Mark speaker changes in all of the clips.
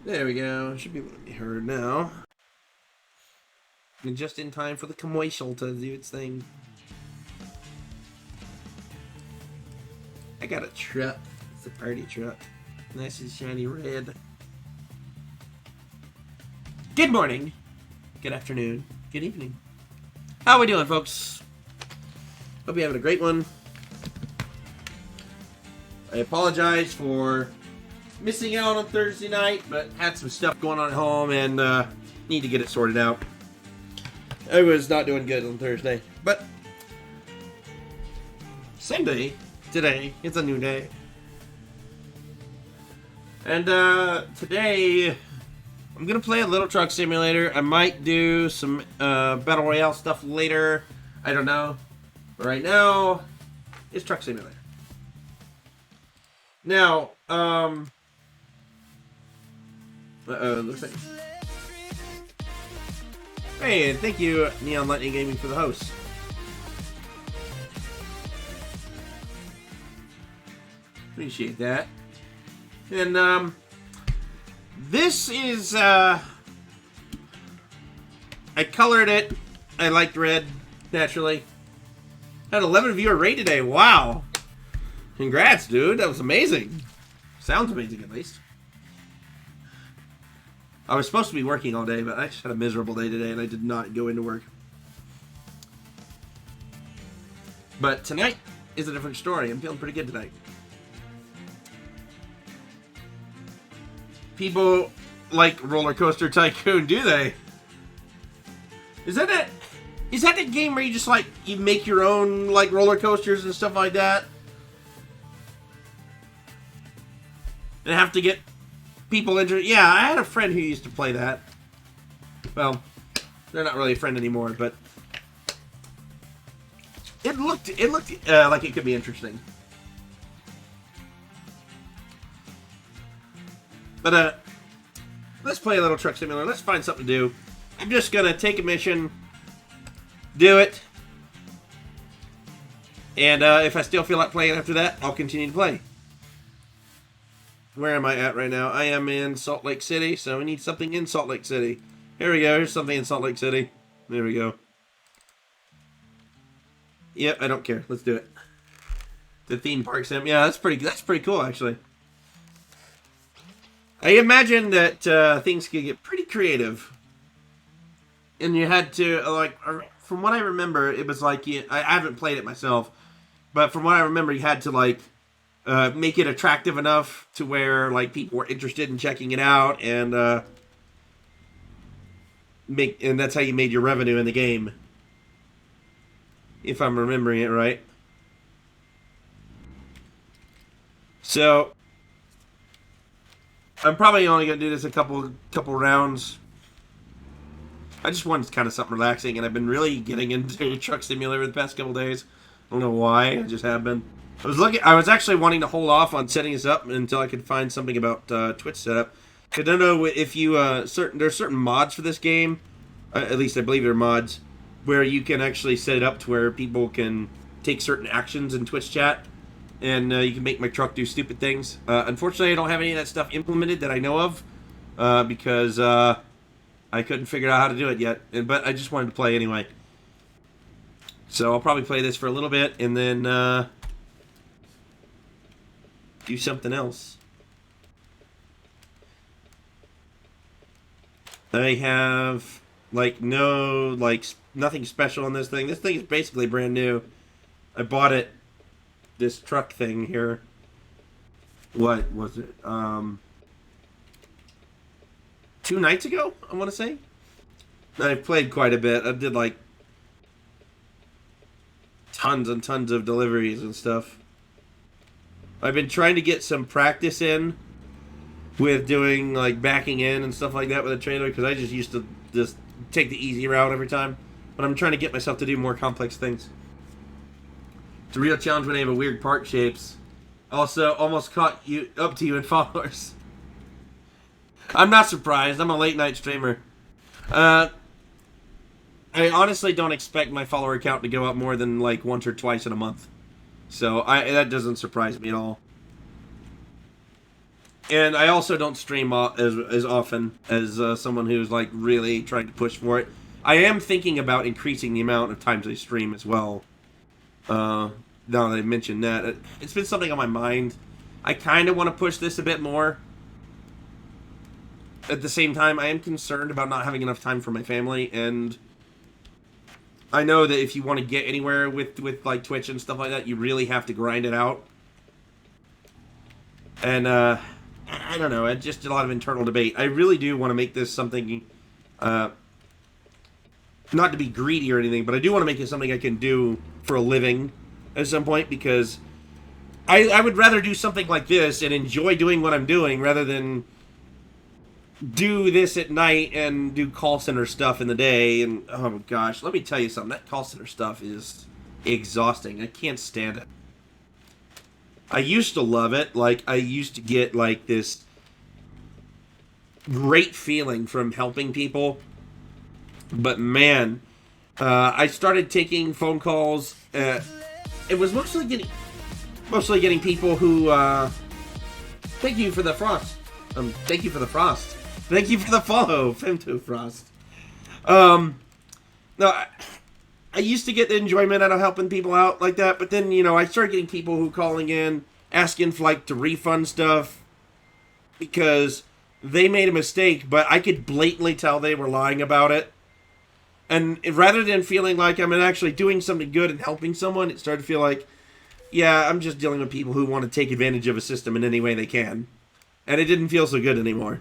Speaker 1: There we go. Should be able to be heard now. And just in time for the commercial to do its thing. I got a truck. It's a party truck. Nice and shiny red. Good morning. Good afternoon. Good evening. How we doing, folks? Hope you're having a great one. I apologize for missing out on Thursday night, but had some stuff going on at home and need to get it sorted out. I was not doing good on Thursday, but same day, today, it's a new day. And today, I'm going to play a little truck simulator. I might do some Battle Royale stuff later. I don't know. But right now, it's truck simulator. Now, looks like... Hey, and thank you, Neon Lightning Gaming, for the host. Appreciate that. And, this is, I colored it. I liked red, naturally. Had 11 viewer rate today. Wow. Congrats, dude. That was amazing. Sounds amazing, at least. I was supposed to be working all day, but I just had a miserable day today, and I did not go into work. But tonight is a different story. I'm feeling pretty good tonight. People like Roller Coaster Tycoon, do they? Is that it? Is that the game where you just, like, you make your own, like, roller coasters and stuff like that? And have to get people interested? Yeah, I had a friend who used to play that. Well, they're not really a friend anymore, but it looked like it could be interesting. But let's play a little truck simulator. Let's find something to do. I'm just gonna take a mission, do it, and if I still feel like playing after that, I'll continue to play. Where am I at right now? I am in Salt Lake City, so we need something in Salt Lake City. Here we go. Here's something in Salt Lake City. There we go. Yep, I don't care. Let's do it. The theme park sim. Yeah, that's pretty cool, actually. I imagine that things could get pretty creative. And you had to, like, from what I remember, it was like, I haven't played it myself, but from what I remember, you had to, like, make it attractive enough to where, like, people were interested in checking it out, and and that's how you made your revenue in the game, if I'm remembering it right. So I'm probably only gonna do this a couple rounds. I just wanted kind of something relaxing, and I've been really getting into Truck Simulator the past couple days. I don't know why, I just have been. I was actually wanting to hold off on setting this up until I could find something about Twitch setup. I don't know if you there's certain mods for this game, at least I believe there are mods, where you can actually set it up to where people can take certain actions in Twitch chat, and you can make my truck do stupid things. Unfortunately, I don't have any of that stuff implemented that I know of, because I couldn't figure out how to do it yet. But I just wanted to play anyway. So I'll probably play this for a little bit, and then do something else. I have, like, nothing special on this thing. This thing is basically brand new. I bought it, this truck thing here. What was it? 2 nights ago, I want to say. I've played quite a bit. I did, like, tons and tons of deliveries and stuff. I've been trying to get some practice in with doing, like, backing in and stuff like that with a trailer, because I just used to just take the easy route every time. But I'm trying to get myself to do more complex things. It's a real challenge when I have weird part shapes. Also, almost caught you up to you in followers. I'm not surprised. I'm a late night streamer. I honestly don't expect my follower count to go up more than, like, once or twice in a month. So that doesn't surprise me at all. And I also don't stream as often as someone who's like really trying to push for it. I am thinking about increasing the amount of times I stream as well. Now that I mentioned that, it's been something on my mind. I kind of want to push this a bit more. At the same time, I am concerned about not having enough time for my family, and I know that if you want to get anywhere with like Twitch and stuff like that, you really have to grind it out. And I don't know, it's just a lot of internal debate. I really do want to make this something, not to be greedy or anything, but I do want to make it something I can do for a living at some point, because I would rather do something like this and enjoy doing what I'm doing rather than do this at night and do call center stuff in the day. And oh gosh, let me tell you something, that call center stuff is exhausting. I can't stand it. I used to love it. Like, I used to get like this great feeling from helping people, but man, I started taking phone calls. It was mostly getting people who thank you for the frost. Thank you for the frost. Thank you for the follow, Femto Frost. No, I used to get the enjoyment out of helping people out like that, but then, you know, I started getting people who calling in, asking for, like, to refund stuff because they made a mistake, but I could blatantly tell they were lying about it. And rather than feeling like I'm actually doing something good and helping someone, it started to feel like, yeah, I'm just dealing with people who want to take advantage of a system in any way they can. And it didn't feel so good anymore.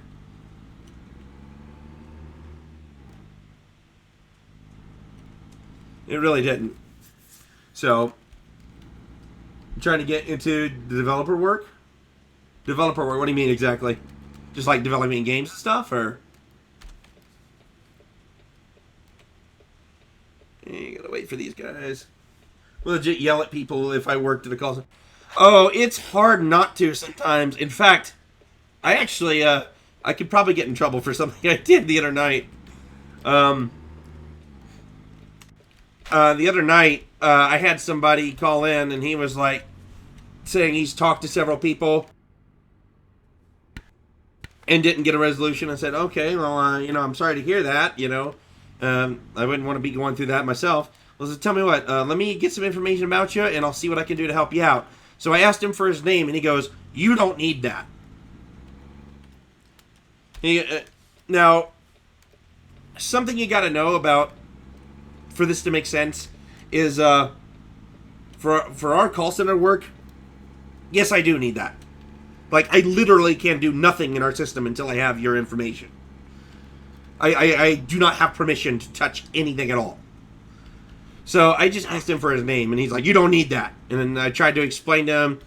Speaker 1: It really didn't. So, I'm trying to get into the developer work. Developer work, what do you mean exactly? Just like developing games and stuff, or? You gotta wait for these guys. We'll legit yell at people if I worked at a call center. Oh, it's hard not to sometimes. In fact, I actually, I could probably get in trouble for something I did the other night. The other night, I had somebody call in, and he was like, saying he's talked to several people and didn't get a resolution. I said, okay, well, you know, I'm sorry to hear that, you know. I wouldn't want to be going through that myself. Well, so tell me what, let me get some information about you, and I'll see what I can do to help you out. So I asked him for his name, and he goes, you don't need that. Now, something you got to know about, for this to make sense, is for our call center work, yes, I do need that. Like, I literally can do nothing in our system until I have your information. I do not have permission to touch anything at all. So I just asked him for his name, and he's like, you don't need that. And then I tried to explain to him,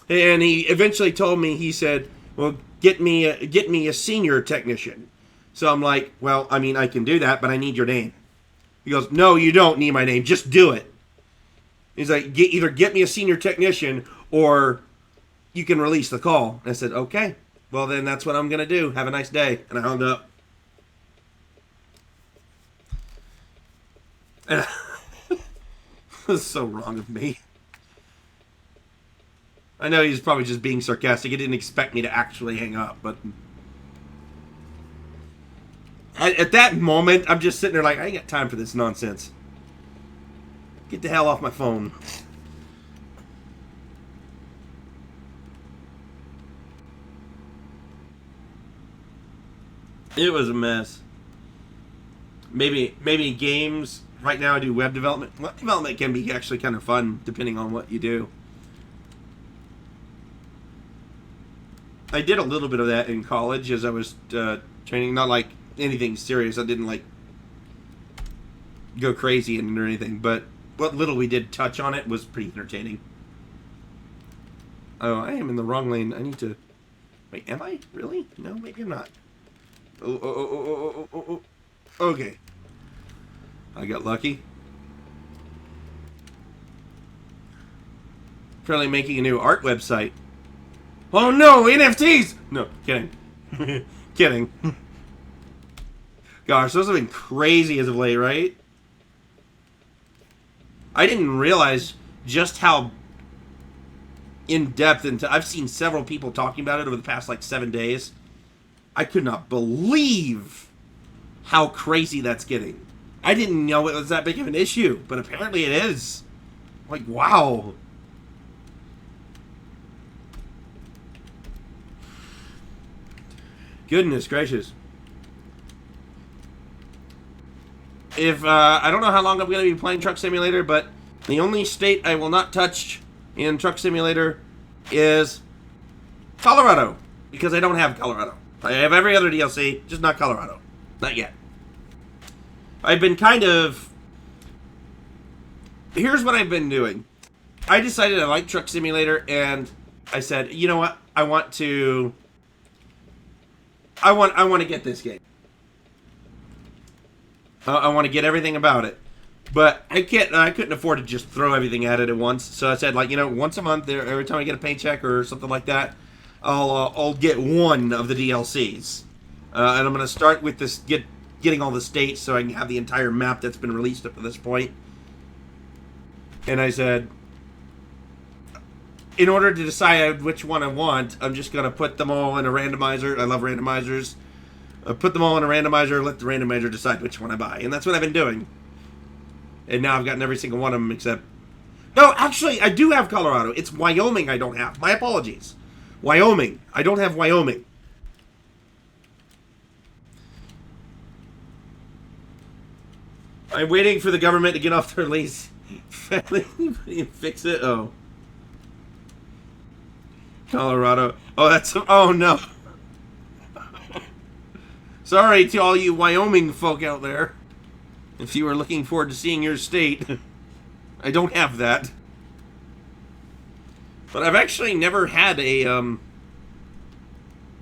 Speaker 1: and he eventually told me, he said, well, get me a senior technician. So I'm like, well, I mean, I can do that, but I need your name. He goes, no, you don't need my name, just do it. He's like, either get me a senior technician, or you can release the call. And I said, okay, well then that's what I'm going to do. Have a nice day. And I hung up. And that's so wrong of me. I know he's probably just being sarcastic. He didn't expect me to actually hang up, but at that moment, I'm just sitting there like, I ain't got time for this nonsense. Get the hell off my phone. It was a mess. Maybe games. Right now I do web development. Web development can be actually kind of fun depending on what you do. I did a little bit of that in college as I was training. Not like anything serious. I didn't like go crazy in it or anything. But what little we did touch on it was pretty entertaining. Oh, I am in the wrong lane. I need to... Wait, am I? Really? No, maybe I'm not. Oh. Okay. I got lucky. Apparently making a new art website. Oh no, NFTs! No, kidding. Kidding. Gosh, those have been crazy as of late, right? I didn't realize just how in depth into. I've seen several people talking about it over the past like 7 days. I could not believe how crazy that's getting. I didn't know it was that big of an issue, but apparently it is. Like, wow. Goodness gracious. If, I don't know how long I'm going to be playing Truck Simulator, but the only state I will not touch in Truck Simulator is Colorado, because I don't have Colorado. I have every other DLC, just not Colorado. Not yet. I've been kind of... Here's what I've been doing. I decided I like Truck Simulator, and I said, you know what? I want to get this game. I want to get everything about it. But I couldn't afford to just throw everything at it at once. So I said, like, you know, once a month, every time I get a paycheck or something like that, I'll get one of the DLCs. And I'm going to start with this, getting all the states so I can have the entire map that's been released up to this point. And I said, in order to decide which one I want, I'm just going to put them all in a randomizer. I love randomizers. Put them all in a randomizer, let the randomizer decide which one I buy. And that's what I've been doing. And now I've gotten every single one of them except... No, actually, I do have Colorado. It's Wyoming I don't have. My apologies. Wyoming. I don't have Wyoming. I'm waiting for the government to get off their lease. Fix it. Oh. Colorado. Oh, that's... Oh, no. Sorry to all you Wyoming folk out there. If you are looking forward to seeing your state, I don't have that. But I've actually never had a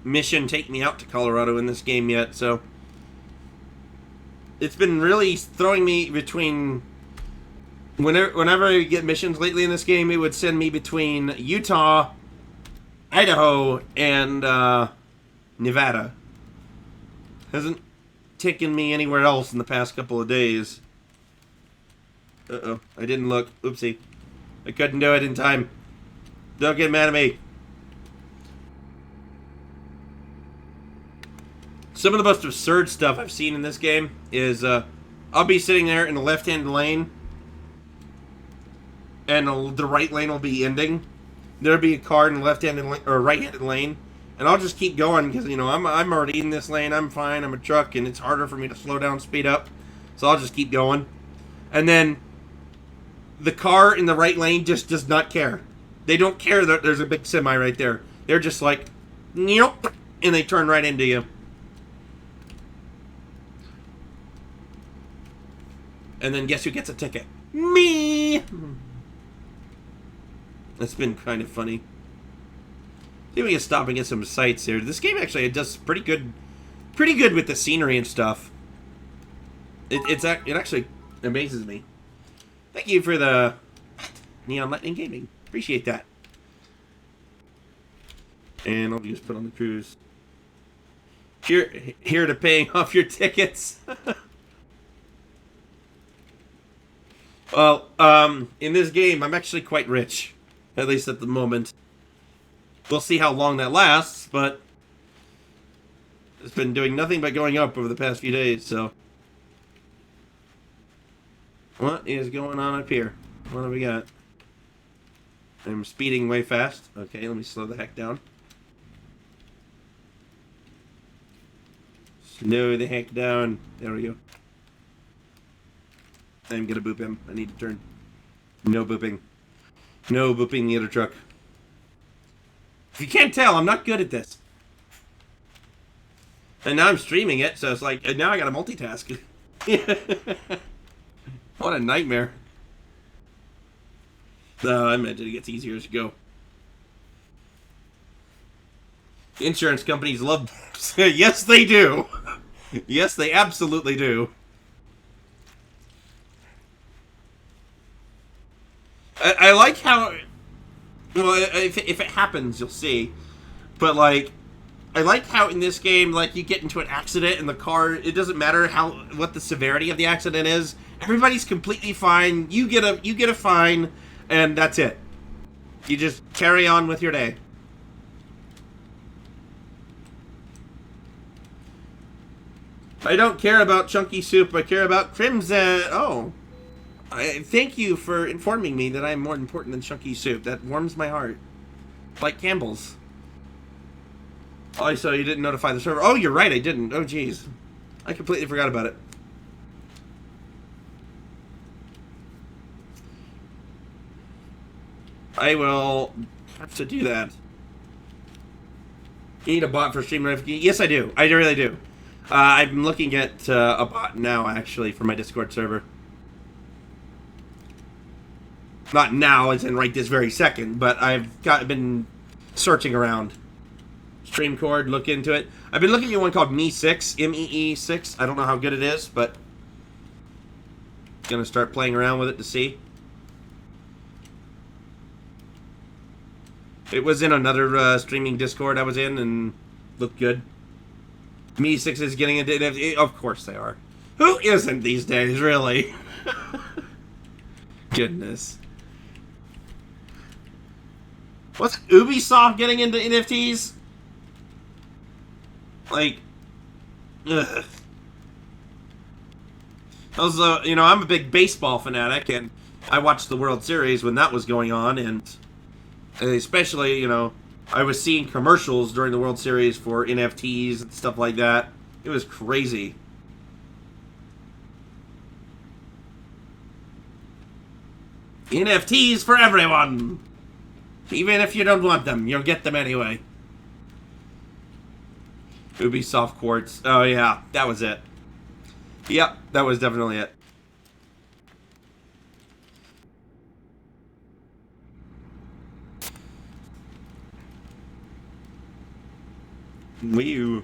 Speaker 1: mission take me out to Colorado in this game yet, so it's been really throwing me between... Whenever I get missions lately in this game, it would send me between Utah, Idaho, and Nevada. Hasn't taken me anywhere else in the past couple of days. Uh-oh, I didn't look. Oopsie. I couldn't do it in time. Don't get mad at me. Some of the most absurd stuff I've seen in this game is I'll be sitting there in the left-hand lane and the right lane will be ending. There'll be a car in the left-handed or right-handed lane. And I'll just keep going because, you know, I'm already in this lane. I'm fine. I'm a truck, and it's harder for me to slow down, speed up. So I'll just keep going. And then the car in the right lane just does not care. They don't care that there's a big semi right there. They're just like, nope, and they turn right into you. And then guess who gets a ticket? Me! That's been kind of funny. See if we can stop and get some sights here. This game actually does pretty good with the scenery and stuff. It actually amazes me. Thank you for the Neon Lightning Gaming. Appreciate that. And I'll just put on the cruise. Here to paying off your tickets. Well, in this game, I'm actually quite rich, at least at the moment. We'll see how long that lasts, but it's been doing nothing but going up over the past few days, so. What is going on up here? What do we got? I'm speeding way fast. Okay, let me slow the heck down. Slow the heck down. There we go. I'm gonna boop him. I need to turn. No booping. No booping the other truck. If you can't tell, I'm not good at this. And now I'm streaming it, so it's like, and now I gotta multitask. What a nightmare. No, I imagine it gets easier as you go. Insurance companies love... Yes, they do. Yes, they absolutely do. I like how... Well, if it happens, you'll see. But, like, I like how in this game, like, you get into an accident and the car, it doesn't matter what the severity of the accident is. Everybody's completely fine. You get a fine, and that's it. You just carry on with your day. I don't care about chunky soup. I care about crimson. Oh. Thank you for informing me that I'm more important than chunky soup. That warms my heart. Like Campbell's. Oh, so you didn't notify the server. Oh, you're right. I didn't. Oh, jeez. I completely forgot about it. I will have to do that. You need a bot for stream notification? Yes, I do. I really do. I'm looking at a bot now, actually, for my Discord server. Not now, as in right this very second, but I've been searching around. Streamcord, look into it. I've been looking at one called Me6, M-E-E-6. I don't know how good it is, but gonna start playing around with it to see. It was in another streaming Discord I was in and looked good. Me6 is getting into it. Of course they are. Who isn't these days, really? Goodness. What's Ubisoft getting into NFTs? Like, ugh. Also, you know, I'm a big baseball fanatic, and I watched the World Series when that was going on, and especially, you know, I was seeing commercials during the World Series for NFTs and stuff like that. It was crazy. NFTs for everyone! Even if you don't want them, you'll get them anyway. Ubisoft Quartz. Oh yeah, that was it. Yep, that was definitely it. Wee.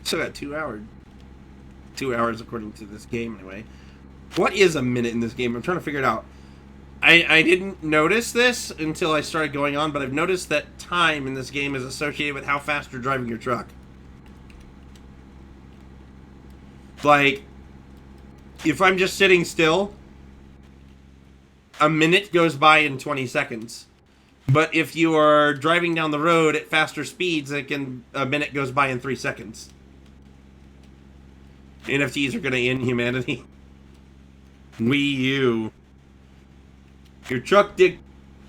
Speaker 1: So got 2 hours. 2 hours according to this game, anyway. What is a minute in this game? I'm trying to figure it out. I didn't notice this until I started going on, but I've noticed that time in this game is associated with how fast you're driving your truck. Like, if I'm just sitting still, a minute goes by in 20 seconds. But if you are driving down the road at faster speeds, a minute goes by in 3 seconds. NFTs are going to end humanity. Wii U. Your truck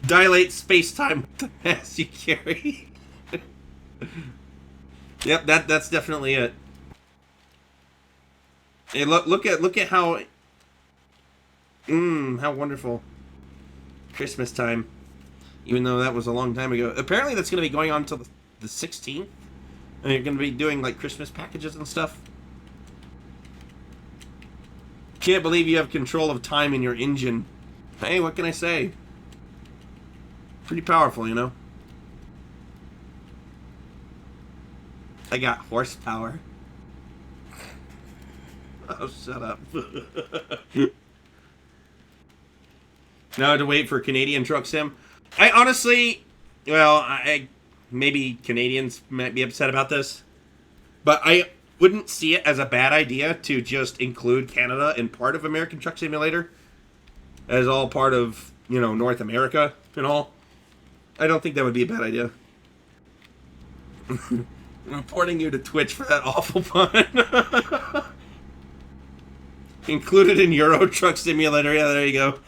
Speaker 1: dilates space-time with the mass you carry. Yep, that's definitely it. Hey, look at how how wonderful. Christmas time. Even though that was a long time ago. Apparently that's going to be going on until the 16th. And you're going to be doing like Christmas packages and stuff. Can't believe you have control of time in your engine. Hey, what can I say? Pretty powerful, you know? I got horsepower. Oh, shut up. Now to wait for Canadian Truck Sim. I honestly, well, maybe Canadians might be upset about this, but I wouldn't see it as a bad idea to just include Canada in part of American Truck Simulator. As all part of, you know, North America and all. I don't think that would be a bad idea. I'm reporting you to Twitch for that awful pun. Included in Euro Truck Simulator. Yeah, there you go.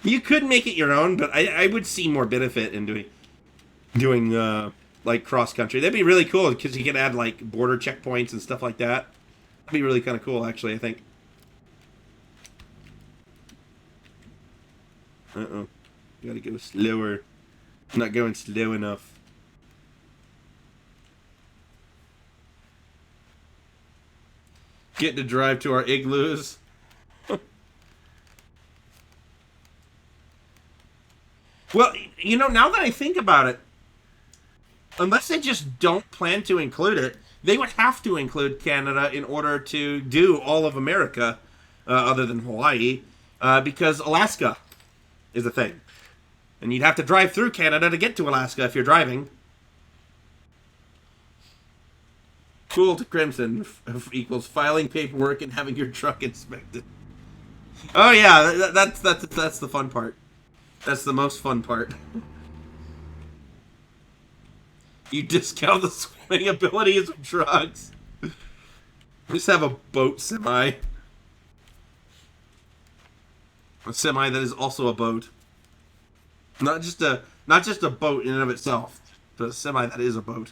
Speaker 1: You could make it your own, but I would see more benefit in doing like cross-country. That'd be really cool, because you can add, like, border checkpoints and stuff like that. That'd be really kind of cool, actually, I think. Uh-oh. You gotta go slower. I'm not going slow enough. Get to drive to our igloos. Well, you know, now that I think about it, unless they just don't plan to include it, they would have to include Canada in order to do all of America, other than Hawaii, because Alaska is a thing. And you'd have to drive through Canada to get to Alaska if you're driving. Cool to Crimson equals filing paperwork and having your truck inspected. Oh yeah, that's the fun part. That's the most fun part. You discount the swimming abilities of trucks. Just have a boat semi. A semi that is also a boat. Not just a boat in and of itself, but a semi that is a boat.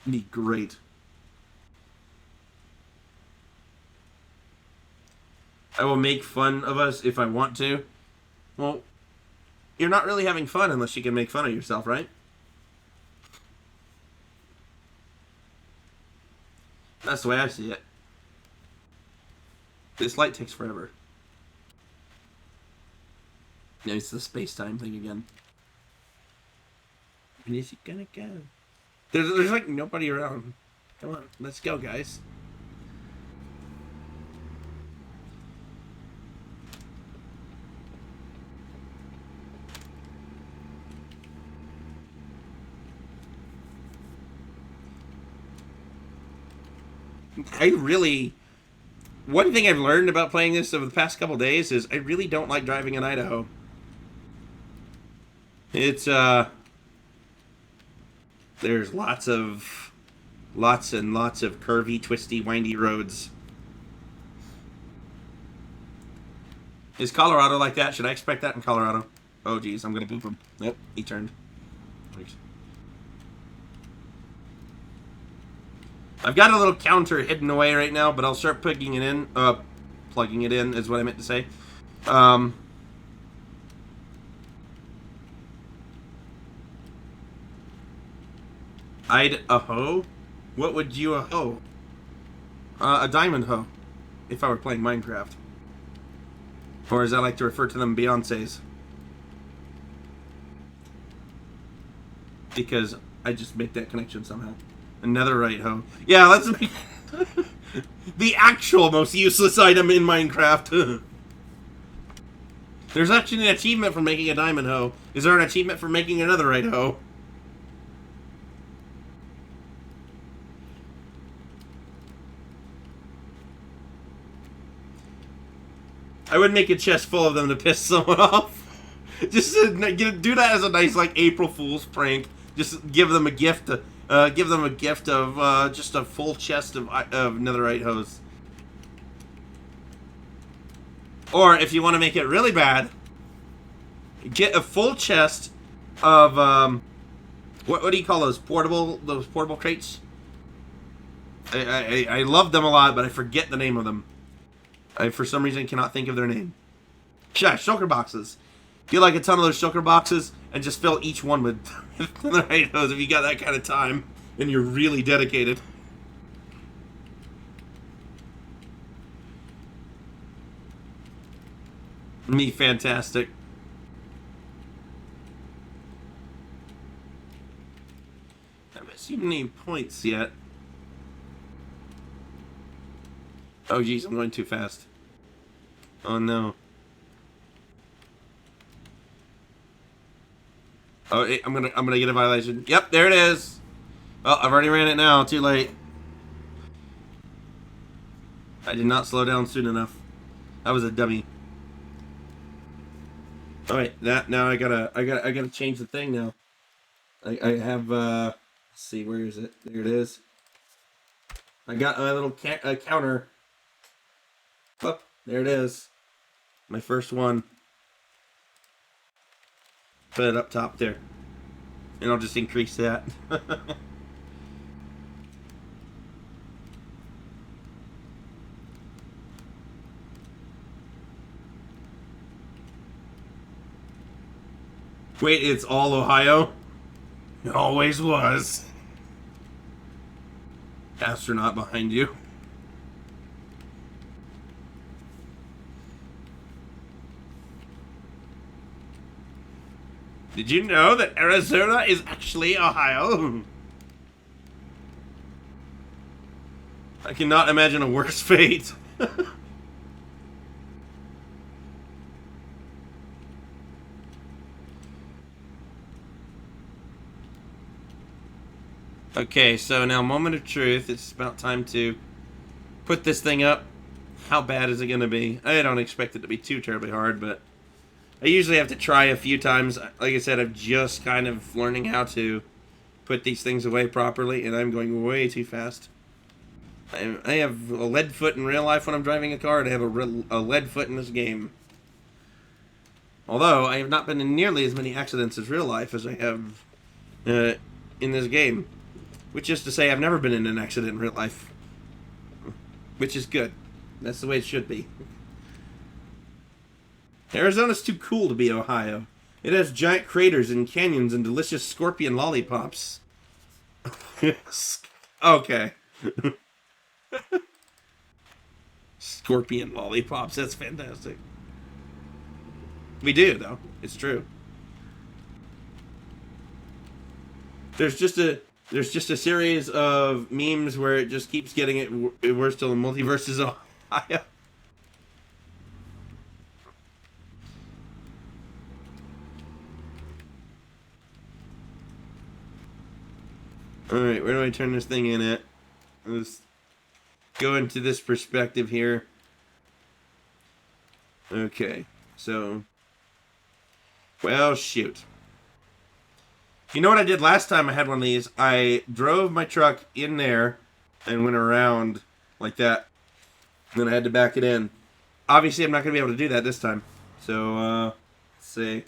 Speaker 1: It'd be great. I will make fun of us if I want to. Well, you're not really having fun unless you can make fun of yourself, right? That's the way I see it. This light takes forever. Yeah, it's the space-time thing again. And is it gonna go? There's like nobody around. Come on, let's go, guys. One thing I've learned about playing this over the past couple days is I really don't like driving in Idaho. It's, there's lots and lots of curvy, twisty, windy roads. Is Colorado like that? Should I expect that in Colorado? Oh, geez, I'm gonna boop him. Nope, he turned. Thanks. I've got a little counter hidden away right now, but I'll start plugging it in. Plugging it in is what I meant to say. I'd a hoe? What would you a hoe? A diamond hoe, if I were playing Minecraft. Or as I like to refer to them, Beyoncé's. Because I just make that connection somehow. Another right hoe. Yeah, let's make the actual most useless item in Minecraft. There's actually an achievement for making a diamond hoe. Is there an achievement for making another right hoe? I would make a chest full of them to piss someone off. Just do that as a nice, like, April Fool's prank. Just give them a gift. Give them a gift of just a full chest of netherite hose. Or if you want to make it really bad, get a full chest of what do you call those portable crates? I love them a lot, but I forget the name of them. I for some reason cannot think of their name. Yeah, shulker boxes. Get like a ton of those shulker boxes and just fill each one with netherite hose if you got that kind of time and you're really dedicated. Me, fantastic. I haven't seen any points yet. Oh geez, I'm going too fast. Oh no. Oh, I'm gonna get a violation. Yep, there it is. Oh, I've already ran it now. Too late. I did not slow down soon enough. That was a dummy. All right, now I gotta change the thing now. I have let's see, where is it? There it is. I got my little counter. Oh, there it is. My first one. Put it up top there. And I'll just increase that. Wait, it's all Ohio? It always was. Astronaut behind you. Did you know that Arizona is actually Ohio? I cannot imagine a worse fate. Okay, so now moment of truth. It's about time to put this thing up. How bad is it going to be? I don't expect it to be too terribly hard, but I usually have to try a few times. Like I said, I'm just kind of learning how to put these things away properly, and I'm going way too fast. I have a lead foot in real life when I'm driving a car, and I have a lead foot in this game. Although, I have not been in nearly as many accidents as real life as I have in this game. Which is to say, I've never been in an accident in real life. Which is good. That's the way it should be. Arizona's too cool to be Ohio. It has giant craters and canyons and delicious scorpion lollipops. Okay. Scorpion lollipops, that's fantastic. We do, though. It's true. There's just a series of memes where it just keeps getting it worse till the multiverse is Ohio. Alright, where do I turn this thing in at? Let's go into this perspective here. Okay, so... Well, shoot. You know what I did last time I had one of these? I drove my truck in there and went around like that. And then I had to back it in. Obviously, I'm not going to be able to do that this time. So, let's see.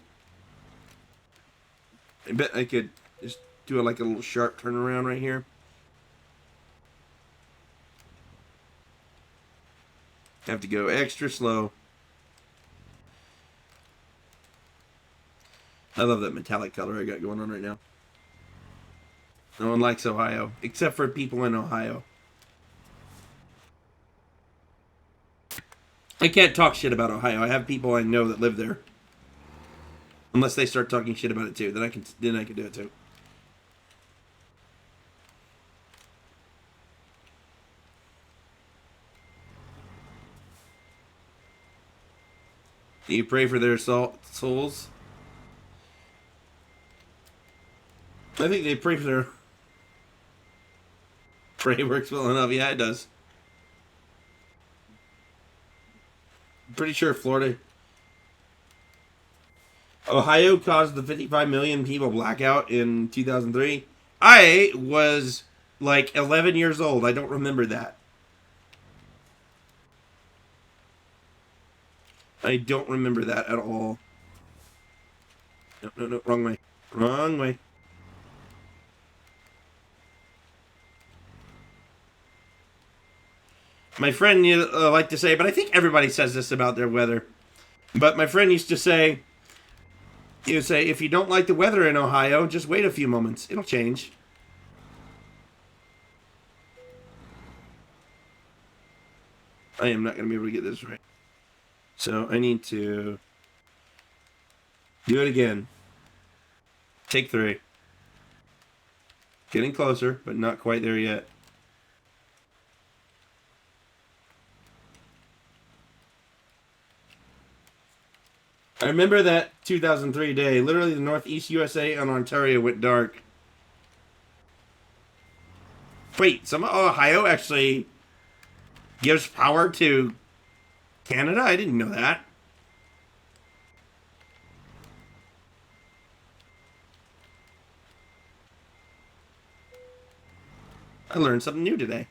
Speaker 1: I bet I could just do like a little sharp turnaround right here. Have to go extra slow. I love that metallic color I got going on right now. No one likes Ohio, except for people in Ohio. I can't talk shit about Ohio. I have people I know that live there. Unless they start talking shit about it too, then I can do it too. Do you pray for their souls? I think they pray for their... Pray works well enough. Yeah, it does. I'm pretty sure Florida... Ohio caused the 55 million people blackout in 2003. I was like 11 years old. I don't remember that. I don't remember that at all. No, wrong way. Wrong way. My friend liked to say, but I think everybody says this about their weather. But my friend used to say, he would say, if you don't like the weather in Ohio, just wait a few moments. It'll change. I am not going to be able to get this right. So I need to do it again. Take 3. Getting closer, but not quite there yet. I remember that 2003 day. Literally, the Northeast USA and Ontario went dark. Wait, some Ohio actually gives power to Canada? I didn't know that. I learned something new today.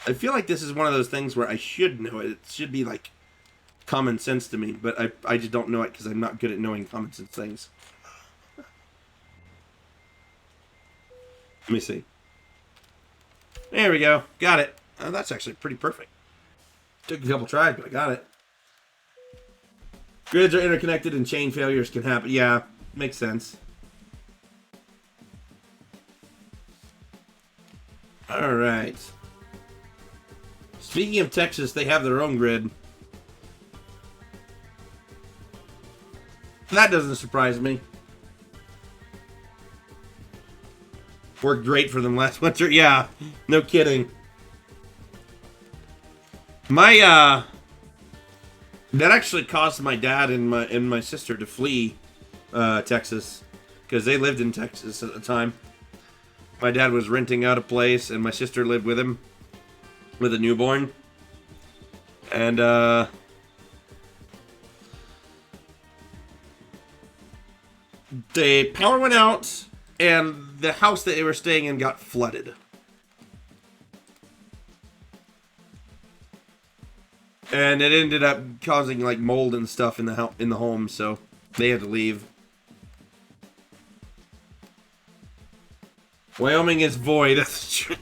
Speaker 1: I feel like this is one of those things where I should know it. It should be like common sense to me, but I just don't know it because I'm not good at knowing common sense things. Let me see. There we go. Got it. That's actually pretty perfect. Took a couple tries, but I got it. Grids are interconnected and chain failures can happen. Yeah, makes sense. Alright. Speaking of Texas, they have their own grid. That doesn't surprise me. Worked great for them last winter. Yeah, no That actually caused my dad and my sister to flee Texas, because they lived in Texas at the time. My dad was renting out a place, and my sister lived with him with a newborn. And the power went out, and the house that they were staying in got flooded. And it ended up causing like mold and stuff in the home, so they had to leave. Wyoming is void. That's true.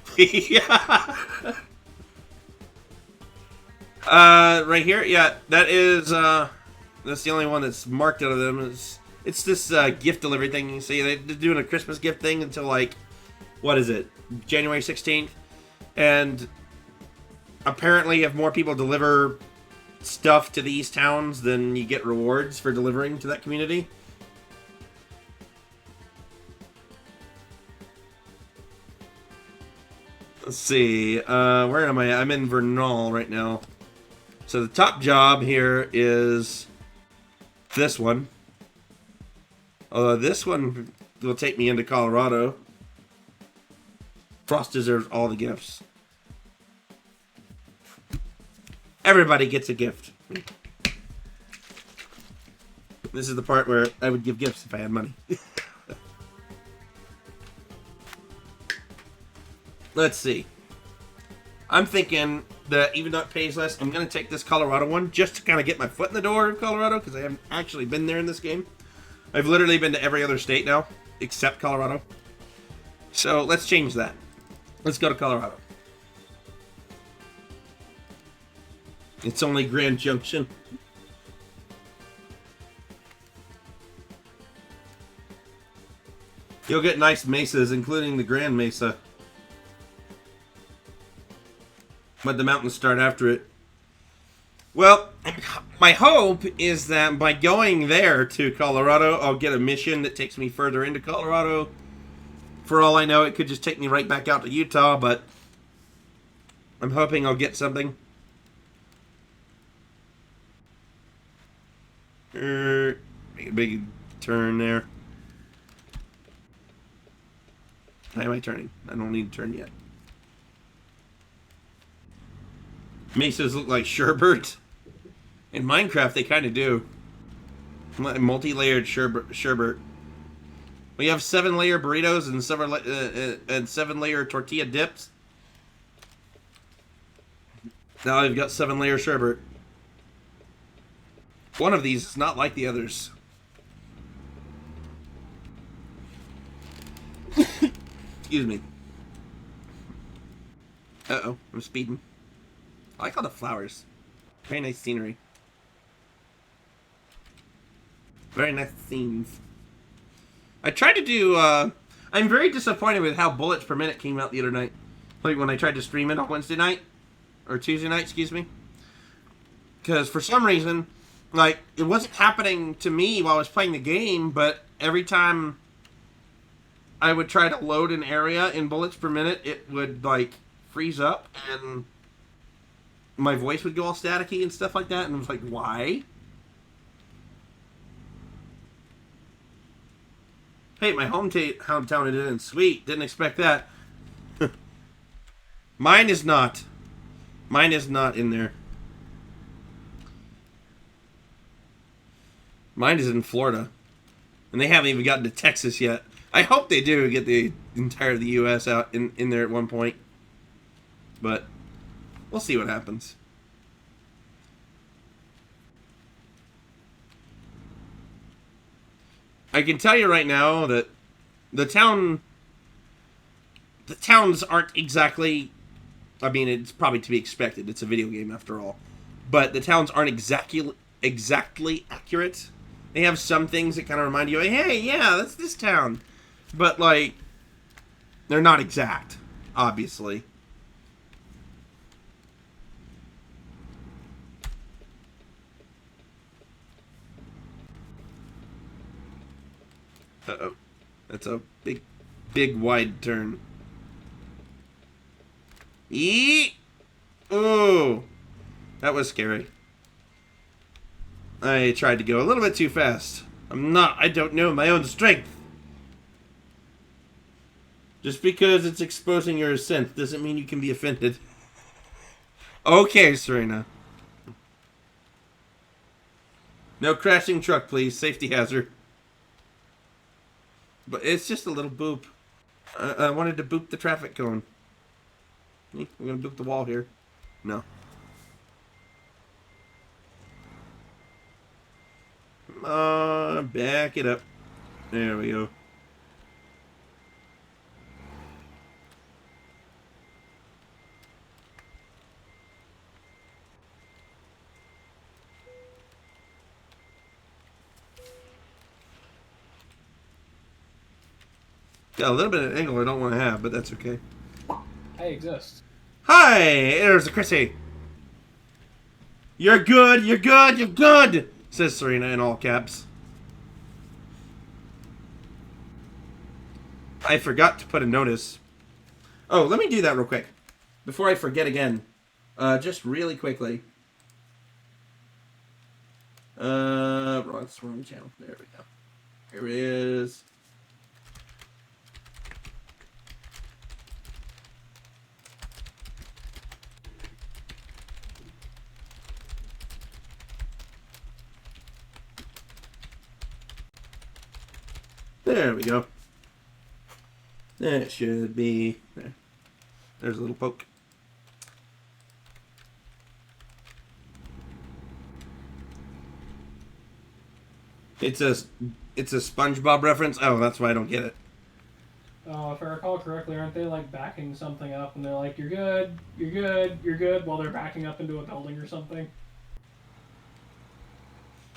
Speaker 1: Right here, yeah, that is that's the only one that's marked out of them. It's this gift delivery thing. You see, they're doing a Christmas gift thing until like, what is it, January 16th, and apparently if more people deliver stuff to these towns, then you get rewards for delivering to that community. Let's see, where am I? I'm in Vernal right now. So the top job here is this one. Although this one will take me into Colorado. Frost deserves all the gifts. Everybody gets a gift. This is the part where I would give gifts if I had money. Let's see. I'm thinking that even though it pays less, I'm going to take this Colorado one just to kind of get my foot in the door of Colorado, because I haven't actually been there in this game. I've literally been to every other state now, except Colorado. So let's change that. Let's go to Colorado. It's only Grand Junction. You'll get nice mesas, including the Grand Mesa. But the mountains start after it. Well, my hope is that by going there to Colorado, I'll get a mission that takes me further into Colorado. For all I know, it could just take me right back out to Utah, but I'm hoping I'll get something. Make a big turn there. How am I turning? I don't need to turn yet. Mesas look like sherbet. In Minecraft, they kind of do. Multi-layered sherbet. We have 7-layer burritos and 7-layer tortilla dips. Now I've got 7-layer sherbet. One of these is not like the others. Excuse me. Uh-oh, I'm speeding. I like all the flowers. Very nice scenery. Very nice scenes. I tried to do, I'm very disappointed with how bullets per minute came out the other night. Like when I tried to stream it on Wednesday night. Or Tuesday night, excuse me. Because for some reason, like, it wasn't happening to me while I was playing the game, but every time I would try to load an area in bullets per minute, it would, like, freeze up, and my voice would go all staticky and stuff like that, and I was like, why? Hey, my hometown it in. Sweet. Didn't expect that. Mine is not. Mine is not in there. Mine is in Florida. And they haven't even gotten to Texas yet. I hope they do get the entire of the U.S. out in there at one point. But we'll see what happens. I can tell you right now that the towns aren't exactly, I mean, it's probably to be expected. It's a video game after all. But the towns aren't exactly accurate. They have some things that kind of remind you, hey, yeah, that's this town. But, like, they're not exact, obviously. Uh-oh. That's a big wide turn. Eee! Ooh! That was scary. I tried to go a little bit too fast. I don't know my own strength. Just because it's exposing your ascent doesn't mean you can be offended. Okay, Serena. No crashing truck, please. Safety hazard. But it's just a little boop. I wanted to boop the traffic cone. I'm going to boop the wall here. No. Come on, back it up. There we go. Got a little bit of angle I don't want to have, but that's okay.
Speaker 2: I exist.
Speaker 1: Hi, there's Chrissy. You're good, you're good, you're good, says Serena in all caps. I forgot to put a notice. Oh, let me do that real quick. Before I forget again. Just really quickly. Wrong channel. There we go. Here it is. There we go. That should be there. There's a little poke. It's a SpongeBob reference. Oh, that's why I don't get it.
Speaker 2: Oh, if I recall correctly, aren't they like backing something up and they're like, "You're good, you're good, you're good," while they're backing up into a building or something?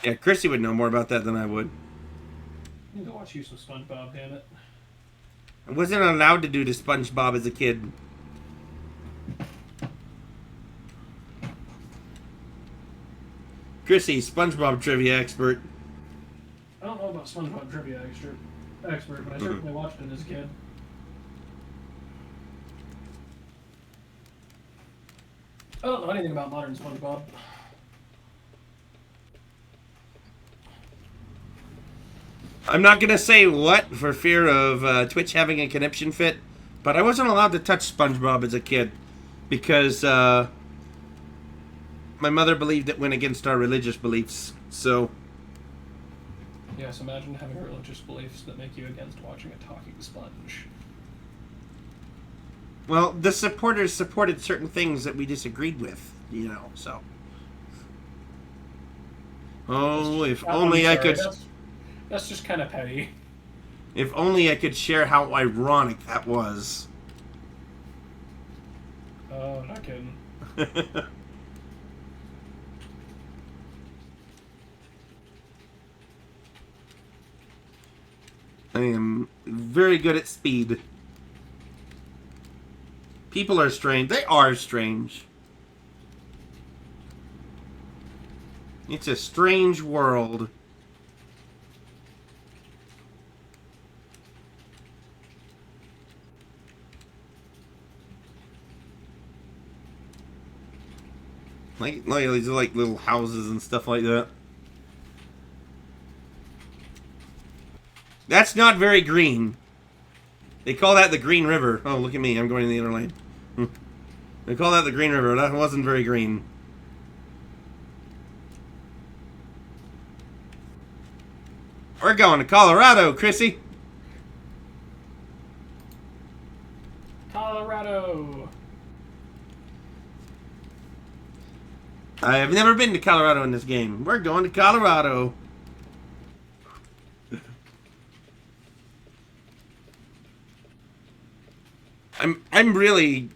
Speaker 1: Yeah, Chrissy would know more about that than I would.
Speaker 2: I need to watch you some SpongeBob, damn it.
Speaker 1: I wasn't allowed to do the SpongeBob as a kid. Chrissy, SpongeBob trivia expert.
Speaker 2: I don't know about SpongeBob trivia expert, but I certainly watched it as a kid. I don't know anything about modern SpongeBob.
Speaker 1: I'm not going to say what for fear of Twitch having a conniption fit, but I wasn't allowed to touch SpongeBob as a kid because my mother believed it went against our religious beliefs, so...
Speaker 2: Yes, imagine having religious beliefs that make you against watching a talking sponge.
Speaker 1: Well, the supporters supported certain things that we disagreed with, you know, so... Oh, if only I could...
Speaker 2: That's just kind of petty.
Speaker 1: If only I could share how ironic that was.
Speaker 2: Oh, not kidding.
Speaker 1: I am very good at speed. People are strange. They are strange. It's a strange world. Like these are like little houses and stuff like that. That's not very green. They call that the Green River. Oh, look at me. I'm going in the other lane. They call that the Green River. That wasn't very green. We're going to Colorado, Chrissy.
Speaker 2: Colorado.
Speaker 1: I have never been to Colorado in this game. We're going to Colorado. I'm really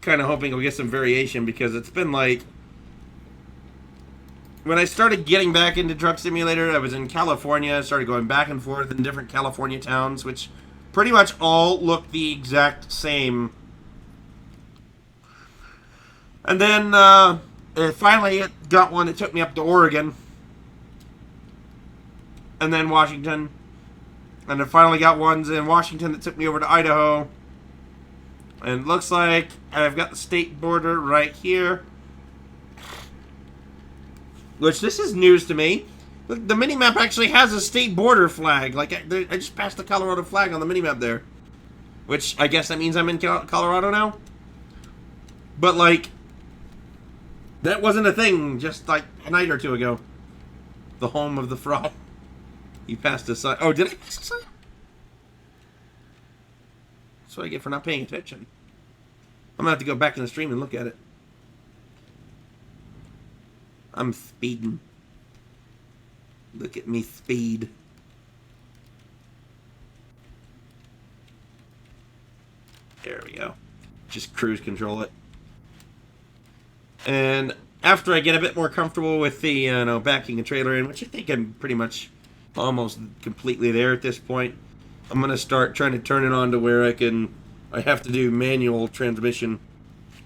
Speaker 1: kind of hoping we'll get some variation because it's been like when I started getting back into Truck Simulator, I was in California, started going back and forth in different California towns, which pretty much all look the exact same. And then finally it got one that took me up to Oregon. And then Washington. And then finally got ones in Washington that took me over to Idaho. And it looks like I've got the state border right here. Which, this is news to me. Look, the minimap actually has a state border flag. Like, I just passed the Colorado flag on the minimap there. Which, I guess that means I'm in Colorado now? But, like, that wasn't a thing just, like, a night or two ago. The home of the fraud. You passed a sign. Oh, did I pass a sign? That's what I get for not paying attention. I'm gonna have to go back in the stream and look at it. I'm speeding. Look at me speed. There we go. Just cruise control it. And after I get a bit more comfortable with the, backing a trailer in, which I think I'm pretty much almost completely there at this point, I'm going to start trying to turn it on to where I have to do manual transmission.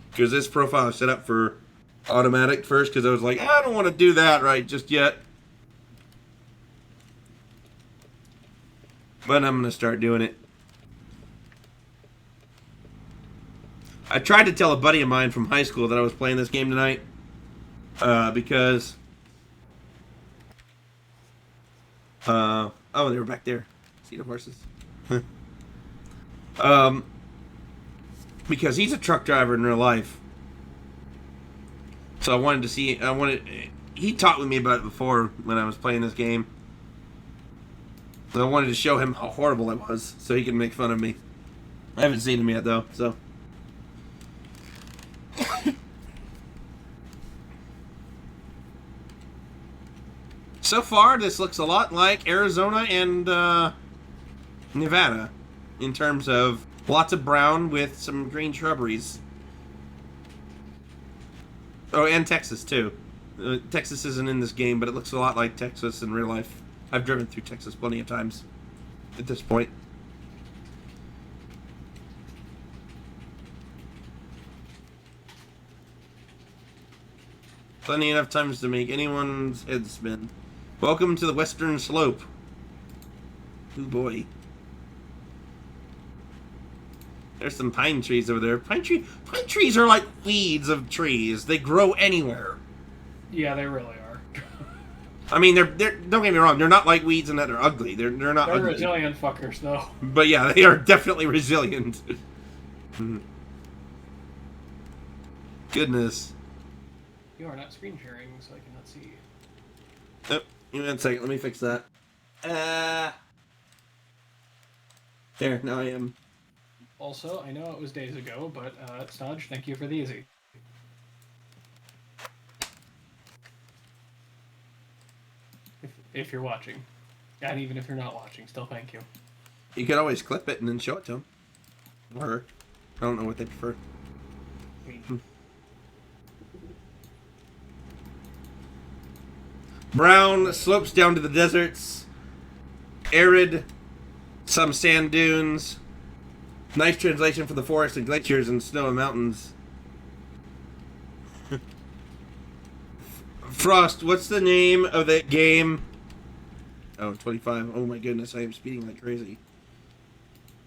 Speaker 1: Because this profile is set up for automatic first, because I was like, I don't want to do that right just yet. But I'm going to start doing it. I tried to tell a buddy of mine from high school that I was playing this game tonight. Because... oh, they were back there. See the horses? Because he's a truck driver in real life. So I wanted to see... He talked with me about it before when I was playing this game. So I wanted to show him how horrible I was, so he can make fun of me. I haven't seen him yet, though, so... So far, this looks a lot like Arizona and Nevada in terms of lots of brown with some green shrubberies. Oh, and Texas, too. Texas isn't in this game, but it looks a lot like Texas in real life. I've driven through Texas plenty of times at this point. Plenty enough times to make anyone's head spin. Welcome to the Western Slope. Oh boy. There's some pine trees over there. Pine trees are like weeds of trees. They grow anywhere.
Speaker 2: Yeah, they really are.
Speaker 1: I mean, they're don't get me wrong. They're not like weeds in that they're ugly. They're not.
Speaker 2: They're
Speaker 1: ugly.
Speaker 2: resilient fuckers, though.
Speaker 1: But yeah, they are definitely resilient. Goodness.
Speaker 2: You are not screen sharing, so I cannot see you.
Speaker 1: Oh, give me 1 second. Let me fix that. There, now I am.
Speaker 2: Also, I know it was days ago, but Snodge, thank you for the easy. If you're watching. And even if you're not watching, still thank you.
Speaker 1: You could always clip it and then show it to them. Or her. I don't know what they prefer. Brown slopes down to the deserts. Arid. Some sand dunes. Nice translation for the forest and glaciers and snow and mountains. Frost, what's the name of that game? Oh, 25. Oh my goodness, I am speeding like crazy.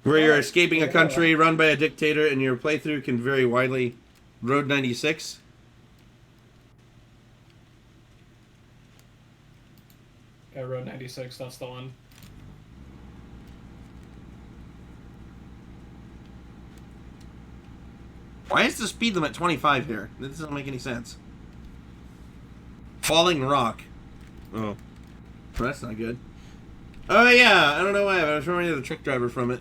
Speaker 1: Where you're escaping a country run by a dictator and your playthrough can vary widely. Road 96?
Speaker 2: Yeah, Road 96, that's the one.
Speaker 1: Why is the speed limit 25 here? That doesn't make any sense. Falling rock. Oh. Well, that's not good. Oh yeah, I don't know why, but I was reminded of the truck driver from it.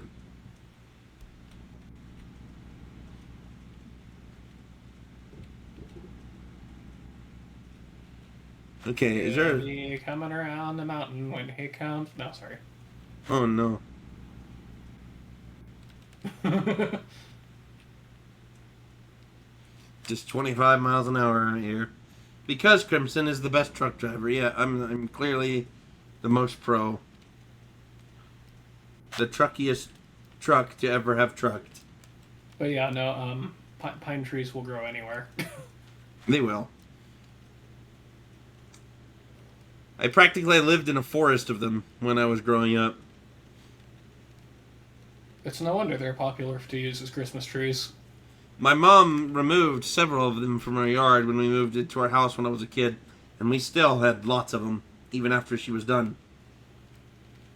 Speaker 1: Okay, is there...
Speaker 2: He coming around the mountain when he comes... No, sorry.
Speaker 1: Oh no. Just 25 miles an hour right here. Because Crimson is the best truck driver. Yeah, I'm clearly the most pro. The truckiest truck to ever have trucked.
Speaker 2: But yeah, no, pine trees will grow anywhere.
Speaker 1: They will. I practically lived in a forest of them when I was growing up.
Speaker 2: It's no wonder they're popular to use as Christmas trees.
Speaker 1: My mom removed several of them from our yard when we moved into our house when I was a kid, and we still had lots of them. even after she was done.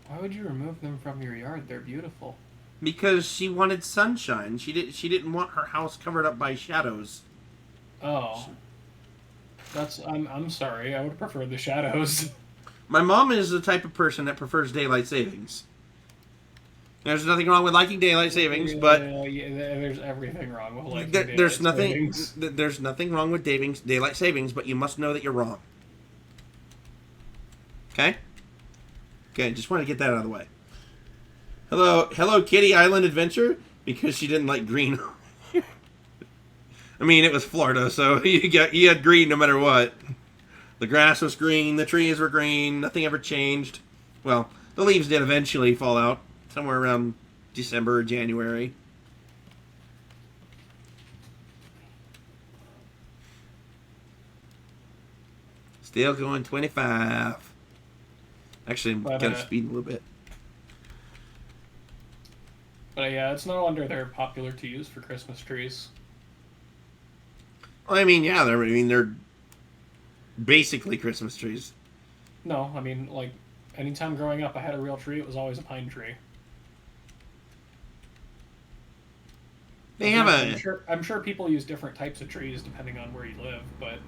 Speaker 2: Why would you remove them from your yard? They're beautiful.
Speaker 1: Because she wanted sunshine. She didn't want her house covered up by shadows.
Speaker 2: Oh. I'm sorry. I would prefer the shadows.
Speaker 1: My mom is the type of person that prefers daylight savings. There's nothing wrong with liking daylight savings, but
Speaker 2: there's everything wrong with liking
Speaker 1: there's
Speaker 2: daylight
Speaker 1: nothing
Speaker 2: savings.
Speaker 1: there's nothing wrong with daylight savings, but you must know that you're wrong. Okay? Okay, just want to get that out of the way. Hello, Kitty Island Adventure, because she didn't like green. I mean, it was Florida, so you had green no matter what. The grass was green, the trees were green, nothing ever changed. Well, the leaves did eventually fall out, somewhere around December or January. Still going 25. Actually, I'm kind of speeding a little bit.
Speaker 2: But yeah, it's no wonder they're popular to use for Christmas trees.
Speaker 1: Well, I mean, yeah, they're basically Christmas trees.
Speaker 2: No, I mean, like, anytime growing up I had a real tree, it was always a pine tree.
Speaker 1: They have
Speaker 2: I'm sure people use different types of trees depending on where you live, but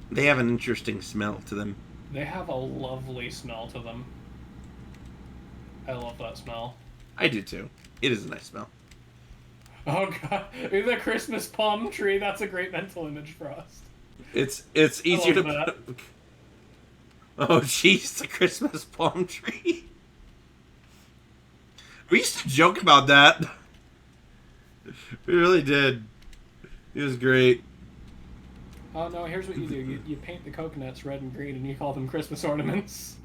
Speaker 1: they have an interesting smell to them.
Speaker 2: They have a lovely smell to them. I love that smell.
Speaker 1: I do too. It is a nice smell.
Speaker 2: Oh god, the Christmas palm tree, that's a great mental image for us.
Speaker 1: It's easier to put... Oh jeez, the Christmas palm tree. We used to joke about that. We really did. It was great.
Speaker 2: Oh no, here's what you do. You paint the coconuts red and green and you call them Christmas ornaments.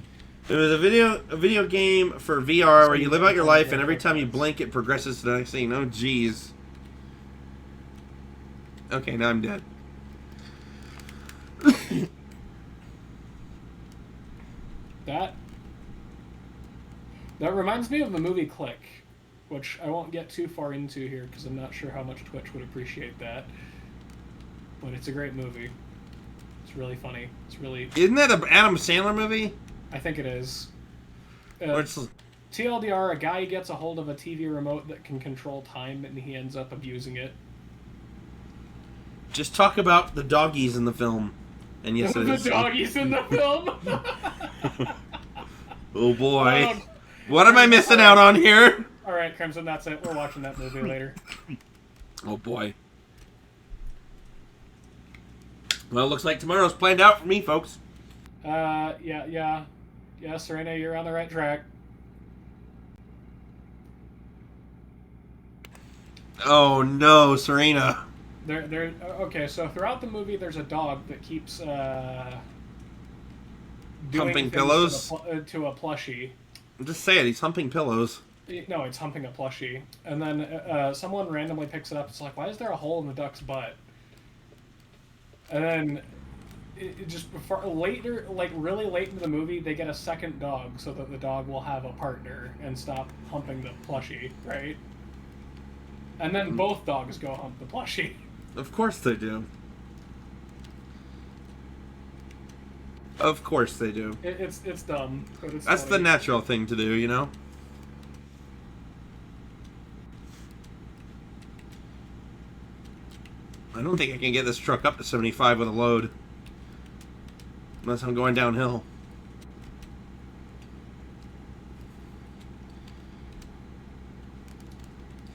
Speaker 1: It was a video game for VR where you live out your life and every time you blink it progresses to the next scene. Oh jeez. Okay, now I'm dead.
Speaker 2: That reminds me of the movie Click, which I won't get too far into here because I'm not sure how much Twitch would appreciate that. But it's a great movie. It's really funny. It's really...
Speaker 1: Isn't that an Adam Sandler movie?
Speaker 2: I think it is. TLDR, a guy gets a hold of a TV remote that can control time and he ends up abusing it.
Speaker 1: Just talk about the doggies in the film. And yes, it is.
Speaker 2: The doggies in the film?
Speaker 1: Oh boy. What am I missing out on here?
Speaker 2: Alright, Crimson, that's it. We're watching that movie later.
Speaker 1: Oh boy. Well, looks like tomorrow's planned out for me, folks.
Speaker 2: Yeah, Serena, you're on the right track.
Speaker 1: Oh no, Serena.
Speaker 2: Okay, so throughout the movie, there's a dog that keeps
Speaker 1: humping pillows
Speaker 2: to a plushie.
Speaker 1: Just say it. He's humping pillows.
Speaker 2: No, it's humping a plushie, and then someone randomly picks it up. It's like, why is there a hole in the duck's butt? And then it just later, like really late into the movie, they get a second dog so that the dog will have a partner and stop humping the plushie, right? And then both dogs go hump the plushie.
Speaker 1: Of course they do. Of course they do.
Speaker 2: It's dumb, but it's
Speaker 1: That's
Speaker 2: funny.
Speaker 1: the natural thing to do, you know? I don't think I can get this truck up to 75 with a load. Unless I'm going downhill.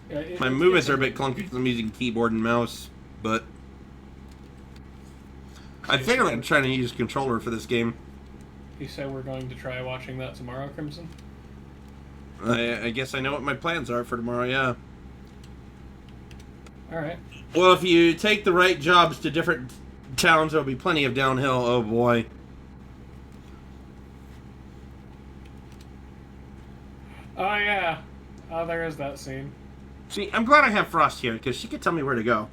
Speaker 2: Yeah,
Speaker 1: My movements are a bit clunky because I'm using keyboard and mouse, but... I think I'm trying to use controller for this game.
Speaker 2: You said we're going to try watching that tomorrow, Crimson?
Speaker 1: I guess I know what my plans are for tomorrow, yeah.
Speaker 2: Alright.
Speaker 1: Well, if you take the right jobs to different towns, there'll be plenty of downhill. Oh, boy.
Speaker 2: Oh, yeah. Oh, there is that scene.
Speaker 1: See, I'm glad I have Frost here, because she could tell me where to go.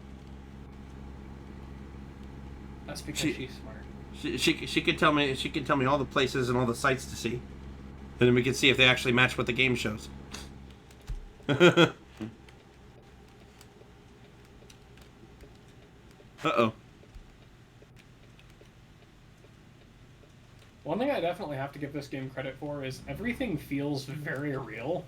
Speaker 2: That's because she's smart.
Speaker 1: She could tell me all the places and all the sights to see. And then we can see if they actually match what the game shows. Uh-oh.
Speaker 2: One thing I definitely have to give this game credit for is everything feels very real.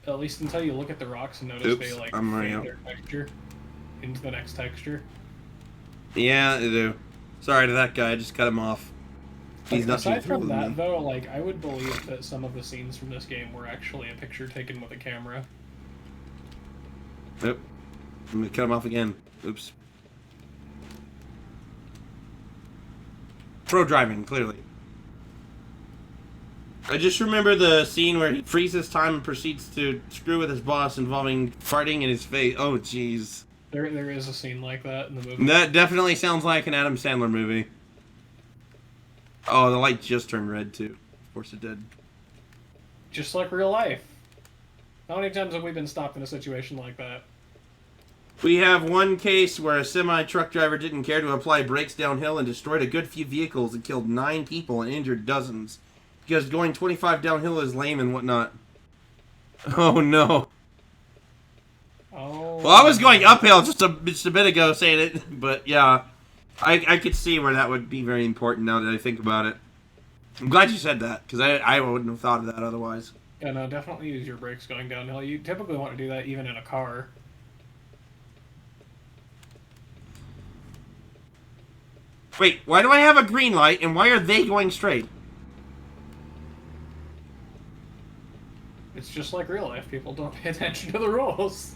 Speaker 2: At least until you look at the rocks and notice they like fade their texture into the next texture.
Speaker 1: Yeah, they do. Sorry to that guy, I just cut him off. He's not
Speaker 2: aside from that, though, like I would believe that some of the scenes from this game were actually a picture taken with a camera.
Speaker 1: Nope. I'm gonna cut him off again. Oops. Pro driving, clearly. I just remember the scene where he freezes time and proceeds to screw with his boss involving farting in his face. Oh, jeez.
Speaker 2: There is a scene like that in the movie.
Speaker 1: That definitely sounds like an Adam Sandler movie. Oh, the light just turned red, too. Of course it did.
Speaker 2: Just like real life. How many times have we been stopped in a situation like that?
Speaker 1: We have one case where a semi-truck driver didn't care to apply brakes downhill and destroyed a good few vehicles and killed 9 people and injured dozens. Because going 25 downhill is lame and whatnot. Oh, no.
Speaker 2: Oh.
Speaker 1: Well, I was going uphill just a bit ago saying it, but yeah. I could see where that would be very important now that I think about it. I'm glad you said that, because I wouldn't have thought of that otherwise.
Speaker 2: Yeah, no, definitely use your brakes going downhill. You typically want to do that even in a car.
Speaker 1: Wait, why do I have a green light, and why are they going straight?
Speaker 2: It's just like real life. People don't pay attention to the rules.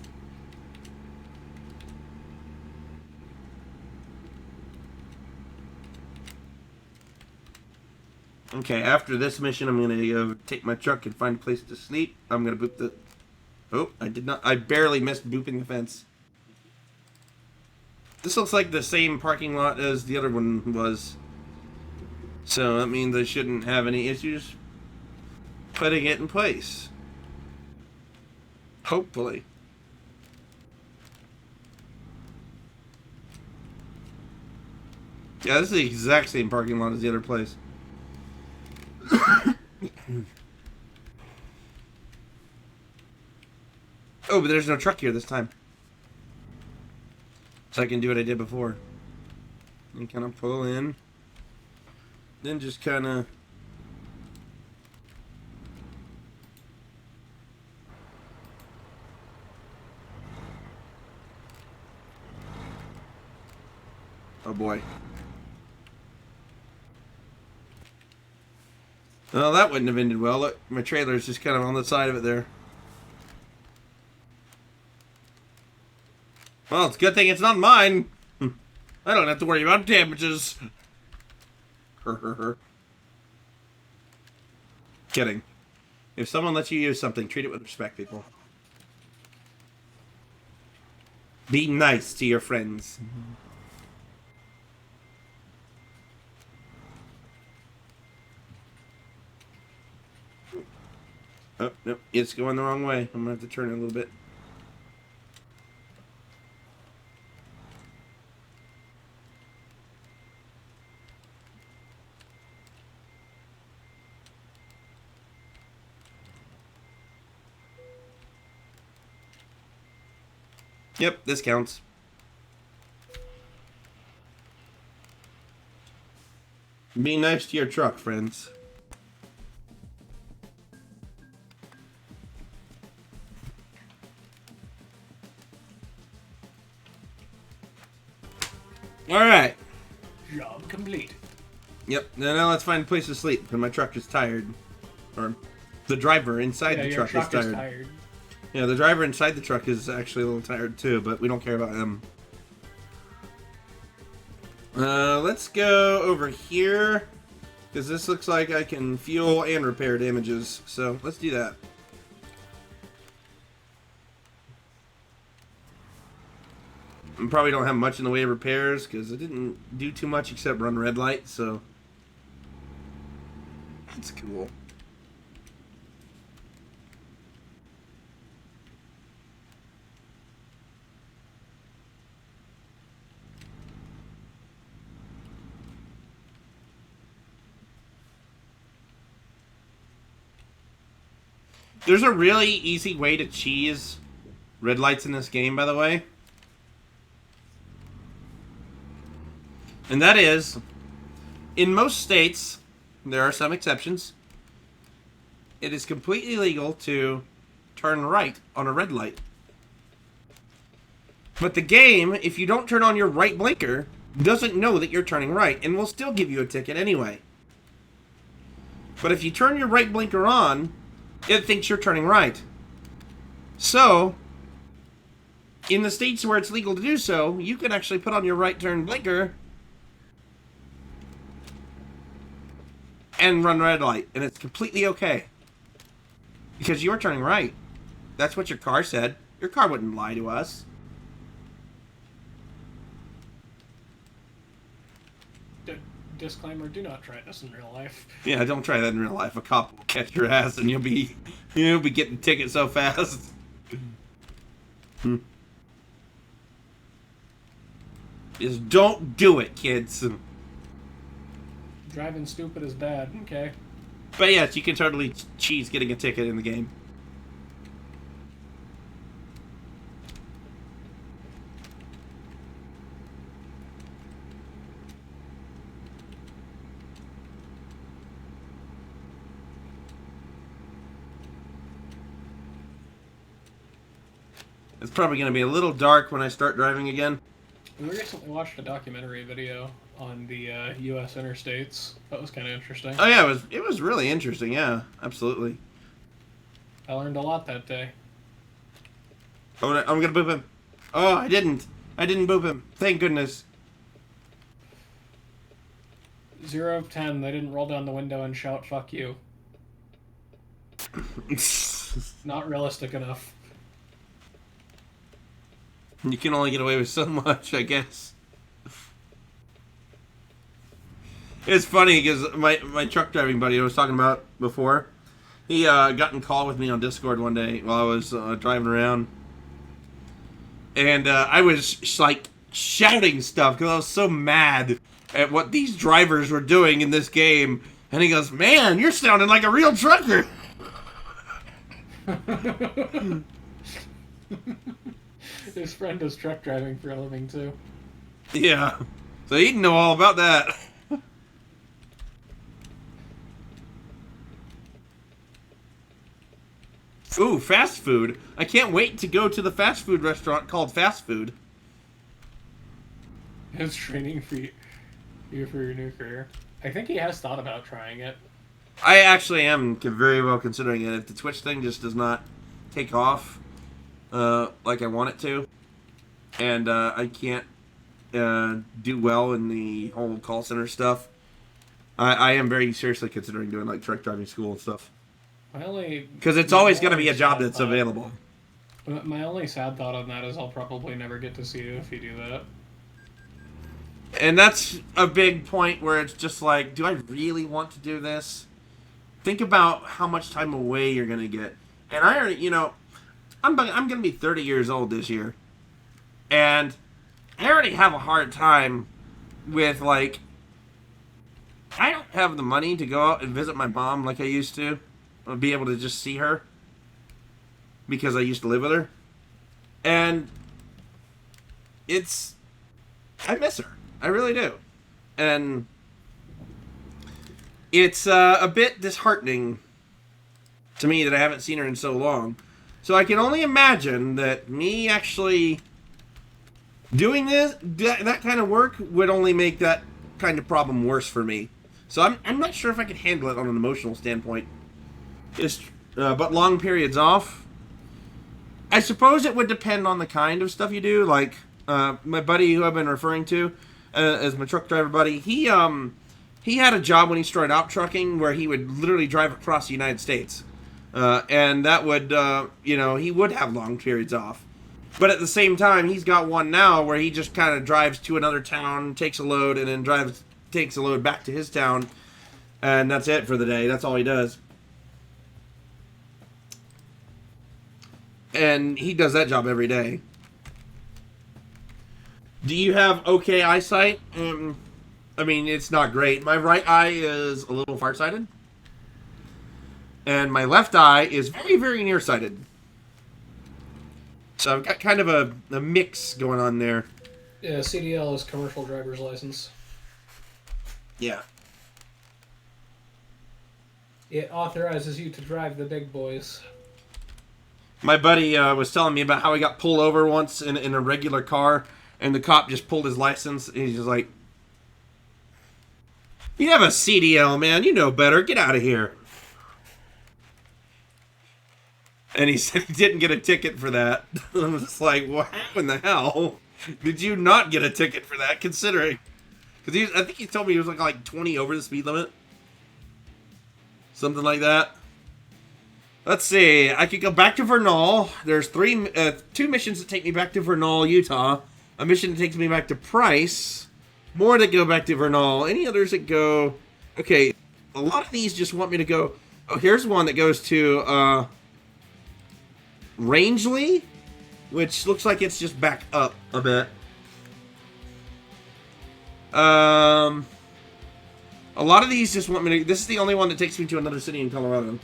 Speaker 1: Okay, after this mission, I'm going to go take my truck and find a place to sleep. I'm going to boop the... Oh, I did not... I barely missed booping the fence. This looks like the same parking lot as the other one was. So that means I shouldn't have any issues putting it in place. Hopefully. Yeah, this is the exact same parking lot as the other place. Oh, but there's no truck here this time. So I can do what I did before. And kind of pull in. Then just kind of... Oh boy. Well, that wouldn't have ended well. Look, my trailer's just kind of on the side of it there. Well, it's a good thing it's not mine. I don't have to worry about damages. Kidding. If someone lets you use something, treat it with respect, people. Be nice to your friends. Oh, nope. It's going the wrong way. I'm going to have to turn it a little bit. Yep, this counts. Be nice to your truck, friends. Alright.
Speaker 2: Job complete.
Speaker 1: Yep, now let's find a place to sleep, because my truck is tired. Or the driver inside the truck is tired. Yeah, the driver inside the truck is actually a little tired too, but we don't care about him. Let's go over here, because this looks like I can fuel and repair damages, so let's do that. I probably don't have much in the way of repairs, because I didn't do too much except run red light, so that's cool. There's a really easy way to cheese red lights in this game, by the way. And that is, in most states, there are some exceptions, it is completely legal to turn right on a red light. But the game, if you don't turn on your right blinker, doesn't know that you're turning right and will still give you a ticket anyway. But if you turn your right blinker on, it thinks you're turning right. So, in the states where it's legal to do so, you can actually put on your right turn blinker and run red light, and it's completely okay. Because you're turning right. That's what your car said. Your car wouldn't lie to us.
Speaker 2: Disclaimer, do not try this in real life.
Speaker 1: Yeah, don't try that in real life. A cop will catch your ass and you'll be getting tickets so fast. Just don't do it, kids.
Speaker 2: Driving stupid is bad, okay.
Speaker 1: But yes, you can totally cheese getting a ticket in the game. It's probably going to be a little dark when I start driving again.
Speaker 2: We recently watched a documentary video on the U.S. interstates. That was kind of interesting.
Speaker 1: Oh yeah, it was really interesting. Yeah, absolutely.
Speaker 2: I learned a lot that day.
Speaker 1: I'm gonna boop him. Oh, I didn't boop him. Thank goodness.
Speaker 2: 0 of 10. They didn't roll down the window and shout "fuck you." Not realistic enough.
Speaker 1: You can only get away with so much, I guess. It's funny because my truck driving buddy I was talking about before, he got in call with me on Discord one day while I was driving around. And I was like shouting stuff because I was so mad at what these drivers were doing in this game. And he goes, "Man, you're sounding like a real trucker."
Speaker 2: His friend does truck driving for a living too.
Speaker 1: Yeah, so he'd know all about that. Ooh, fast food. I can't wait to go to the fast food restaurant called Fast Food.
Speaker 2: His training for you for your new career. I think he has thought about trying it.
Speaker 1: I actually am very well considering it. If the Twitch thing just does not take off like I want it to, and I can't do well in the whole call center stuff, I am very seriously considering doing like truck driving school and stuff. Because it's always going to be a job that's available.
Speaker 2: My only sad thought on that is I'll probably never get to see you if you do that.
Speaker 1: And that's a big point where it's just like, do I really want to do this? Think about how much time away you're going to get. And I already, I'm going to be 30 years old this year. And I already have a hard time with, like, I don't have the money to go out and visit my mom like I used to. I'll be able to just see her because I used to live with her. And I miss her. I really do. And it's a bit disheartening to me that I haven't seen her in so long. So I can only imagine that me actually doing that kind of work would only make that kind of problem worse for me. So I'm not sure if I could handle it on an emotional standpoint. But long periods off, I suppose it would depend on the kind of stuff you do. Like my buddy who I've been referring to as my truck driver buddy, he had a job when he started out trucking where he would literally drive across the United States, and that would he would have long periods off. But at the same time, he's got one now where he just kind of drives to another town, takes a load, and then takes a load back to his town, and that's it for the day. That's all he does. And he does that job every day. Do you have okay eyesight? I mean, it's not great. My right eye is a little farsighted. And my left eye is very, very nearsighted. So I've got kind of a mix going on there.
Speaker 2: Yeah, CDL is commercial driver's license.
Speaker 1: Yeah.
Speaker 2: It authorizes you to drive the big boys.
Speaker 1: My buddy was telling me about how he got pulled over once in a regular car, and the cop just pulled his license, and he's just like, "You have a CDL, man. You know better. Get out of here." And he said he didn't get a ticket for that. I was just like, "What in the hell? Did you not get a ticket for that, considering?" Because I think he told me he was like 20 over the speed limit. Something like that. Let's see. I could go back to Vernal. There's two missions that take me back to Vernal, Utah. A mission that takes me back to Price. More that go back to Vernal. Any others that go... Okay, a lot of these just want me to go... Oh, here's one that goes to Rangeley, which looks like it's just back up a bit. A lot of these just want me to... This is the only one that takes me to another city in Colorado.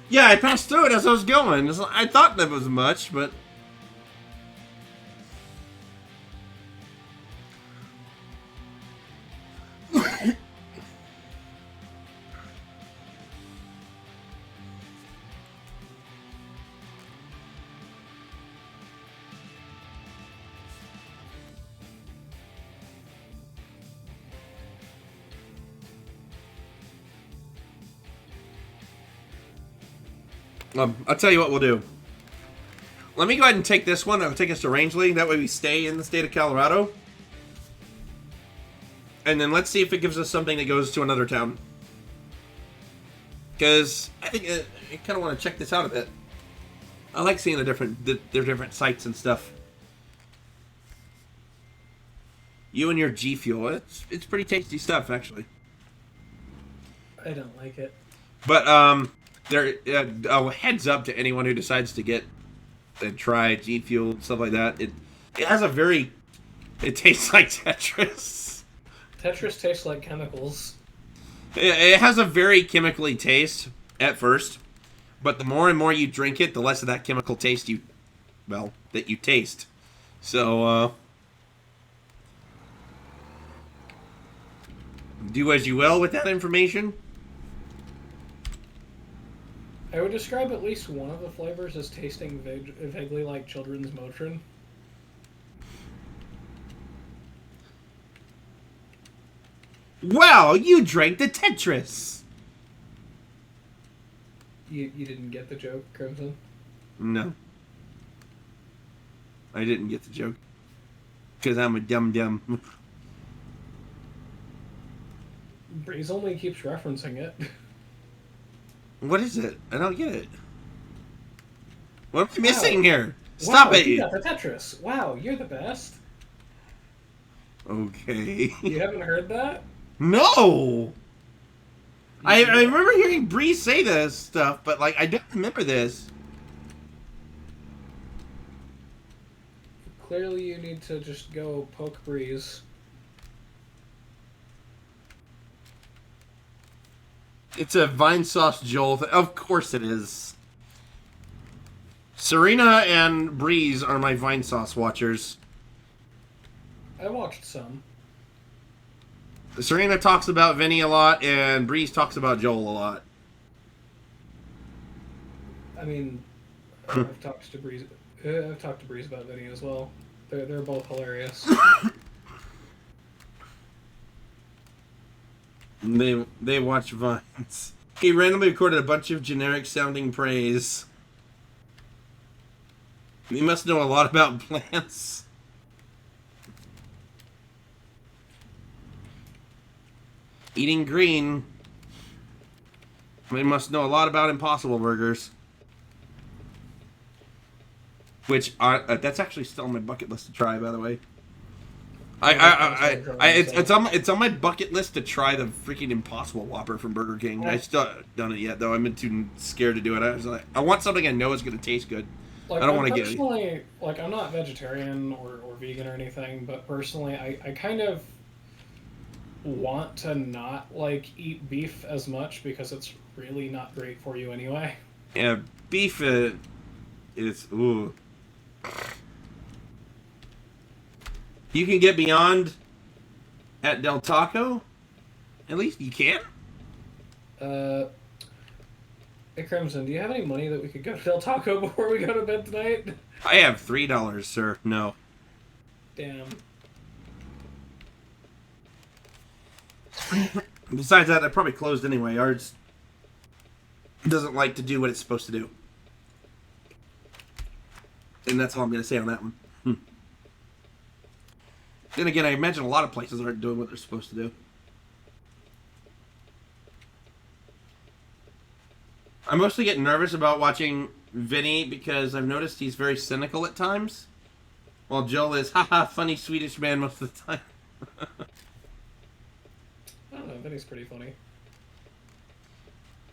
Speaker 1: Yeah, I passed through it as I was going. I thought that was much, but... I'll tell you what we'll do. Let me go ahead and take this one. That'll take us to Rangeley. That way we stay in the state of Colorado. And then let's see if it gives us something that goes to another town. Because I think I kind of want to check this out a bit. I like seeing their different sites and stuff. You and your G Fuel. It's pretty tasty stuff, actually.
Speaker 2: I don't like it.
Speaker 1: But, heads up to anyone who decides to get and try G Fuel, stuff like that. It has a very... It tastes like Tetris.
Speaker 2: Tetris tastes like chemicals.
Speaker 1: It has a very chemically taste at first, but the more and more you drink it, the less of that chemical taste that you taste. So, do as you will with that information.
Speaker 2: I would describe at least one of the flavors as tasting vaguely like children's Motrin.
Speaker 1: Wow, you drank the Tetris!
Speaker 2: You didn't get the joke, Crimson?
Speaker 1: No. I didn't get the joke. Because I'm a dum-dum.
Speaker 2: Breeze only keeps referencing it.
Speaker 1: What is it? I don't get it. What am I missing here?
Speaker 2: Wow,
Speaker 1: Stop it!
Speaker 2: You got the Tetris. Wow, you're the best.
Speaker 1: Okay.
Speaker 2: You haven't heard that?
Speaker 1: No! I remember hearing Breeze say this stuff, but I don't remember this.
Speaker 2: Clearly you need to just go poke Breeze.
Speaker 1: It's a Vine Sauce Joel. Of course it is. Serena and Breeze are my Vine Sauce watchers.
Speaker 2: I watched some.
Speaker 1: Serena talks about Vinny a lot, and Breeze talks about Joel a lot.
Speaker 2: I mean, I've talked to Breeze about Vinny as well. They're both hilarious.
Speaker 1: They watch Vines. He randomly recorded a bunch of generic sounding praise. He must know a lot about plants. Eating green. They must know a lot about Impossible Burgers. Which are that's actually still on my bucket list to try, by the way. It's on my bucket list to try the freaking Impossible Whopper from Burger King. I still haven't done it yet, though. I'm too scared to do it. I want something I know is going to taste good. I don't want to get it.
Speaker 2: I'm not vegetarian or vegan or anything, but personally, I kind of want to not eat beef as much because it's really not great for you anyway.
Speaker 1: Yeah, beef is ooh. You can get Beyond at Del Taco. At least you can.
Speaker 2: Hey, Crimson, do you have any money that we could go to Del Taco before we go to bed tonight?
Speaker 1: I have $3, sir. No.
Speaker 2: Damn.
Speaker 1: Besides that, I probably closed anyway. Ours doesn't like to do what it's supposed to do. And that's all I'm going to say on that one. Then again, I imagine a lot of places aren't doing what they're supposed to do. I mostly get nervous about watching Vinny because I've noticed he's very cynical at times. While Joel is, haha, funny Swedish man most of the time.
Speaker 2: I don't know, Vinny's pretty funny.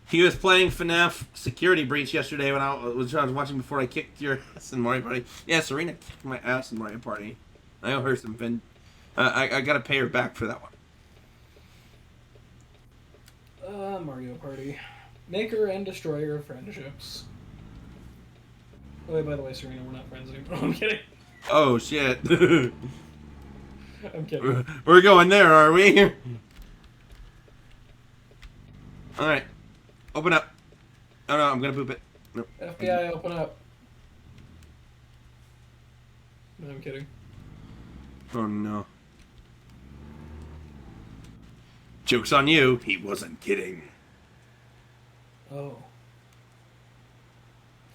Speaker 1: He was playing FNAF Security Breach yesterday when I was watching before I kicked your ass in Mario Party. Yeah, Serena kicked my ass in Mario Party. I owe her some Vin. I gotta pay her back for that one.
Speaker 2: Mario Party. Maker and destroyer of friendships. Oh, wait, by the way, Serena, we're not friends anymore. I'm kidding.
Speaker 1: Oh, shit.
Speaker 2: I'm kidding.
Speaker 1: We're going there, are we? Alright. Open up. Oh, no, I'm gonna poop it. Nope.
Speaker 2: FBI, open up. No, I'm kidding.
Speaker 1: Oh, no. Joke's on you. He wasn't kidding.
Speaker 2: Oh. Where'd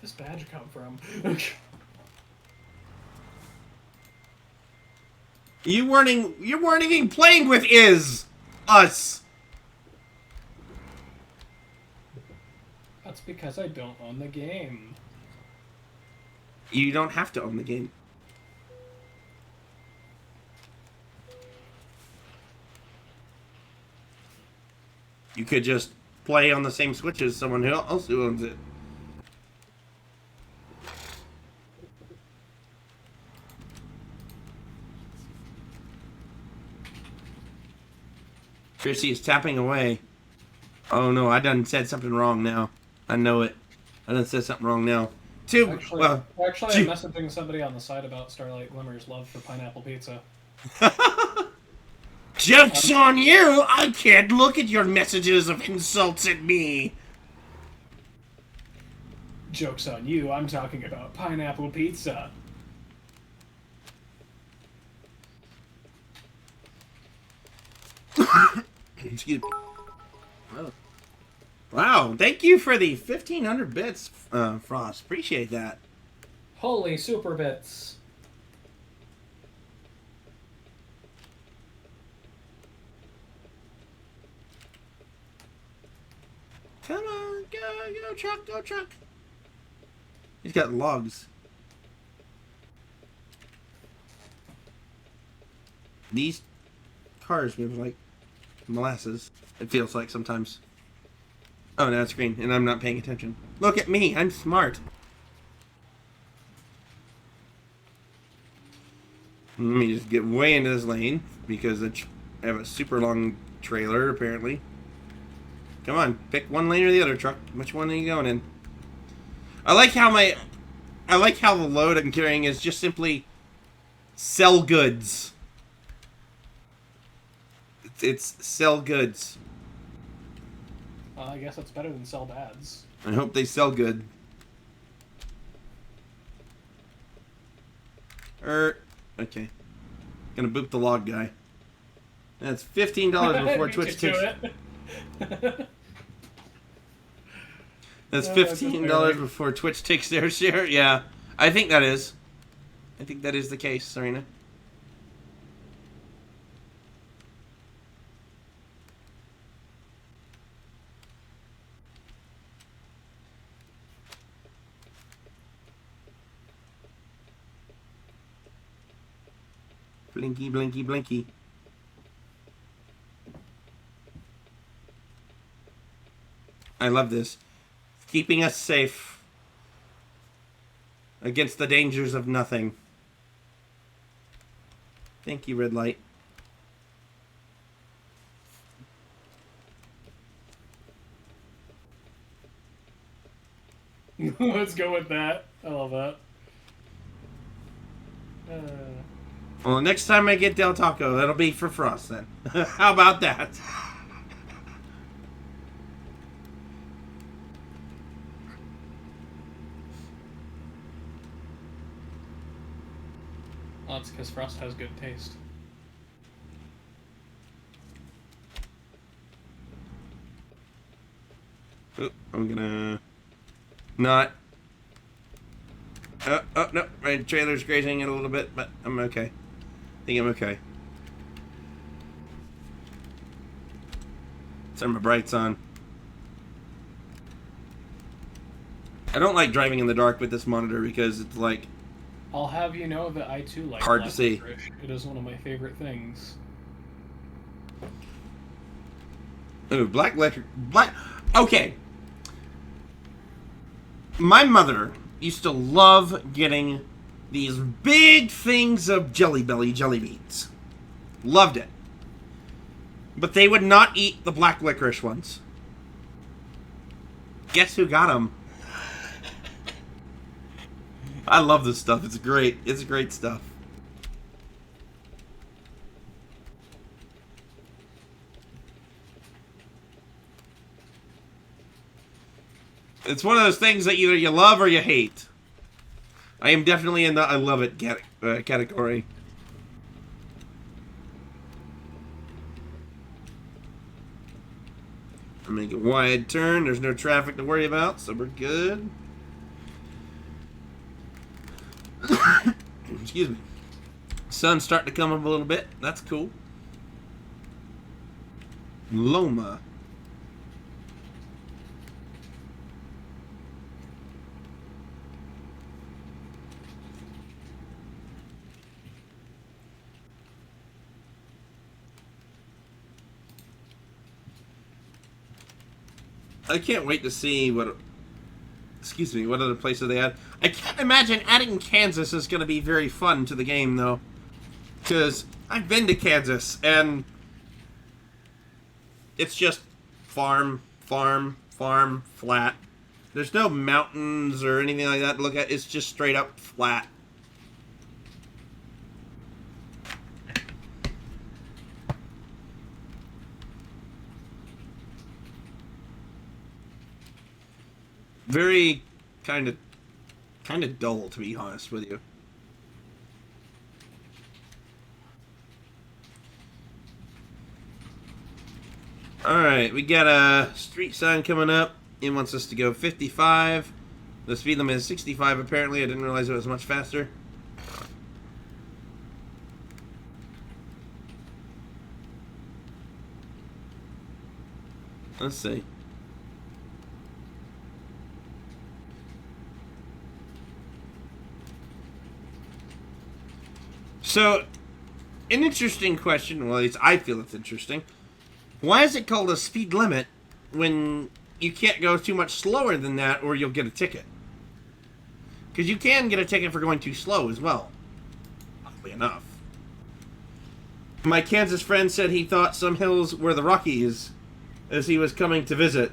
Speaker 2: this badge come from?
Speaker 1: You weren't even playing with us.
Speaker 2: That's because I don't own the game.
Speaker 1: You don't have to own the game. You could just play on the same Switch as someone else who owns it. Chrissy is tapping away. Oh no, I done said something wrong now. I know it. I done said something wrong now.
Speaker 2: Actually, I'm messaging somebody on the side about Starlight Glimmer's love for pineapple pizza.
Speaker 1: Joke's on you! I can't look at your messages of insults at me!
Speaker 2: Joke's on you, I'm talking about pineapple pizza.
Speaker 1: Excuse me. Oh. Wow, thank you for the 1,500 bits, Frost. Appreciate that.
Speaker 2: Holy super bits.
Speaker 1: Come on, go truck, go truck. He's got logs. These cars move like molasses. It feels like sometimes. Oh, now it's green, and I'm not paying attention. Look at me, I'm smart. Let me just get way into this lane, because I have a super long trailer, apparently. Come on, pick one lane or the other, truck. Which one are you going in? I like how the load I'm carrying is just simply sell goods. It's sell goods.
Speaker 2: I guess that's better than sell dads.
Speaker 1: I hope they sell good. Okay. Gonna boop the log guy. That's $15 before Twitch takes. That's $15 before Twitch takes their share. Yeah, I think that is. I think that is the case, Serena. Blinky, blinky, blinky. I love this. Keeping us safe against the dangers of nothing. Thank you, red light.
Speaker 2: Let's go with that. I love that.
Speaker 1: Well, next time I get Del Taco, that'll be for Frost then. How about that?
Speaker 2: Well, that's because Frost has good taste.
Speaker 1: Oh, I'm gonna not. Oh no, my trailer's grazing it a little bit, but I'm okay. I think I'm okay. Turn my brights on. I don't like driving in the dark with this monitor because it's like
Speaker 2: I'll have you know that I too like
Speaker 1: hard to
Speaker 2: black
Speaker 1: see.
Speaker 2: licorice. It is one of my favorite things.
Speaker 1: Ooh, black licorice. Black. Okay. My mother used to love getting these big things of Jelly Belly jelly beans. Loved it. But they would not eat the black licorice ones. Guess who got them? I love this stuff. It's great. It's great stuff. It's one of those things that either you love or you hate. I am definitely in the I love it category. I'm making a wide turn. There's no traffic to worry about, so we're good. Excuse me. Sun's starting to come up a little bit. That's cool. Loma. I can't wait to see what... Excuse me, what other places they add. I can't imagine adding Kansas is going to be very fun to the game, though. Because I've been to Kansas, and... It's just farm, farm, farm, flat. There's no mountains or anything like that to look at. It's just straight up flat. Very kind of dull, to be honest with you. Alright, we got a street sign coming up. It wants us to go 55. The speed limit is 65 apparently. I didn't realize it was much faster. Let's see. So, an interesting question, well, at least I feel it's interesting. Why is it called a speed limit when you can't go too much slower than that or you'll get a ticket? Because you can get a ticket for going too slow as well. Oddly enough. My Kansas friend said he thought some hills were the Rockies as he was coming to visit.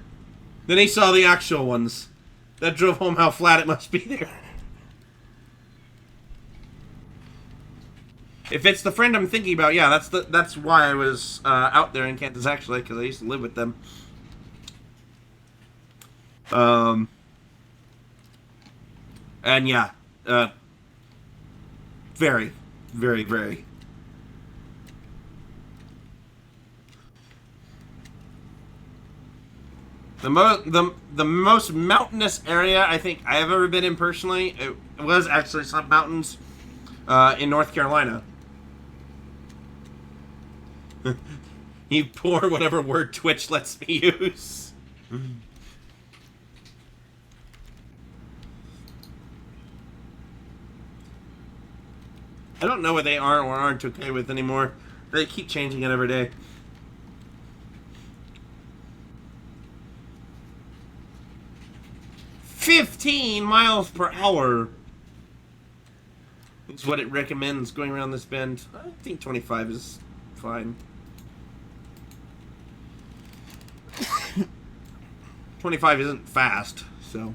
Speaker 1: Then he saw the actual ones. That drove home how flat it must be there. If it's the friend I'm thinking about, yeah, that's why I was out there in Kansas, actually, because I used to live with them. And yeah, very, very, very. The most mountainous area I think I've ever been in personally, it was actually some mountains in North Carolina. You poor whatever word Twitch lets me use. I don't know what they are or aren't okay with anymore. They keep changing it every day. "15 miles per hour is what it recommends going around this bend. I think 25 is fine. 25 isn't fast, so.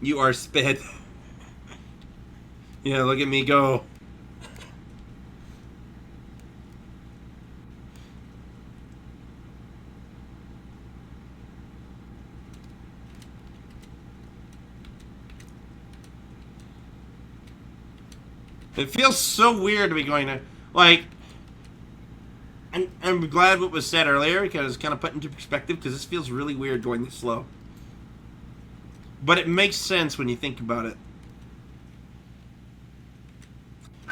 Speaker 1: You are sped. Yeah, look at me go. It feels so weird to be going to, like, I'm glad what was said earlier because it's kind of put into perspective because this feels really weird going this slow. But it makes sense when you think about it.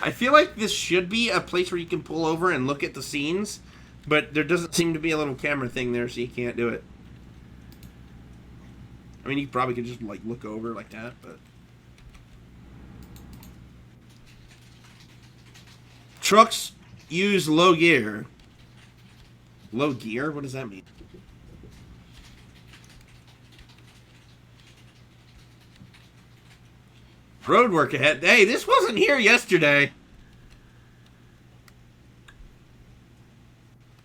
Speaker 1: I feel like this should be a place where you can pull over and look at the scenes, but there doesn't seem to be a little camera thing there, so you can't do it. I mean, you probably could just, like, look over like that, but... Trucks use low gear. Low gear? What does that mean? Road work ahead. Hey, this wasn't here yesterday.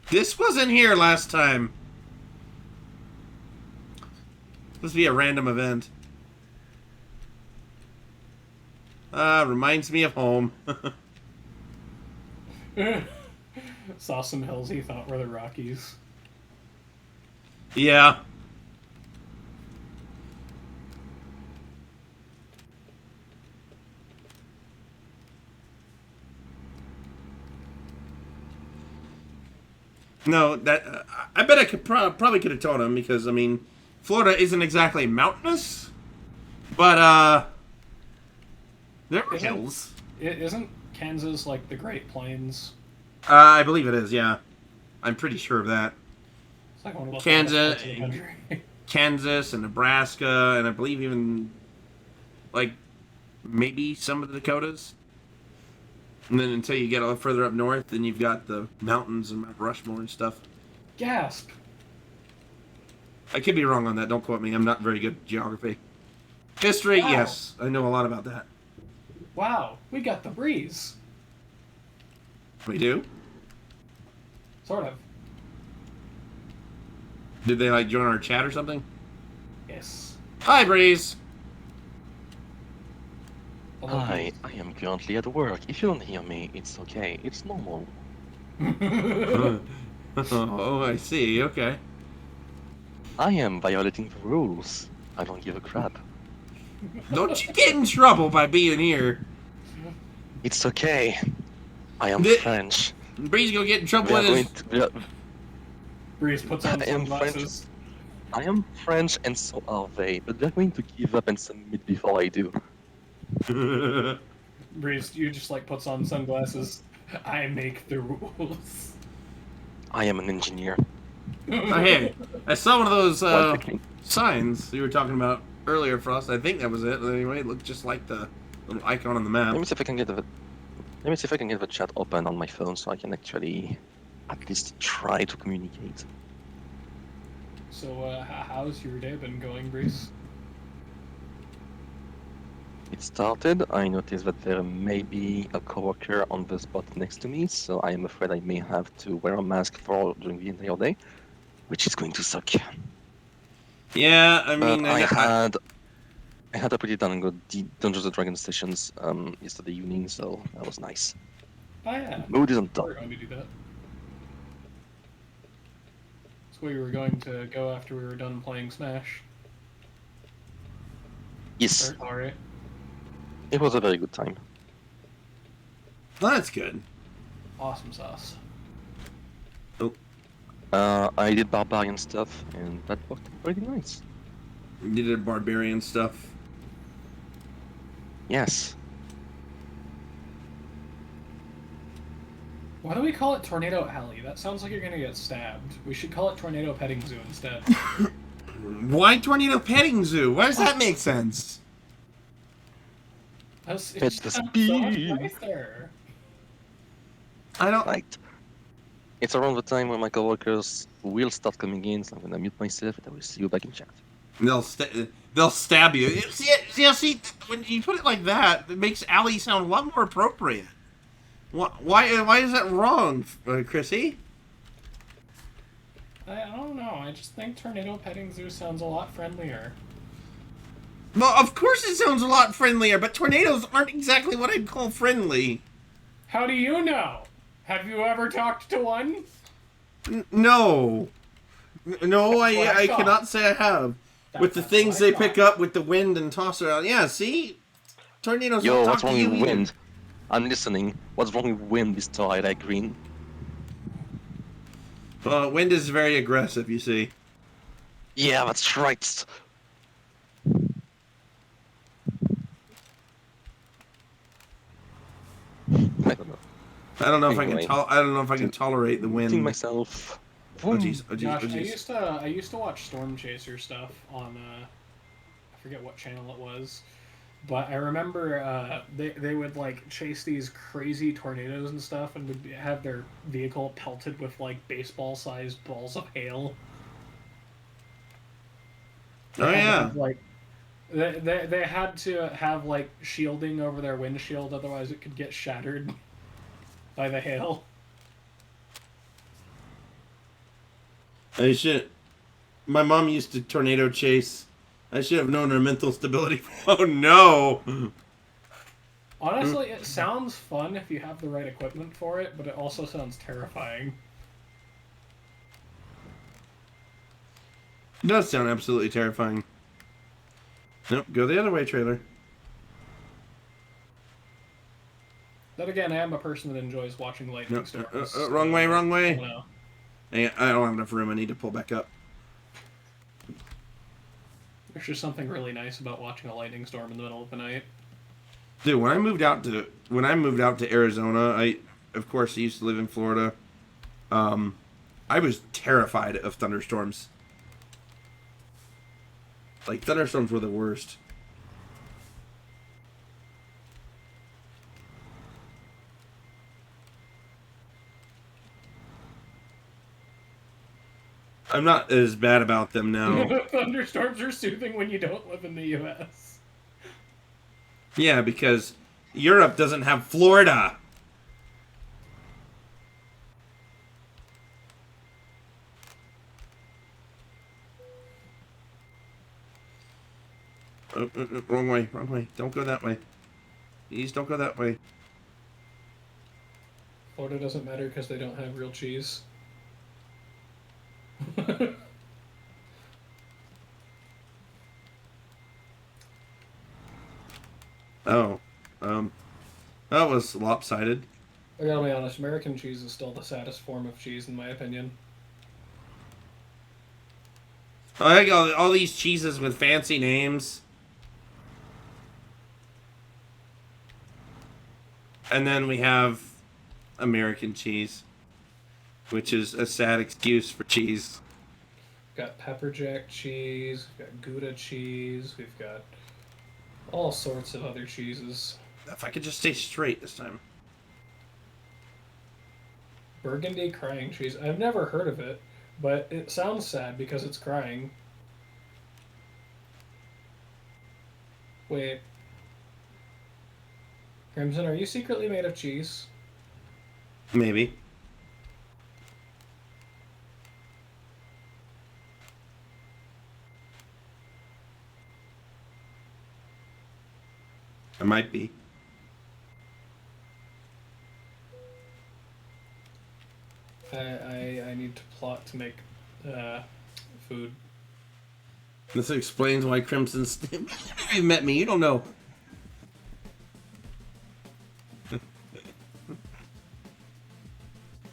Speaker 1: This wasn't here last time. Supposed to be a random event. Reminds me of home.
Speaker 2: Saw some hills he thought were the Rockies.
Speaker 1: Yeah. No, that I bet I could probably could have told him because I mean, Florida isn't exactly mountainous, but there are hills.
Speaker 2: Isn't Kansas like the Great Plains?
Speaker 1: I believe it is. Yeah, I'm pretty sure of that.
Speaker 2: It's like one of those
Speaker 1: Kansas,
Speaker 2: parts of the country.
Speaker 1: Kansas, and Nebraska, and I believe even like maybe some of the Dakotas. And then until you get a little further up north, then you've got the mountains and Mount Rushmore and stuff.
Speaker 2: Gasp.
Speaker 1: I could be wrong on that. Don't quote me. I'm not very good at geography. History,
Speaker 2: Wow.
Speaker 1: yes. I know a lot about that.
Speaker 2: Wow, we got the breeze.
Speaker 1: We do?
Speaker 2: Sort of.
Speaker 1: Did they, like, join our chat or something?
Speaker 2: Yes.
Speaker 1: Hi, Breeze!
Speaker 3: Hi, I am currently at work. If you don't hear me, it's okay. It's normal.
Speaker 1: Oh, I see. Okay.
Speaker 3: I am violating the rules. I don't give a crap.
Speaker 1: Don't you get in trouble by being here.
Speaker 3: It's okay. I am
Speaker 1: The-
Speaker 3: French.
Speaker 1: Breeze gonna get in
Speaker 3: We
Speaker 1: trouble
Speaker 3: are
Speaker 1: with
Speaker 3: going
Speaker 1: his...
Speaker 3: to, we are-
Speaker 2: Breeze puts on
Speaker 3: I am
Speaker 2: sunglasses.
Speaker 3: I am French and so are they, but they're going to give up and submit before I do.
Speaker 2: Breeze, you just like puts on sunglasses. I make the rules.
Speaker 3: I am an engineer.
Speaker 1: Oh, hey, I saw one of those
Speaker 3: One technique.
Speaker 1: signs you were talking about earlier, Frost. I think that was it. Anyway, it looked just like the little icon on the map.
Speaker 3: Let me see if I can get the chat open on my phone so I can actually at least try to communicate.
Speaker 2: So, how's your day been going, Breeze?
Speaker 3: It started, I noticed that there may be a coworker on the spot next to me, so I am afraid I may have to wear a mask for during the entire day, which is going to suck.
Speaker 1: Yeah, I
Speaker 3: But
Speaker 1: mean,
Speaker 3: I had a pretty darn good Dungeons and Dragons sessions yesterday evening, so that was nice.
Speaker 2: Oh yeah.
Speaker 3: Mood is on top.
Speaker 2: We're going to do that. So we were going to go after we were done playing Smash.
Speaker 3: Yes,
Speaker 2: Alright.
Speaker 3: it was a very good time.
Speaker 1: well, that's good.
Speaker 2: Awesome sauce.
Speaker 3: I did barbarian stuff, and that worked pretty nice.
Speaker 1: You did barbarian stuff.
Speaker 3: Yes.
Speaker 2: Why do we call it Tornado Alley? That sounds like you're gonna get stabbed. We should call it Tornado Petting Zoo instead.
Speaker 1: Why Tornado Petting Zoo? Why does that make sense?
Speaker 2: It's
Speaker 3: It's the
Speaker 2: so much
Speaker 3: speed.
Speaker 2: nicer.
Speaker 1: I don't.
Speaker 3: Right. It's around the time when my coworkers will start coming in, so I'm gonna mute myself and I will see you back in chat.
Speaker 1: They'll stab you. See, when you put it like that, it makes Allie sound a lot more appropriate. Why is that wrong, Chrissy?
Speaker 2: I don't know. I just think Tornado Petting Zoo sounds a lot friendlier.
Speaker 1: Well, of course it sounds a lot friendlier, but tornadoes aren't exactly what I'd call friendly.
Speaker 2: How do you know? Have you ever talked to one?
Speaker 1: No. No,
Speaker 2: That's what I
Speaker 1: I
Speaker 2: thought.
Speaker 1: cannot say I have. With the
Speaker 2: That's
Speaker 1: things
Speaker 2: what I
Speaker 1: they pick
Speaker 2: thought.
Speaker 1: up with the wind and toss around. Yeah, see? Tornadoes
Speaker 3: Yo,
Speaker 1: don't
Speaker 3: what's
Speaker 1: talk
Speaker 3: wrong
Speaker 1: to you
Speaker 3: with
Speaker 1: either.
Speaker 3: wind? I'm listening. What's wrong with wind this time? I like green.
Speaker 1: Well, wind is very aggressive, you see.
Speaker 3: Yeah, that's right. I don't know.
Speaker 1: I don't know if
Speaker 3: Anyway.
Speaker 1: I don't know if I can tolerate the wind.
Speaker 3: Clean myself.
Speaker 1: Oh jeez, oh jeez,
Speaker 2: Gosh,
Speaker 1: oh jeez.
Speaker 2: I used to watch Storm Chaser stuff on I forget what channel it was, but I remember they would like chase these crazy tornadoes and stuff, and would have their vehicle pelted with like baseball-sized balls of hail.
Speaker 1: Oh yeah.
Speaker 2: Like they had to have like shielding over their windshield, otherwise it could get shattered by the hail.
Speaker 1: I should. My mom used to tornado chase. I should have known her mental stability. Oh no!
Speaker 2: Honestly, it sounds fun if you have the right equipment for it, but it also sounds terrifying.
Speaker 1: It does sound absolutely terrifying. Nope, go the other way, trailer.
Speaker 2: Then again, I am a person that enjoys watching lightning
Speaker 1: Nope,
Speaker 2: storms.
Speaker 1: wrong way, wrong
Speaker 2: I
Speaker 1: way.
Speaker 2: don't know.
Speaker 1: I don't have enough room. I need to pull back up.
Speaker 2: There's just something really nice about watching a lightning storm in the middle of the night.
Speaker 1: Dude, when I moved out to Arizona, I of course used to live in Florida. I was terrified of thunderstorms. Like thunderstorms were the worst. I'm not as bad about them now.
Speaker 2: Thunderstorms are soothing when you don't live in the U.S.
Speaker 1: Yeah, because Europe doesn't have Florida. Wrong way, wrong way. Don't go that way. Please don't go that way.
Speaker 2: Florida doesn't matter because they don't have real cheese.
Speaker 1: Oh, that was lopsided.
Speaker 2: I gotta be honest, American cheese is still the saddest form of cheese in my opinion.
Speaker 1: I like all these cheeses with fancy names. And then we have American cheese, which is a sad excuse for cheese.
Speaker 2: We've got pepper jack cheese, we've got Gouda cheese, we've got all sorts of other cheeses.
Speaker 1: If I could just stay straight this time.
Speaker 2: Burgundy crying cheese. I've never heard of it, but it sounds sad because it's crying. Wait. Crimson, are you secretly made of cheese?
Speaker 1: Maybe. I might be.
Speaker 2: I need to plot to make food.
Speaker 1: This explains why Crimson's... You've met me, you don't know.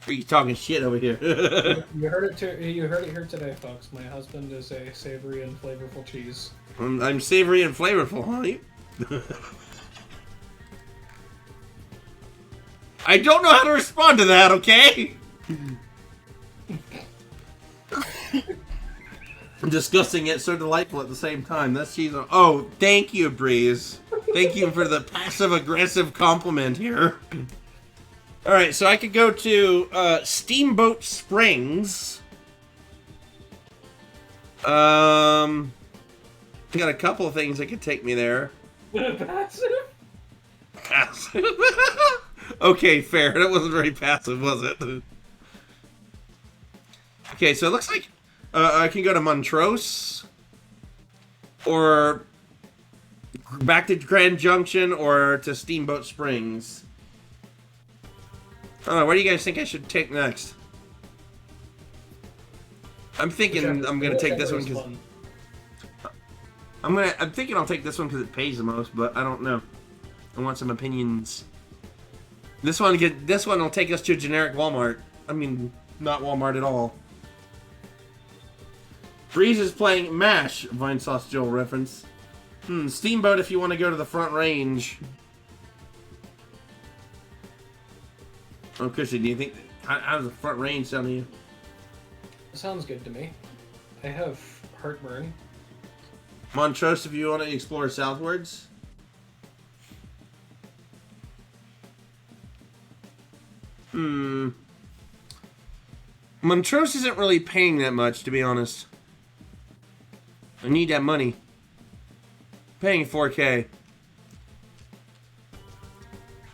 Speaker 1: Are you talking shit over here?
Speaker 2: You heard it you heard it here today, folks. My husband is a savory and flavorful cheese.
Speaker 1: I'm savory and flavorful, huh? I don't know how to respond to that, okay? Discussing it so delightful at the same time. That's cheese. Oh, thank you, Breeze. Thank you for the passive-aggressive compliment here. Alright, so I could go to Steamboat Springs. Got a couple of things that could take me there.
Speaker 2: Passive?
Speaker 1: Passive. Okay, fair. That wasn't very passive, was it? Okay, so it looks like I can go to Montrose, or back to Grand Junction, or to Steamboat Springs. I don't know, where do you guys think I should take next? I'm thinking I'm gonna take this one because I'm thinking I'll take this one because it pays the most, but I don't know. I want some opinions. This one will take us to generic Walmart. I mean, not Walmart at all. Breeze is playing MASH, Vine Sauce Joel reference. Steamboat if you want to go to the front range. Oh, Christian, do you think... How does the front range sound to you?
Speaker 2: Sounds good to me. I have heartburn.
Speaker 1: Montrose if you want to explore southwards. Montrose isn't really paying that much, to be honest. I need that money. Paying 4K.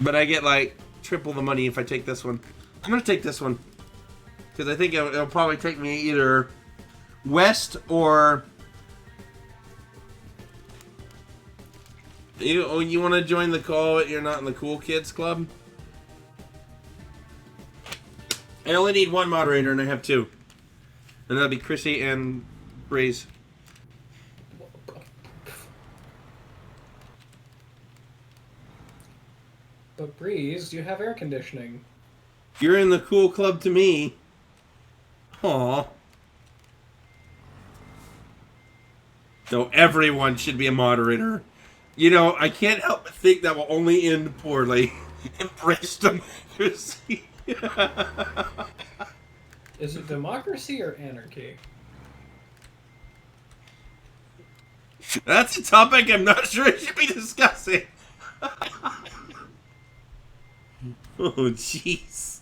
Speaker 1: But I get like triple the money if I take this one. I'm gonna take this one. Because I think it'll probably take me either west or... You want to join the call but you're not in the cool kids club? I only need one moderator and I have two. And that'll be Chrissy and Breeze.
Speaker 2: But Breeze, you have air conditioning.
Speaker 1: You're in the cool club to me. Aw. So everyone should be a moderator. You know, I can't help but think that will only end poorly. Embrace democracy.
Speaker 2: Is it democracy or anarchy?
Speaker 1: That's a topic I'm not sure I should be discussing. Oh, jeez.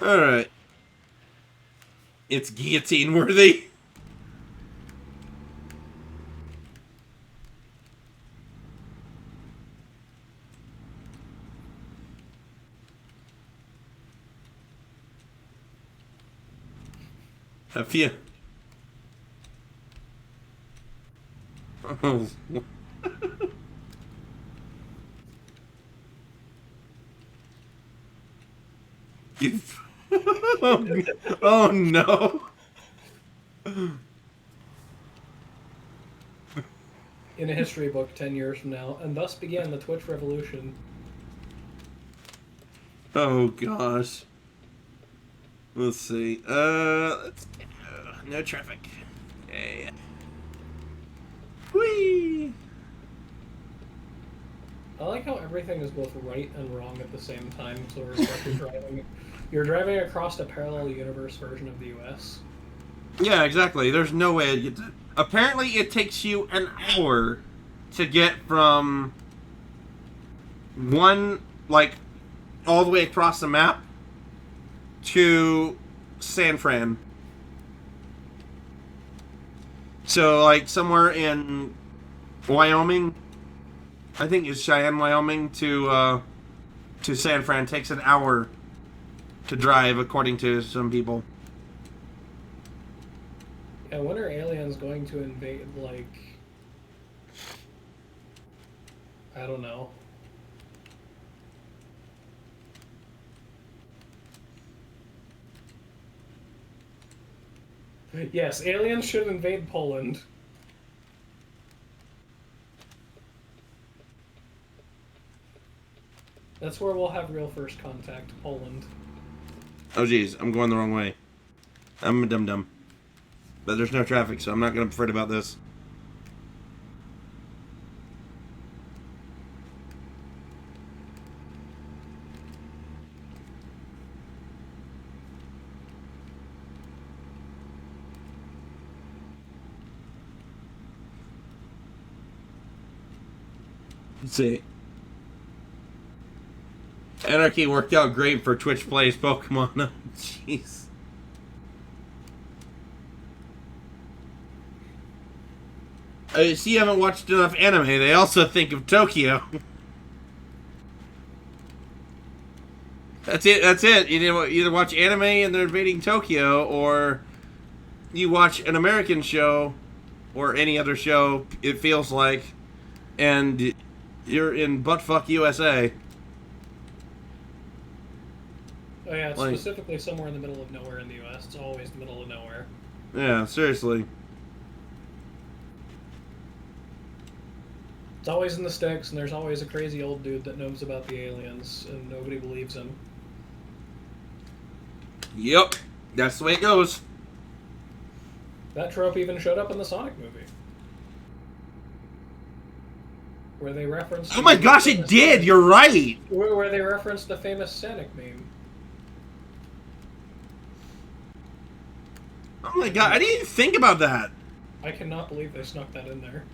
Speaker 1: Alright. It's guillotine worthy. Have you? Oh. Oh no.
Speaker 2: In a history book 10 years from now, and thus began the Twitch revolution.
Speaker 1: Oh gosh. Let's see. No traffic. Okay. Whee!
Speaker 2: I like how everything is both right and wrong at the same time. So it's like you're driving across a parallel universe version of the U.S.
Speaker 1: Yeah, exactly. There's no way I'd get to... Apparently, it takes you an hour to get from one, like, all the way across the map to San Fran. So, like, somewhere in Wyoming, I think it's Cheyenne, Wyoming, to San Fran takes an hour to drive, according to some people.
Speaker 2: Yeah, when are aliens going to invade, like... I don't know. Yes, aliens should invade Poland. That's where we'll have real first contact, Poland.
Speaker 1: Oh, geez, I'm going the wrong way. I'm a dum-dum. But there's no traffic, so I'm not going to be fret about this. Let's see. Anarchy worked out great for Twitch plays Pokemon. Jeez. See, you haven't watched enough anime. They also think of Tokyo. That's it. That's it. You either watch anime and they're invading Tokyo, or you watch an American show or any other show, it feels like, and you're in buttfuck USA.
Speaker 2: Oh yeah, it's specifically somewhere in the middle of nowhere in the U.S. It's always the middle of nowhere.
Speaker 1: Yeah, seriously.
Speaker 2: It's always in the sticks, and there's always a crazy old dude that knows about the aliens, and nobody believes him.
Speaker 1: Yep, that's the way it goes.
Speaker 2: That trope even showed up in the Sonic movie. Where they referenced...
Speaker 1: Oh my gosh, it did! You're right!
Speaker 2: Where they referenced the famous Sonic meme.
Speaker 1: Oh my god, I didn't even think about that.
Speaker 2: I cannot believe they snuck that in there.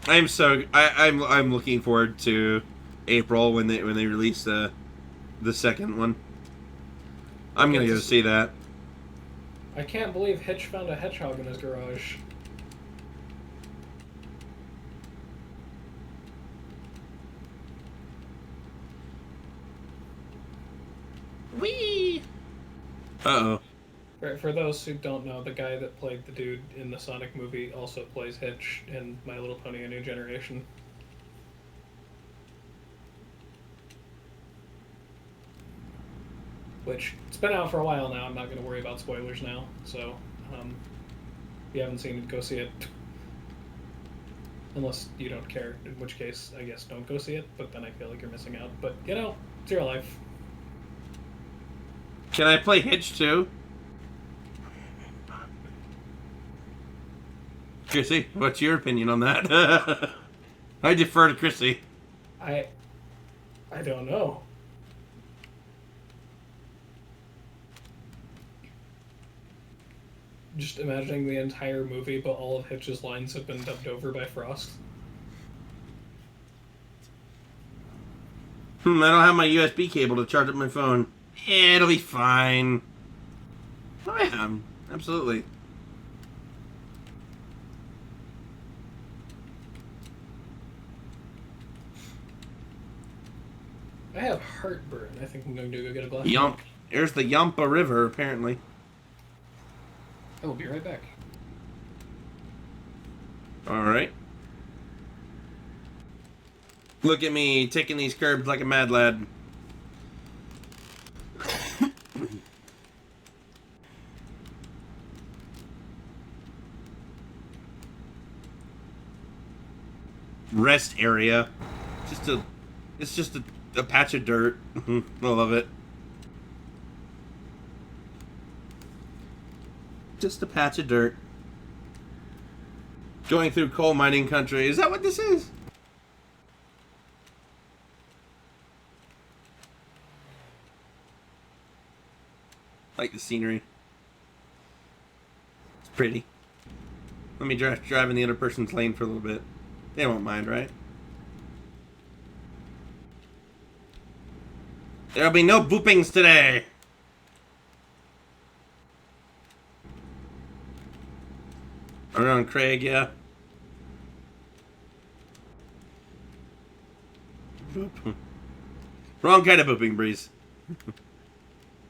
Speaker 1: I'm looking forward to April when they release the second one. I'm gonna go see that.
Speaker 2: I can't believe Hitch found a hedgehog in his garage.
Speaker 1: Whee! Uh-oh.
Speaker 2: For those who don't know, the guy that played the dude in the Sonic movie also plays Hitch in My Little Pony: A New Generation. Which, it's been out for a while now, I'm not going to worry about spoilers now, so, if you haven't seen it, go see it. Unless you don't care, in which case, I guess don't go see it, but then I feel like you're missing out. But, you know, it's your life.
Speaker 1: Can I play Hitch too? Chrissy, what's your opinion on that? I defer to Chrissy.
Speaker 2: I don't know. Just imagining the entire movie, but all of Hitch's lines have been dubbed over by Frost.
Speaker 1: I don't have my USB cable to charge up my phone. Yeah, it'll be fine. Oh yeah, absolutely.
Speaker 2: I have heartburn. I think I'm going to go get a glass.
Speaker 1: Yump. There's the Yampa River, apparently.
Speaker 2: I will be right back.
Speaker 1: Alright. Look at me, taking these curbs like a mad lad. Rest area. It's just a patch of dirt. I love it. Just a patch of dirt. Going through coal mining country. Is that what this is? Like the scenery. It's pretty. Let me drive in the other person's lane for a little bit. They won't mind, right? There'll be no boopings today. Around Craig, yeah. Boop. Wrong kind of booping, Breeze.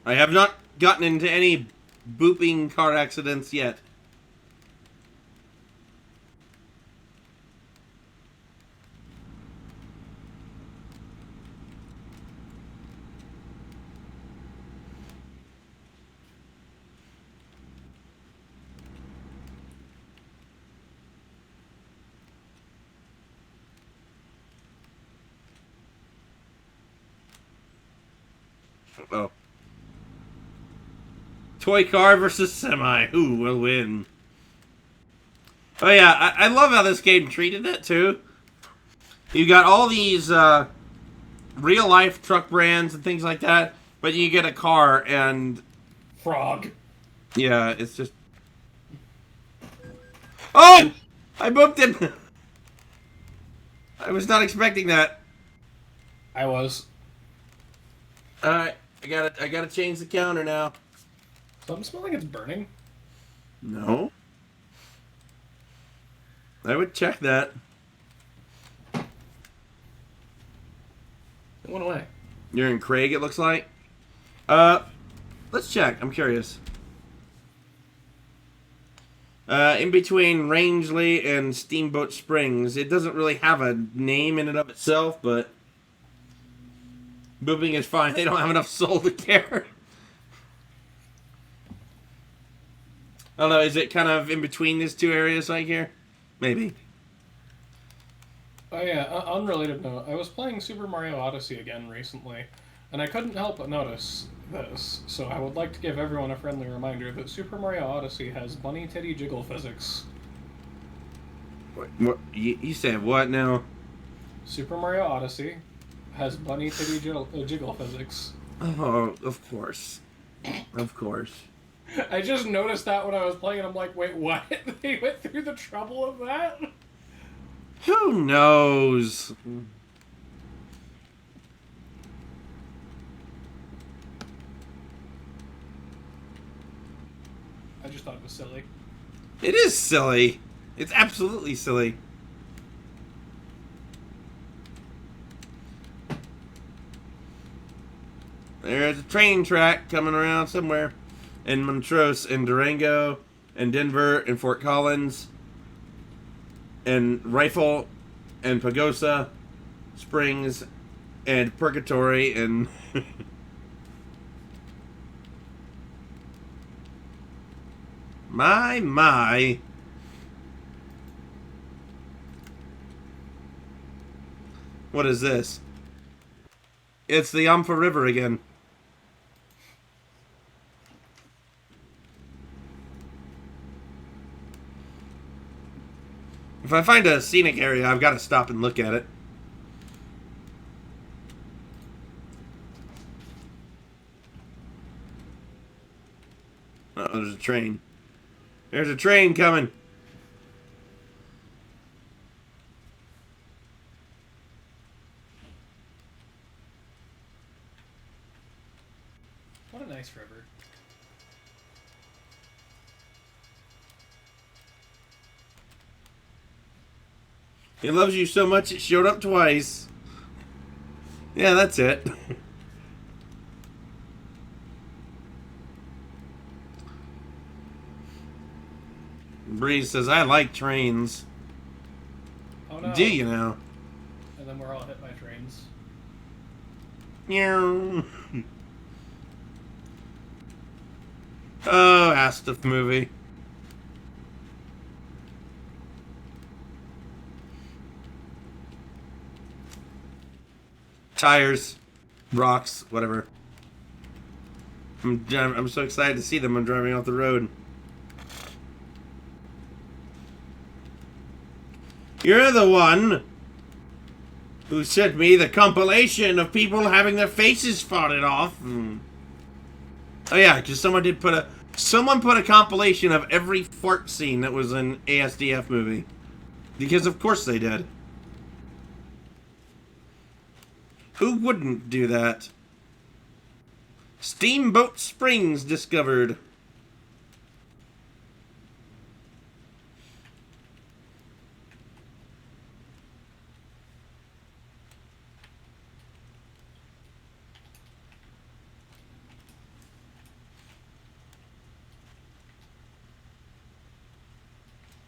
Speaker 1: I have not gotten into any booping car accidents yet. Oh. Toy car versus semi. Who will win? Oh yeah, I love how this game treated it too. You got all these real life truck brands and things like that, but you get a car and
Speaker 2: Frog.
Speaker 1: yeah, it's just. Oh! I booped him. I was not expecting that.
Speaker 2: I was.
Speaker 1: Alright, I gotta change the counter now.
Speaker 2: Something smells like it's burning.
Speaker 1: No. I would check that.
Speaker 2: It went away.
Speaker 1: You're in Craig, it looks like. Let's check. I'm curious. In between Rangeley and Steamboat Springs, it doesn't really have a name in and of itself, but booping is fine. They don't have enough soul to care. I don't know, is it kind of in between these two areas right here? Maybe.
Speaker 2: Oh yeah, unrelated note. I was playing Super Mario Odyssey again recently, and I couldn't help but notice this. So I would like to give everyone a friendly reminder that Super Mario Odyssey has bunny titty jiggle physics.
Speaker 1: What you said? What now?
Speaker 2: Super Mario Odyssey has bunny titty jiggle physics.
Speaker 1: Oh, of course, of course.
Speaker 2: I just noticed that when I was playing, and I'm like, wait, what? They went through the trouble of that?
Speaker 1: Who knows?
Speaker 2: I just thought it was silly.
Speaker 1: It is silly. It's absolutely silly. There's a train track coming around somewhere in Montrose, in Durango, in Denver, in Fort Collins, in Rifle, and Pagosa Springs, and Purgatory, and my. What is this? It's the Yampa River again. If I find a scenic area, I've got to stop and look at it. Oh, there's a train. There's a train coming.
Speaker 2: What a nice river.
Speaker 1: He loves you so much it showed up twice. Yeah, that's it. Breeze says, I like trains.
Speaker 2: Oh no.
Speaker 1: Do you know?
Speaker 2: And then we're all hit by trains.
Speaker 1: Meow. Oh, Astaf movie. Tires, rocks, whatever. I'm so excited to see them. I'm driving off the road. You're the one who sent me the compilation of people having their faces farted off. Oh yeah, because someone put a compilation of every fart scene that was in ASDF movie. Because of course they did. Who wouldn't do that? Steamboat Springs discovered.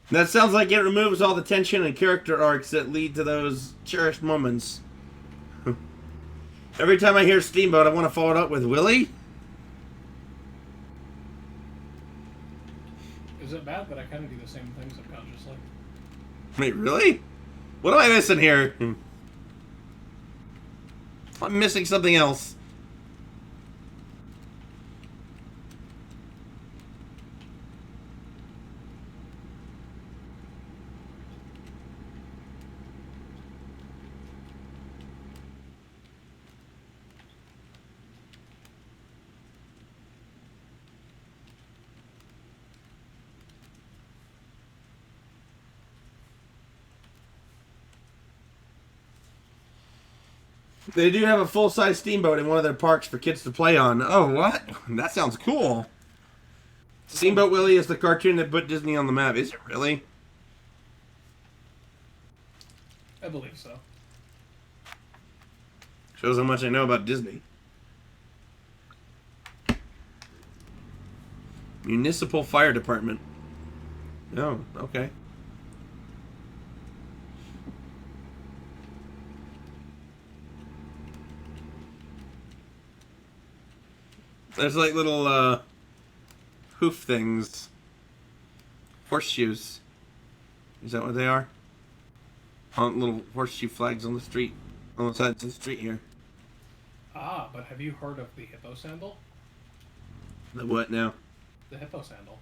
Speaker 1: That sounds like it removes all the tension and character arcs that lead to those cherished moments. Every time I hear Steamboat, I want to follow it up with Willie.
Speaker 2: Is it bad that I kind of do the same thing subconsciously?
Speaker 1: Wait, really? What am I missing here? I'm missing something else. They do have a full-size steamboat in one of their parks for kids to play on. Oh, what? That sounds cool. Steamboat Willie is the cartoon that put Disney on the map. Is it really?
Speaker 2: I believe so.
Speaker 1: Shows how much I know about Disney. Municipal Fire Department. Oh, okay. There's like little hoof things. Horseshoes. Is that what they are? On little horseshoe flags on the street, on the sides of the street here.
Speaker 2: Ah, but have you heard of the hippo sandal?
Speaker 1: The what now?
Speaker 2: The hippo sandal.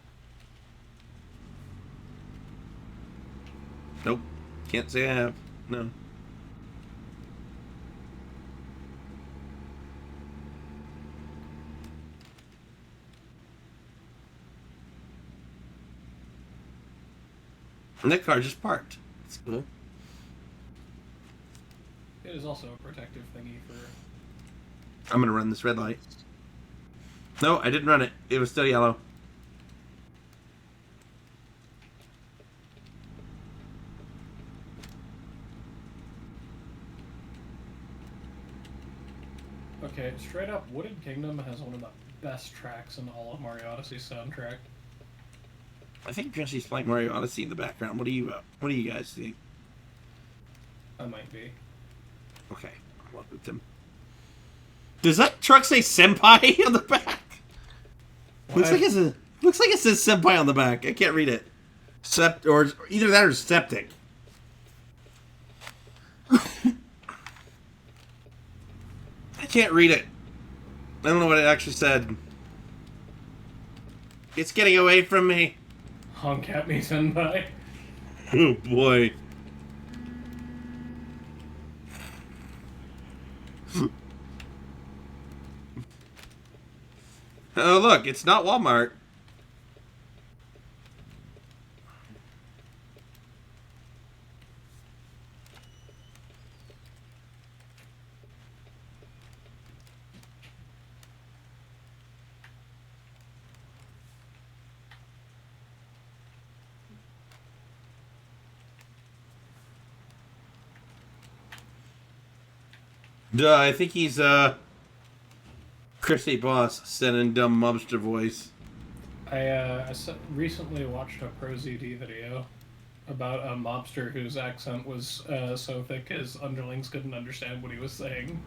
Speaker 1: Nope. Can't say I have. No. And that car just parked. That's cool.
Speaker 2: It is also a protective thingy for...
Speaker 1: I'm gonna run this red light. No, I didn't run it. It was still yellow.
Speaker 2: Okay, straight up, Wooded Kingdom has one of the best tracks in all of Mario Odyssey's soundtrack.
Speaker 1: I think Jesse's playing Mario Odyssey in the background. What do you guys think?
Speaker 2: I might be.
Speaker 1: Okay, I'll up with them. Does that truck say Senpai on the back? Looks like it says Senpai on the back. I can't read it. Or either that or septic. I can't read it. I don't know what it actually said. It's getting away from me.
Speaker 2: Honk at me, Senpai.
Speaker 1: Oh boy. Oh look, it's not Walmart. Duh, I think he's Chrissy Boss sending dumb mobster voice.
Speaker 2: I recently watched a ProZD video about a mobster whose accent was so thick his underlings couldn't understand what he was saying.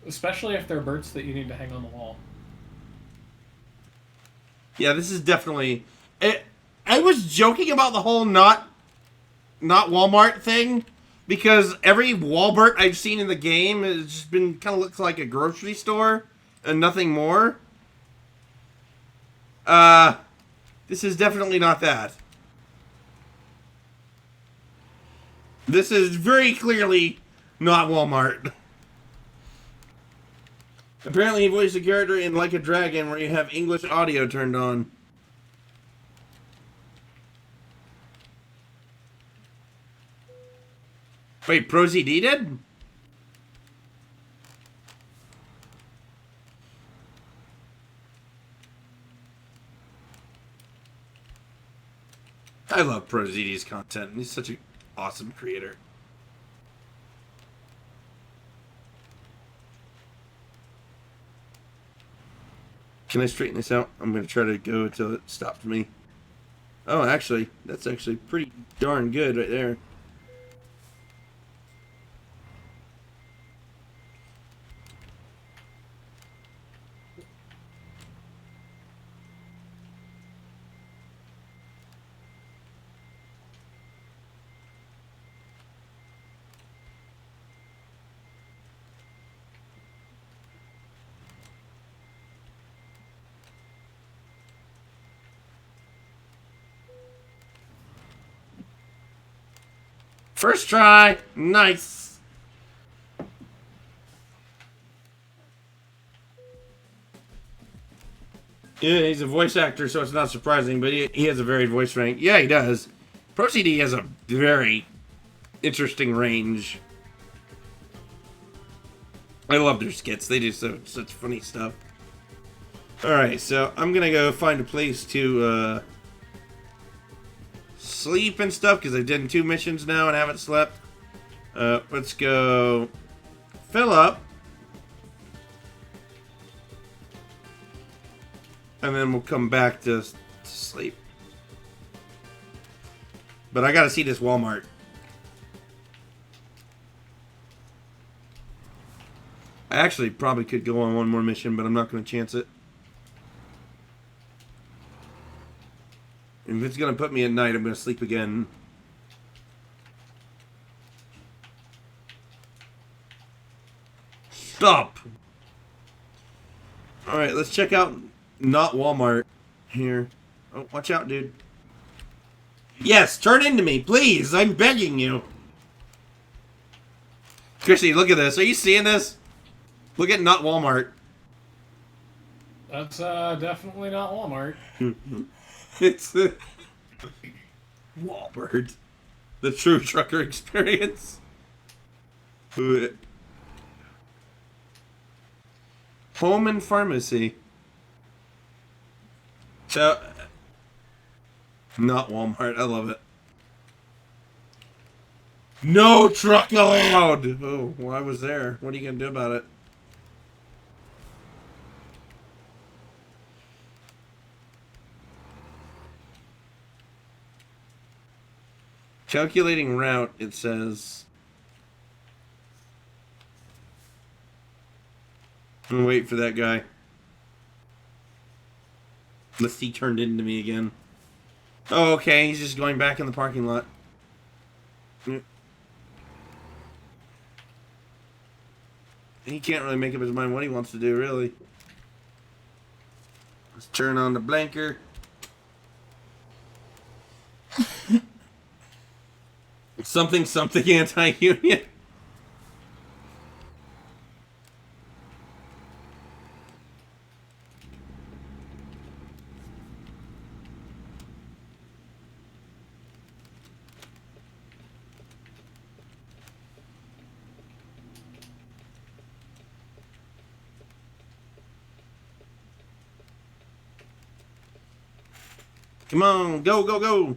Speaker 2: Especially if they're birds that you need to hang on the wall.
Speaker 1: Yeah, this is definitely... I was joking about the whole not Walmart thing, because every Walmart I've seen in the game has just been kind of looks like a grocery store and nothing more. This is definitely not that. This is very clearly not Walmart. Apparently he voiced a character in Like a Dragon where you have English audio turned on. Wait, ProZD did? I love ProZD's content. He's such an awesome creator. Can I straighten this out? I'm going to try to go until it stops me. Oh, actually, that's actually pretty darn good right there. First try. Nice. Yeah, he's a voice actor, so it's not surprising, but he has a varied voice range. Yeah, he does. ProCD has a very interesting range. I love their skits. They do such funny stuff. Alright, so I'm going to go find a place to sleep and stuff, because I've done 2 missions now and haven't slept. Let's go fill up. And then we'll come back to sleep. But I gotta see this Walmart. I actually probably could go on one more mission, but I'm not gonna chance it. If it's gonna put me at night, I'm gonna sleep again. Stop! Alright, let's check out not Walmart here. Oh, watch out, dude. Yes, turn into me, please! I'm begging you! Chrissy, look at this. Are you seeing this? Look at not Walmart.
Speaker 2: That's definitely not Walmart.
Speaker 1: It's Walmart. The true trucker experience. Home and pharmacy. So, not Walmart. I love it. No truck allowed! Oh, well, I was there. What are you going to do about it? Calculating route, it says. I'm gonna wait for that guy. Unless he turned into me again. Oh, okay, he's just going back in the parking lot. He can't really make up his mind what he wants to do, really. Let's turn on the blinker. Something anti-union. Come on, go, go, go.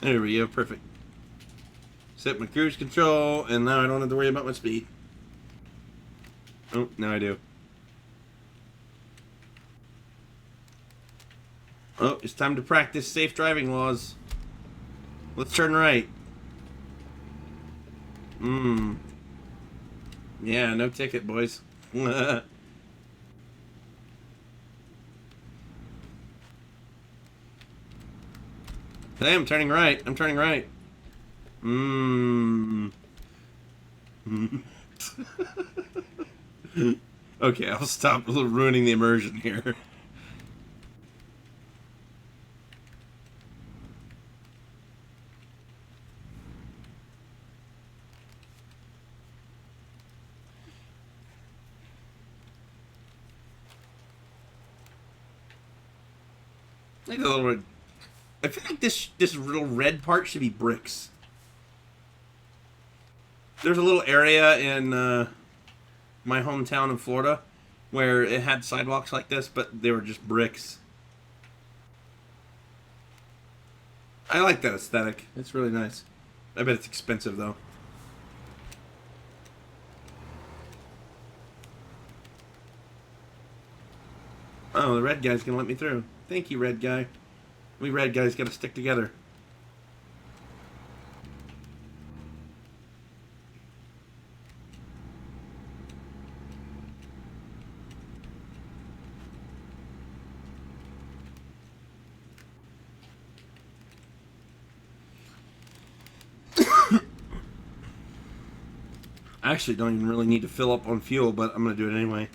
Speaker 1: There we go, perfect. Set my cruise control, and now I don't have to worry about my speed. Oh, now I do. Oh, it's time to practice safe driving laws. Let's turn right. Yeah, no ticket, boys. Hey, I'm turning right. I'm turning right. Okay, I'll stop ruining the immersion here. I think I feel like this little red part should be bricks. There's a little area in my hometown in Florida where it had sidewalks like this, but they were just bricks. I like that aesthetic. It's really nice. I bet it's expensive, though. Oh, the red guy's gonna let me through. Thank you, red guy. We red guys gotta stick together. I actually don't even really need to fill up on fuel, but I'm gonna do it anyway.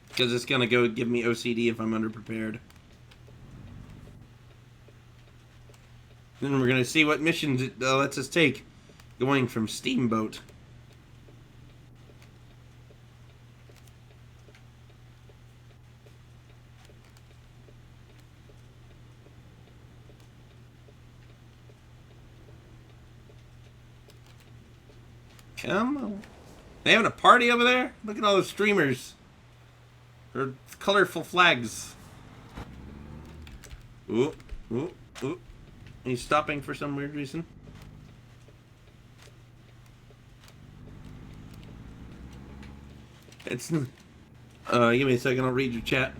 Speaker 1: Because it's gonna go give me OCD if I'm underprepared. Then we're gonna see what missions it lets us take, going from Steamboat. Come on. They having a party over there? Look at all those streamers. Or colorful flags. Ooh, ooh. Ooh, he's stopping for some weird reason. It's... give me a second, I'll read your chat.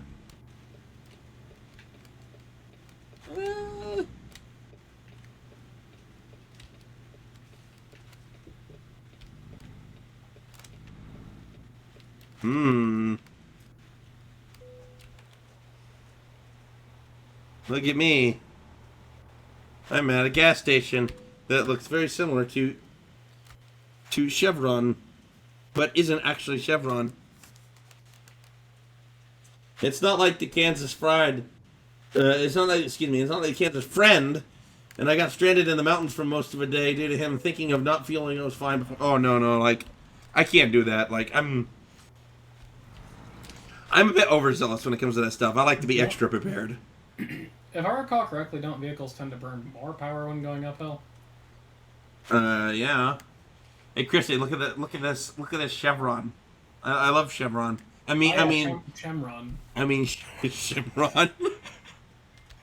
Speaker 1: Look at me. I'm at a gas station that looks very similar to Chevron, but isn't actually Chevron. It's not like the Kansas Fried. It's not like the Kansas Friend. And I got stranded in the mountains for most of a day due to him thinking of not feeling I was fine before. Oh, no, like, I can't do that. Like, I'm a bit overzealous when it comes to that stuff. I like to be extra prepared.
Speaker 2: If I recall correctly, don't vehicles tend to burn more power when going uphill?
Speaker 1: Yeah. Hey, Christy, look at that. Look at this Chevron. I love Chevron.
Speaker 2: Chevron.
Speaker 1: Chevron.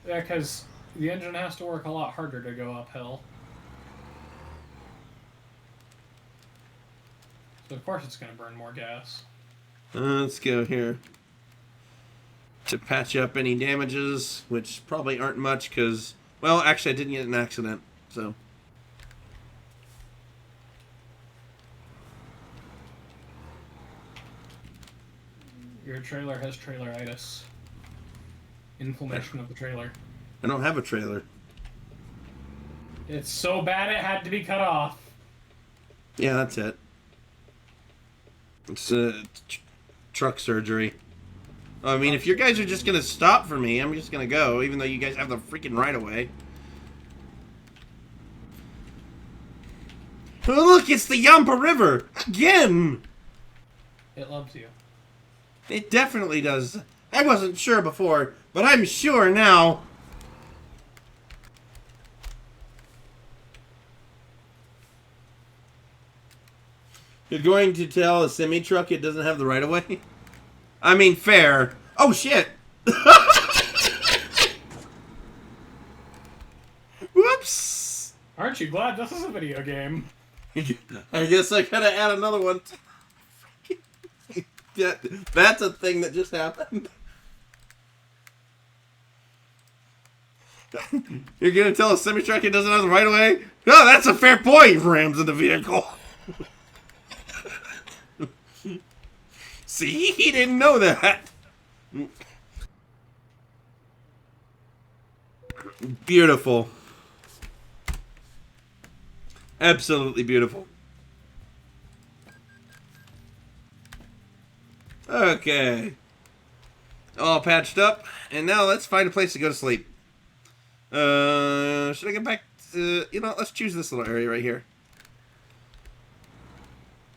Speaker 2: Yeah, because the engine has to work a lot harder to go uphill. So of course it's going to burn more gas.
Speaker 1: Let's go here. To patch up any damages, which probably aren't much because, well, actually I didn't get in an accident, so.
Speaker 2: Your trailer has traileritis. Inflammation of the trailer.
Speaker 1: I don't have a trailer.
Speaker 2: It's so bad it had to be cut off.
Speaker 1: Yeah, that's it. It's truck surgery. I mean, if you guys are just going to stop for me, I'm just going to go, even though you guys have the freaking right of way. Oh, look, it's the Yampa River! Again!
Speaker 2: It loves you.
Speaker 1: It definitely does. I wasn't sure before, but I'm sure now. You're going to tell a semi-truck it doesn't have the right of way? I mean, fair. Oh, shit! Whoops!
Speaker 2: Aren't you glad this is a video game?
Speaker 1: I guess I gotta add another one. That's a thing that just happened. You're gonna tell a semi-truck it doesn't have the right of way? No, that's a fair point, rams in the vehicle. See, he didn't know that. Beautiful. Absolutely beautiful. Okay. All patched up. And now let's find a place to go to sleep. Should I get back to... You know, let's choose this little area right here.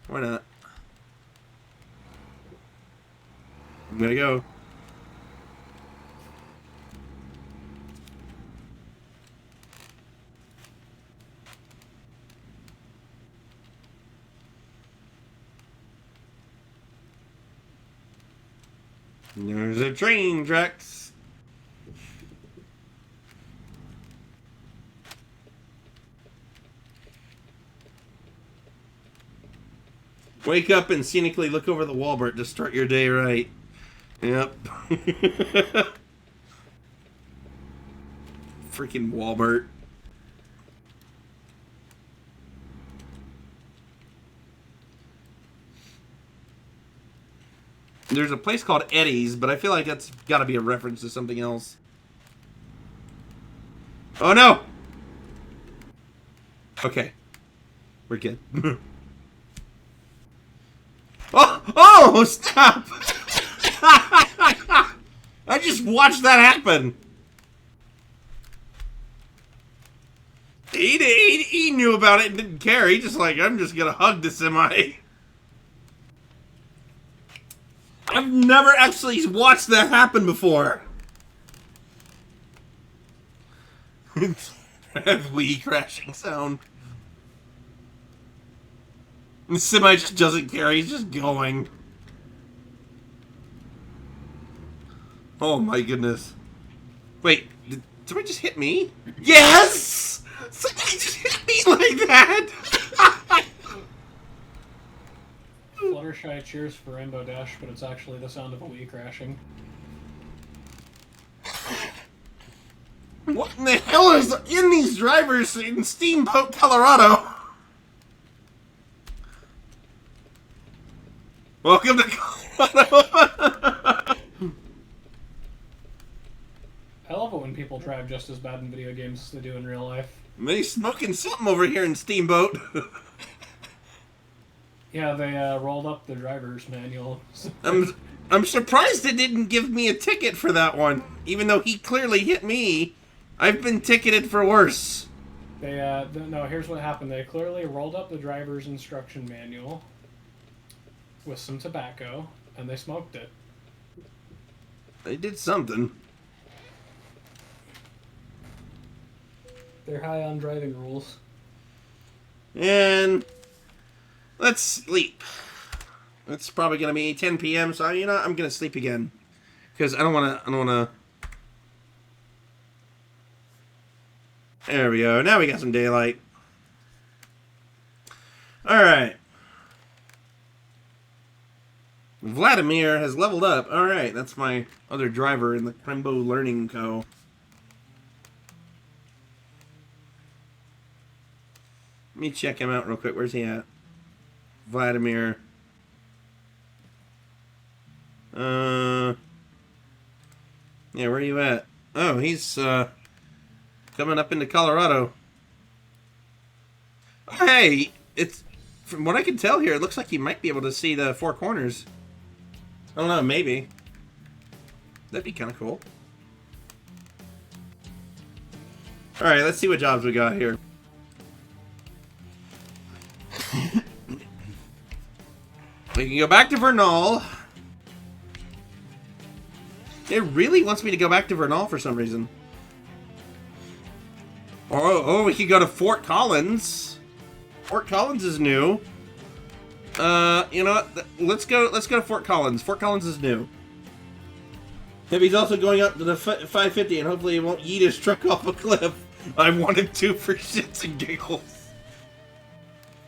Speaker 1: Why not? I'm gonna go. There's a train tracks. Wake up and scenically look over the Walmart to start your day right. Yep. Freaking Walmart. There's a place called Eddie's, but I feel like that's got to be a reference to something else. Oh no! Okay. We're good. Oh, stop! I just watched that happen. He knew about it and didn't care. He just like, I'm just gonna hug the semi. I've never actually watched that happen before. Wee crashing sound. The semi just doesn't care. He's just going. Oh my goodness. Wait, Somebody just hit me? Yes! Somebody just hit me like that!
Speaker 2: Fluttershy cheers for Rainbow Dash, but it's actually the sound of a Wii crashing.
Speaker 1: What in the hell is in these drivers in Steamboat, Colorado? Welcome to Colorado.
Speaker 2: I love it when people drive just as bad in video games as they do in real life.
Speaker 1: They smoking something over here in Steamboat.
Speaker 2: Yeah, they rolled up the driver's manual.
Speaker 1: I'm surprised they didn't give me a ticket for that one, even though he clearly hit me. I've been ticketed for worse.
Speaker 2: They no, here's what happened. They clearly rolled up the driver's instruction manual with some tobacco, and they smoked it.
Speaker 1: They did something.
Speaker 2: They're high on driving rules.
Speaker 1: And let's sleep. It's probably gonna be 10 p.m. So you know I'm gonna sleep again because I don't wanna. There we go. Now we got some daylight. All right. Vladimir has leveled up. All right, that's my other driver in the Crembo Learning Co. Let me check him out real quick. Where's he at? Vladimir. Yeah, where are you at? Oh, he's coming up into Colorado. Oh, hey, it's from what I can tell here, it looks like you might be able to see the four corners. I don't know, maybe. That'd be kind of cool. All right, let's see what jobs we got here. We can go back to Vernal. It really wants me to go back to Vernal for some reason. Oh, we could go to Fort Collins. Fort Collins is new. You know what? Let's go to Fort Collins. Fort Collins is new. He's also going up to the 550, and hopefully he won't yeet his truck off a cliff. I wanted to for shits and giggles.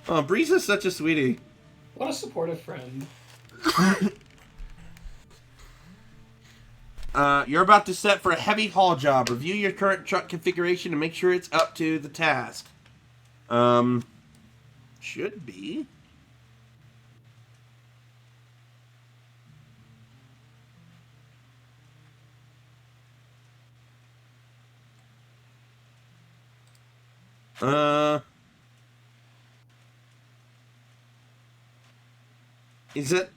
Speaker 1: Oh, Breeze is such a sweetie.
Speaker 2: What a supportive friend.
Speaker 1: You're about to set for a heavy haul job. Review your current truck configuration and make sure it's up to the task. Should be. Is it,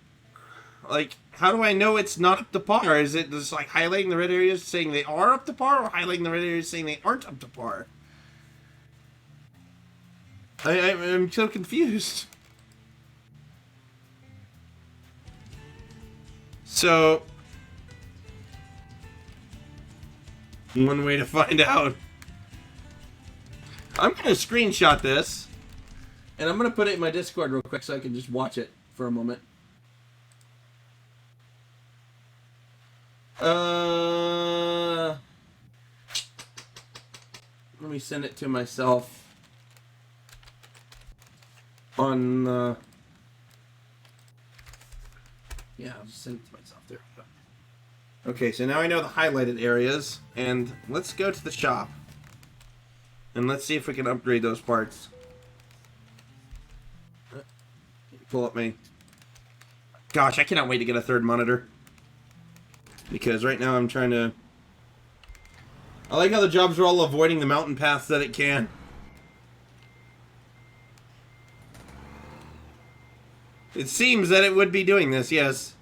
Speaker 1: like, how do I know it's not up to par? Is it just, like, highlighting the red areas saying they are up to par, or highlighting the red areas saying they aren't up to par? I'm so confused. So, one way to find out. I'm going to screenshot this, and I'm going to put it in my Discord real quick so I can just watch it for a moment. Let me send it to myself on, yeah, I'll just send it to myself there. Okay, so now I know the highlighted areas, and let's go to the shop. And let's see if we can upgrade those parts. Pull up me. Gosh, I cannot wait to get a third monitor. Because right now I'm trying to... I like how the jobs are all avoiding the mountain paths that it can. It seems that it would be doing this, yes.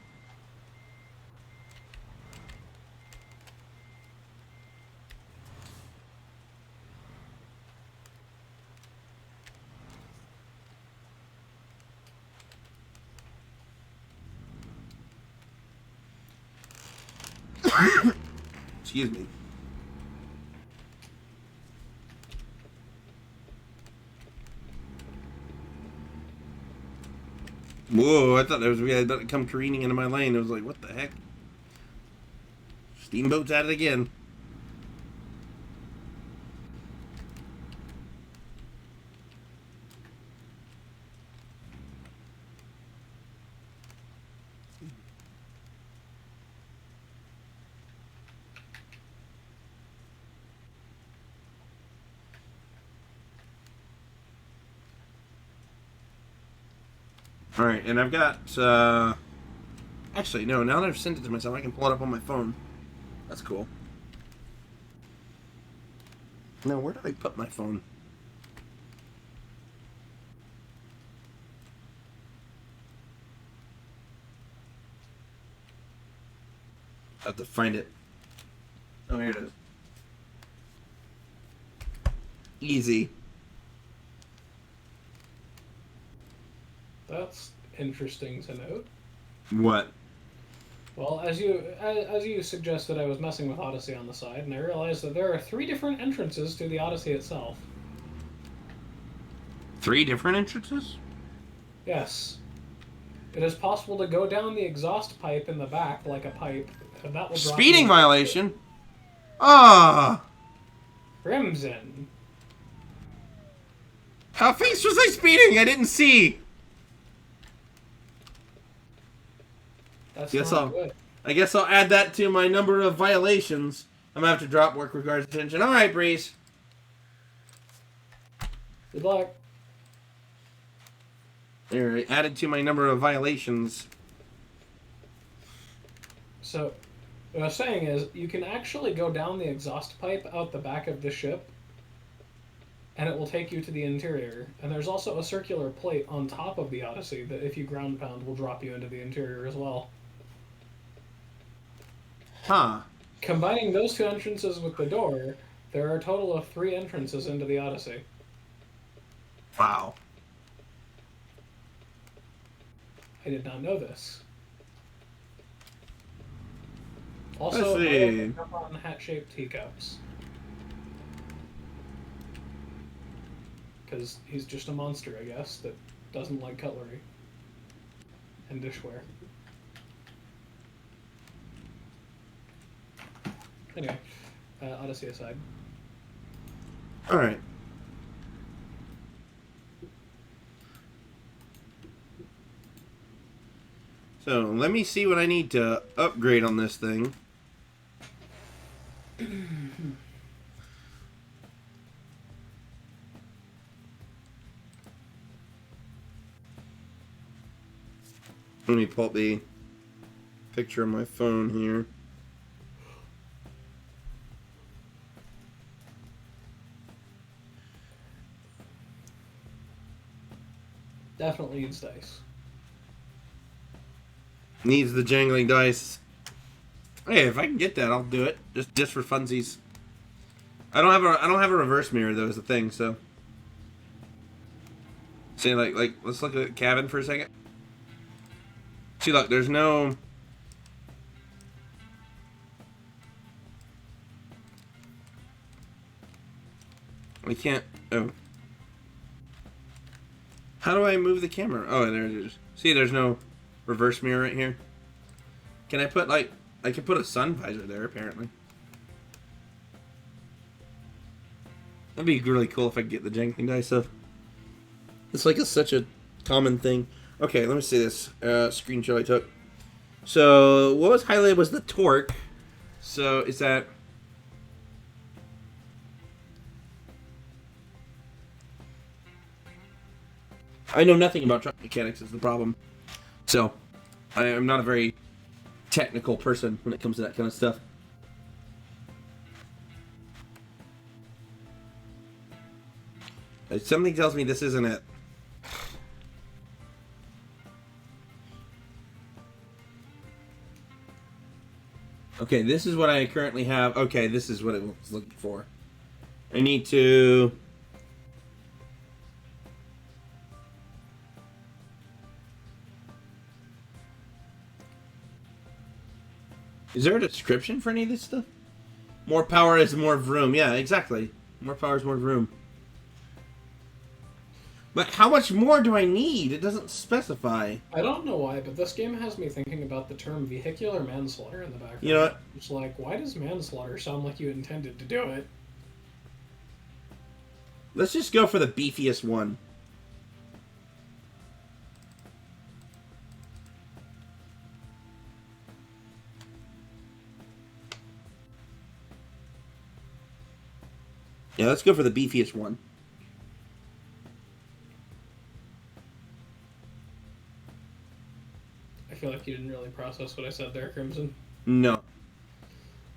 Speaker 1: Excuse me. Whoa, I thought that was weird. I thought it come careening into my lane. It was like, what the heck? Steamboat's at it again. Alright, and I've got, actually, no, now that I've sent it to myself, I can pull it up on my phone. That's cool. Now, where did I put my phone? I have to find it. Oh, here it is. Easy.
Speaker 2: That's interesting to note.
Speaker 1: What?
Speaker 2: Well, as you suggested, I was messing with Odyssey on the side, and I realized that there are 3 different entrances to the Odyssey itself.
Speaker 1: 3 different entrances?
Speaker 2: Yes. It is possible to go down the exhaust pipe in the back like a pipe, and that will drop
Speaker 1: Speeding
Speaker 2: you.
Speaker 1: violation? Ah!
Speaker 2: Crimson.
Speaker 1: How fast was I speeding? I didn't see.
Speaker 2: That's
Speaker 1: Guess
Speaker 2: not good.
Speaker 1: I guess I'll add that to my number of violations. I'm gonna have to drop work regards attention. All right, Breeze.
Speaker 2: Good luck.
Speaker 1: There, added to my number of violations.
Speaker 2: So, what I was saying is, you can actually go down the exhaust pipe out the back of the ship, and it will take you to the interior. And there's also a circular plate on top of the Odyssey that, if you ground pound, will drop you into the interior as well.
Speaker 1: Huh.
Speaker 2: Combining those 2 entrances with the door, there are a total of 3 entrances into the Odyssey.
Speaker 1: Wow.
Speaker 2: I did not know this. Also,
Speaker 1: Let's
Speaker 2: I
Speaker 1: see.
Speaker 2: picked up on hat-shaped teacups. Because he's just a monster, I guess, that doesn't like cutlery and dishware. Anyway, Odyssey aside.
Speaker 1: All right. So let me see what I need to upgrade on this thing. Let me pull up the picture on my phone here.
Speaker 2: Definitely needs dice.
Speaker 1: Needs the jangling dice. Hey, if I can get that, I'll do it. Just for funsies. I don't have a reverse mirror though, is the thing. So, see, like let's look at the cabin for a second. See, look, there's no. I can't. Oh. How do I move the camera? Oh, there it is. See, there's no reverse mirror right here. Can I put, like, I can put a sun visor there, apparently. That'd be really cool if I could get the jangling dice up. It's like such a common thing. Okay, let me see this screenshot I took. So, what was highlighted was the torque. So, is that... I know nothing about truck mechanics is the problem. So, I am not a very technical person when it comes to that kind of stuff. Something tells me this isn't it. Okay, this is what I currently have. Okay, this is what it was looking for. I need to... Is there a description for any of this stuff? More power is more vroom. Yeah, exactly. More power is more vroom. But how much more do I need? It doesn't specify.
Speaker 2: I don't know why, but this game has me thinking about the term vehicular manslaughter in the background.
Speaker 1: You know what?
Speaker 2: It's like, why does manslaughter sound like you intended to do it?
Speaker 1: Let's just go for the beefiest one. Yeah, let's go for the beefiest one.
Speaker 2: feel like you didn't really process what I said there, Crimson.
Speaker 1: No.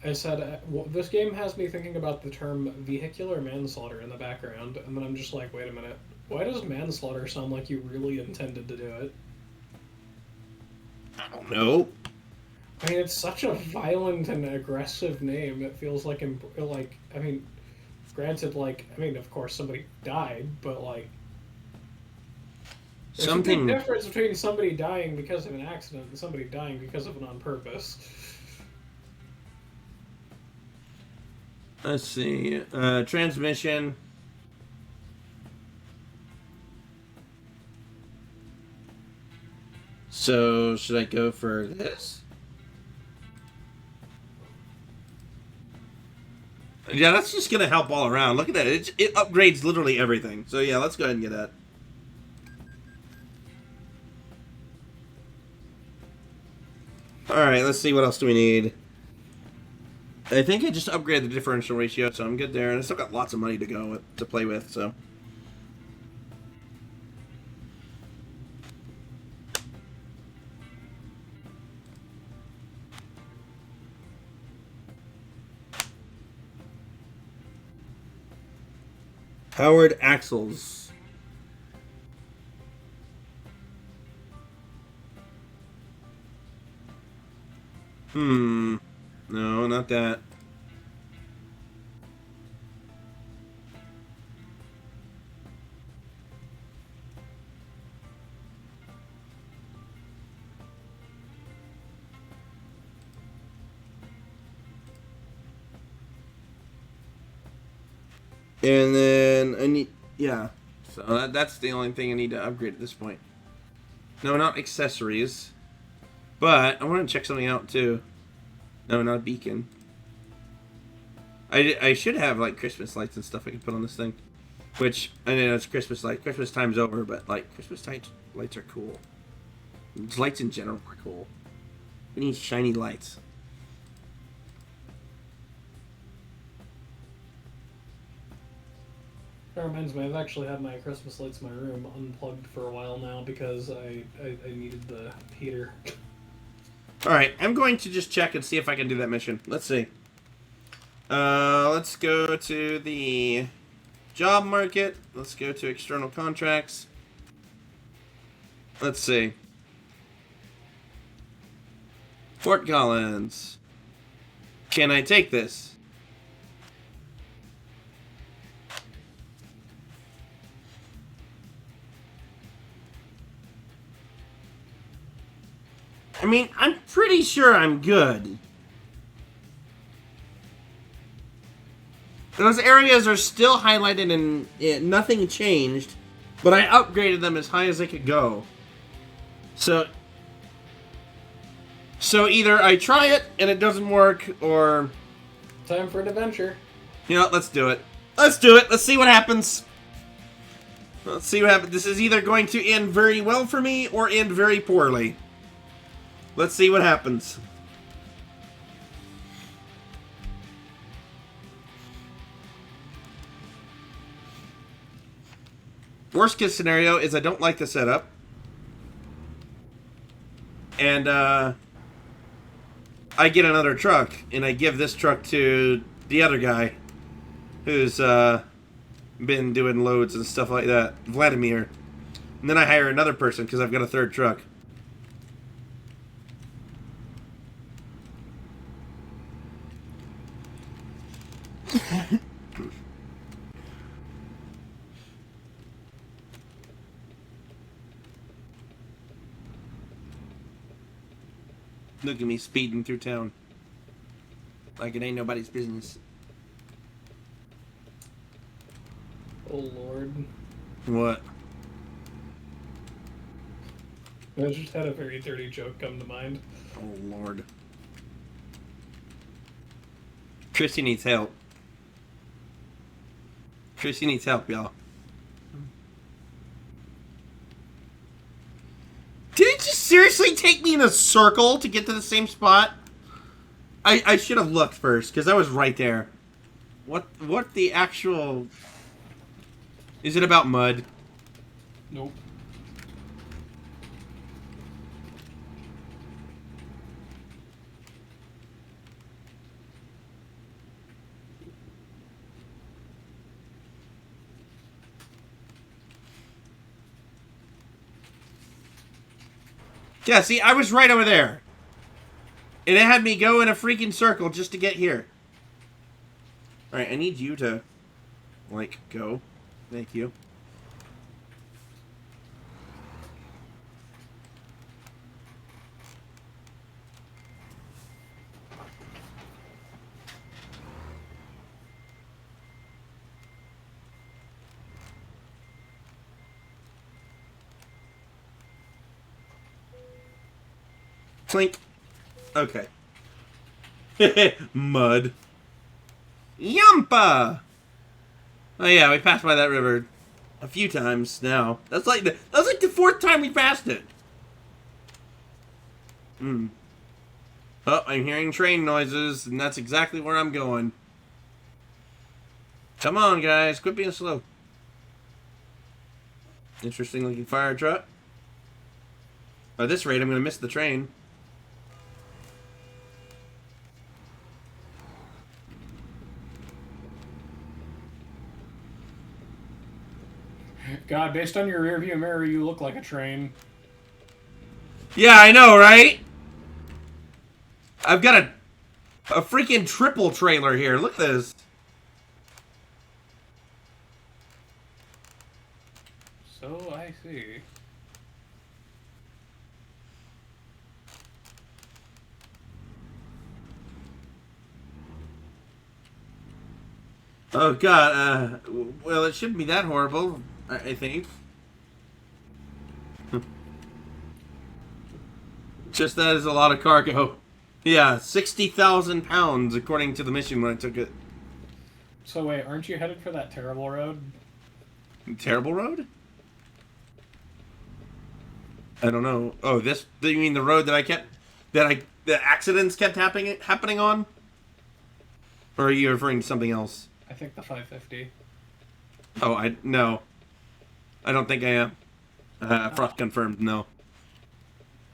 Speaker 2: I said, this game has me thinking about the term vehicular manslaughter in the background, and then I'm just like, wait a minute. Why does manslaughter sound like you really intended to do it?
Speaker 1: I don't know.
Speaker 2: I mean, it's such a violent and aggressive name. It feels like, I mean, granted, of course somebody died, but, like... There's a big difference between somebody dying because of an accident and somebody dying because of an on purpose.
Speaker 1: Let's see. Transmission. So, should I go for this? Yeah, that's just going to help all around. Look at that. It upgrades literally everything. So, yeah, let's go ahead and get that. Alright, let's see. What else do we need? I think I just upgraded the differential ratio, so I'm good there. And I still got lots of money to go with, to play with, so... Powered axles. No, not that. And then I need, yeah. So that's the only thing I need to upgrade at this point. No, not accessories. But I want to check something out too. No, not a beacon. I should have like Christmas lights and stuff I can put on this thing. Which, I know it's Christmas light. Christmas time's over, but like Christmas lights are cool. Lights in general are cool. We need shiny lights.
Speaker 2: That reminds me, I've actually had my Christmas lights in my room unplugged for a while now because I needed the heater.
Speaker 1: Alright, I'm going to just check and see if I can do that mission. Let's see. Let's go to the job market. Let's go to external contracts. Let's see. Fort Collins. Can I take this? I mean, I'm pretty sure I'm good. Those areas are still highlighted and nothing changed, but I upgraded them as high as I could go. So either I try it and it doesn't work, or...
Speaker 2: Time for an adventure.
Speaker 1: You know what, let's do it. Let's do it. Let's see what happens. Let's see what happens. This is either going to end very well for me or end very poorly. Let's see what happens. Worst case scenario is I don't like the setup. And I get another truck and I give this truck to the other guy who's been doing loads and stuff like that, Vladimir. And then I hire another person because I've got a third truck. Look at me speeding through town. Like it ain't nobody's business.
Speaker 2: Oh, Lord.
Speaker 1: What?
Speaker 2: I just had a very dirty joke come to mind.
Speaker 1: Oh, Lord. Chrissy needs help. Chrissy needs help, y'all. Did it just seriously take me in a circle to get to the same spot? I should have looked first, because I was right there. What the actual... Is it about mud?
Speaker 2: Nope.
Speaker 1: Yeah, see, I was right over there. And it had me go in a freaking circle just to get here. Alright, I need you to, like, go. Thank you. Clink. Okay. Mud. Yampa! Oh yeah, we passed by that river a few times now. That's like the 4th time we passed it. Hmm. Oh, I'm hearing train noises, and that's exactly where I'm going. Come on, guys, quit being slow. Interesting looking fire truck. At this rate, I'm gonna miss the train.
Speaker 2: God, based on your rearview mirror, you look like a train.
Speaker 1: Yeah, I know, right? I've got a freaking triple trailer here. Look at this.
Speaker 2: So I see.
Speaker 1: Oh god, well, it shouldn't be that horrible, I think. Just that is a lot of cargo. Yeah, 60,000 pounds according to the mission when I took it.
Speaker 2: So wait, aren't you headed for that terrible road?
Speaker 1: Terrible road? I don't know. Oh, this, you mean the road that the accidents kept happening on? Or are you referring to something else?
Speaker 2: I think the 550.
Speaker 1: Oh, no. I don't think I am. Frost confirmed, no.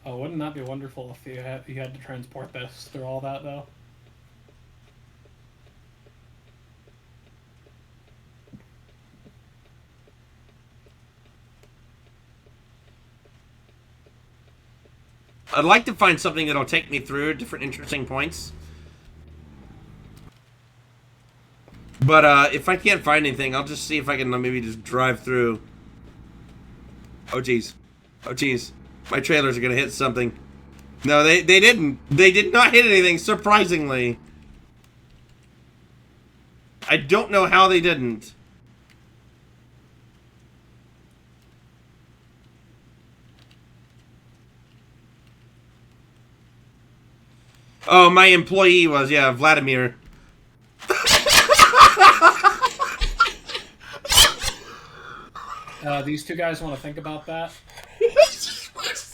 Speaker 2: Oh, wouldn't that be wonderful if you had to transport this through all that, though?
Speaker 1: I'd like to find something that'll take me through different interesting points. But if I can't find anything, I'll just see if I can maybe just drive through. Oh, jeez. Oh, jeez. My trailers are going to hit something. No, they didn't. They did not hit anything, surprisingly. I don't know how they didn't. Oh, my employee was, yeah, Vladimir.
Speaker 2: These two guys want to think about that.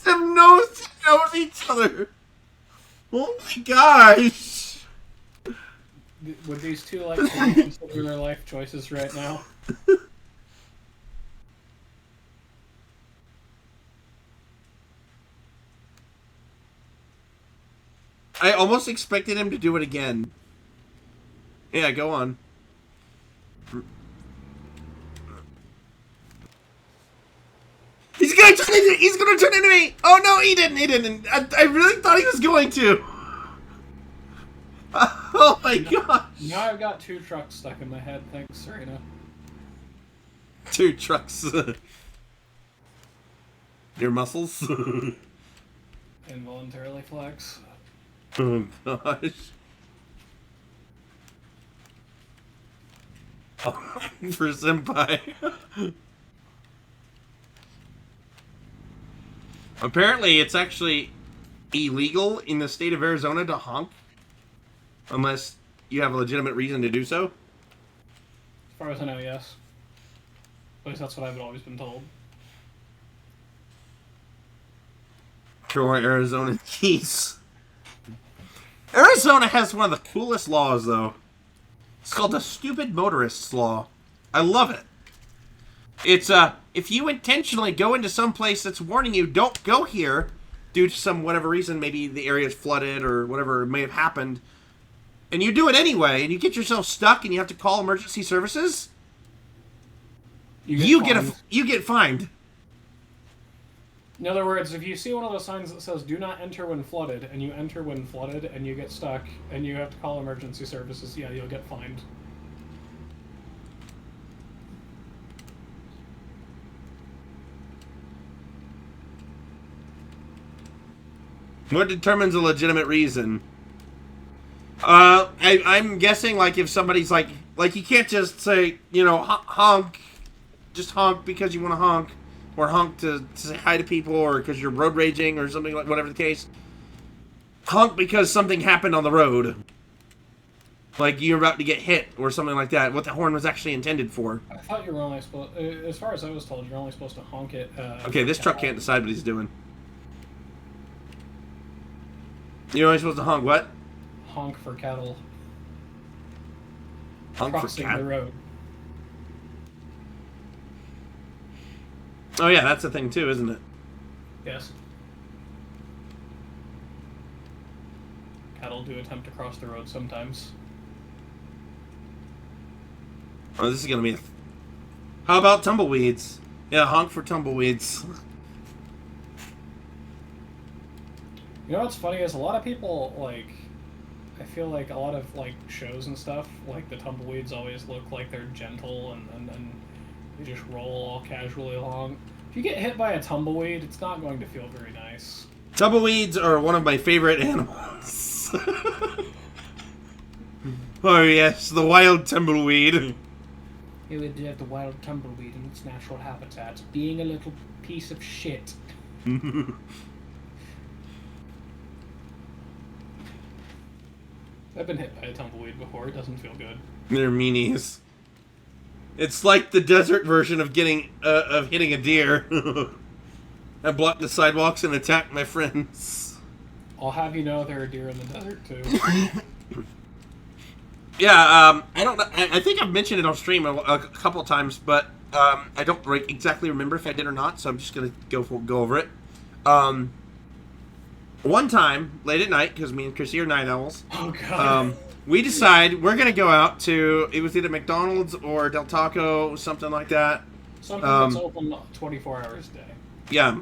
Speaker 1: Them knows each other. Oh my gosh.
Speaker 2: Would these two like to reconsider their life choices right now?
Speaker 1: I almost expected him to do it again. Yeah, go on. He's gonna turn into me! Oh no, he didn't. I really thought he was going to. Oh my gosh.
Speaker 2: Now I've got two trucks stuck in my head, thanks, Serena.
Speaker 1: 2 trucks. Your muscles?
Speaker 2: Involuntarily flex.
Speaker 1: Oh gosh. Oh, for senpai. Apparently, it's actually illegal in the state of Arizona to honk. Unless you have a legitimate reason to do so.
Speaker 2: As far as I know, yes. At least that's what I've always been told.
Speaker 1: For Arizona keys. Arizona has one of the coolest laws, though. It's called the Stupid Motorists Law. I love it. It's, if you intentionally go into some place that's warning you, don't go here, due to some whatever reason, maybe the area's flooded or whatever may have happened, and you do it anyway, and you get yourself stuck and you have to call emergency services, you get fined.
Speaker 2: In other words, if you see one of those signs that says "Do not enter when flooded," and you enter when flooded, and you get stuck, and you have to call emergency services, yeah, you'll get fined.
Speaker 1: What determines a legitimate reason? I'm guessing, like, if somebody's like you can't just say, you know, honk, just honk because you want to honk, or honk to say hi to people, or because you're road raging, or something like, whatever the case. Honk because something happened on the road. Like you're about to get hit, or something like that. What the horn was actually intended for.
Speaker 2: I thought you were only supposed, as far as I was told, you're only supposed to honk it.
Speaker 1: Okay, this truck can't decide what he's doing. You're only supposed to honk what?
Speaker 2: Honk for cattle.
Speaker 1: Honk for
Speaker 2: Crossing
Speaker 1: cattle.
Speaker 2: the road.
Speaker 1: Oh yeah, that's a thing too, isn't it?
Speaker 2: Yes. Cattle do attempt to cross the road sometimes.
Speaker 1: Oh, this is gonna be. How about tumbleweeds? Yeah, honk for tumbleweeds.
Speaker 2: You know what's funny is a lot of people, like, I feel like a lot of, like, shows and stuff, like, the tumbleweeds always look like they're gentle and they just roll all casually along. If you get hit by a tumbleweed, it's not going to feel very nice.
Speaker 1: Tumbleweeds are one of my favorite animals. Oh yes, the wild tumbleweed.
Speaker 2: You would have the wild tumbleweed in its natural habitat, being a little piece of shit. I've been hit by a tumbleweed before. It doesn't feel good.
Speaker 1: They're meanies. It's like the desert version of getting of hitting a deer. I block the sidewalks and attack my friends.
Speaker 2: I'll have you know there are deer in the desert too.
Speaker 1: Yeah, I don't know. I think I've mentioned it on stream a couple of times, but I don't exactly remember if I did or not. So I'm just gonna go over it. One time, late at night, because me and Chrissy are night owls.
Speaker 2: Oh god.
Speaker 1: We decide we're gonna go out to, it was either McDonald's or Del Taco, something like that.
Speaker 2: Something that's open 24 hours a day.
Speaker 1: Yeah,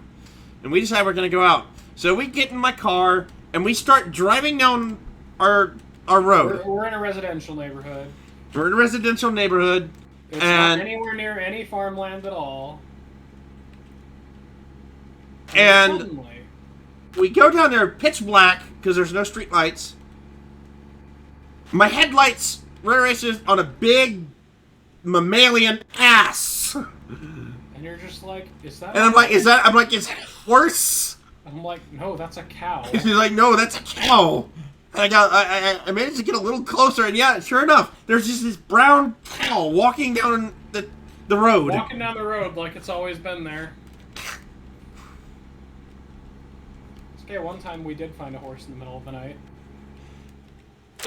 Speaker 1: and we decide we're gonna go out. So we get in my car and we start driving down our road.
Speaker 2: We're in a residential neighborhood.
Speaker 1: We're in a residential neighborhood.
Speaker 2: It's
Speaker 1: and
Speaker 2: not anywhere near any farmland at all.
Speaker 1: And
Speaker 2: suddenly,
Speaker 1: we go down there pitch black because there's no street lights. My headlights races on a big mammalian ass.
Speaker 2: and you're just like, is that?
Speaker 1: And I'm like, is that a horse?
Speaker 2: I'm like, no, that's a cow.
Speaker 1: He's like, no, that's a cow. And I managed to get a little closer, and yeah, sure enough, there's just this brown cow walking down the road.
Speaker 2: Walking down the road like it's always been there. Okay, one time we did find a horse in the middle of the night.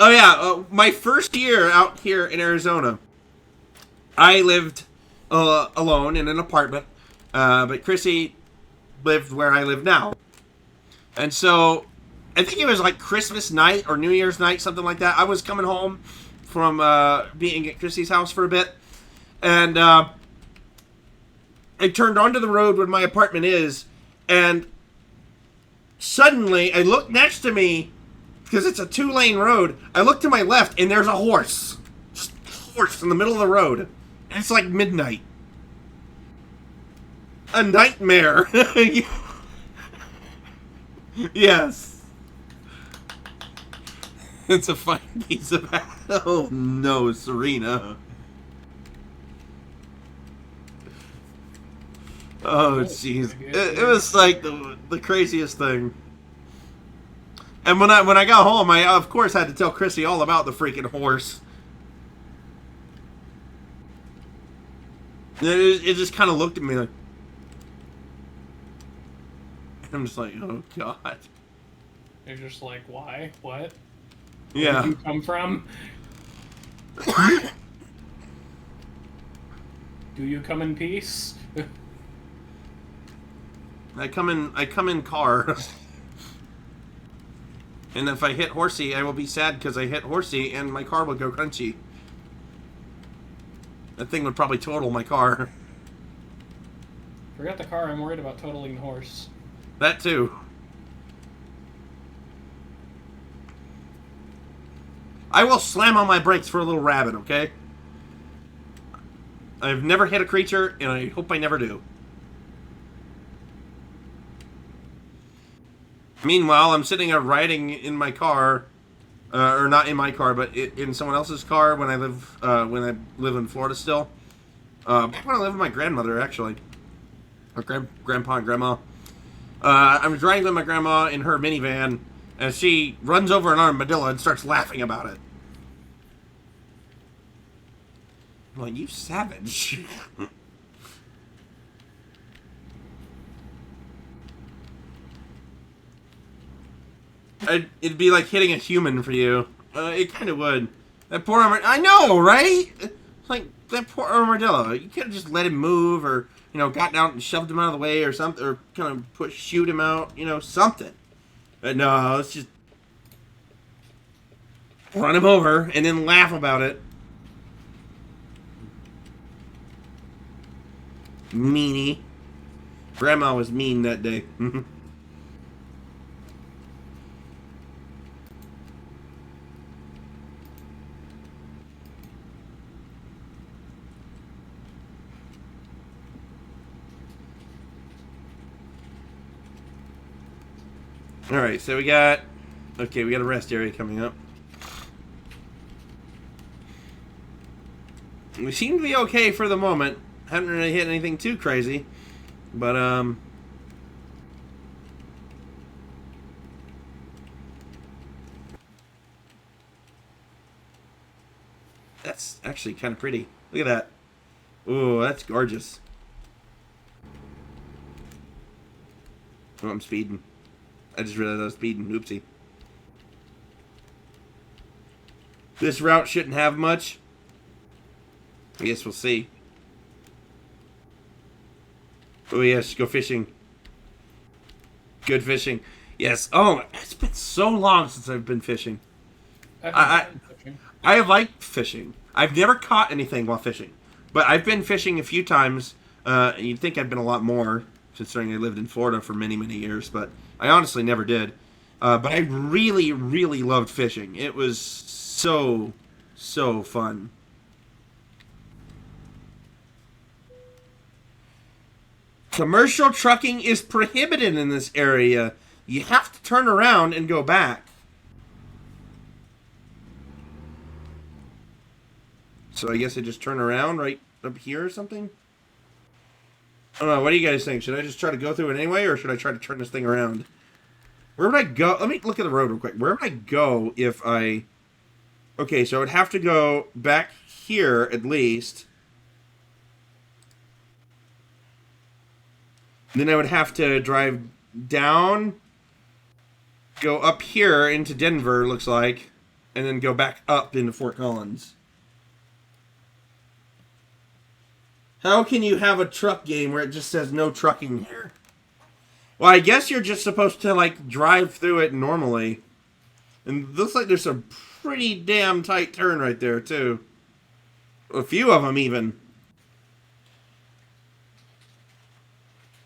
Speaker 1: Oh yeah, my first year out here in Arizona, I lived alone in an apartment, but Chrissy lived where I live now. And so, I think it was like Christmas night or New Year's night, something like that. I was coming home from being at Chrissy's house for a bit, and I turned onto the road where my apartment is, and suddenly I look next to me, because it's a 2-lane road. I look to my left, and there's a horse. Just a horse in the middle of the road. And it's like midnight. A nightmare. Yes. It's a fine piece of ass. Oh no, Serena. Oh jeez. It was like the craziest thing. And when I got home, I of course had to tell Chrissy all about the freaking horse. It just kind of looked at me like, I'm just like, oh god.
Speaker 2: You're just like, why? What?
Speaker 1: Yeah.
Speaker 2: Where did you come from? Do you come in peace?
Speaker 1: I come in car. And if I hit Horsey, I will be sad because I hit Horsey and my car will go crunchy. That thing would probably total my car.
Speaker 2: Forget the car, I'm worried about totaling the horse.
Speaker 1: That too. I will slam on my brakes for a little rabbit, okay? I've never hit a creature, and I hope I never do. Meanwhile, I'm sitting there riding in my car, or not in my car, but in someone else's car when I live in Florida still. Back when I lived with my grandmother, actually, or grandpa and grandma. I'm driving with my grandma in her minivan, and she runs over an armadillo and starts laughing about it. I'm like, you savage. It'd be like hitting a human for you. It kind of would. That poor armadillo. I know, right? Like, that poor armadillo. You could have just let him move, or, you know, gotten out and shoved him out of the way, or something, or kind of shoot him out, you know, something. But no, let's just run him over and then laugh about it. Meanie. Grandma was mean that day. Alright, so we got a rest area coming up. We seem to be okay for the moment. Haven't really hit anything too crazy. But, that's actually kind of pretty. Look at that. Ooh, that's gorgeous. Oh, I'm speeding. I just realized I was speeding. Oopsie. This route shouldn't have much. I guess we'll see. Oh yes, go fishing. Good fishing. Yes. Oh, it's been so long since I've been fishing. I like fishing. I've never caught anything while fishing, but I've been fishing a few times. You'd think I'd been a lot more, considering I lived in Florida for many, many years, but I honestly never did. But I really, really loved fishing. It was so fun. Commercial trucking is prohibited in this area. You have to turn around and go back. So I guess I just turn around right up here or something? I don't know. What do you guys think? Should I just try to go through it anyway, or should I try to turn this thing around? Where would I go? Let me look at the road real quick. Where would I go if I... Okay, so I would have to go back here at least. Then I would have to drive down, go up here into Denver, looks like, and then go back up into Fort Collins. How can you have a truck game where it just says no trucking here? Well, I guess you're just supposed to, like, drive through it normally. And it looks like there's a pretty damn tight turn right there, too. A few of them, even.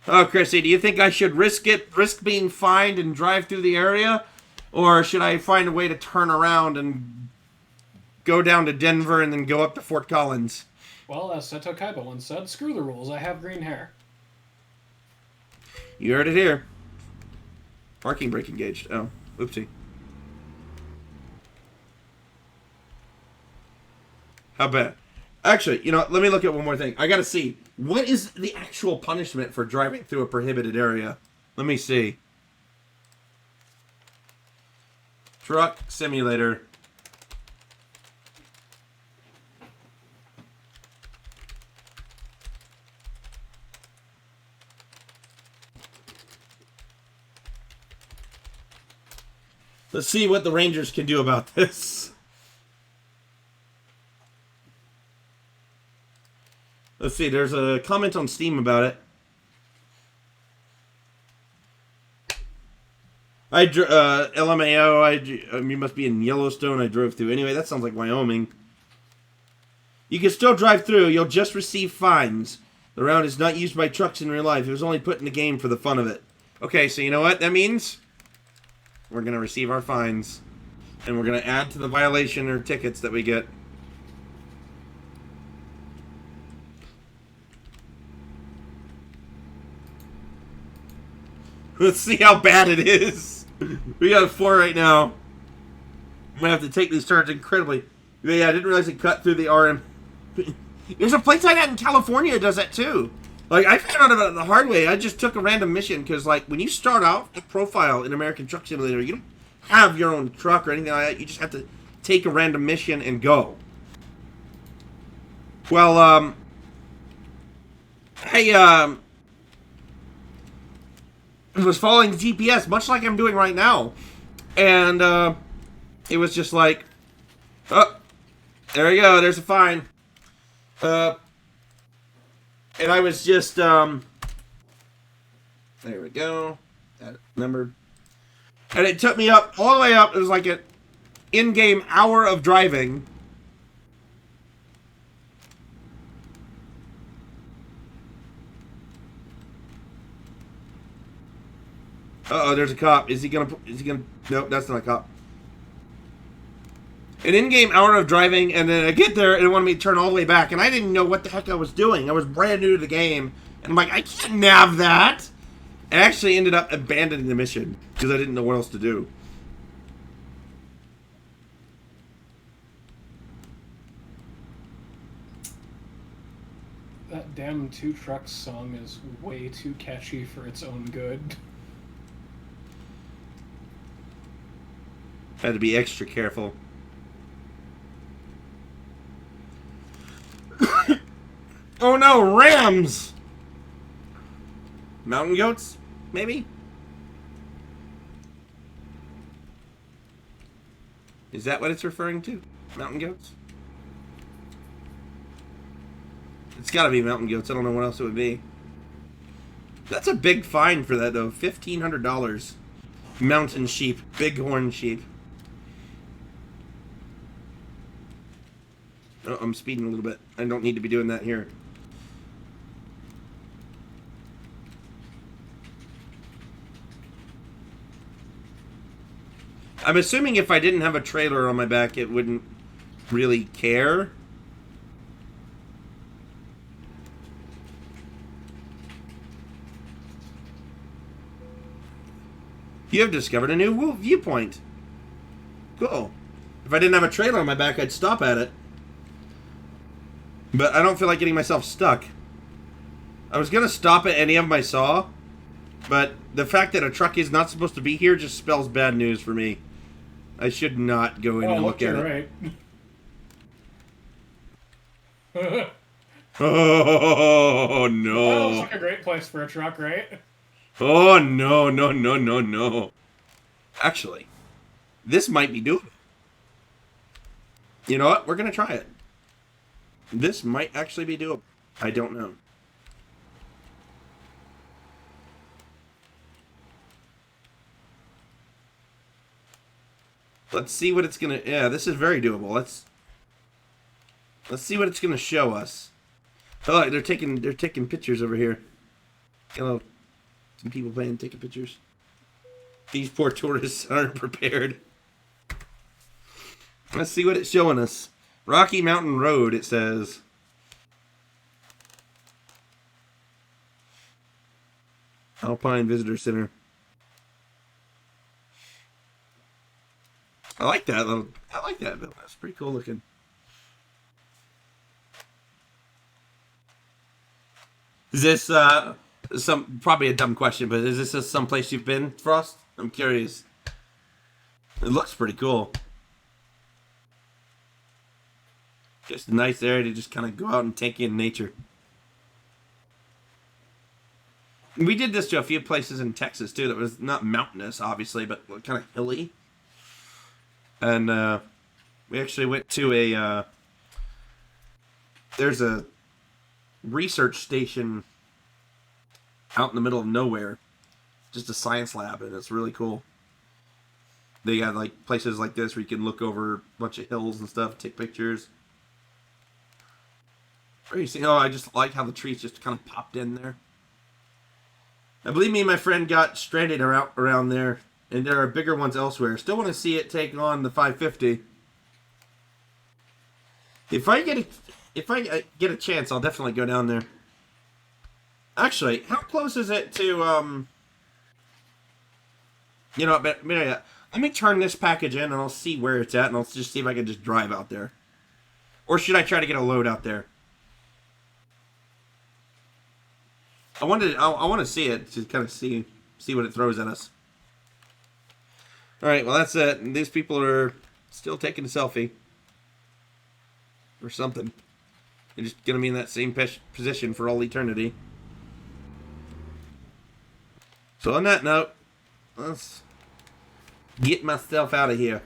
Speaker 1: Oh, Chrissy, do you think I should risk being fined and drive through the area? Or should I find a way to turn around and go down to Denver and then go up to Fort Collins?
Speaker 2: Well, as Seto Kaiba once said, screw the rules, I have green hair.
Speaker 1: You heard it here. Parking brake engaged. Oh, oopsie. How bad? Actually, you know, let me look at one more thing. I gotta see. What is the actual punishment for driving through a prohibited area? Let me see. Truck simulator. Let's see what the Rangers can do about this. Let's see, there's a comment on Steam about it. LMAO, you must be in Yellowstone, I drove through. Anyway, that sounds like Wyoming. You can still drive through, you'll just receive fines. The route is not used by trucks in real life. It was only put in the game for the fun of it. Okay, so you know what that means? We're going to receive our fines. And we're going to add to the violation or tickets that we get. Let's see how bad it is. We got 4 right now. I'm going to have to take these turns incredibly. Yeah, I didn't realize it cut through the RM. There's a place like that in California that does that too. Like, I found out about it the hard way. I just took a random mission because, like, when you start out the profile in American Truck Simulator, you don't have your own truck or anything like that. You just have to take a random mission and go. Well, I was following the GPS, much like I'm doing right now. And, it was just like, oh, there you go, there's a fine. And I was just, there we go, that number. And it took me up, all the way up, it was like an in-game hour of driving. Uh-oh, there's a cop. Is he gonna, nope, that's not a cop. An in-game hour of driving, and then I get there, and it wanted me to turn all the way back, and I didn't know what the heck I was doing. I was brand new to the game, and I'm like, I can't nav that! I actually ended up abandoning the mission, because I didn't know what else to do.
Speaker 2: That damn Two Trucks song is way too catchy for its own good.
Speaker 1: I had to be extra careful. Oh no, rams! Mountain goats, maybe? Is that what it's referring to? Mountain goats? It's gotta be mountain goats. I don't know what else it would be. That's a big fine for that, though. $1,500. Mountain sheep. Bighorn sheep. Oh, I'm speeding a little bit. I don't need to be doing that here. I'm assuming if I didn't have a trailer on my back, it wouldn't really care. You have discovered a new viewpoint. Cool. If I didn't have a trailer on my back, I'd stop at it. But I don't feel like getting myself stuck. I was going to stop at any of them I saw, but the fact that a truck is not supposed to be here just spells bad news for me. I should not go in and look at it.
Speaker 2: Right.
Speaker 1: Oh, no.
Speaker 2: That looks like a great place for a truck, right?
Speaker 1: Oh, no, no, no, no, no. Actually, this might be doable. You know what? We're going to try it. This might actually be doable. I don't know. Let's see what it's gonna. Yeah, this is very doable. Let's see what it's gonna show us. Oh, they're taking pictures over here. Hello, some people taking pictures. These poor tourists aren't prepared. Let's see what it's showing us. Rocky Mountain Road, it says. Alpine Visitor Center. I like that little. I like that building. That's pretty cool looking. Is this probably a dumb question, but is this some place you've been, Frost? I'm curious. It looks pretty cool. Just a nice area to just kind of go out and take in nature. We did this to a few places in Texas too that was not mountainous, obviously, but kind of hilly. And we actually went to a there's a research station out in the middle of nowhere, just a science lab, and it's really cool. They got like places like this where you can look over a bunch of hills and stuff, take pictures. You see, oh, I just like how the trees just kind of popped in there. I believe me and my friend got stranded around there, and there are bigger ones elsewhere. Still want to see it take on the 550. If I get a chance, I'll definitely go down there. Actually, how close is it to You know, but let me turn this package in, and I'll see where it's at, and I'll just see if I can just drive out there, or should I try to get a load out there? I want to see it to kind of see what it throws at us. All right, well that's it. And these people are still taking a selfie or something. They're just gonna be in that same position for all eternity. So on that note, let's get myself out of here.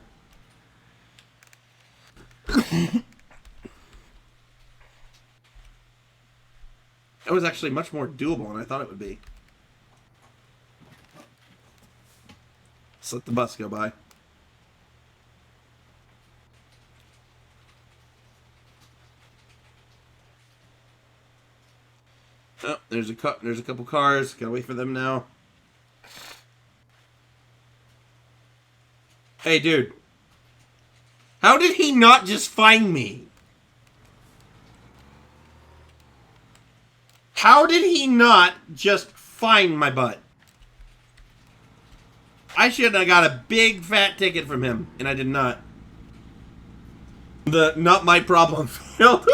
Speaker 1: That was actually much more doable than I thought it would be. Let's let the bus go by. Oh, there's a couple cars. Gotta wait for them now. Hey, dude. How did he not just find me? How did he not just find my butt? I should have got a big fat ticket from him, and I did not. The not my problem failed.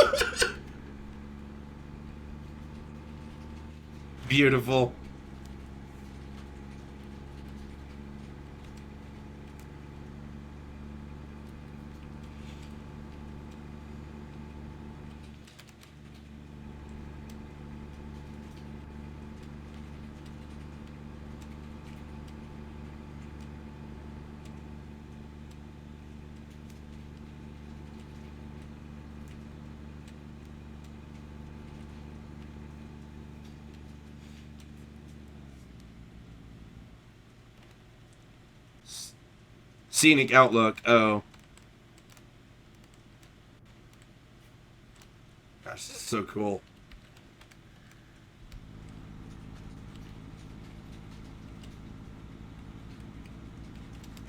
Speaker 1: Beautiful. Scenic outlook. Oh. Gosh, this is so cool.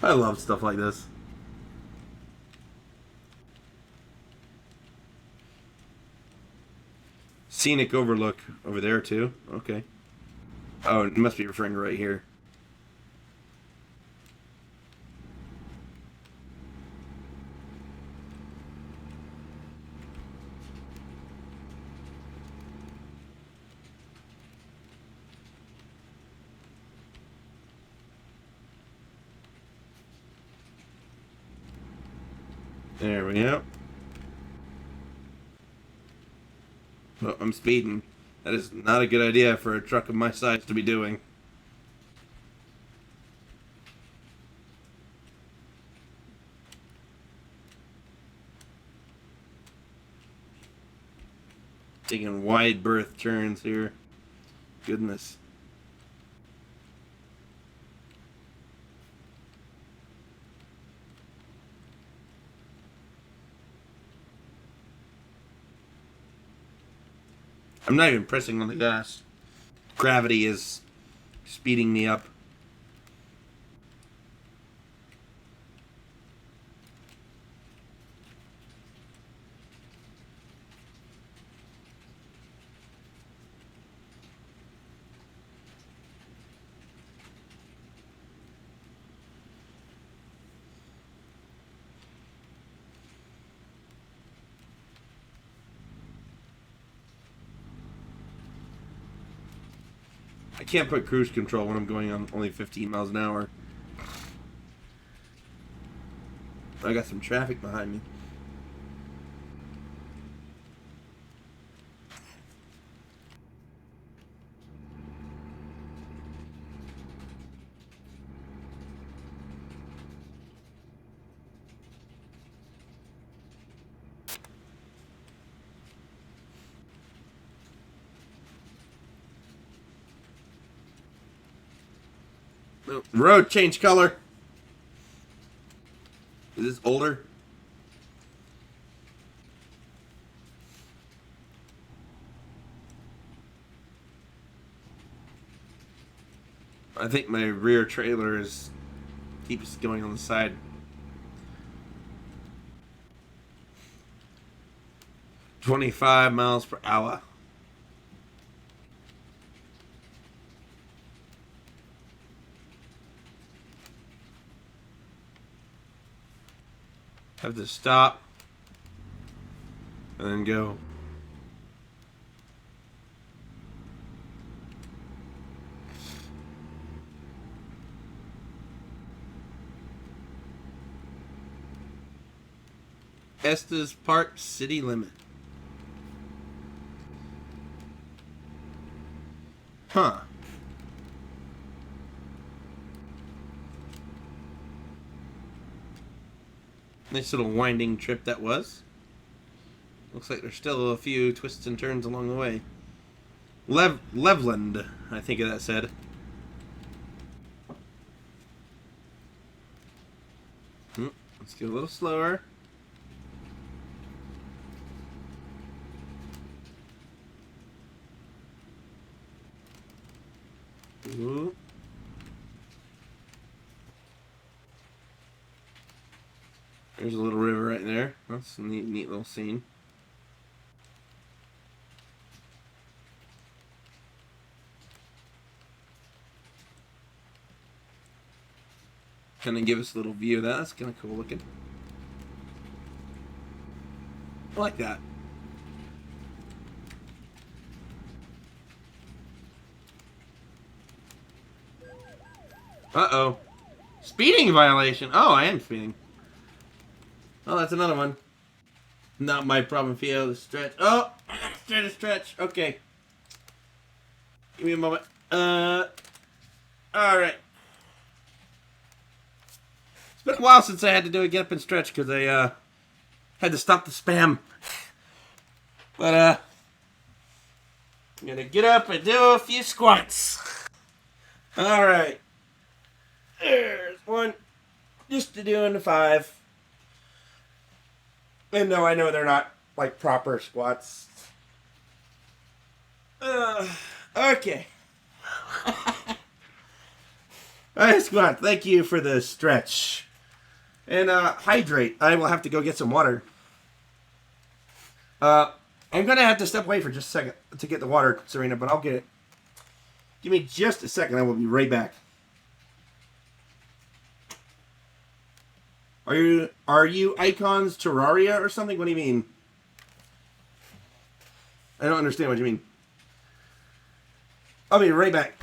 Speaker 1: I love stuff like this. Scenic overlook over there too. Okay. Oh, it must be referring to right here. There we go. Oh, I'm speeding. That is not a good idea for a truck of my size to be doing. Taking wide berth turns here. Goodness. I'm not even pressing on the gas. Gravity is speeding me up. I can't put cruise control when I'm going on only 15 miles an hour. I got some traffic behind me. Road change color. Is this older? I think my rear trailer keeps going on the side. $25 miles per hour. Have to stop and then go. Estes Park city limit. Huh. Nice little winding trip that was. Looks like there's still a few twists and turns along the way. Levland, I think that said. Let's go a little slower. Ooh. There's a little river right there. That's a neat little scene. Kind of give us a little view of that. That's kind of cool looking. I like that. Uh-oh. Speeding violation. Oh, I am speeding. Oh, that's another one. Not my problem, Theo. The stretch. Oh, try to stretch. Okay. Give me a moment. Alright. It's been a while since I had to do a get up and stretch because I, had to stop the spam. But, I'm gonna get up and do a few squats. Alright. There's one. Just to do in the 5. And no, I know they're not, like, proper squats. Okay. Alright, squat. Thank you for the stretch. And, hydrate. I will have to go get some water. I'm gonna have to step away for just a second to get the water, Serena, but I'll get it. Give me just a second. I will be right back. Are you Icons Terraria or something? What do you mean? I don't understand what you mean. I'll be right back.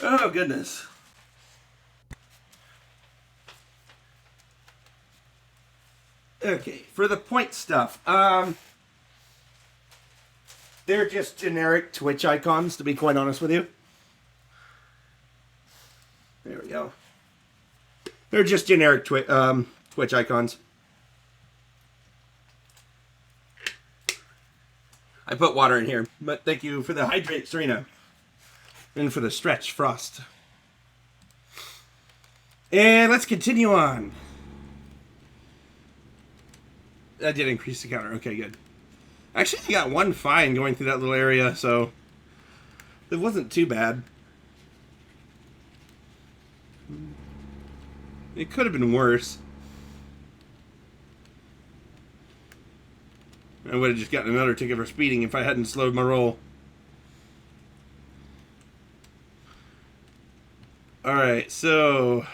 Speaker 1: Oh, goodness. Okay, for the point stuff, they're just generic Twitch icons, to be quite honest with you. There we go. They're just generic Twitch icons. I put water in here, but thank you for the hydrate, Serena. And for the stretch, Frost. And let's continue on. I did increase the counter. Okay, good. Actually, I got one fine going through that little area, so it wasn't too bad. It could have been worse. I would have just gotten another ticket for speeding if I hadn't slowed my roll. Alright, so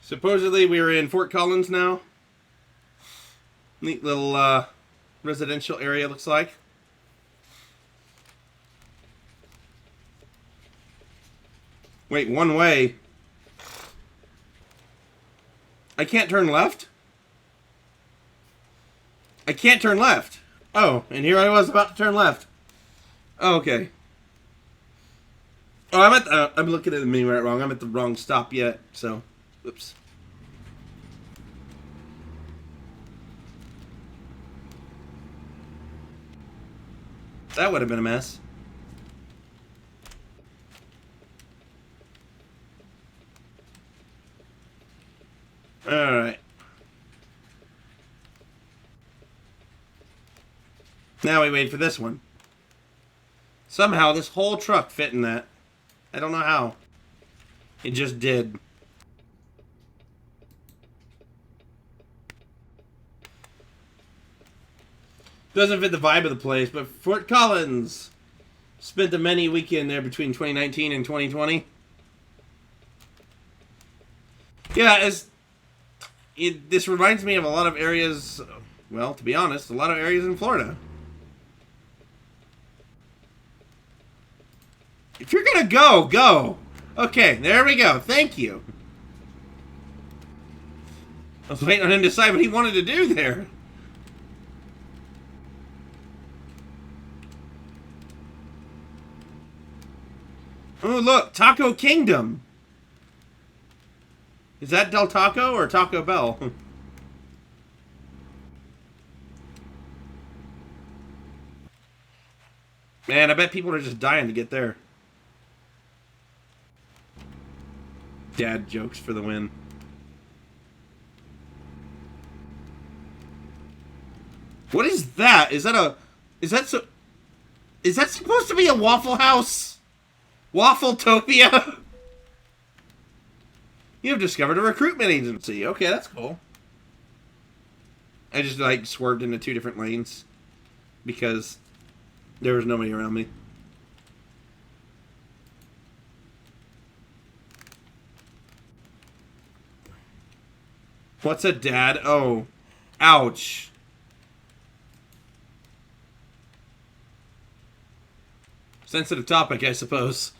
Speaker 1: Supposedly we are in Fort Collins now. Neat little residential area, looks like. Wait, one way. I can't turn left? I can't turn left. Oh, and here I was about to turn left. Oh, okay. Oh, I'm looking at the menu right wrong. I'm at the wrong stop yet, so, oops. That would have been a mess. Alright. Now we wait for this one. Somehow this whole truck fit in that. I don't know how. It just did. Doesn't fit the vibe of the place, but Fort Collins. Spent a many weekend there between 2019 and 2020. Yeah, this reminds me of a lot of areas, well, to be honest, a lot of areas in Florida. If you're gonna go, go. Okay, there we go. Thank you. I was waiting on him to decide what he wanted to do there. Oh, look, Taco Kingdom. Is that Del Taco or Taco Bell? Man, I bet people are just dying to get there. Dad jokes for the win. What is that? Is that supposed to be a Waffle House? Waffletopia? You have discovered a recruitment agency. Okay, that's cool. I just, like, swerved into 2 different lanes because there was nobody around me. What's a dad? Oh. Ouch. Sensitive topic, I suppose.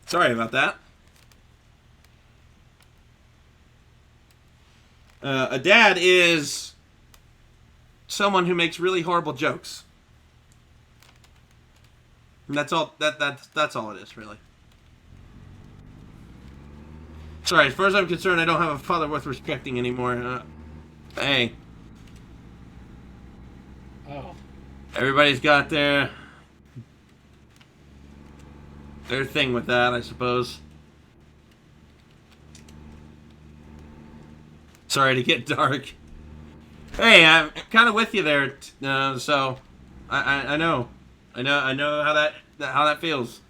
Speaker 1: Sorry about that. A dad is someone who makes really horrible jokes. And that's all. That's all it is, really. Sorry, as far as I'm concerned, I don't have a father worth respecting anymore. Hey.
Speaker 2: Oh.
Speaker 1: Everybody's got their thing with that, I suppose. Sorry to get dark. Hey, I'm kind of with you there. So, I know how that feels.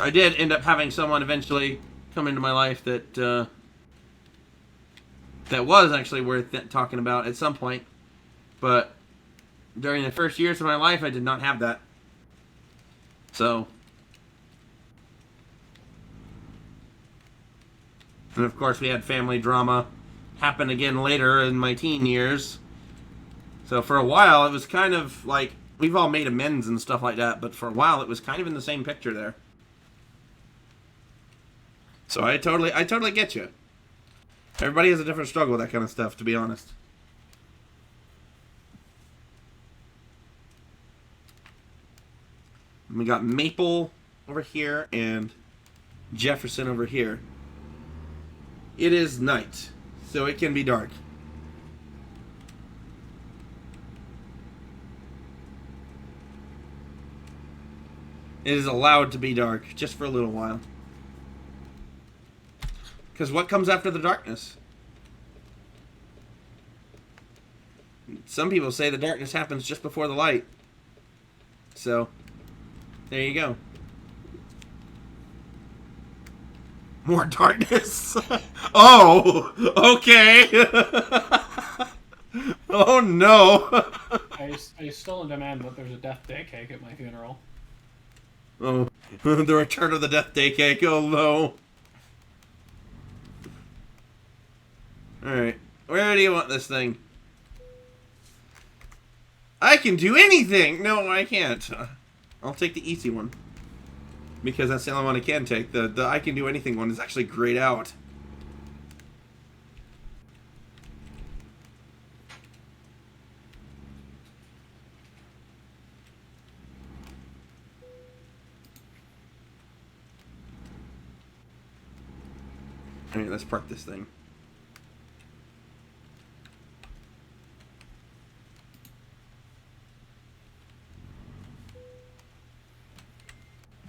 Speaker 1: I did end up having someone eventually come into my life that was actually worth talking about at some point, but during the first years of my life, I did not have that. So, and of course, we had family drama happen again later in my teen years. So for a while, it was kind of like we've all made amends and stuff like that, but for a while, it was kind of in the same picture there. So I totally get you. Everybody has a different struggle with that kind of stuff, to be honest. And we got Maple over here and Jefferson over here. It is night, so it can be dark. It is allowed to be dark, just for a little while. Because what comes after the darkness? Some people say the darkness happens just before the light. So, there you go. More darkness? Oh, okay. Oh no.
Speaker 2: I still demand that there's a death day cake at my funeral.
Speaker 1: Oh. The return of the death day cake. Oh no. Alright. Where do you want this thing? I can do anything! No, I can't. I'll take the easy one. Because that's the only one I can take. The I can do anything one is actually grayed out. Alright, let's park this thing.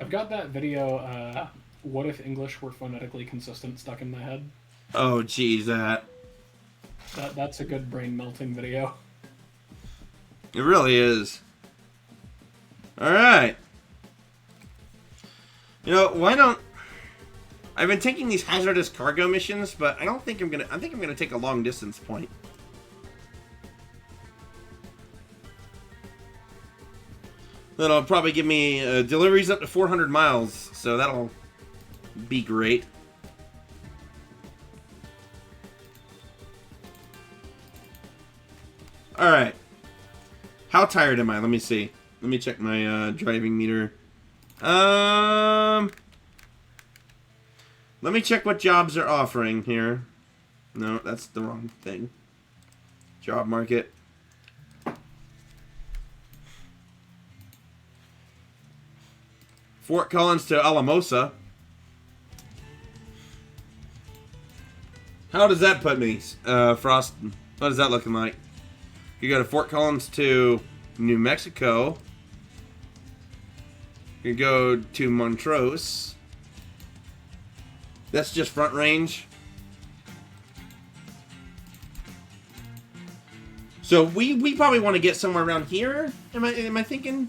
Speaker 2: I've got that video, what if English were phonetically consistent, stuck in my head.
Speaker 1: Oh, geez,
Speaker 2: That's a good brain-melting video.
Speaker 1: It really is. Alright. You know, why don't... I've been taking these hazardous cargo missions, but I don't think I'm gonna... I think I'm gonna take a long distance point. That'll probably give me deliveries up to 400 miles, so that'll be great. Alright. How tired am I? Let me see. Let me check my driving meter. Let me check what jobs are offering here. No, that's the wrong thing. Job market. Fort Collins to Alamosa. How does that put me, Frost? What is that looking like? You go to Fort Collins to New Mexico. You go to Montrose. That's just front range. So we probably want to get somewhere around here. Am I thinking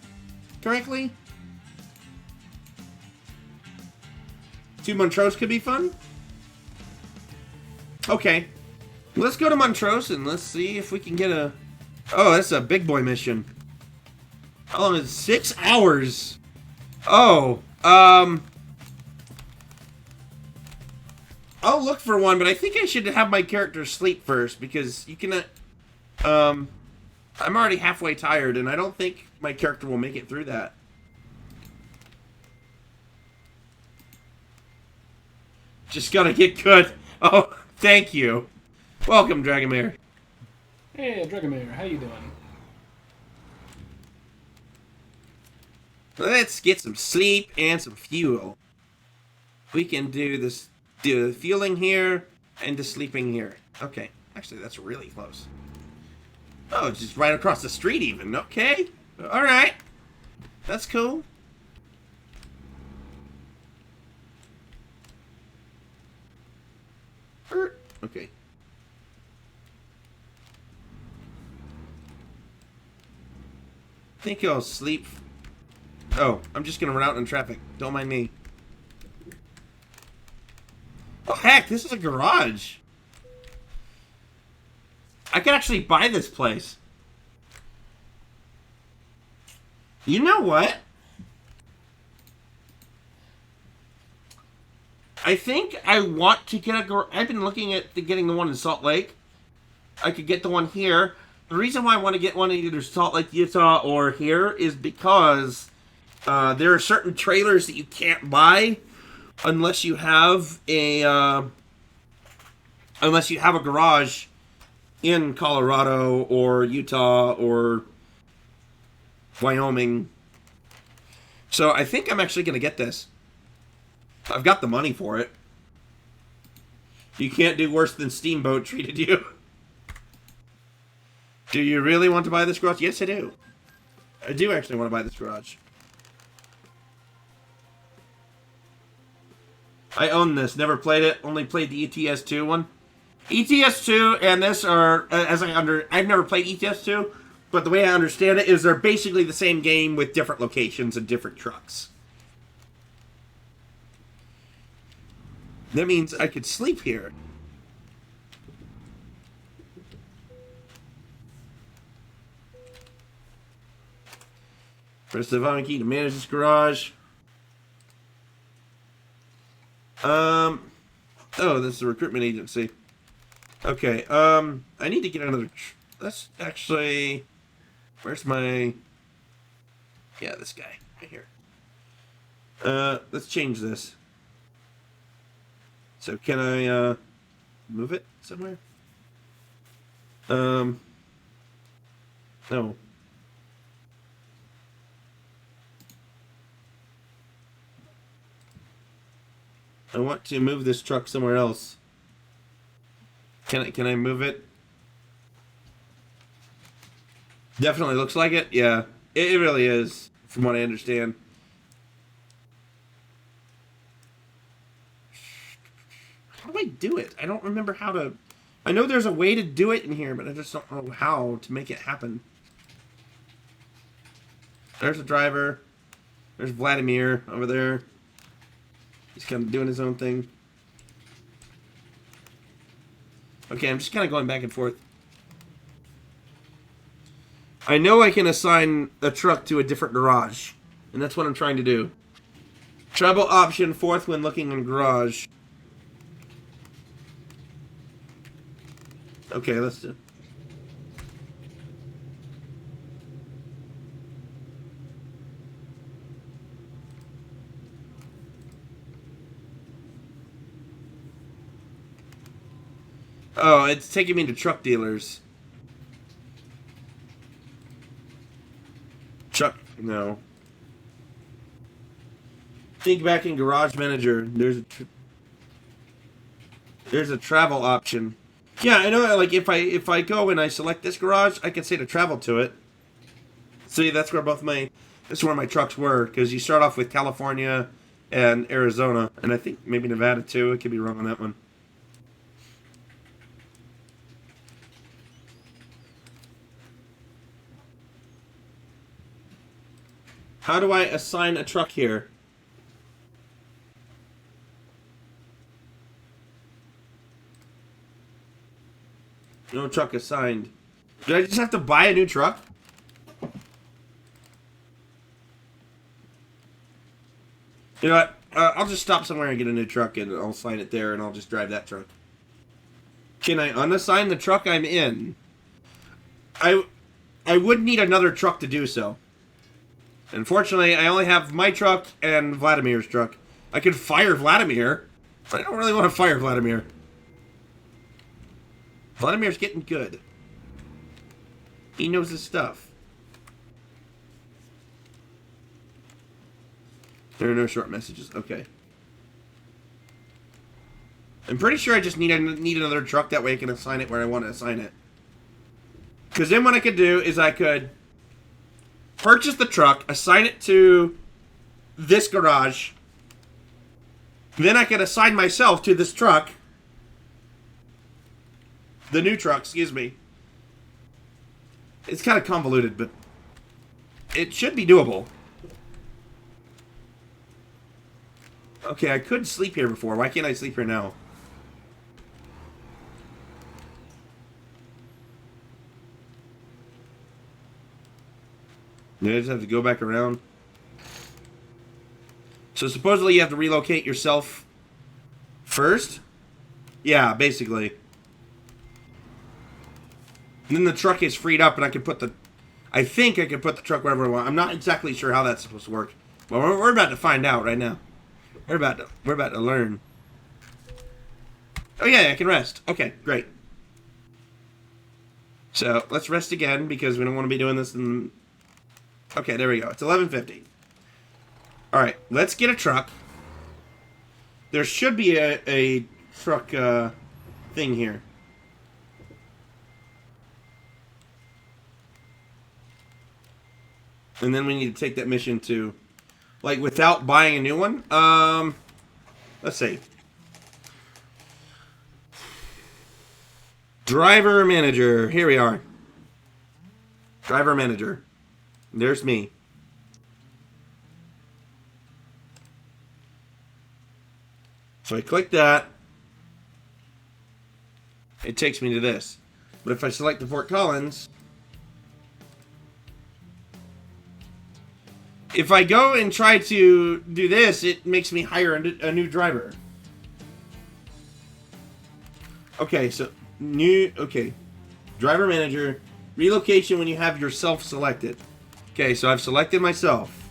Speaker 1: correctly? To Montrose could be fun. Okay. Let's go to Montrose and let's see if we can get a... Oh, that's a big boy mission. How long is it? 6 hours. Oh, I'll look for one, but I think I should have my character sleep first because you cannot... I'm already halfway tired and I don't think my character will make it through that. Just gotta get good. Oh, thank you. Welcome, Dragomir.
Speaker 2: Hey, Dragomir, how you doing?
Speaker 1: Let's get some sleep and some fuel. We can do this, do the fueling here and the sleeping here. Okay, actually that's really close. Oh, it's just right across the street even. Okay, all right, that's cool. Okay. I think I'll sleep. Oh, I'm just gonna run out in traffic. Don't mind me. Oh heck, this is a garage. I could actually buy this place. You know what? I think I want to get a garage. I've been looking at getting the one in Salt Lake. I could get the one here. The reason why I want to get one in either Salt Lake, Utah, or here is because there are certain trailers that you can't buy unless you have a garage in Colorado or Utah or Wyoming. So I think I'm actually going to get this. I've got the money for it. You can't do worse than Steamboat treated you. Do you really want to buy this garage? Yes, I do. I do actually want to buy this garage. I own this. Never played it. Only played the ETS2 one. ETS2 and this are, I've never played ETS2, but the way I understand it is they're basically the same game with different locations and different trucks. That means I could sleep here. Press the volume key to manage this garage. Oh, this is the recruitment agency. Okay, I need to get another... Let's actually... Where's my... Yeah, this guy. Right here. Let's change this. So, can I, move it somewhere? No. I want to move this truck somewhere else. Can I move it? Definitely looks like it. Yeah, it really is, from what I understand. How do I do it? I don't remember how to... I know there's a way to do it in here, but I just don't know how to make it happen. There's the driver. There's Vladimir over there. He's kind of doing his own thing. Okay, I'm just kind of going back and forth. I know I can assign a truck to a different garage, and that's what I'm trying to do. Travel option, fourth when looking in garage. Okay, let's do. Oh, it's taking me to truck dealers. Truck, no. Think back in Garage Manager. There's a travel option. Yeah, I know. Like if I go and I select this garage, I can say to travel to it. See, that's where that's where my trucks were, because you start off with California and Arizona, and I think maybe Nevada too. I could be wrong on that one. How do I assign a truck here? No truck assigned. Do I just have to buy a new truck? You know what? I'll just stop somewhere and get a new truck, and I'll assign it there, and I'll just drive that truck. Can I unassign the truck I'm in? I would need another truck to do so. Unfortunately, I only have my truck and Vladimir's truck. I could fire Vladimir, but I don't really want to fire Vladimir. Vladimir's getting good. He knows his stuff. There are no short messages. Okay. I'm pretty sure I just need another truck. That way I can assign it where I want to assign it. Because then what I could do is I could purchase the truck, assign it to this garage. Then I could assign myself to this truck. The new truck, excuse me. It's kind of convoluted, but it should be doable. Okay, I could sleep here before. Why can't I sleep here now? You just have to go back around. So supposedly you have to relocate yourself first? Yeah, basically. And then the truck is freed up and I can put the... I think I can put the truck wherever I want. I'm not exactly sure how that's supposed to work. But we're about to find out right now. We're about to learn. Oh yeah, I can rest. Okay, great. So let's rest again because we don't want to be doing this in... Okay, there we go. It's 11:50. Alright, let's get a truck. There should be a truck thing here. And then we need to take that mission to... Like, without buying a new one? Let's see. Driver manager. Here we are. Driver manager. There's me. So I click that. It takes me to this. But if I select the Fort Collins... If I go and try to do this, it makes me hire a new driver. Okay, so new. Okay, driver manager relocation when you have yourself selected. Okay, so I've selected myself.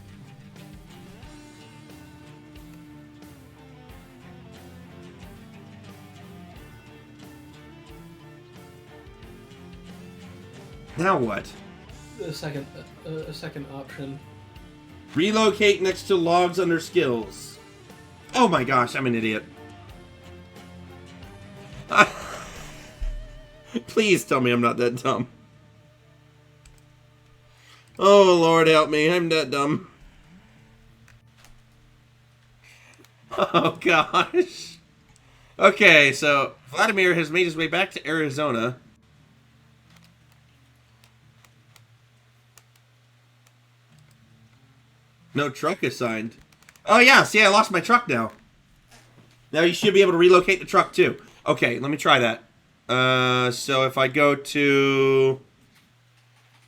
Speaker 1: Now what?
Speaker 2: A second option.
Speaker 1: Relocate next to logs under skills. Oh my gosh, I'm an idiot. Please tell me I'm not that dumb. Oh Lord help me, I'm that dumb. Oh gosh. Okay, so Vladimir has made his way back to Arizona. No truck assigned. Oh yeah, see I lost my truck now. Now you should be able to relocate the truck too. Okay, let me try that. So if I go to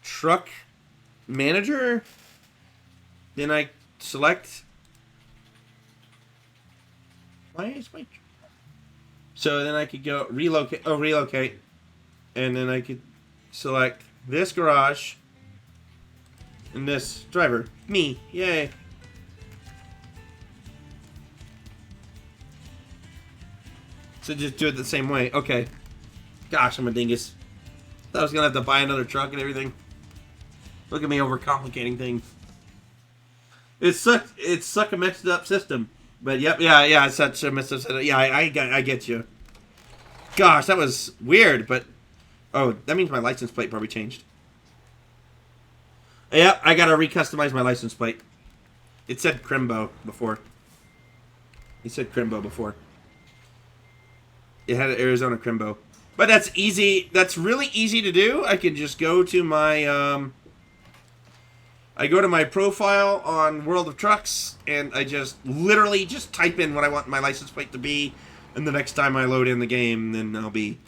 Speaker 1: truck manager, then I select. Why is my? So then I could go relocate. Oh, relocate, and then I could select this garage and this driver. Me, yay! So just do it the same way. Okay. Gosh, I'm a dingus. Thought I was gonna have to buy another truck and everything. Look at me overcomplicating things. It's such a messed up system. But yep, yeah, it's such a messed up system. Yeah, I get you. Gosh, that was weird, but oh, that means my license plate probably changed. Yep, I gotta recustomize my license plate. It said Crimbo before. It said Crimbo before. It had an Arizona Crimbo. But that's easy. That's really easy to do. I can just go to my I go to my profile on World of Trucks and I just literally just type in what I want my license plate to be, and the next time I load in the game, then it'll be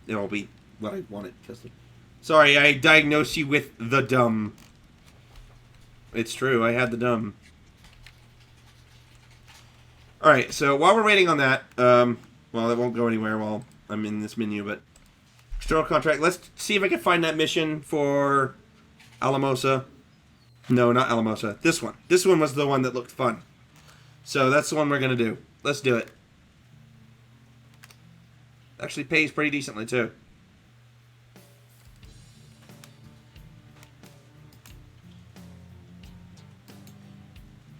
Speaker 1: what I want it. Sorry, I diagnosed you with the dumb. It's true, I had the dumb. Alright, so while we're waiting on that, well, it won't go anywhere while I'm in this menu, but external contract. Let's see if I can find that mission for Alamosa. No, not Alamosa. This one. This one was the one that looked fun. So that's the one we're going to do. Let's do it. Actually pays pretty decently, too.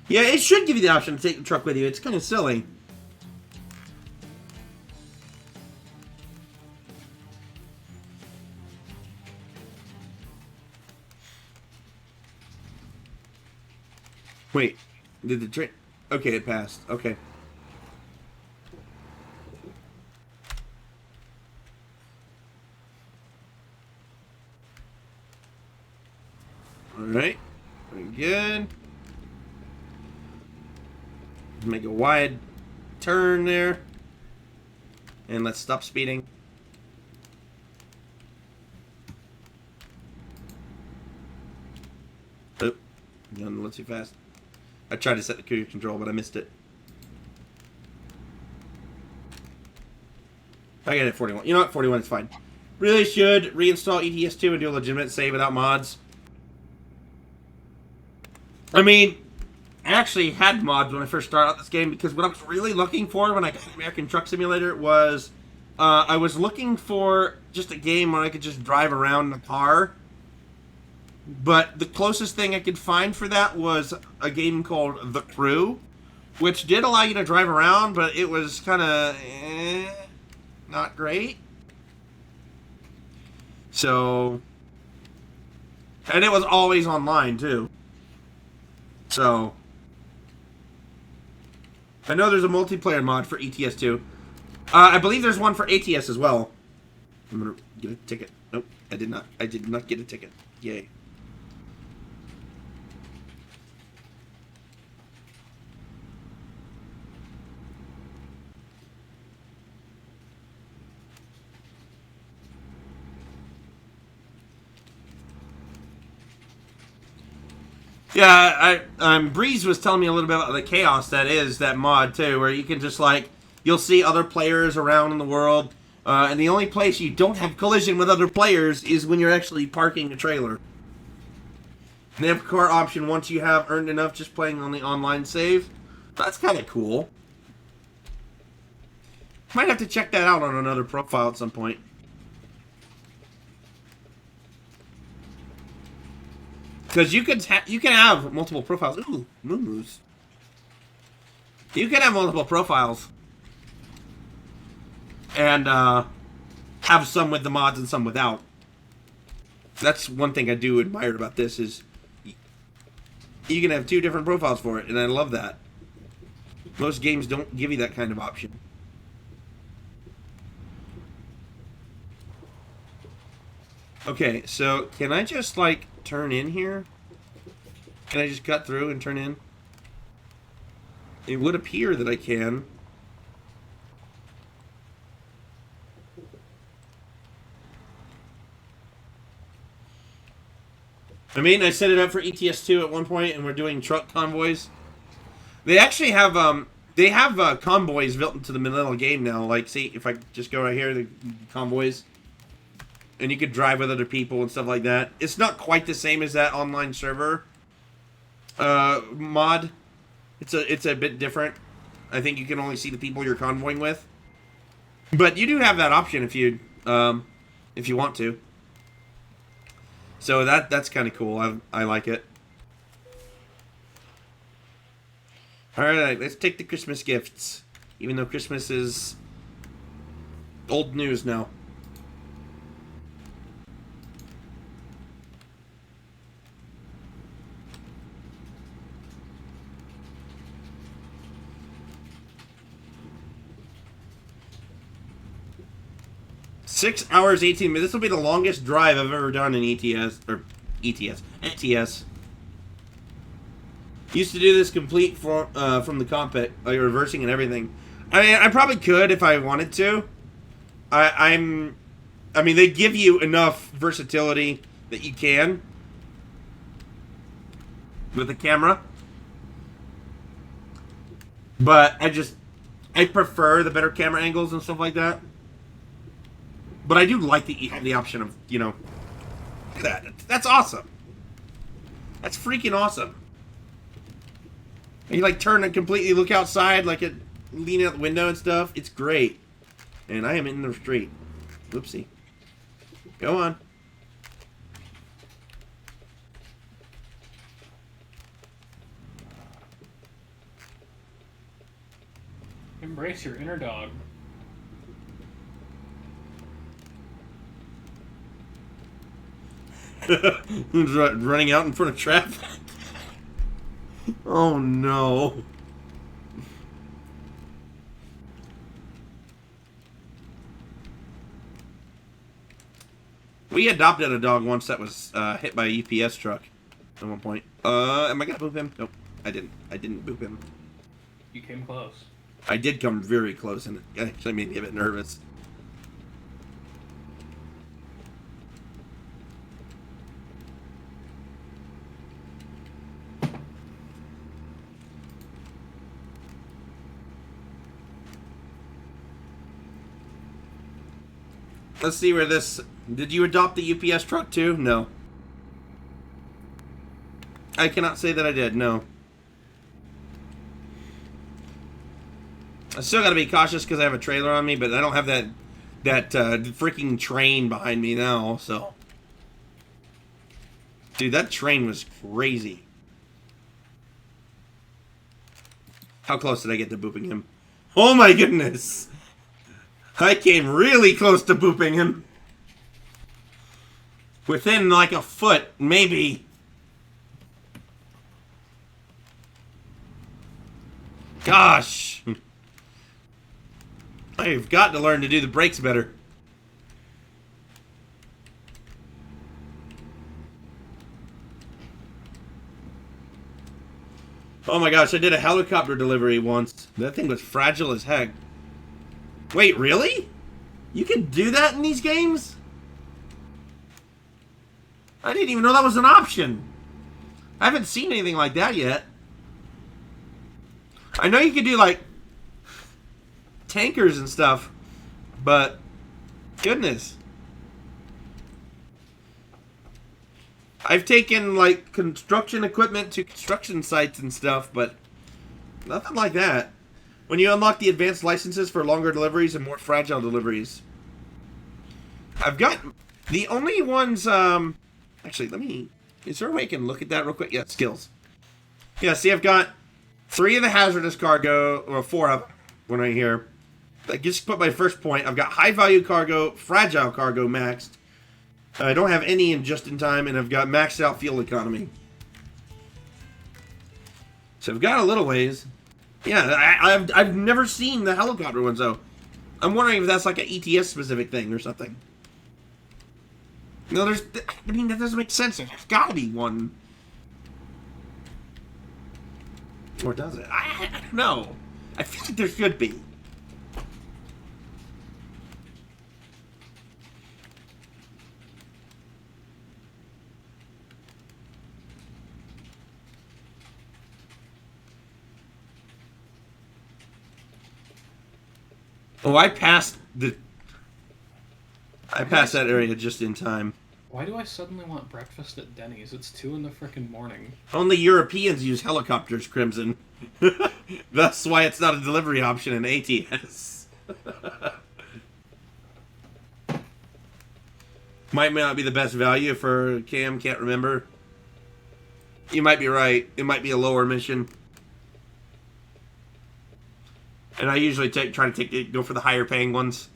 Speaker 1: Yeah, it should give you the option to take the truck with you. It's kind of silly. Wait, did the train? Okay, it passed. Okay. All right, very good. Make a wide turn there, and let's stop speeding. Oh, going a little too fast. I tried to set the cruise control, but I missed it. I got it at 41. You know what? 41 is fine. Really should reinstall ETS2 and do a legitimate save without mods. I mean, I actually had mods when I first started out this game, because what I was really looking for when I got American Truck Simulator was I was looking for just a game where I could just drive around in a car. But the closest thing I could find for that was a game called The Crew, which did allow you to drive around, but it was kind of not great. So, and it was always online too. So, I know there's a multiplayer mod for ETS2. I believe there's one for ATS as well. I'm gonna get a ticket. Nope, I did not. I did not get a ticket. Yay. Yeah, Breeze was telling me a little bit about the chaos that is that mod too, where you can just like, you'll see other players around in the world, And the only place you don't have collision with other players is when you're actually parking a trailer. Nav car option once you have earned enough just playing on the online save. That's kind of cool. Might have to check that out on another profile at some point. Because you can have multiple profiles. Ooh, moo-moos. You can have multiple profiles. And have some with the mods and some without. That's one thing I do admire about this is you can have 2 different profiles for it, and I love that. Most games don't give you that kind of option. Okay, so can I just like turn in here? Can I just cut through and turn in? It would appear that I can. I mean, I set it up for ETS2 at one point, and we're doing truck convoys. They actually have convoys built into the middle of the game now. Like, see, if I just go right here, the convoys, and you could drive with other people and stuff like that. It's not quite the same as that online server mod. It's a bit different. I think you can only see the people you're convoying with, but you do have that option if you want to. So that's kind of cool. I like it. Alright, let's take the Christmas gifts. Even though Christmas is old news now. Six hours, 18 minutes. This will be the longest drive I've ever done in ETS. Used to do this complete from the cockpit, like reversing and everything. I mean, I probably could if I wanted to. I mean, they give you enough versatility that you can with the camera. But I prefer the better camera angles and stuff like that. But I do like the option of, you know, look at that. That's awesome. That's freaking awesome. And you like turn and completely look outside, like it lean out the window and stuff. It's great. And I am in the street. Whoopsie. Go on.
Speaker 2: Embrace your inner dog.
Speaker 1: Running out in front of traffic. Oh no. We adopted a dog once that was hit by a UPS truck at one point. Am I gonna boop him? Nope, I didn't. I didn't boop him.
Speaker 2: You came close.
Speaker 1: I did come very close, and it actually made me a bit nervous. Let's see where this... Did you adopt the UPS truck too? No. I cannot say that I did, no. I still gotta be cautious because I have a trailer on me, but I don't have that freaking train behind me now, so... Dude, that train was crazy. How close did I get to booping him? Oh my goodness! I came really close to booping him. Within like a foot, maybe. Gosh. I've got to learn to do the brakes better. Oh my gosh, I did a helicopter delivery once. That thing was fragile as heck. Wait, really? You can do that in these games? I didn't even know that was an option. I haven't seen anything like that yet. I know you can do, like, tankers and stuff, but Goodness. I've taken, like, construction equipment to construction sites and stuff, but nothing like that. When you unlock the advanced licenses for longer deliveries and more fragile deliveries. I've got the only ones, actually, let me, is there a way I can look at that real quick? Yeah, skills. Yeah, see, I've got 3 of the hazardous cargo, or 4 of one right here. I just put my first point. I've got high value cargo, fragile cargo maxed. I don't have any in just in time, and I've got maxed out fuel economy. So I've got a little ways. Yeah, I've never seen the helicopter ones though. I'm wondering if that's like an ETS specific thing or something. No, I mean, that doesn't make sense. There's got to be one. Or does it? I don't know. I feel like there should be. Oh, I passed that area just in time.
Speaker 2: Why do I suddenly want breakfast at Denny's? It's 2 in the frickin' morning.
Speaker 1: Only Europeans use helicopters, Crimson. That's why it's not a delivery option in ATS. Might not be the best value for Cam, can't remember. You might be right. It might be a lower mission. And I usually try to go for the higher paying ones.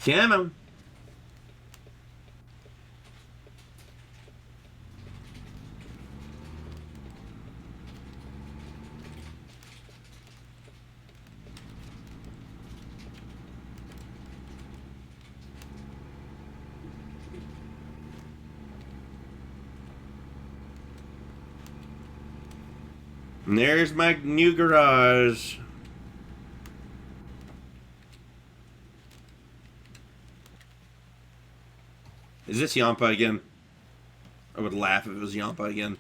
Speaker 1: Come on. And there's my new garage. Is this Yampa again? I would laugh if it was Yampa again.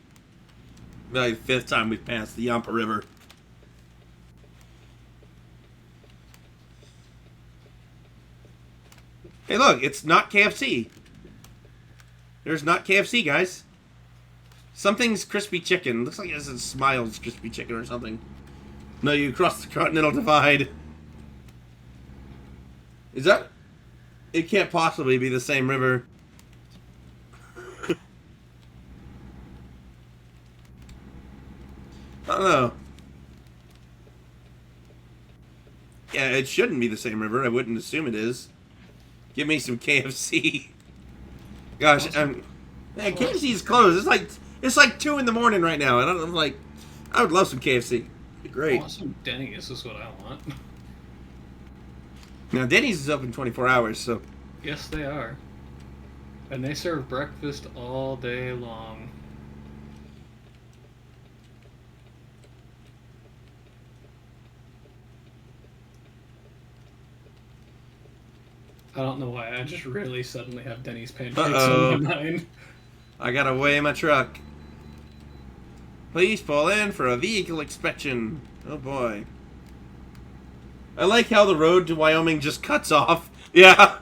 Speaker 1: Like the 5th time we've passed the Yampa River. Hey look, it's not KFC. There's not KFC, guys. Something's crispy chicken. Looks like it's a Smiles crispy chicken or something. No, you crossed the Continental Divide. Is that... It can't possibly be the same river. I don't know. Yeah, it shouldn't be the same river. I wouldn't assume it is. Give me some KFC. Gosh, man, KFC's closed. It's like 2 in the morning right now, and I'm like, I would love some KFC. It'd be great.
Speaker 2: I want some Denny's is what I want.
Speaker 1: Now Denny's is open 24 hours, so.
Speaker 2: Yes, they are. And they serve breakfast all day long. I don't know why, I just really suddenly have Denny's pancakes on my mind.
Speaker 1: I gotta weigh my truck. Please pull in for a vehicle inspection. Oh boy. I like how the road to Wyoming just cuts off. Yeah.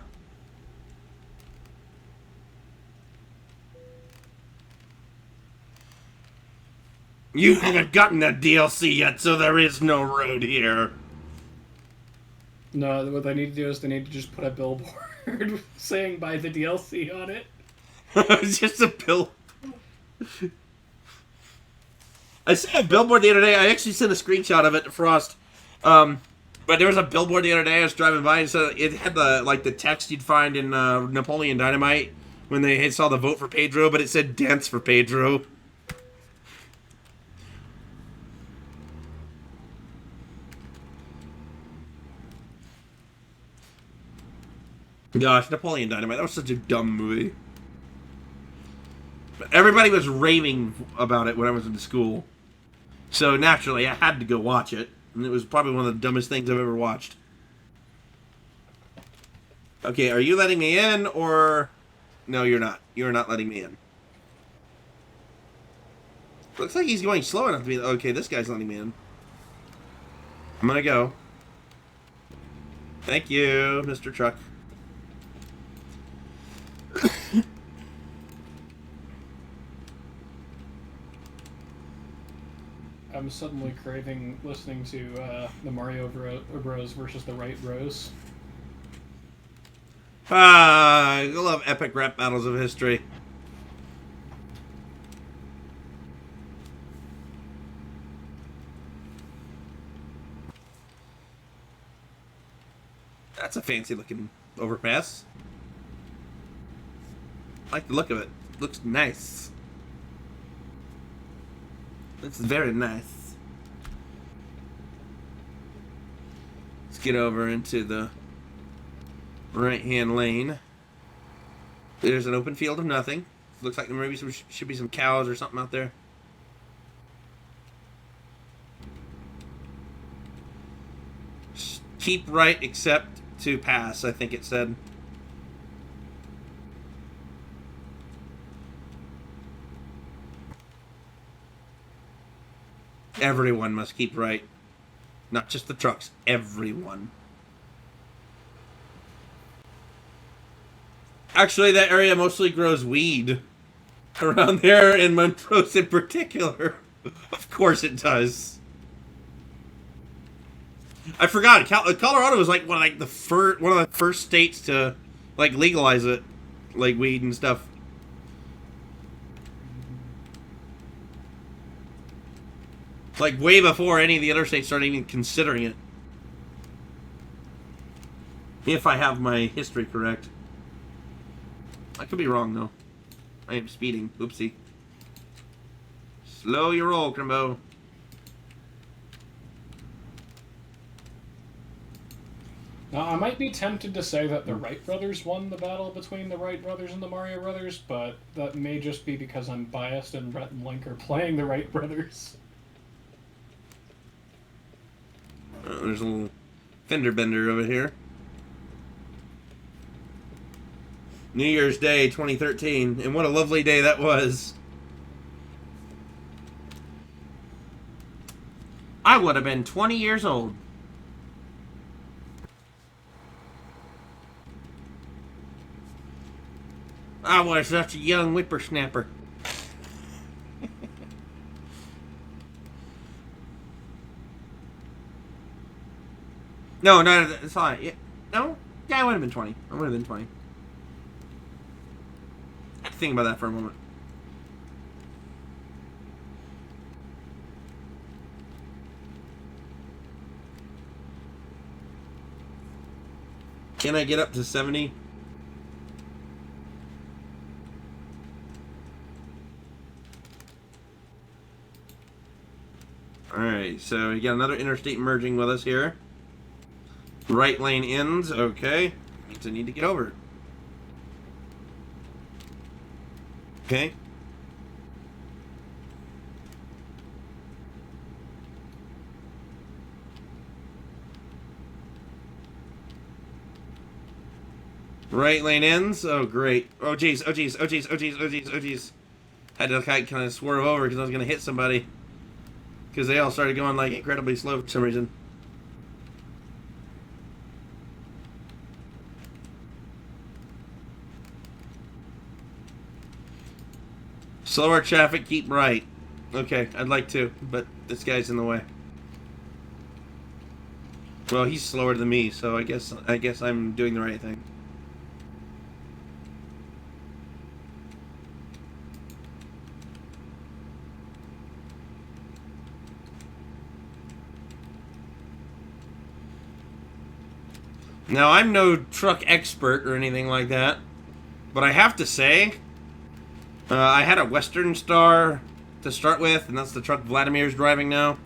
Speaker 1: You haven't gotten that DLC yet, so there is no road here.
Speaker 2: No, what they need to do is they need to just put a billboard saying buy the DLC on it.
Speaker 1: It's just a bill. I saw a billboard the other day. I actually sent a screenshot of it to Frost. But there was a billboard the other day I was driving by, and so it had the text you'd find in Napoleon Dynamite when they saw the vote for Pedro, but it said dance for Pedro. Gosh, Napoleon Dynamite, that was such a dumb movie. But everybody was raving about it when I was in school. So naturally, I had to go watch it. And it was probably one of the dumbest things I've ever watched. Okay, are you letting me in, or... No, you're not. You're not letting me in. Looks like he's going slow enough to be... Okay, this guy's letting me in. I'm gonna go. Thank you, Mr. Truck.
Speaker 2: I'm suddenly craving listening to the Mario Bros versus the Right Bros.
Speaker 1: I love epic rap battles of history. That's a fancy looking overpass. I like the look of it. Looks nice. It's very nice. Let's get over into the right-hand lane. There's an open field of nothing. Looks like there maybe should be some cows or something out there. Keep right except to pass, I think it said. Everyone must keep right. Not just the trucks. Everyone. Actually, that area mostly grows weed. Around there in Montrose in particular. Of course it does. I forgot. Colorado was like one of the first states to like legalize it, like weed and stuff. Like way before any of the other states started even considering it. If I have my history correct. I could be wrong though. I am speeding. Oopsie. Slow your roll, Crimbo.
Speaker 2: Now, I might be tempted to say that the Wright brothers won the battle between the Wright brothers and the Mario brothers, but that may just be because I'm biased and Rhett and Link are playing the Wright brothers.
Speaker 1: There's a little fender bender over here. New Year's Day 2013, and what a lovely day that was. I would have been 20 years old. I was such a young whippersnapper. No, it's fine. Yeah, no? Yeah, I would have been 20. I would have been 20. I have to think about that for a moment. Can I get up to 70? Alright, so we got another interstate merging with us here. Right lane ends, okay. Means I need to get over it. Okay. Right lane ends, oh great. Oh jeez, oh jeez, oh jeez, oh jeez, oh jeez, oh jeez. Had to kind of swerve over because I was going to hit somebody. Because they all started going like incredibly slow for some reason. Slower traffic, keep right. Okay, I'd like to, but this guy's in the way. Well, he's slower than me, so I guess I'm doing the right thing. Now, I'm no truck expert or anything like that, but I have to say, I had a Western Star to start with, and that's the truck Vladimir's driving now.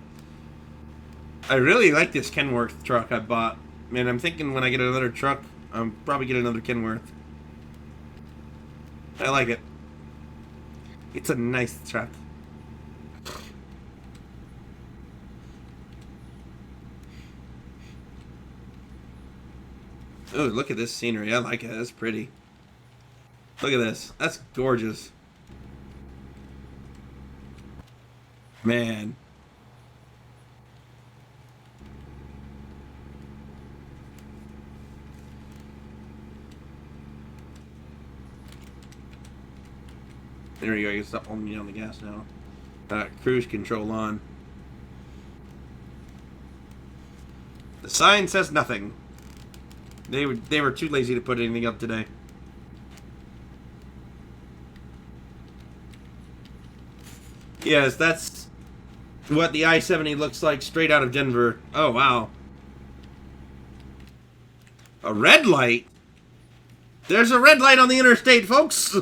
Speaker 1: I really like this Kenworth truck I bought. Man, I'm thinking when I get another truck, I'll probably get another Kenworth. I like it. It's a nice truck. Oh, look at this scenery. I like it. That's pretty. Look at this. That's gorgeous. Man. There you go. You can stop holding me on the gas now. Cruise control on. The sign says nothing. They were too lazy to put anything up today. Yes, that's what the I-70 looks like straight out of Denver. Oh, wow. A red light? There's a red light on the interstate, folks!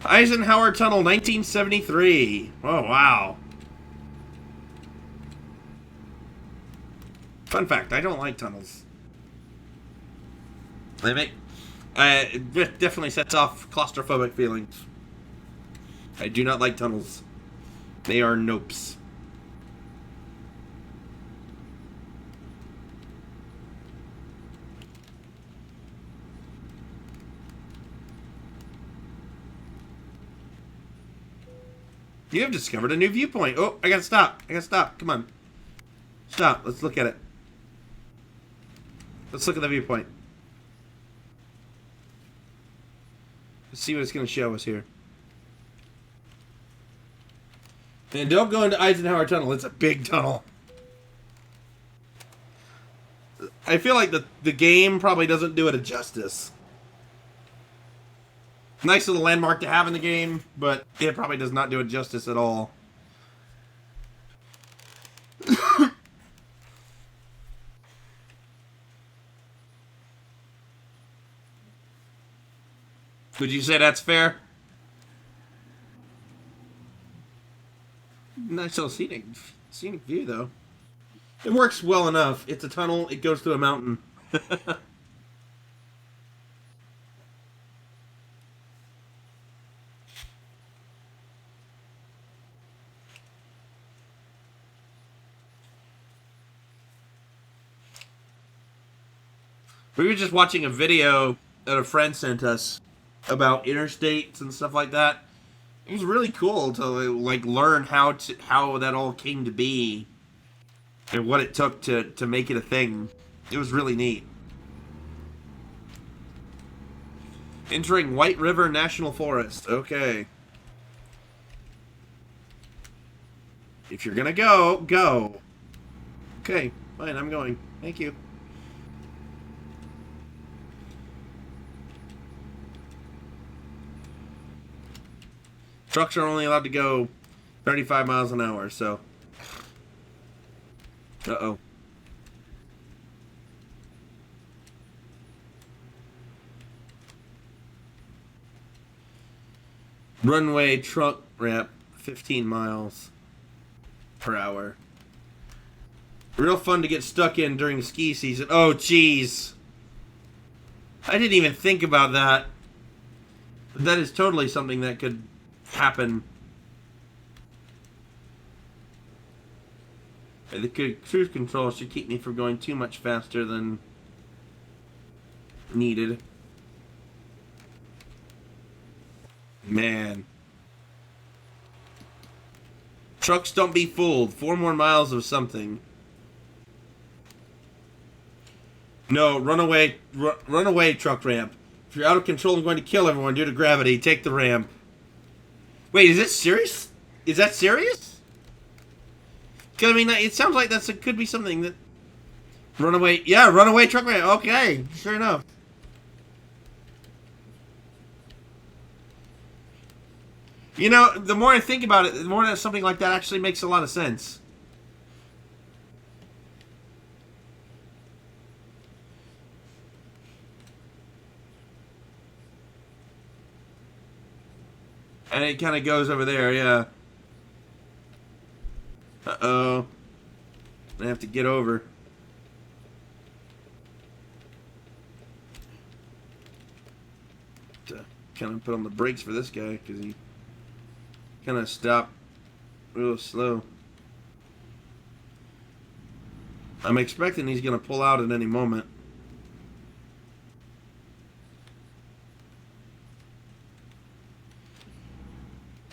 Speaker 1: Eisenhower Tunnel, 1973. Oh, wow. Fun fact, I don't like tunnels. They make... it definitely sets off claustrophobic feelings. I do not like tunnels. They are nopes. You have discovered a new viewpoint. Oh, I gotta stop. I gotta stop. Come on. Stop. Let's look at it. Let's look at the viewpoint. Let's see what it's gonna show us here. And don't go into Eisenhower Tunnel. It's a big tunnel. I feel like the game probably doesn't do it a justice. Nice little landmark to have in the game, but it probably does not do it justice at all. Would you say that's fair? Nice little scenic view, though. It works well enough. It's a tunnel. It goes through a mountain. We were just watching a video that a friend sent us about interstates and stuff like that. It was really cool to like learn how that all came to be and what it took to make it a thing. It was really neat. Entering White River National Forest. Okay. If you're gonna go, go. Okay, fine, I'm going. Thank you. Trucks are only allowed to go 35 miles an hour, so... Uh-oh. Runway truck ramp, 15 miles per hour. Real fun to get stuck in during the ski season. Oh, jeez. I didn't even think about that. But that is totally something that could happen. The cruise control should keep me from going too much faster than needed. Man. Trucks don't be fooled. 4 more miles of something. No, runaway truck ramp. If you're out of control and going to kill everyone due to gravity, take the ramp. Wait, is it serious? Is that serious? Because, I mean, it sounds like could be something that... Runaway... Yeah, runaway truck ramp. Okay, sure enough. You know, the more I think about it, the more that something like that actually makes a lot of sense. And it kind of goes over there, yeah. Uh-oh. I have to get over. To kind of put on the brakes for this guy, because he kind of stopped real slow. I'm expecting he's going to pull out at any moment.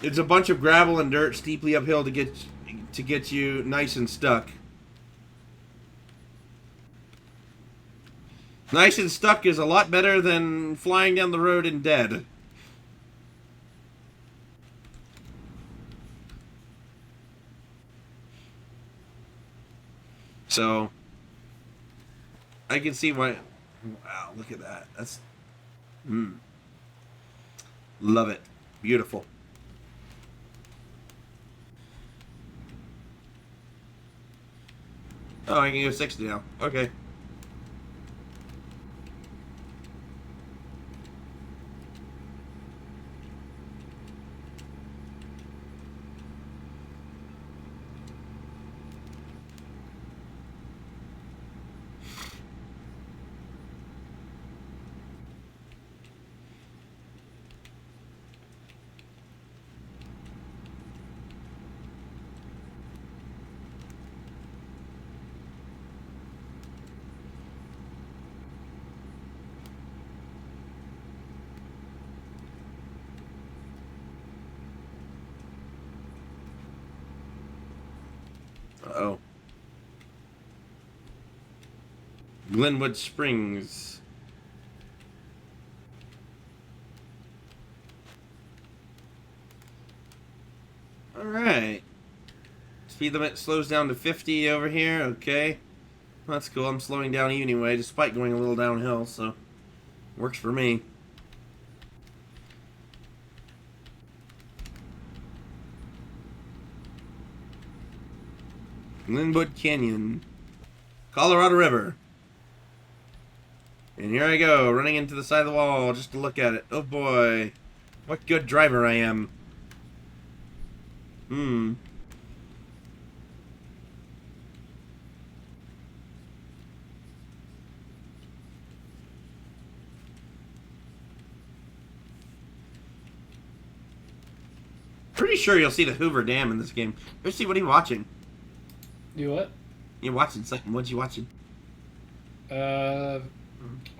Speaker 1: It's a bunch of gravel and dirt steeply uphill to get you nice and stuck. Nice and stuck is a lot better than flying down the road and dead. So, I can see why... Wow, look at that. That's... Love it. Beautiful. Oh, I can go 60 now. Okay. Uh-oh. Glenwood Springs. Alright. Speed limit slows down to 50 over here. Okay. That's cool. I'm slowing down anyway, despite going a little downhill, so works for me. Glenwood Canyon. Colorado River. And here I go, running into the side of the wall just to look at it. Oh boy. What good driver I am. Pretty sure you'll see the Hoover Dam in this game. Let's see, what are you watching?
Speaker 2: You what?
Speaker 1: You're watching something. What you watching?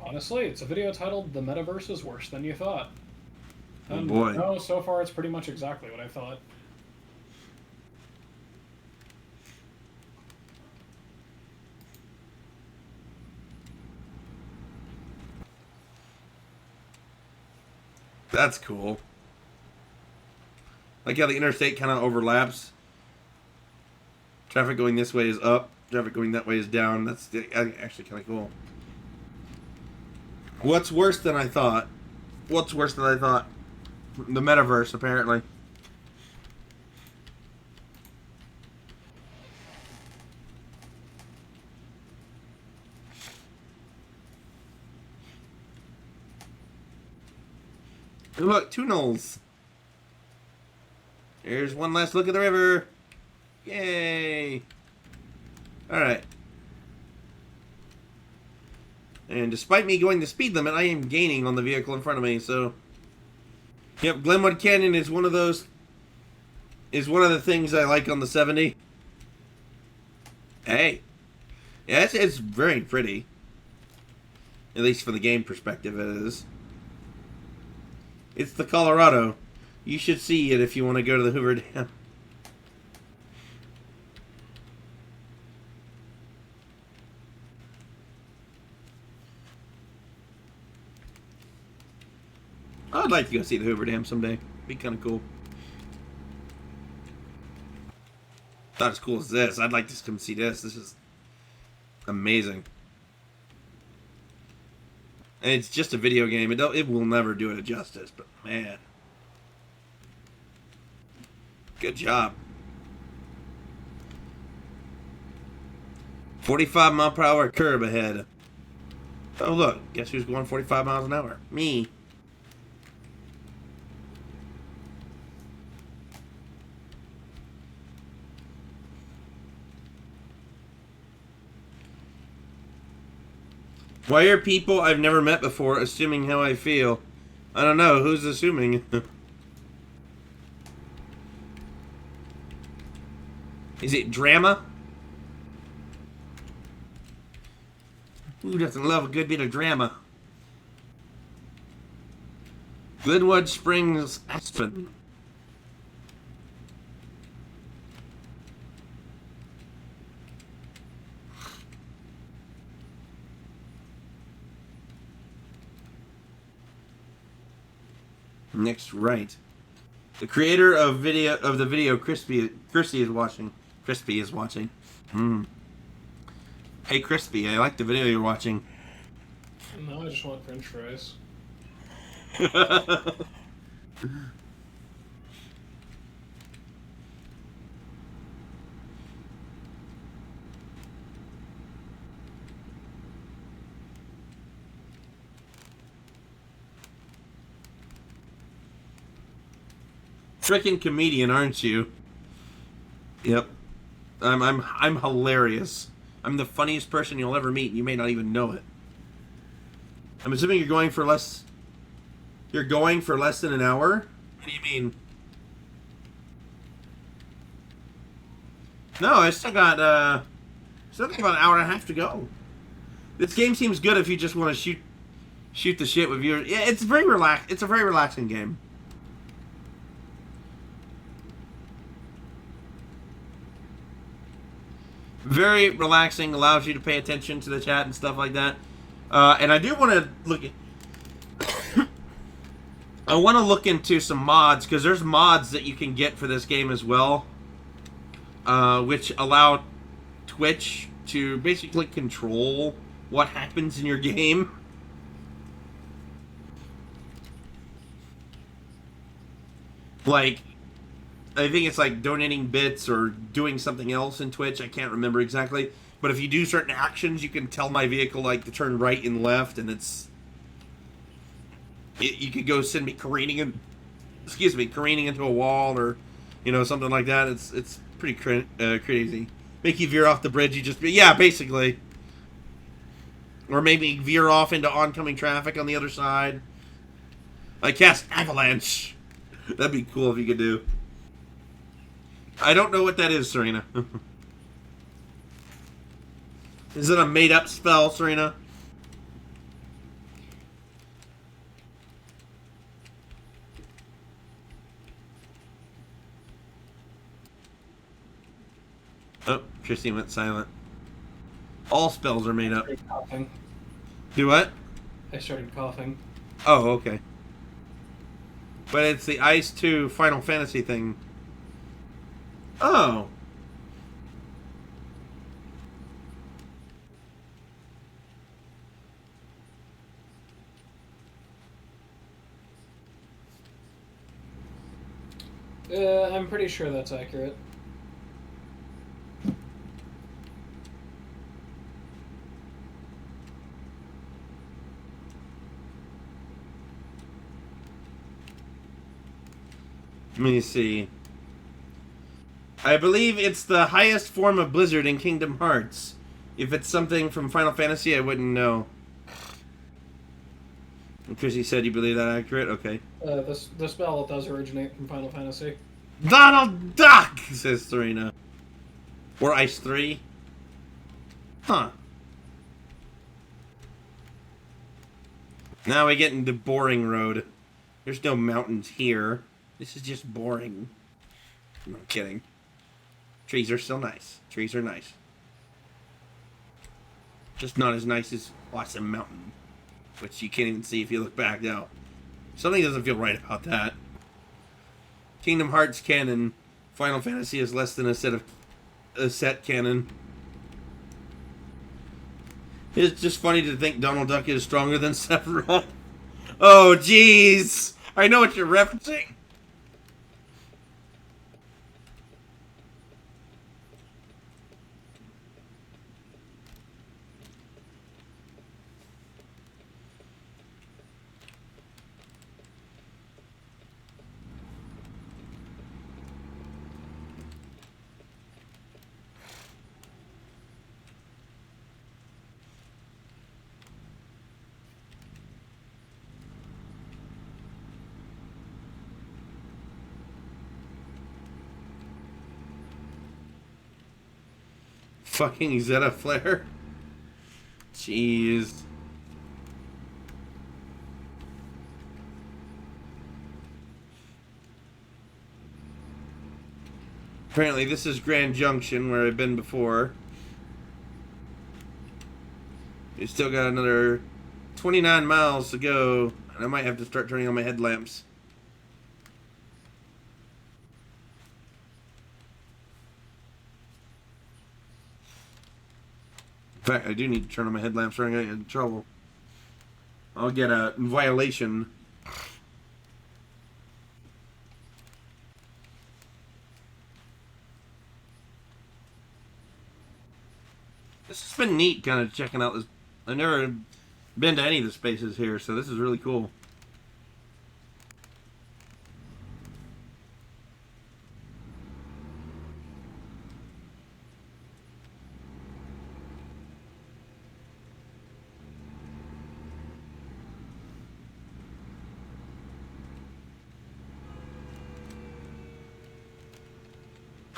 Speaker 2: Honestly, it's a video titled "The Metaverse is Worse Than You Thought."
Speaker 1: Oh
Speaker 2: And
Speaker 1: boy.
Speaker 2: no, so far it's pretty much exactly what I thought.
Speaker 1: That's cool. Like how the interstate kind of overlaps. Traffic going this way is up. Traffic going that way is down. That's actually kind of cool. What's worse than I thought? What's worse than I thought? The metaverse, apparently. Ooh, look, tunnels. Here's one last look at the river. Yay! Alright. And despite me going the speed limit, I am gaining on the vehicle in front of me, so... Yep, Glenwood Canyon is one of those... is one of the things I like on the 70. Hey. Yeah, it's very pretty. At least from the game perspective, it is. It's the Colorado. You should see it if you want to go to the Hoover Dam. I'd like to go see the Hoover Dam someday. Be kind of cool. Not as cool as this. I'd like to come see this. This is amazing. And it's just a video game. It will never do it a justice, but man. Good job. 45-mile-per-hour curb ahead. Oh, look. Guess who's going 45 miles an hour? Me. Why are people I've never met before assuming how I feel? I don't know. Who's assuming? Is it drama? Who doesn't love a good bit of drama? Glenwood Springs, Aspen. Next, right. The creator of the video, Crispy is watching. Crispy is watching. Hey, Crispy, I like the video you're watching.
Speaker 2: No, I just want French fries.
Speaker 1: Frickin' comedian, aren't you? Yep. I'm hilarious. I'm the funniest person you'll ever meet, and you may not even know it. I'm assuming you're going for less. You're going for less than an hour? What do you mean? No, I still got about an hour and a half to go. This game seems good if you just want to shoot the shit with viewers. Yeah, it's very It's a very relaxing game. Very relaxing, allows you to pay attention to the chat and stuff like that. And I do want to look at... I want to look into some mods, because there's mods that you can get for this game as well. Which allow Twitch to basically control what happens in your game. Like... I think it's like donating bits or doing something else in Twitch. I can't remember exactly. But if you do certain actions, you can tell my vehicle like to turn right and left, and you could go send me careening into a wall, or something like that. It's pretty crazy. Make you veer off the bridge. Basically. Or maybe veer off into oncoming traffic on the other side. Like cast avalanche. That'd be cool if you could do. I don't know what that is, Serena. Is it a made-up spell, Serena? Oh, Christy went silent. All spells are made up.
Speaker 2: I started coughing.
Speaker 1: Do what?
Speaker 2: I started coughing.
Speaker 1: Oh, okay. But it's the Ice 2 Final Fantasy thing. Oh.
Speaker 2: I'm pretty sure that's accurate.
Speaker 1: Let me see. I believe it's the highest form of Blizzard in Kingdom Hearts. If it's something from Final Fantasy, I wouldn't know. Because you said you believe that accurate? Okay.
Speaker 2: The spell does originate from Final Fantasy.
Speaker 1: Donald Duck, says Serena. Or Ice 3. Huh. Now we get into boring road. There's no mountains here. This is just boring. I'm kidding. Trees are still nice. Trees are nice. Just not as nice as Awesome Mountain, which you can't even see if you look back now. Something doesn't feel right about that. Kingdom Hearts canon. Final Fantasy is less than a set canon. It's just funny to think Donald Duck is stronger than Sephiroth. Oh, jeez. I know what you're referencing. Fucking Zeta Flare. Jeez. Apparently this is Grand Junction, where I've been before. We still got another 29 miles to go, and I might have to start turning on my headlamps. In fact, I do need to turn on my headlamps or I'm going to get in trouble. I'll get a violation. This has been neat, kind of checking out this. I've never been to any of the spaces here, so this is really cool.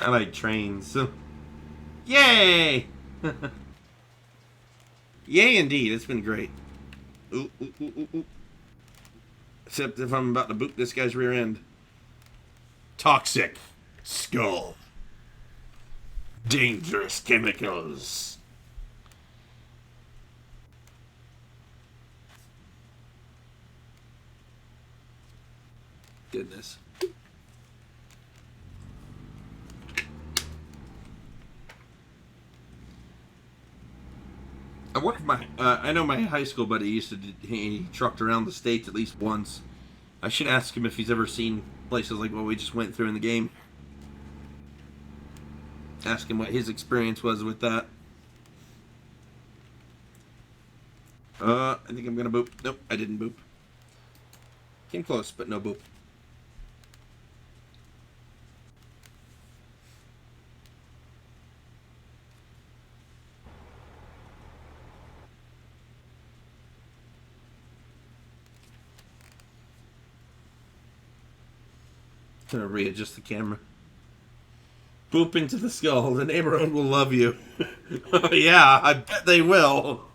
Speaker 1: I like trains, so yay! Yay indeed, it's been great. Ooh, ooh, ooh, ooh, ooh. Except if I'm about to boot this guy's rear end. Toxic skull. Dangerous chemicals. Goodness. I wonder if my, I know my high school buddy used to, he trucked around the States at least once. I should ask him if he's ever seen places like what we just went through in the game. Ask him what his experience was with that. I think I'm gonna boop. Nope, I didn't boop. Came close, but no boop. Gonna readjust the camera. Boop into the skull. The neighborhood will love you. Yeah, I bet they will.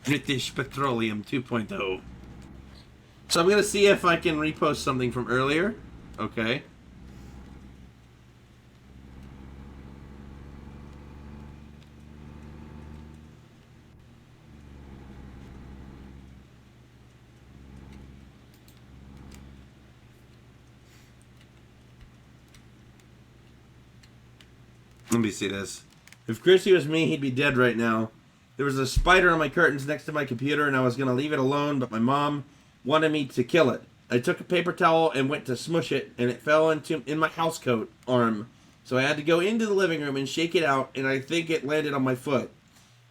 Speaker 1: British Petroleum 2.0. So I'm gonna see if I can repost something from earlier. Okay. Let me see this. If Chrissy was me, he'd be dead right now. There was a spider on my curtains next to my computer, and I was going to leave it alone, but my mom wanted me to kill it. I took a paper towel and went to smush it, and it fell in my housecoat arm. So I had to go into the living room and shake it out, and I think it landed on my foot.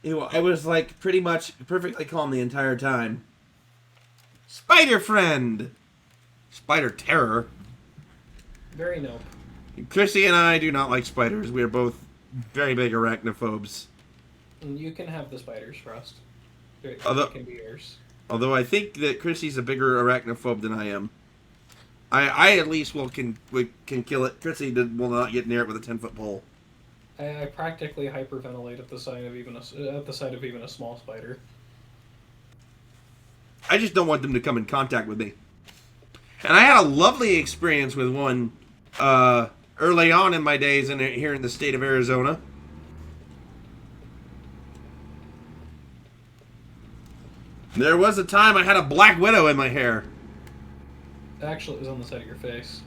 Speaker 1: I was like pretty much perfectly calm the entire time. Spider friend! Spider terror.
Speaker 2: Very nope.
Speaker 1: Chrissy and I do not like spiders. We are both very big arachnophobes.
Speaker 2: And you can have the spiders, Frost. It can be yours.
Speaker 1: Although I think that Chrissy's a bigger arachnophobe than I am. I at least can kill it. Chrissy will not get near it with a 10-foot pole.
Speaker 2: I practically hyperventilate at the sight of even a small spider.
Speaker 1: I just don't want them to come in contact with me. And I had a lovely experience with one early on in my days here in the state of Arizona. There was a time I had a black widow in my hair.
Speaker 2: Actually, it was on the side of your face.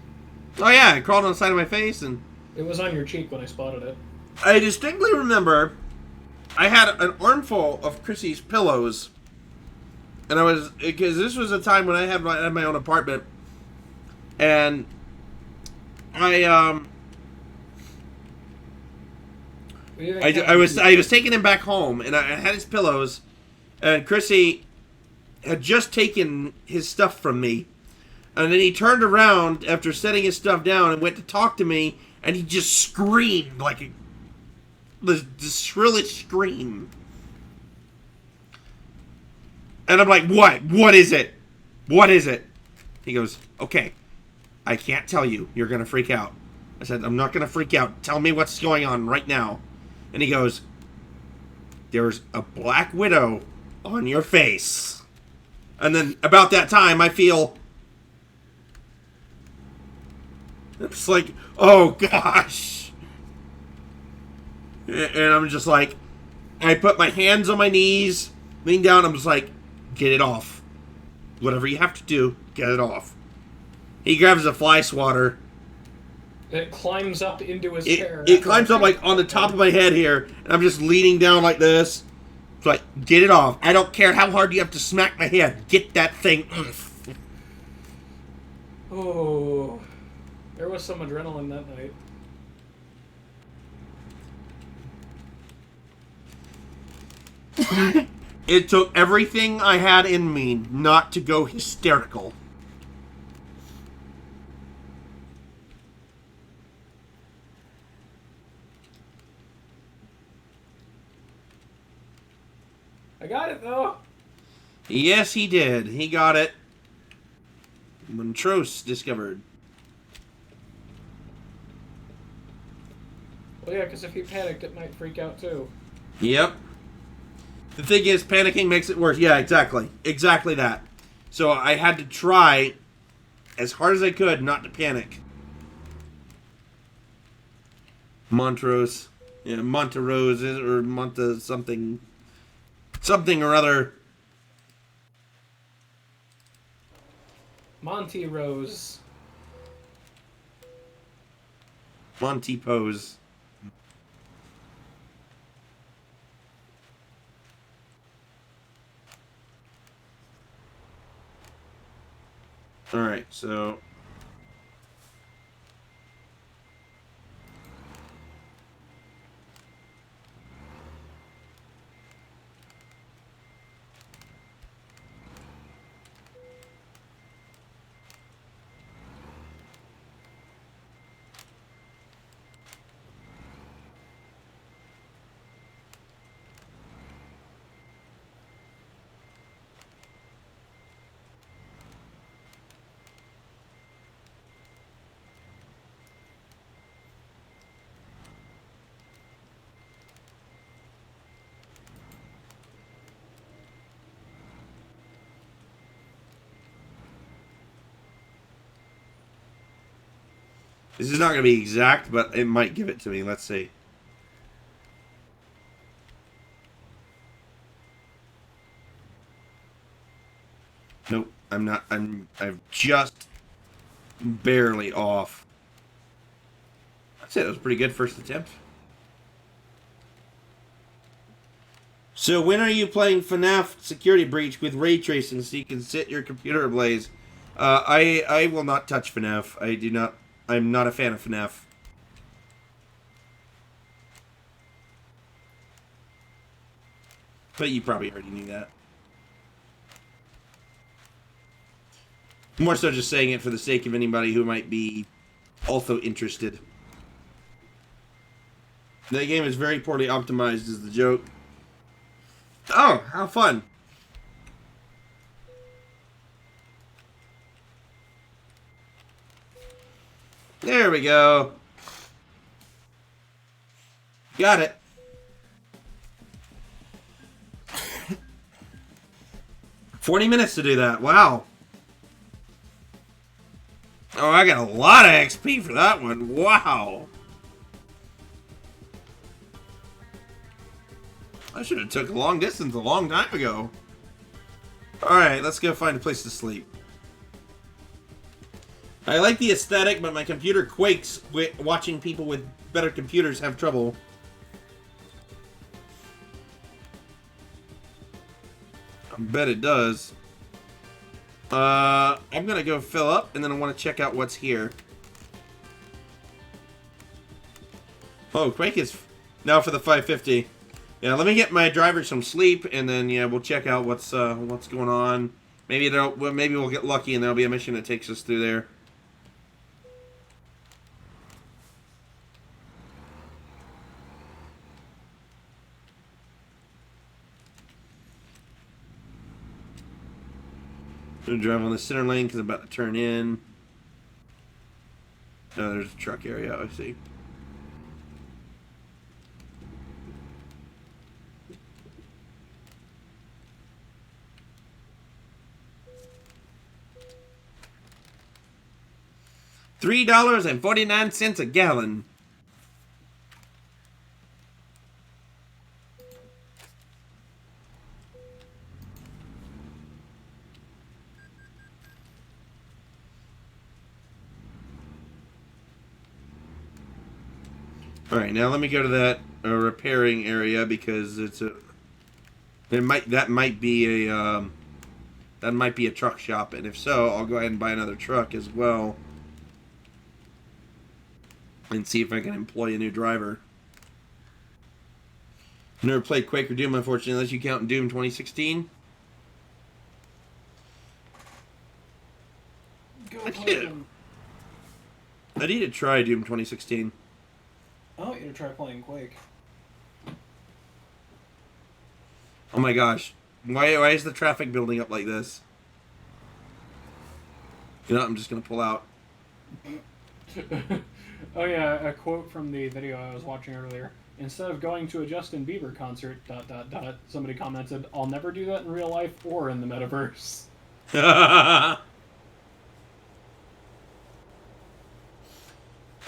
Speaker 1: Oh yeah, it crawled on the side of my face, and
Speaker 2: it was on your cheek when I spotted it.
Speaker 1: I distinctly remember I had an armful of Chrissy's pillows, and because this was a time when I had my own apartment, and I was taking him back home, and I had his pillows, and Chrissy had just taken his stuff from me, and then he turned around after setting his stuff down and went to talk to me, and he just screamed like the shrillest scream, and I'm like, what is it, he goes, okay, I can't tell you, you're gonna freak out. I said, I'm not going to freak out. Tell me what's going on right now. And he goes, there's a black widow on your face. And then about that time, I feel... It's like, oh gosh. And I'm just like, I put my hands on my knees, lean down, I'm just like, get it off. Whatever you have to do, get it off. He grabs a fly swatter.
Speaker 2: It climbs up into his hair.
Speaker 1: It climbs up like on the top of my head here, and I'm just leaning down like this. It's like, get it off. I don't care how hard you have to smack my head. Get that thing.
Speaker 2: Oh, there was some adrenaline that night.
Speaker 1: It took everything I had in me not to go hysterical.
Speaker 2: I got it though.
Speaker 1: Yes, he did. He got it. Montrose discovered.
Speaker 2: Well, yeah, because if he panicked, it might freak out too.
Speaker 1: Yep. The thing is, panicking makes it worse. Yeah, exactly. Exactly that. So I had to try as hard as I could not to panic. Montrose. Yeah, Montrose or Monta something. Something or other.
Speaker 2: Monty Rose.
Speaker 1: Monty Pose. Alright, so... This is not going to be exact, but it might give it to me. Let's see. Nope, I'm not. I'm just barely off. That's it. That was pretty good first attempt. So when are you playing FNAF Security Breach with ray tracing so you can set your computer ablaze? I will not touch FNAF. I do not. I'm not a fan of FNAF. But you probably already knew that. More so just saying it for the sake of anybody who might be also interested. The game is very poorly optimized is the joke. Oh, how fun. There we go. Got it. $40 to do that. Wow. Oh, I got a lot of XP for that one. Wow. I should have took a long distance a long time ago. Alright, let's go find a place to sleep. I like the aesthetic, but my computer quakes watching people with better computers have trouble. I bet it does. I'm gonna go fill up, and then I want to check out what's here. Oh, Quake is now for the 550. Yeah, let me get my driver some sleep, and then yeah, we'll check out what's going on. Maybe we'll get lucky, and there'll be a mission that takes us through there. I'm gonna drive on the center lane because I'm about to turn in. Oh, there's a truck area. I see. $3.49 a gallon. All right, now let me go to that repairing area because it's a. That might be a truck shop, and if so, I'll go ahead and buy another truck as well, and see if I can employ a new driver. Never played Quake or Doom, unfortunately, unless you count Doom 2016. I need to try Doom 2016.
Speaker 2: I want you to try playing Quake.
Speaker 1: Oh my gosh. Why is the traffic building up like this? You know, I'm just going to pull out.
Speaker 2: Oh yeah, a quote from the video I was watching earlier. Instead of going to a Justin Bieber concert, ... somebody commented, I'll never do that in real life or in the metaverse.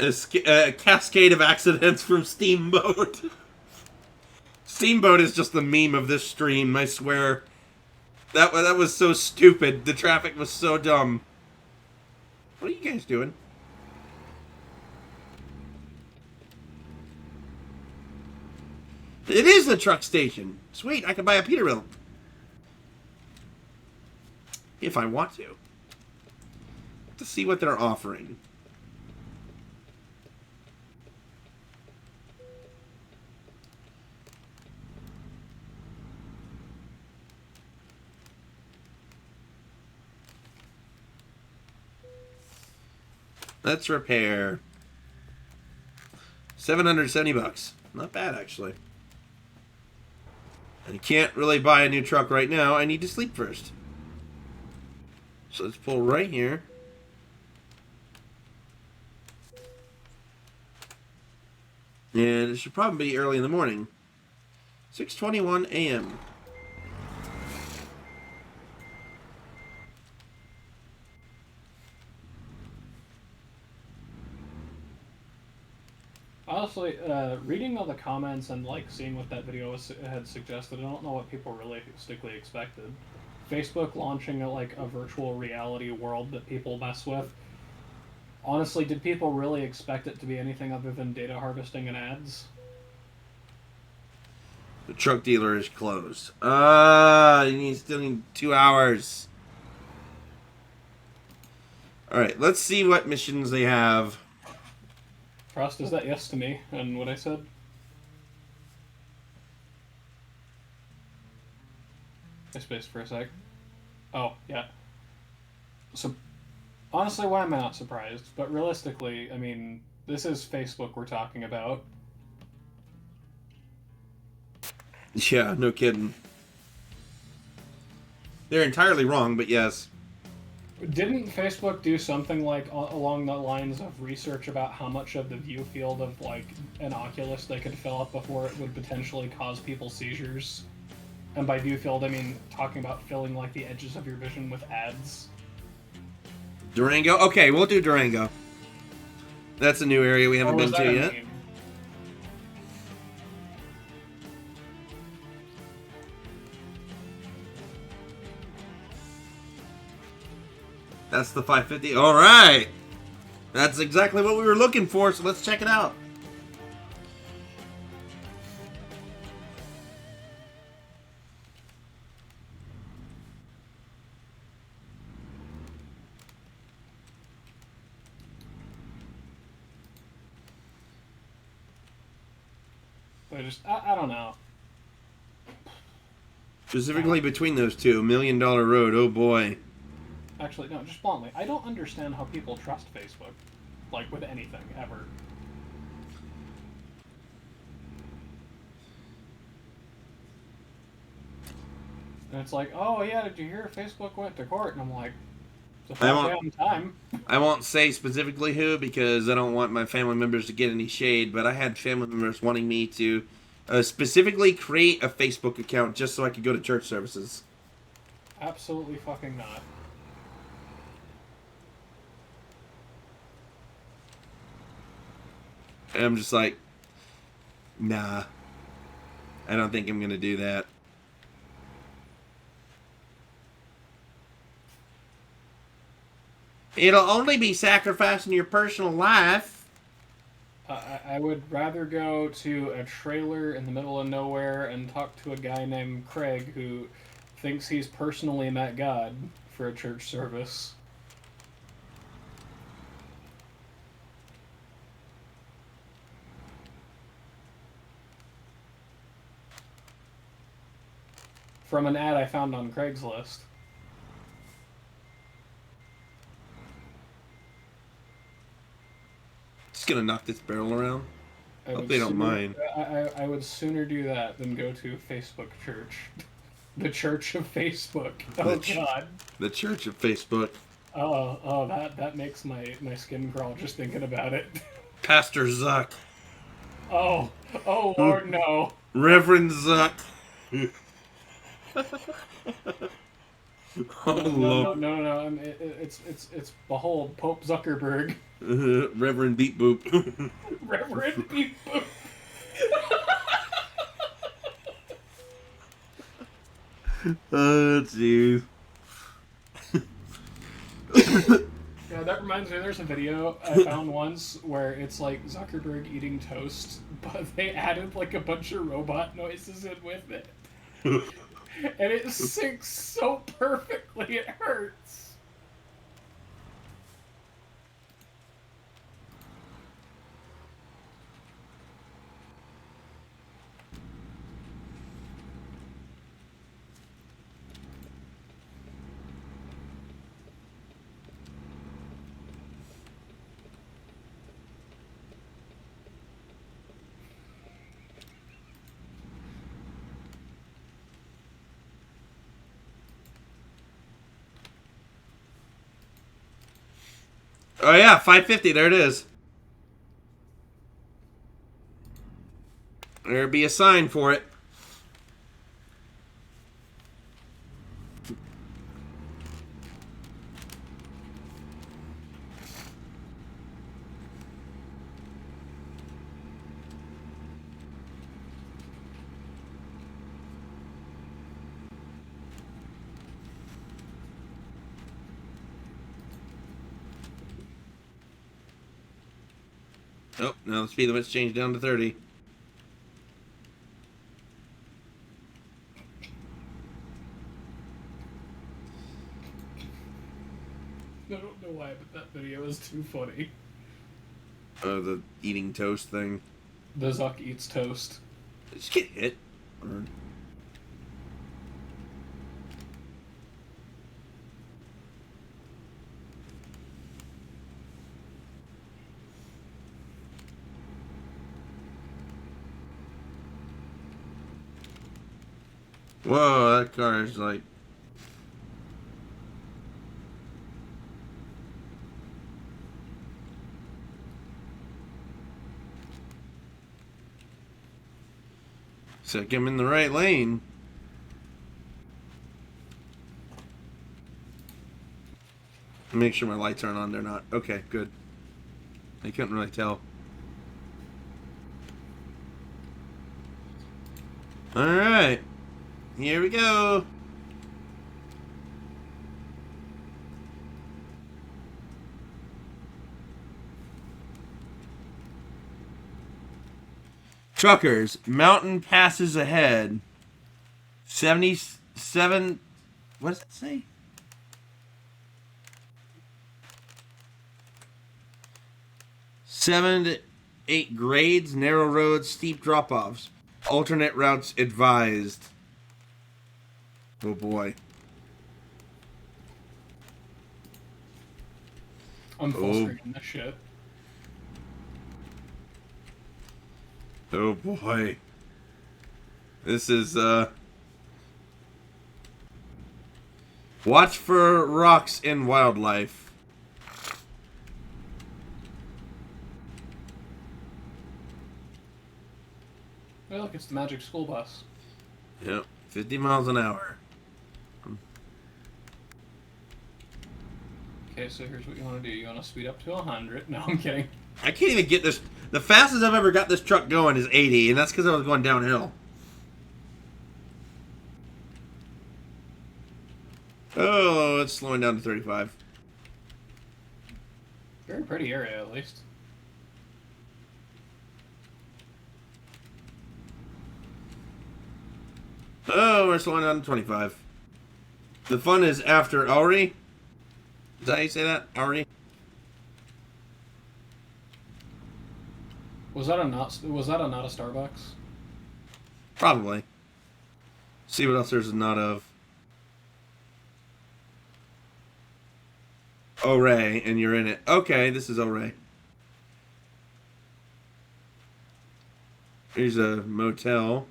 Speaker 1: A cascade of accidents from Steamboat. Steamboat is just the meme of this stream, I swear. That was so stupid. The traffic was so dumb. What are you guys doing? It is the truck station. Sweet, I can buy a Peterbilt. If I want to. To see what they're offering. Let's repair. $770. Not bad, actually. And I can't really buy a new truck right now. I need to sleep first. So let's pull right here. And it should probably be early in the morning. 6:21 a.m.
Speaker 2: Honestly, reading all the comments and like seeing what that video had suggested, I don't know what people realistically expected. Facebook launching a virtual reality world that people mess with. Honestly, did people really expect it to be anything other than data harvesting and ads?
Speaker 1: The truck dealer is closed. You still need 2 hours. Alright, let's see what missions they have.
Speaker 2: Frost, is that yes to me and what I said? I spaced for a sec. Oh, yeah. So, honestly, why am I not surprised? But realistically, I mean, this is Facebook we're talking about.
Speaker 1: Yeah, no kidding. They're entirely wrong, but yes.
Speaker 2: Didn't Facebook do something like along the lines of research about how much of the view field of like an Oculus they could fill up before it would potentially cause people seizures? And by view field, I mean talking about filling like the edges of your vision with ads.
Speaker 1: Durango? Okay, we'll do Durango. That's a new area we haven't been to yet.
Speaker 2: Meme?
Speaker 1: That's the 550. All right. That's exactly what we were looking for, so let's check it out.
Speaker 2: I don't know.
Speaker 1: Specifically between those two, $1 Million Road. Oh boy.
Speaker 2: Actually, no, just bluntly, I don't understand how people trust Facebook. Like, with anything, ever. And it's like, oh yeah, did you hear Facebook went to court? And I'm like, It's a
Speaker 1: I
Speaker 2: flat
Speaker 1: won't.
Speaker 2: day on time.
Speaker 1: I won't say specifically who because I don't want my family members to get any shade. But I had family members wanting me to specifically create a Facebook account just so I could go to church services.
Speaker 2: Absolutely fucking not.
Speaker 1: And I'm just like, nah. I don't think I'm gonna do that. It'll only be sacrificing your personal life.
Speaker 2: I would rather go to a trailer in the middle of nowhere and talk to a guy named Craig who thinks he's personally met God for a church service. From an ad I found on Craigslist.
Speaker 1: Just gonna knock this barrel around.
Speaker 2: I
Speaker 1: Hope
Speaker 2: would
Speaker 1: they don't
Speaker 2: sooner-
Speaker 1: mind.
Speaker 2: I would sooner do that than go to Facebook church. The Church of Facebook. Oh God.
Speaker 1: The Church of Facebook.
Speaker 2: Oh, that makes my skin crawl just thinking about it.
Speaker 1: Pastor Zuck.
Speaker 2: Oh Lord, no.
Speaker 1: Reverend Zuck. Oh,
Speaker 2: No.
Speaker 1: Lord.
Speaker 2: It's behold Pope Zuckerberg.
Speaker 1: Reverend Beat Boop.
Speaker 2: Reverend Beep Boop.
Speaker 1: Oh, jeez.
Speaker 2: Yeah, that reminds me. There's a video I found once where it's like Zuckerberg eating toast, but they added like a bunch of robot noises in with it, and it syncs so perfectly it hurts.
Speaker 1: Oh, yeah, 550. There it is. There'd be a sign for it. Oh, now the speed limit's changed down to 30.
Speaker 2: I don't know why, but that video is too funny.
Speaker 1: Oh, the eating toast thing.
Speaker 2: The Zuck eats toast.
Speaker 1: Just get hit. Or... Whoa, that car is like... So I'm in the right lane. Make sure my lights aren't on. They're not. Okay, good. I couldn't really tell. Alright. Here we go. Truckers, mountain passes ahead. 77. What does it say? Seven to 8 grades, narrow roads, steep drop-offs. Alternate routes advised. Oh boy.
Speaker 2: I'm full screening this shit.
Speaker 1: Oh boy. This is Watch for rocks and wildlife.
Speaker 2: Oh, look, it's the magic school bus.
Speaker 1: Yep, 50 miles an hour.
Speaker 2: Okay, so here's what you want to do. You want to speed up to 100. No, I'm kidding.
Speaker 1: I can't even get this. The fastest I've ever got this truck going is 80, and that's because I was going downhill. Oh, it's slowing down to 35.
Speaker 2: Very pretty area, at least.
Speaker 1: Oh, we're slowing down to 25. The fun is after Auri. Is that how you say that? Auri?
Speaker 2: Was that a not a Starbucks?
Speaker 1: Probably. See what else there's not of. Ore, and you're in it. Okay, this is Ore. Here's a motel.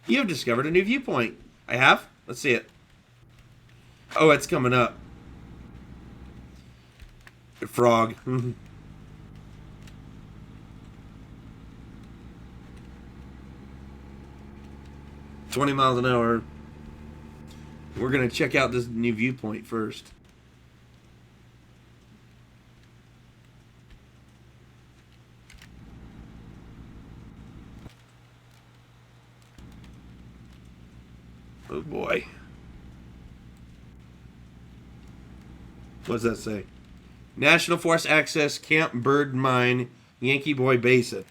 Speaker 1: You have discovered a new viewpoint. I have? Let's see it. Oh, it's coming up. A frog. 20 miles an hour. We're going to check out this new viewpoint first. Oh boy. What does that say? National Forest Access Camp Bird Mine, Yankee Boy Basin.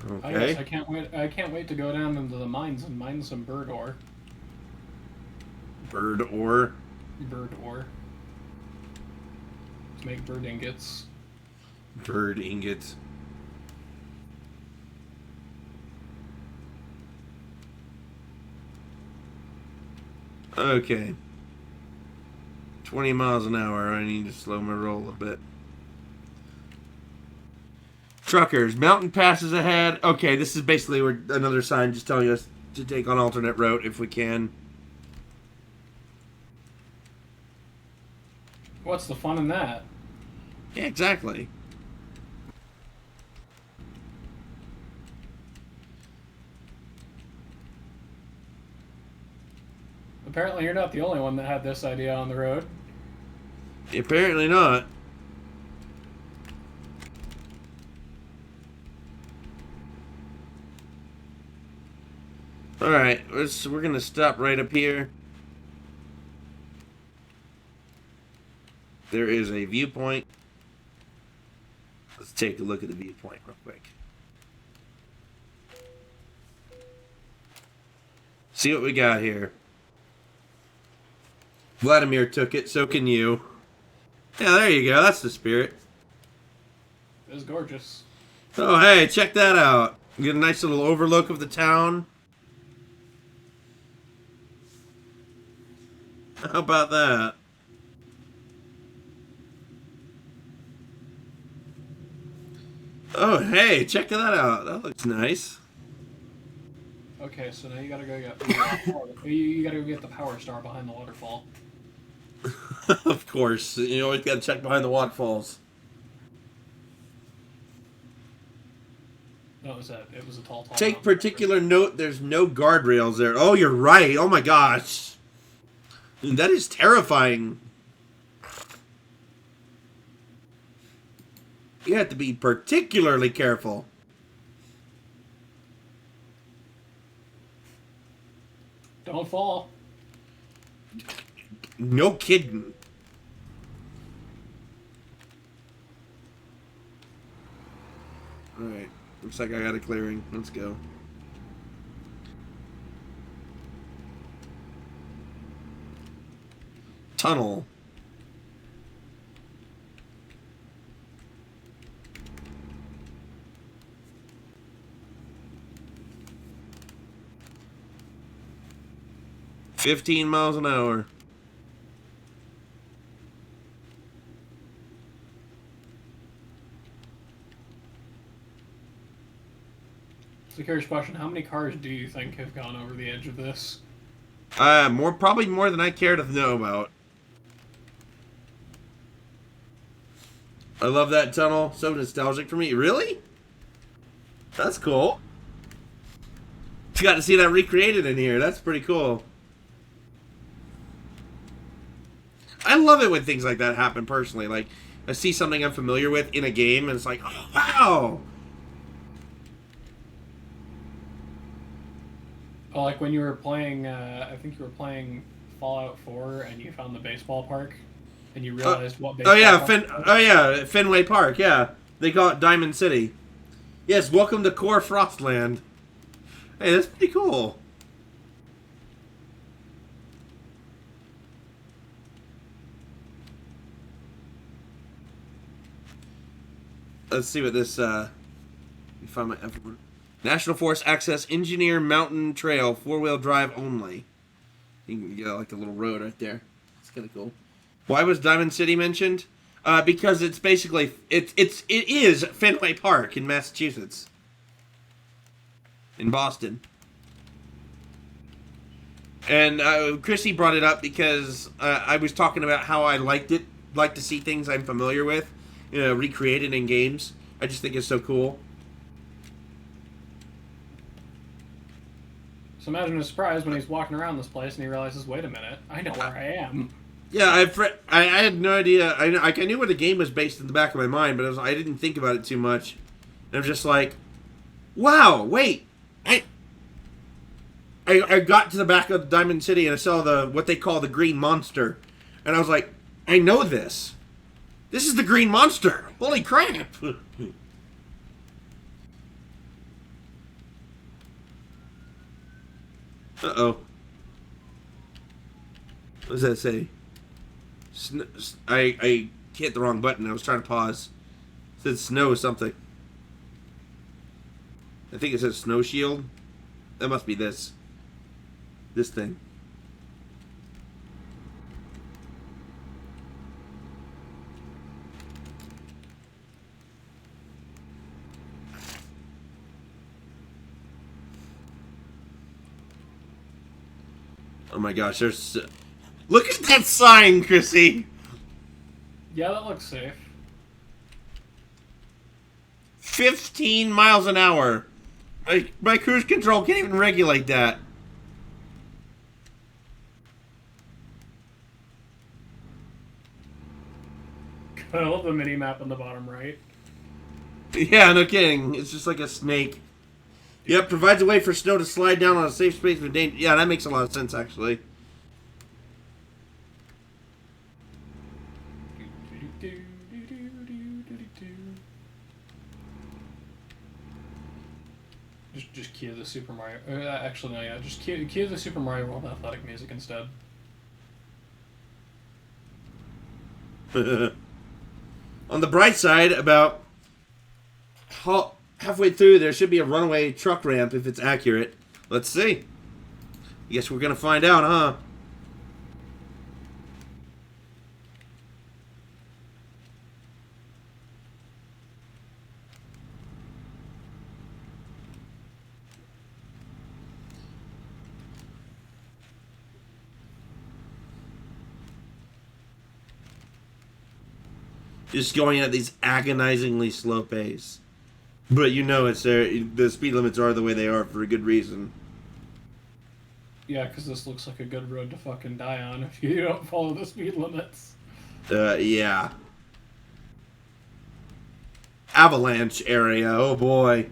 Speaker 1: Okay.
Speaker 2: I guess I can't wait to go down into the mines and mine some bird ore.
Speaker 1: Bird ore.
Speaker 2: Bird ore. To make bird ingots.
Speaker 1: Bird ingots. Okay. 20 miles an hour. I need to slow my roll a bit. Truckers, mountain passes ahead. Okay, this is basically another sign just telling us to take on alternate route if we can.
Speaker 2: What's the fun in that?
Speaker 1: Yeah, exactly.
Speaker 2: Apparently you're not the only one that had this idea on the road.
Speaker 1: Apparently not. Alright, we're going to stop right up here. There is a viewpoint. Let's take a look at the viewpoint real quick. See what we got here. Vladimir took it, so can you. Yeah, there you go. That's the spirit.
Speaker 2: It was gorgeous.
Speaker 1: Oh, hey, check that out. You get a nice little overlook of the town. How about that? Oh, hey, check that out. That looks nice.
Speaker 2: Okay, so now you gotta go get you gotta go get the power star behind the waterfall.
Speaker 1: Of course, you always got to check behind the waterfalls.
Speaker 2: No, it was a tall.
Speaker 1: Take particular note. There's no guardrails there. Oh, you're right. Oh my gosh, that is terrifying. You have to be particularly careful.
Speaker 2: Don't fall.
Speaker 1: No kidding. Alright. Looks like I got a clearing. Let's go. Tunnel. $15 miles an hour.
Speaker 2: It's a curious question. How many cars do you think have gone over the edge of this?
Speaker 1: Probably more than I care to know about. I love that tunnel. So nostalgic for me. Really? That's cool. You got to see that recreated in here. That's pretty cool. I love it when things like that happen personally. Like, I see something I'm familiar with in a game, and it's like, oh, wow!
Speaker 2: Oh, like when you were playing, I think you were playing Fallout 4, and you found the baseball park, and you realized what baseball park was.
Speaker 1: Fenway Park, yeah. They call it Diamond City. Yes, welcome to Core Frostland. Hey, that's pretty cool. Let's see what this, let me find my effort. National Forest Access Engineer Mountain Trail, 4-wheel drive only. You can get like a little road right there. It's kind of cool. Why was Diamond City mentioned? Because it's basically, it is Fenway Park in Massachusetts. In Boston. And Chrissy brought it up because I was talking about how I like to see things I'm familiar with, recreated in games. I just think it's so cool.
Speaker 2: So imagine his surprise when he's walking around this place and he realizes, wait a minute, I know where I am.
Speaker 1: Yeah, I had no idea. I knew where the game was based in the back of my mind, but I didn't think about it too much. And I was just like, wow, wait. I got to the back of Diamond City and I saw what they call the Green Monster. And I was like, I know this. This is the Green Monster. Holy crap. Uh-oh. What does that say? I hit the wrong button. I was trying to pause. It said snow something. I think it says snow shield. That must be this. This thing. Oh my gosh, there's... Look at that sign, Chrissy!
Speaker 2: Yeah, that looks safe.
Speaker 1: 15 miles an hour. My cruise control can't even regulate that.
Speaker 2: I love the mini-map on the bottom right.
Speaker 1: Yeah, no kidding. It's just like a snake. Yep, provides a way for snow to slide down on a safe space with danger. Yeah, that makes a lot of sense, actually.
Speaker 2: Just cue the Super Mario. Actually, no, yeah. Just cue the Super Mario World athletic music instead.
Speaker 1: On the bright side, about halfway through, there should be a runaway truck ramp if it's accurate. Let's see. I guess we're gonna find out, huh? Just going at these agonizingly slow pace. But you know it's there. The speed limits are the way they are for a good reason.
Speaker 2: Yeah, because this looks like a good road to fucking die on if you don't follow the speed limits.
Speaker 1: Yeah. Avalanche area, oh boy.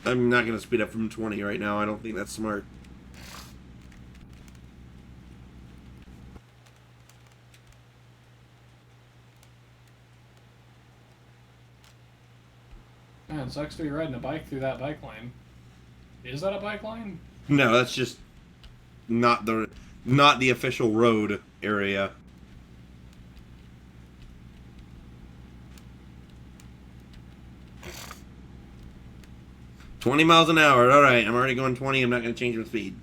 Speaker 1: I'm not going to speed up from 20 right now. I don't think that's smart.
Speaker 2: Man, it sucks to be riding a bike through that bike lane. Is that a bike lane?
Speaker 1: No, that's just not the official road area. 20 miles an hour. All right, I'm already going 20. I'm not going to change my speed.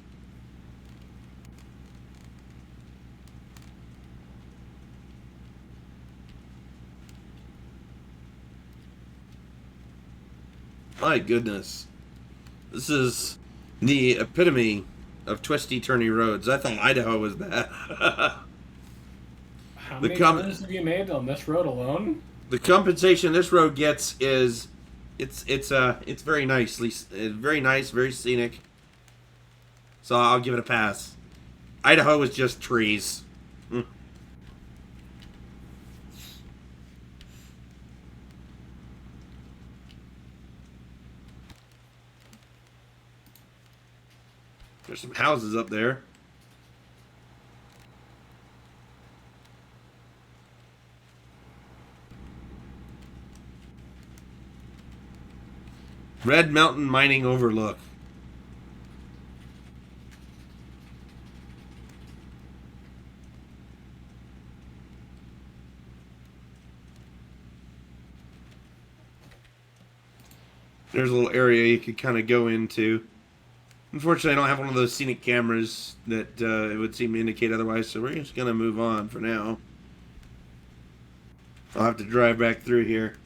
Speaker 1: My goodness. This is the epitome of twisty, turny roads. I thought Idaho was bad.
Speaker 2: How many turns have you made on this road alone?
Speaker 1: The compensation this road gets is, it's very nicely, very nice, very scenic. So I'll give it a pass. Idaho is just trees. There's some houses up there. Red Mountain Mining Overlook. There's a little area you could kind of go into. Unfortunately, I don't have one of those scenic cameras that it would seem to indicate otherwise, so we're just going to move on for now. I'll have to drive back through here.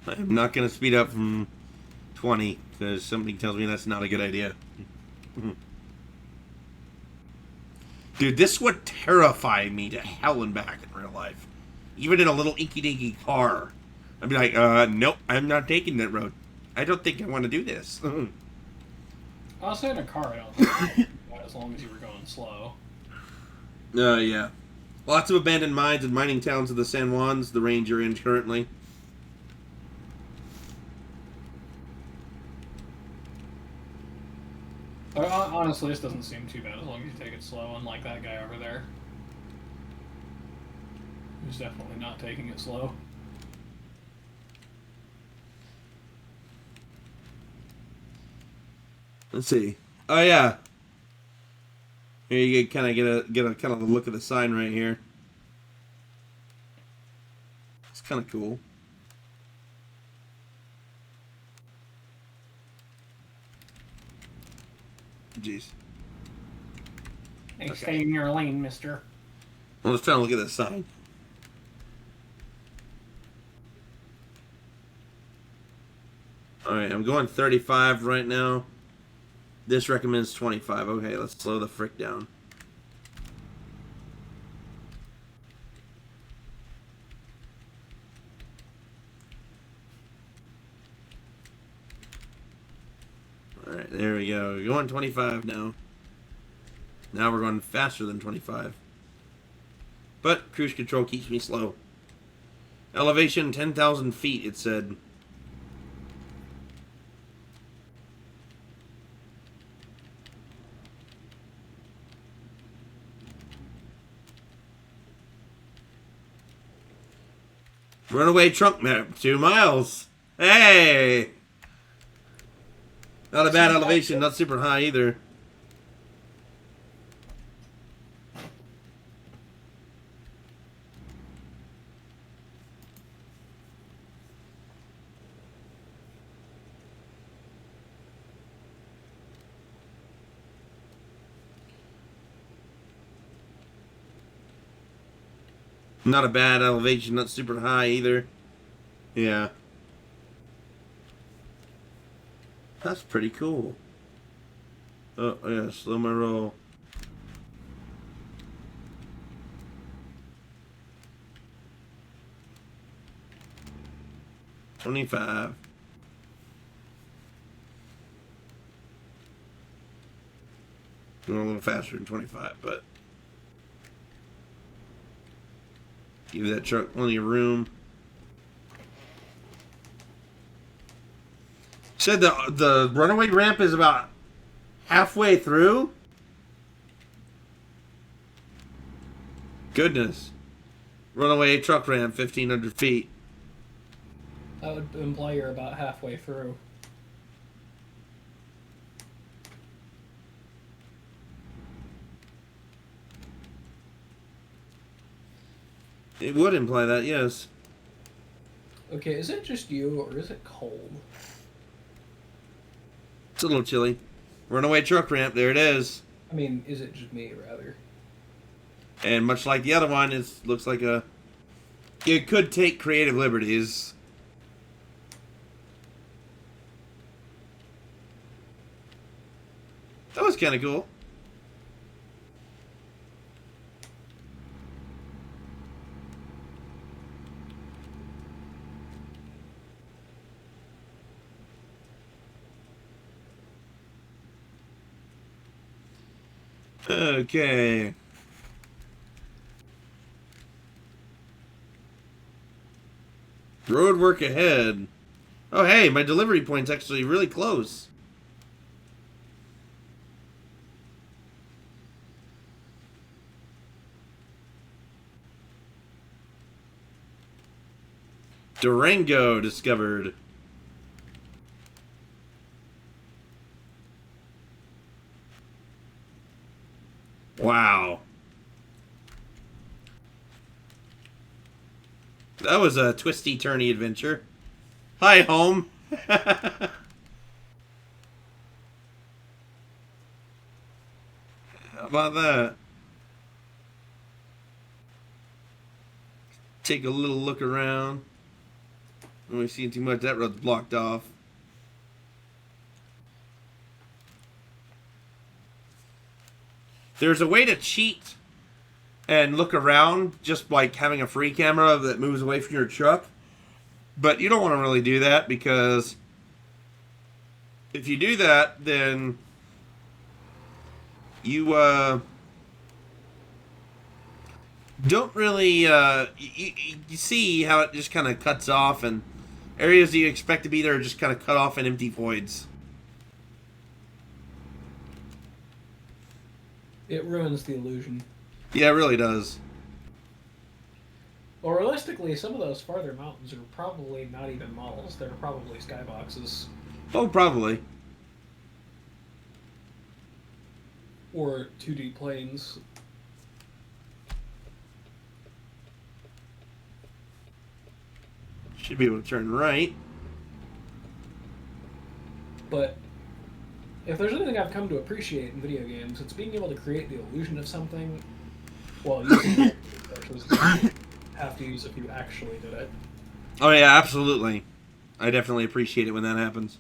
Speaker 1: I'm not going to speed up from 20, because something tells me that's not a good idea. Dude, this would terrify me to hell and back in real life. Even in a little inky-dinky car. I'd be like, nope, I'm not taking that road. I don't think I want to do this.
Speaker 2: Honestly, in a car, I don't think as long as you were going slow.
Speaker 1: Yeah. Lots of abandoned mines and mining towns of the San Juans, the range you're in currently.
Speaker 2: Honestly, this doesn't seem too bad as long as you take it slow, unlike that guy over there. Who's definitely not taking it slow.
Speaker 1: Let's see. Oh yeah. Here you kind of get a kind of a look at the sign right here. It's kind of cool. Jeez.
Speaker 2: Hey, stay in your lane, mister.
Speaker 1: I'm just trying to look at the sign. Alright, I'm going 35 right now. This recommends 25. Okay, let's slow the frick down. Alright, there we go. We're going 25 now. Now we're going faster than 25. But cruise control keeps me slow. Elevation 10,000 feet, it said. Runaway trunk map, 2 miles. Hey! Not a bad elevation, not super high either. Not a bad elevation, not super high either. Yeah. That's pretty cool. Oh, yeah, slow my roll. $25. Going a little faster than 25, but give that truck plenty of room. Said the runaway ramp is about halfway through? Goodness. Runaway truck ramp, 1,500 feet.
Speaker 2: That would imply you're about halfway through.
Speaker 1: It would imply that, yes.
Speaker 2: Okay, is it just you, or is it cold?
Speaker 1: It's a little chilly. Runaway truck ramp, there it is.
Speaker 2: I mean, is it just me, rather?
Speaker 1: And much like the other one, it looks like a... It could take creative liberties. That was kind of cool. Okay. Road work ahead. Oh, hey, my delivery point's actually really close. Durango discovered. Wow. That was a twisty-turny adventure. Hi, home. How about that? Take a little look around. I'm only seeing too much. That road's blocked off. There's a way to cheat and look around just like having a free camera that moves away from your truck. But you don't want to really do that because if you do that, then you don't really you see how it just kind of cuts off, and areas that you expect to be there are just kind of cut off in empty voids.
Speaker 2: It ruins the illusion.
Speaker 1: Yeah, it really does.
Speaker 2: Well, realistically, some of those farther mountains are probably not even malls. They're probably skyboxes.
Speaker 1: Oh, probably.
Speaker 2: Or 2D planes.
Speaker 1: Should be able to turn right.
Speaker 2: But if there's anything I've come to appreciate in video games, it's being able to create the illusion of something while using it. Have to use if you actually did it.
Speaker 1: Oh yeah, absolutely. I definitely appreciate it when that happens.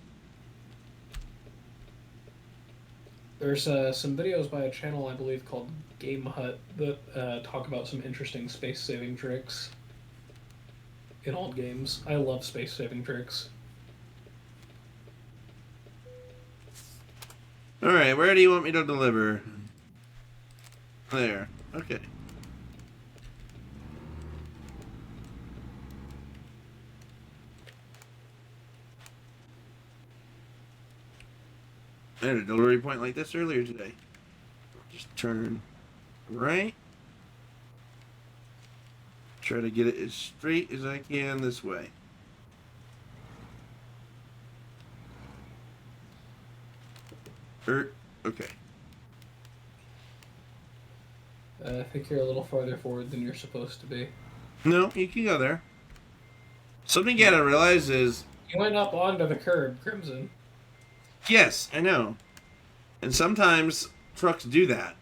Speaker 2: There's some videos by a channel I believe called Game Hut that talk about some interesting space-saving tricks in old games. I love space-saving tricks.
Speaker 1: Alright, where do you want me to deliver? There. Okay. I had a delivery point like this earlier today. Just turn right. Try to get it as straight as I can this way. Okay.
Speaker 2: I think you're a little farther forward than you're supposed to be.
Speaker 1: No, you can go there. Something you gotta realize is...
Speaker 2: You went up onto the curb, Crimson.
Speaker 1: Yes, I know. And sometimes trucks do that.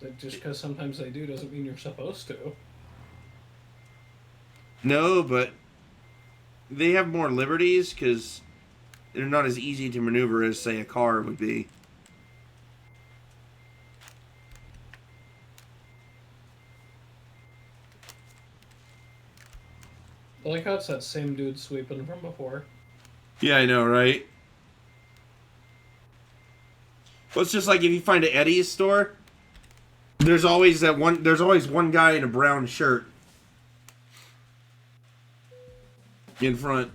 Speaker 2: But just because sometimes they do doesn't mean you're supposed to.
Speaker 1: No, but they have more liberties because they're not as easy to maneuver as, say, a car would be.
Speaker 2: I like how it's that same dude sweeping from before.
Speaker 1: Yeah, I know, right? Well, it's just like if you find an Eddie's store, there's always one guy in a brown shirt in front.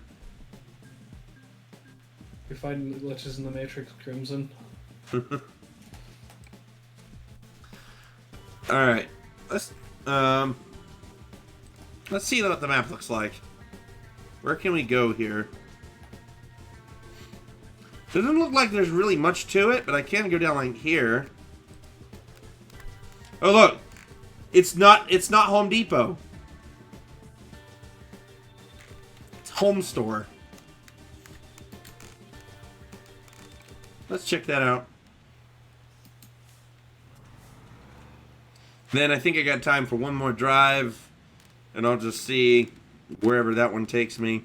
Speaker 2: You're finding glitches in the Matrix, Crimson.
Speaker 1: Alright. Let's see what the map looks like. Where can we go here? Doesn't look like there's really much to it, but I can go down like here. Oh, look! It's not Home Depot. It's Home Store. Let's check that out. Then I think I got time for one more drive, and I'll just see wherever that one takes me.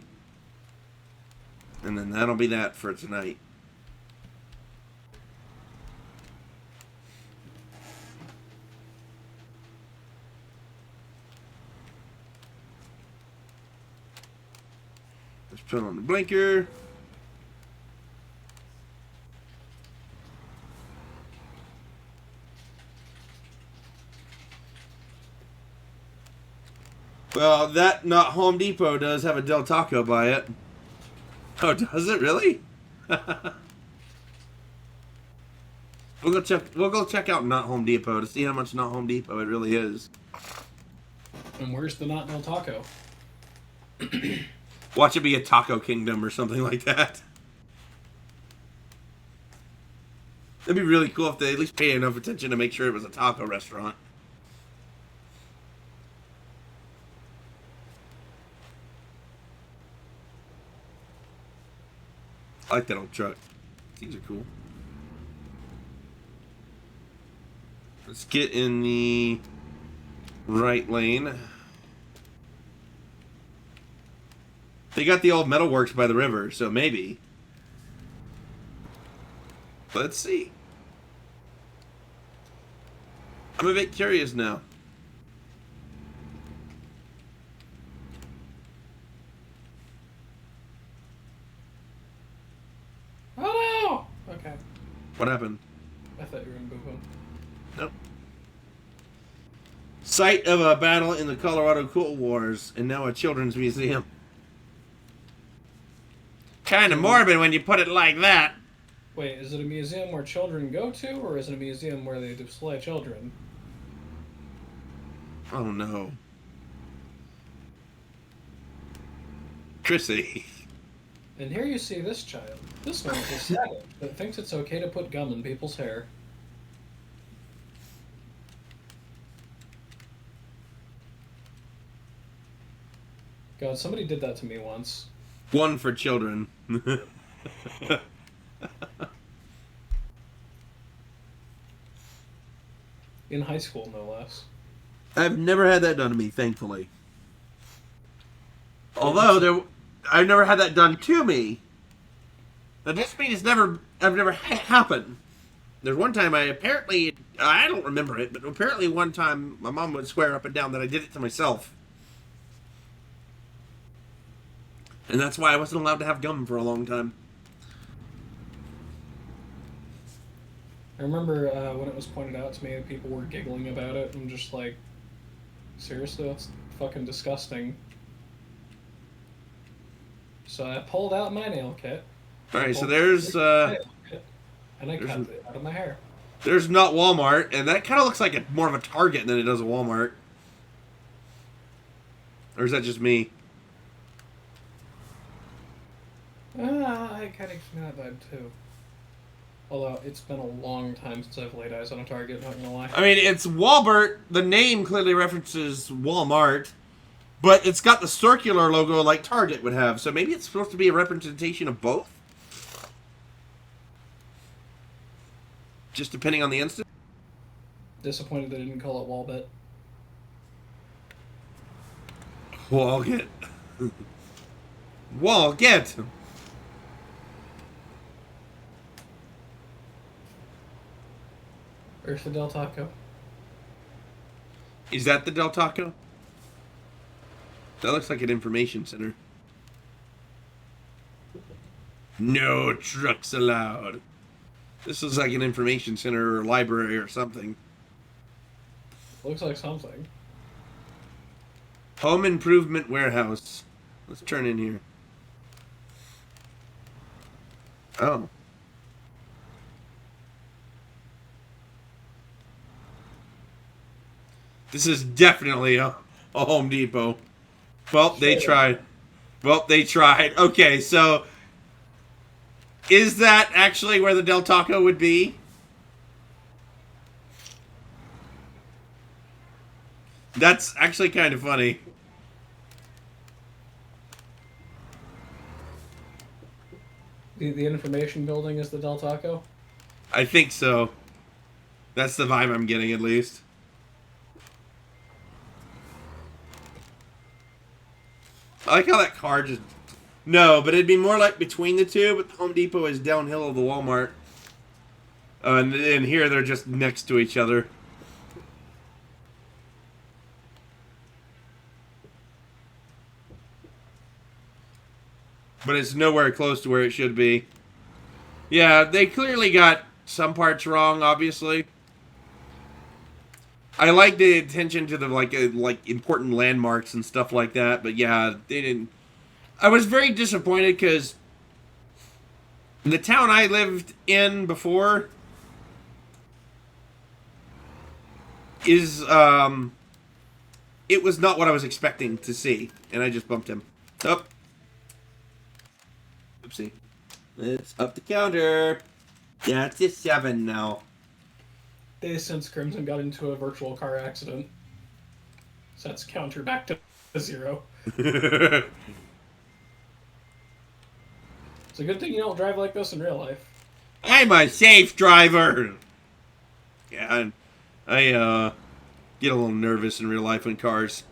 Speaker 1: And then that'll be that for tonight. Let's put on the blinker. Well, that not Home Depot does have a Del Taco by it. Oh, does it really? We'll go check out Not Home Depot to see how much Not Home Depot it really is.
Speaker 2: And where's the Not No Taco?
Speaker 1: Watch it be a Taco Kingdom or something like that. It'd be really cool if they at least paid enough attention to make sure it was a taco restaurant. I like that old truck. These are cool. Let's get in the right lane. They got the old metalworks by the river, so maybe. Let's see. I'm a bit curious now.
Speaker 2: Oh no! Okay.
Speaker 1: What happened?
Speaker 2: I thought you were in boo-boo.
Speaker 1: Nope. Site of a battle in the Colorado Coal Wars, and now a children's museum. Kind of morbid when you put it like that.
Speaker 2: Wait, is it a museum where children go to, or is it a museum where they display children?
Speaker 1: Oh no. Chrissy.
Speaker 2: And here you see this child. This one is a savage that thinks it's okay to put gum in people's hair. God, somebody did that to me once.
Speaker 1: One for children.
Speaker 2: In high school, no less.
Speaker 1: I've never had that done to me, thankfully. Although I've never had that done to me. That doesn't mean I've never had it happen. There's one time I don't remember it, but apparently one time my mom would swear up and down that I did it to myself. And that's why I wasn't allowed to have gum for a long time.
Speaker 2: I remember when it was pointed out to me that people were giggling about it, and just like, seriously, that's fucking disgusting. So I pulled out my nail kit.
Speaker 1: Alright, so there's
Speaker 2: and I cut it out of my hair.
Speaker 1: There's not Walmart, and that kind of looks like more of a Target than it does a Walmart. Or is that just me?
Speaker 2: I kind of get that vibe too. Although it's been a long time since I've laid eyes on a Target, not gonna lie.
Speaker 1: I mean, it's Walmart. The name clearly references Walmart, but it's got the circular logo like Target would have. So maybe it's supposed to be a representation of both? Just depending on the instance?
Speaker 2: Disappointed they didn't call it Walbit.
Speaker 1: Walget. Walget!
Speaker 2: Where's the Del Taco?
Speaker 1: Is that the Del Taco? That looks like an information center. No trucks allowed. This is like an information center or library or something.
Speaker 2: Looks like something.
Speaker 1: Home Improvement Warehouse. Let's turn in here. Oh. This is definitely a Home Depot. Well, they tried. Well, they tried. Okay, so is that actually where the Del Taco would be? That's actually kind of funny.
Speaker 2: The information building is the Del Taco?
Speaker 1: I think so. That's the vibe I'm getting, at least. I like how that car just... No, but it'd be more like between the two, but the Home Depot is downhill of the Walmart. And here they're just next to each other. But it's nowhere close to where it should be. Yeah, they clearly got some parts wrong, obviously. I like the attention to the like important landmarks and stuff like that, but yeah, they didn't. I was very disappointed because the town I lived in before is it was not what I was expecting to see, and I just bumped him. Up. Oopsie. It's up the counter. Yeah, it's a 7 now.
Speaker 2: Days since Crimson got into a virtual car accident. Sets counter back to 0. It's a good thing you don't drive like this in real life.
Speaker 1: I'm a safe driver. Yeah, I get a little nervous in real life in cars.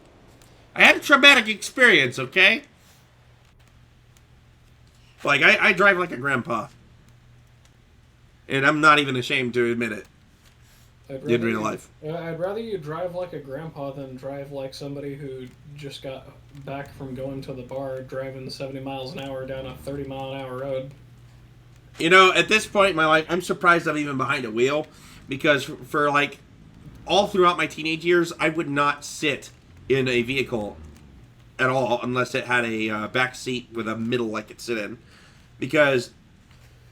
Speaker 1: I had a traumatic experience, okay? Like, I drive like a grandpa. And I'm not even ashamed to admit it. In real life.
Speaker 2: I'd rather you drive like a grandpa than drive like somebody who just got back from going to the bar driving 70 miles an hour down a 30-mile-an-hour road.
Speaker 1: You know, at this point in my life, I'm surprised I'm even behind a wheel. Because for, like, all throughout my teenage years, I would not sit in a vehicle at all unless it had a back seat with a middle I could sit in. Because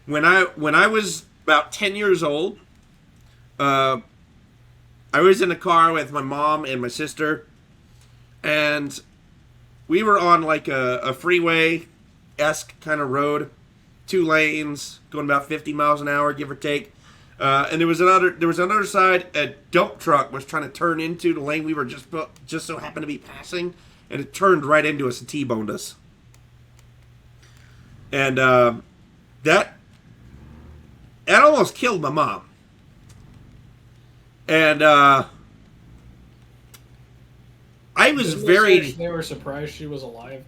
Speaker 1: when I was about 10 years old, I was in a car with my mom and my sister, and we were on like a freeway-esque kind of road, 2 lanes, going about 50 miles an hour, give or take. And there was another side, a dump truck was trying to turn into the lane we were just so happened to be passing, and it turned right into us and T-boned us. And that almost killed my mom. And I was
Speaker 2: They were surprised she was alive,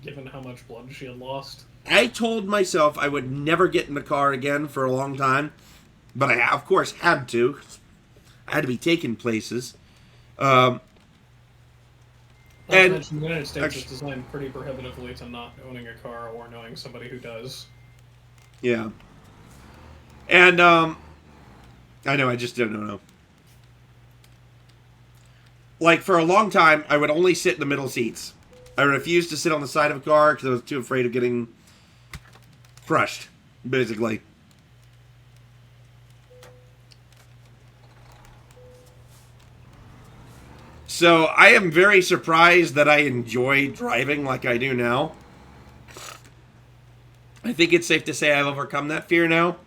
Speaker 2: given how much blood she had lost.
Speaker 1: I told myself I would never get in the car again for a long time, but I, of course, had to. I had to be taken places.
Speaker 2: And
Speaker 1: And
Speaker 2: the United States is designed pretty prohibitively to not owning a car or knowing somebody who does.
Speaker 1: yeah. And I know, I just don't know. Like, for a long time, I would only sit in the middle seats. I refused to sit on the side of a car because I was too afraid of getting crushed, basically. So I am very surprised that I enjoy driving like I do now. I think it's safe to say I've overcome that fear now.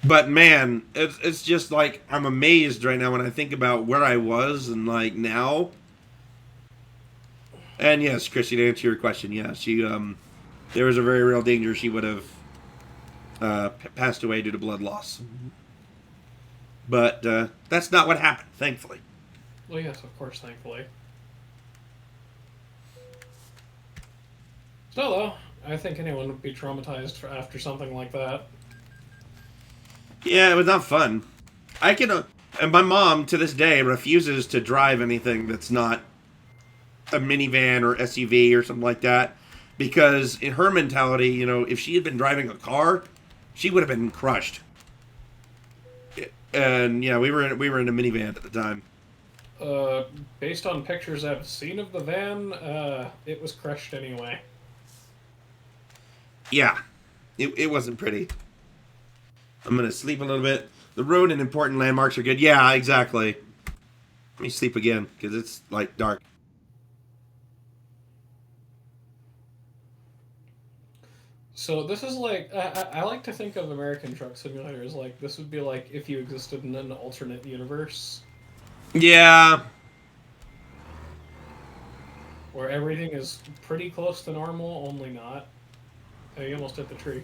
Speaker 1: But man, it's just like I'm amazed right now when I think about where I was and like now. And yes, Chrissy, to answer your question, yeah, she there was a very real danger she would have passed away due to blood loss. But that's not what happened, thankfully.
Speaker 2: Well, yes, of course, thankfully. Still, though, I think anyone would be traumatized after something like that.
Speaker 1: Yeah, it was not fun. I can, and my mom to this day refuses to drive anything that's not a minivan or SUV or something like that, because in her mentality, you know, if she had been driving a car, she would have been crushed. And yeah, we were in a minivan at the time.
Speaker 2: Based on pictures I've seen of the van, it was crushed anyway.
Speaker 1: Yeah, it wasn't pretty. I'm gonna sleep a little bit. The road and important landmarks are good. Yeah, exactly. Let me sleep again because it's like dark.
Speaker 2: So this is like I like to think of American Truck Simulator as like this would be like if you existed in an alternate universe.
Speaker 1: Yeah,
Speaker 2: where everything is pretty close to normal, only not. Oh, you almost hit the tree.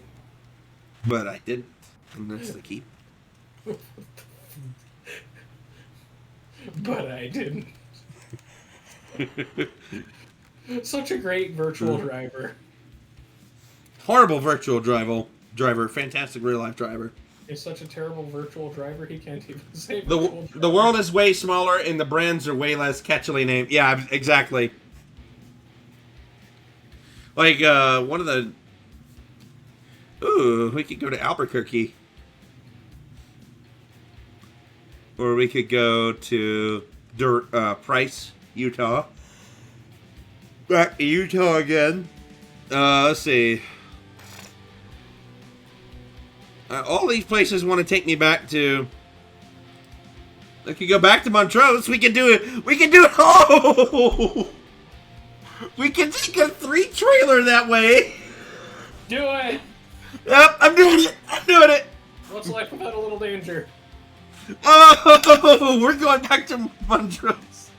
Speaker 1: but I didn't, and that's the key.
Speaker 2: But I didn't. Such a great virtual driver.
Speaker 1: Horrible virtual driver, fantastic real life driver.
Speaker 2: He's such a terrible virtual driver, he can't even say
Speaker 1: The
Speaker 2: virtual driver.
Speaker 1: the world is way smaller and the brands are way less catchily named. Yeah, exactly. Like one of the. Ooh, we could go to Albuquerque, or we could go to Price, Utah. Back to Utah again. Let's see. All these places want to take me back to. I could go back to Montrose. We can do it. We can do it. Oh! We can take a 3-trailer that way.
Speaker 2: Do it!
Speaker 1: Yep, I'm doing it. I'm doing it.
Speaker 2: What's life without a little danger?
Speaker 1: Oh, we're going back to Montrose.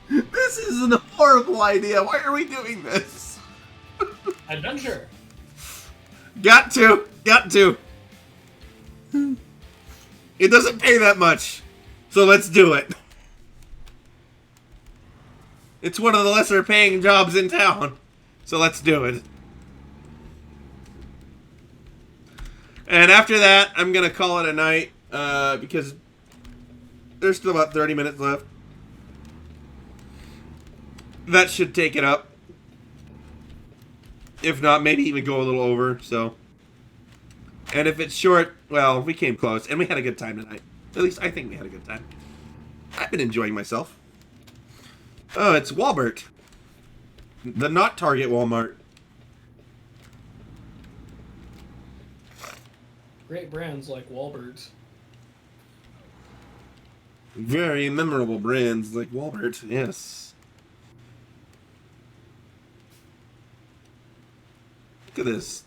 Speaker 1: This is an horrible idea. Why are we doing this?
Speaker 2: Adventure!
Speaker 1: Got to. It doesn't pay that much, so let's do it. It's one of the lesser paying jobs in town, so let's do it. And after that, I'm going to call it a night, because there's still about 30 minutes left. That should take it up. If not, maybe even go a little over, so. And if it's short, well, we came close, and we had a good time tonight. At least I think we had a good time. I've been enjoying myself. Oh, it's Walmart. The not Target Walmart.
Speaker 2: Great brands like Wahlberg's.
Speaker 1: Very memorable brands like Walmart, yes. Look at this.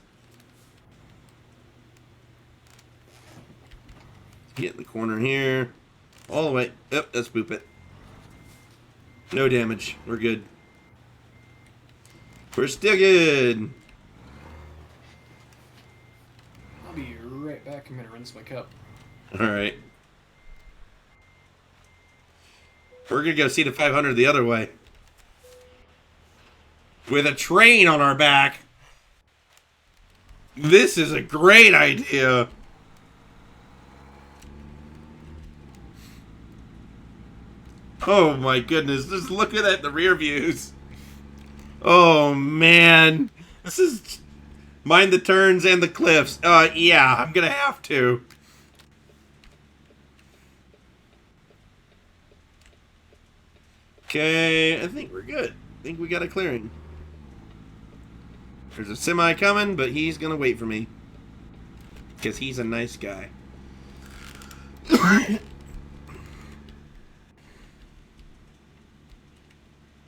Speaker 1: Get in the corner here. All the way. Yep, let's boop it. No damage. We're good. We're still good.
Speaker 2: I'll be right back. I'm gonna rinse my cup.
Speaker 1: Alright. We're gonna go see the 500 the other way. With a train on our back. This is a great idea. Oh my goodness, just look at the rear views. Oh man. This is... Mind the turns and the cliffs. Yeah, I'm gonna have to. Okay, I think we're good. I think we got a clearing. There's a semi coming, but he's gonna wait for me. Because he's a nice guy.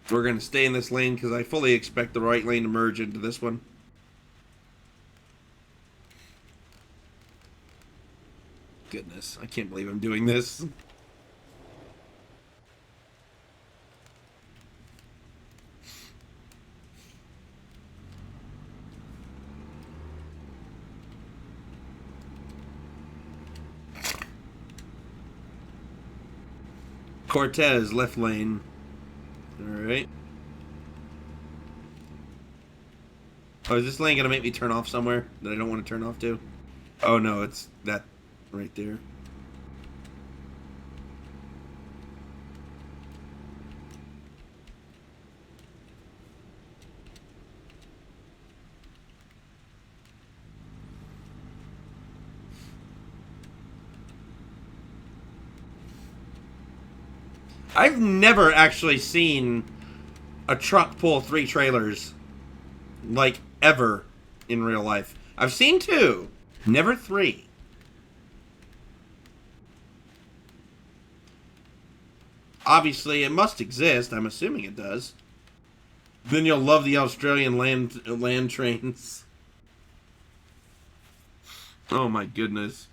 Speaker 1: We're gonna stay in this lane because I fully expect the right lane to merge into this one. Goodness, I can't believe I'm doing this. Cortez, left lane. Alright. Oh, is this lane gonna make me turn off somewhere that I don't want to turn off to? Oh no, it's that right there. I've never actually seen a truck pull 3 trailers, like, ever in real life. I've seen 2, never 3. Obviously, it must exist. I'm assuming it does. Then you'll love the Australian land trains. Oh my goodness.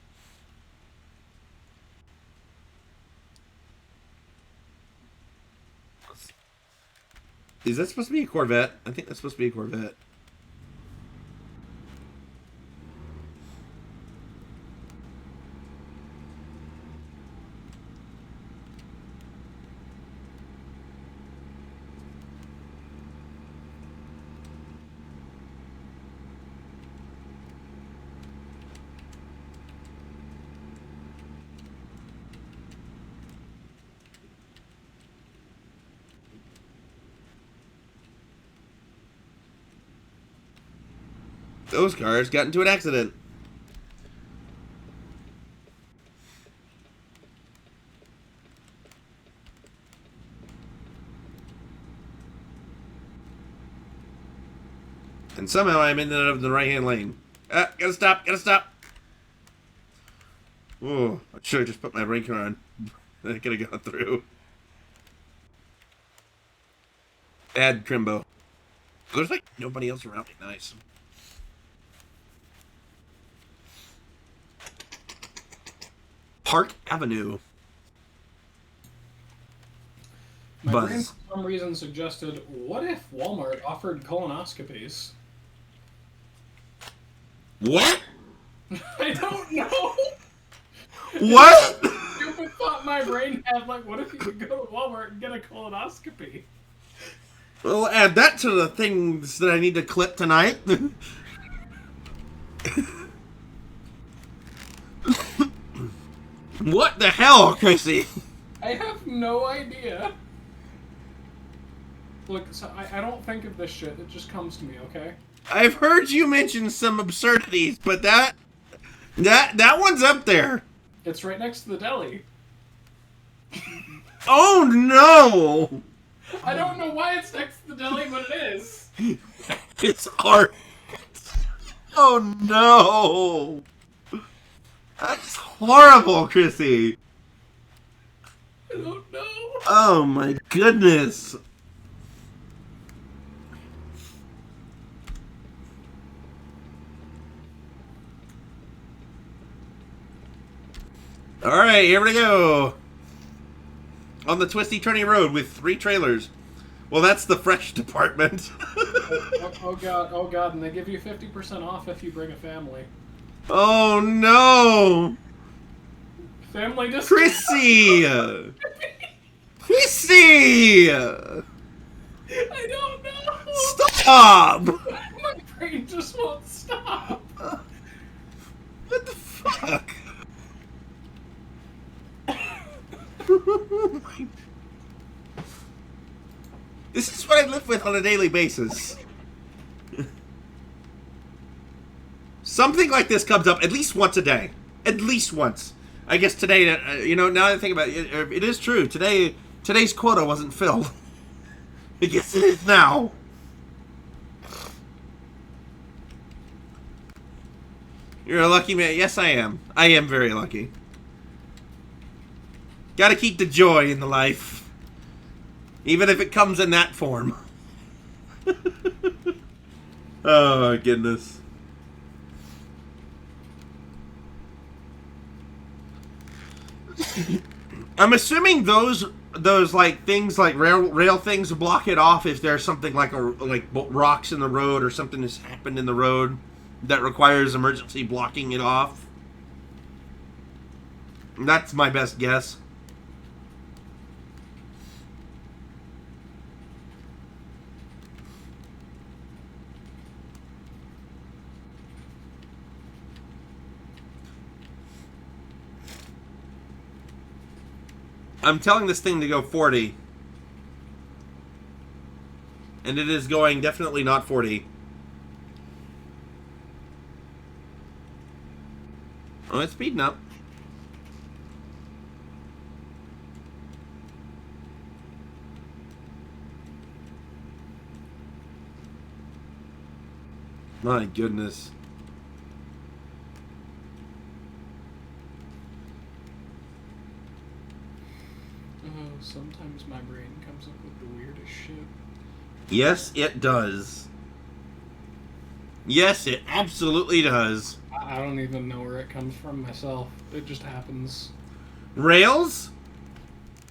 Speaker 1: Is that supposed to be a Corvette? I think that's supposed to be a Corvette. Those cars got into an accident. And somehow I'm in the right-hand lane. Gotta stop, gotta stop. Oh, I should have just put my blinker on. I could have gone through. Add Trimbo. There's like nobody else around me. Nice. Park Avenue.
Speaker 2: My
Speaker 1: Buzz.
Speaker 2: brain, for some reason, suggested, what if Walmart offered colonoscopies?
Speaker 1: What?
Speaker 2: I don't know.
Speaker 1: What?
Speaker 2: Stupid thought my brain had, like, what if you could go to Walmart and get a colonoscopy?
Speaker 1: Well, add that to the things that I need to clip tonight. What the hell, Chrissy?
Speaker 2: I have no idea. Look, so I don't think of this shit. It just comes to me, okay?
Speaker 1: I've heard you mention some absurdities, but that one's up there.
Speaker 2: It's right next to the deli.
Speaker 1: Oh no!
Speaker 2: I don't know why it's next to the deli, but it is.
Speaker 1: It's art. Oh no! That's horrible, Chrissy.
Speaker 2: I don't know.
Speaker 1: Oh my goodness. Alright, here we go. On the twisty turny road with 3 trailers. Well, that's the fresh department.
Speaker 2: Oh god, and they give you 50% off if you bring a family.
Speaker 1: Oh no!
Speaker 2: Family discount.
Speaker 1: Chrissy! Chrissy!
Speaker 2: I don't know.
Speaker 1: Stop!
Speaker 2: My brain just won't stop.
Speaker 1: What the fuck? This is what I live with on a daily basis. Something like this comes up at least once a day. At least once. I guess today, you know, now that I think about it, it is true. Today's quota wasn't filled. I guess it is now. You're a lucky man. Yes, I am. I am very lucky. Gotta keep the joy in the life. Even if it comes in that form. Oh, my goodness. I'm assuming those like things like rail things block it off if there's something like rocks in the road or something has happened in the road that requires emergency blocking it off. That's my best guess. I'm telling this thing to go 40. And it is going definitely not 40. Oh, it's speeding up. My goodness.
Speaker 2: Sometimes my brain comes up with the weirdest shit.
Speaker 1: Yes, it does. Yes, it absolutely does.
Speaker 2: I don't even know where it comes from myself. It just happens.
Speaker 1: Rails?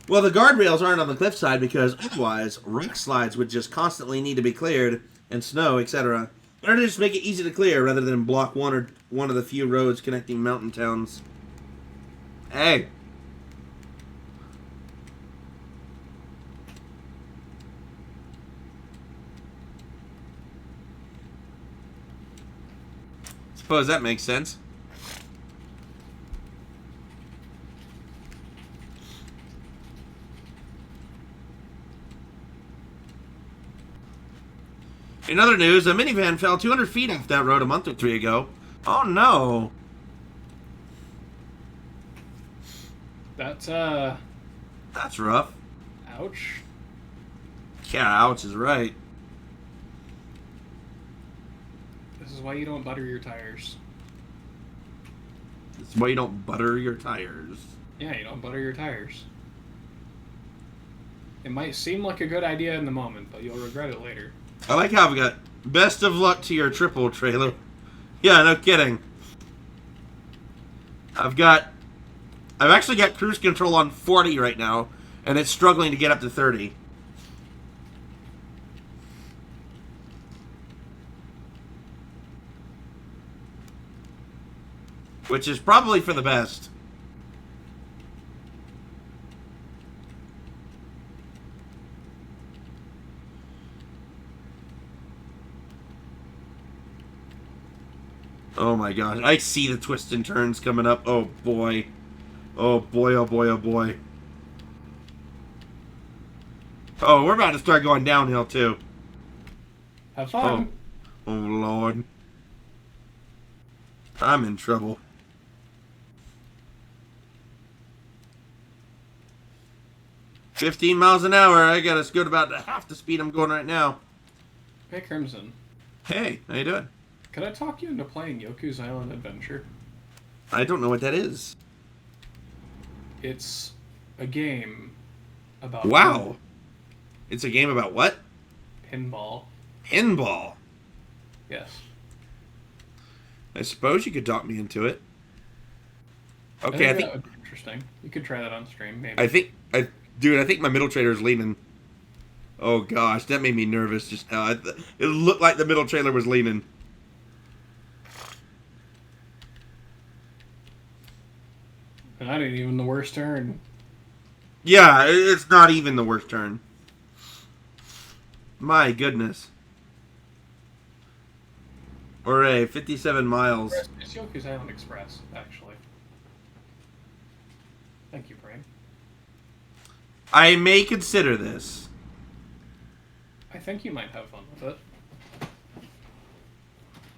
Speaker 1: Well, the guardrails aren't on the cliffside because otherwise rock slides would just constantly need to be cleared and snow, etc. Or to just make it easy to clear rather than block one of the few roads connecting mountain towns. Hey. Suppose that makes sense. In other news, a minivan fell 200 feet off that road a month or 3 ago. Oh no.
Speaker 2: That's
Speaker 1: rough.
Speaker 2: ouch.
Speaker 1: Yeah, ouch is right.
Speaker 2: This is why you don't butter your tires.
Speaker 1: That's why you don't butter your tires.
Speaker 2: Yeah, you don't butter your tires. It might seem like a good idea in the moment, but you'll regret it later.
Speaker 1: I like how I've got best of luck to your triple trailer. Yeah, no kidding. I've actually got cruise control on 40 right now, and it's struggling to get up to 30. Which is probably for the best. Oh my gosh, I see the twists and turns coming up. Oh boy. Oh boy, oh boy, oh boy. Oh, we're about to start going downhill too.
Speaker 2: Have fun.
Speaker 1: Oh Lord. I'm in trouble. $15 miles an hour. I got us good about half the speed I'm going right now.
Speaker 2: Hey, Crimson.
Speaker 1: Hey, how you doing?
Speaker 2: Could I talk you into playing Yoku's Island Adventure?
Speaker 1: I don't know what that is.
Speaker 2: It's a game about...
Speaker 1: Wow. It's a game about what?
Speaker 2: Pinball.
Speaker 1: Pinball.
Speaker 2: Yes.
Speaker 1: I suppose you could talk me into it. Okay,
Speaker 2: I think that would be interesting. You could try that on stream, maybe.
Speaker 1: Dude, I think my middle trailer is leaning. Oh gosh, that made me nervous just now. It looked like the middle trailer was leaning.
Speaker 2: Not even the worst turn.
Speaker 1: Yeah, it's not even the worst turn. My goodness. Hooray, 57 miles.
Speaker 2: It's Yoku's Island Express, actually. Thank you, Brain.
Speaker 1: I may consider this.
Speaker 2: I think you might have fun with it.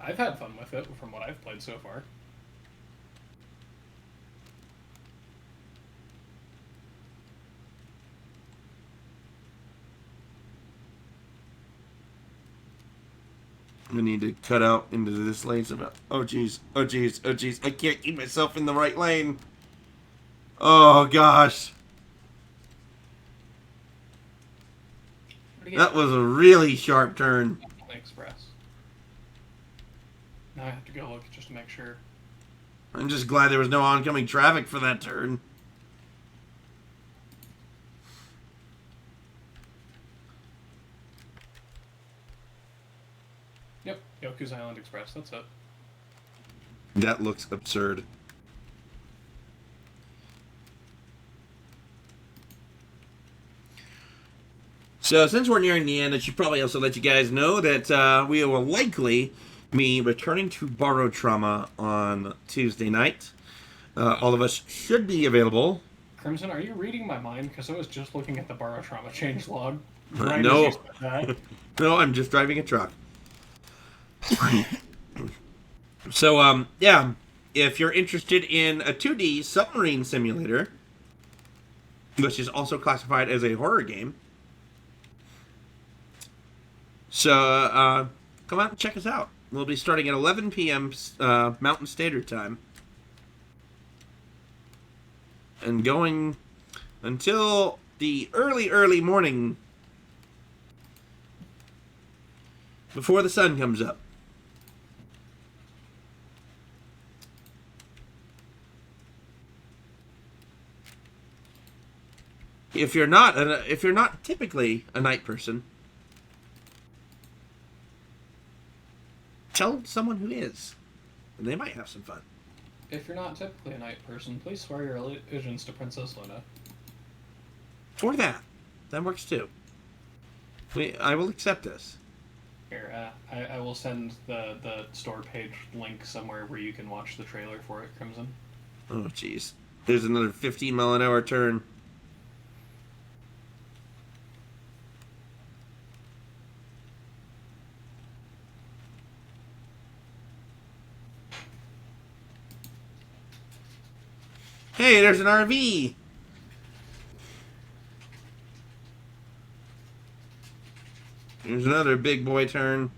Speaker 2: I've had fun with it from what I've played so far.
Speaker 1: I need to cut out into this lane somehow. Oh jeez, oh jeez, oh jeez. I can't keep myself in the right lane. Oh gosh. That was a really sharp turn.
Speaker 2: Express. Now I have to go look just to make sure.
Speaker 1: I'm just glad there was no oncoming traffic for that turn.
Speaker 2: Yep, Yoku's Island Express, that's it.
Speaker 1: That looks absurd. So, since we're nearing the end, I should probably also let you guys know that we will likely be returning to Borrowed Trauma on Tuesday night. All of us should be available.
Speaker 2: Crimson, are you reading my mind? Because I was just looking at the Borrow Trauma change log.
Speaker 1: No. No, I'm just driving a truck. So, yeah, if you're interested in a 2D submarine simulator, which is also classified as a horror game, so come out and check us out. We'll be starting at 11 p.m. Mountain Standard Time and going until the early morning before the sun comes up. If you're not typically a night person, tell someone who is, and they might have some fun.
Speaker 2: If you're not typically a night person, please swear your allegiance to Princess Luna.
Speaker 1: Or that works too. I will accept this.
Speaker 2: Here, I will send the store page link somewhere where you can watch the trailer for it, Crimson.
Speaker 1: Oh, jeez. There's another 15-mile-an-hour turn. Hey, there's an RV! There's another big boy turn.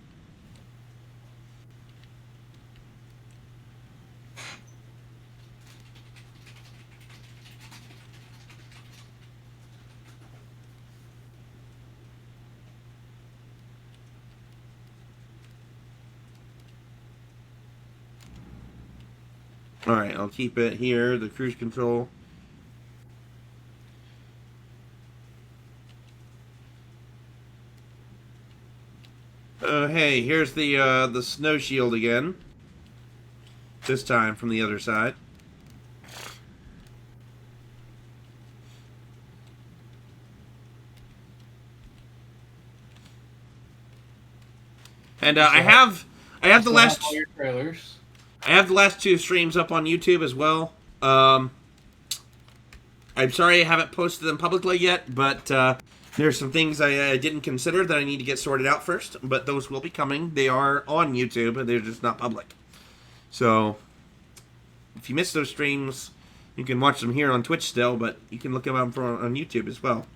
Speaker 1: Alright, I'll keep it here, the cruise control. Hey, here's the snow shield again. This time from the other side. And I have the last
Speaker 2: all your trailers.
Speaker 1: I have the last 2 streams up on YouTube as well. I'm sorry I haven't posted them publicly yet, but there's some things I didn't consider that I need to get sorted out first, but those will be coming. They are on YouTube, and they're just not public. So, if you miss those streams, you can watch them here on Twitch still, but you can look them up on YouTube as well.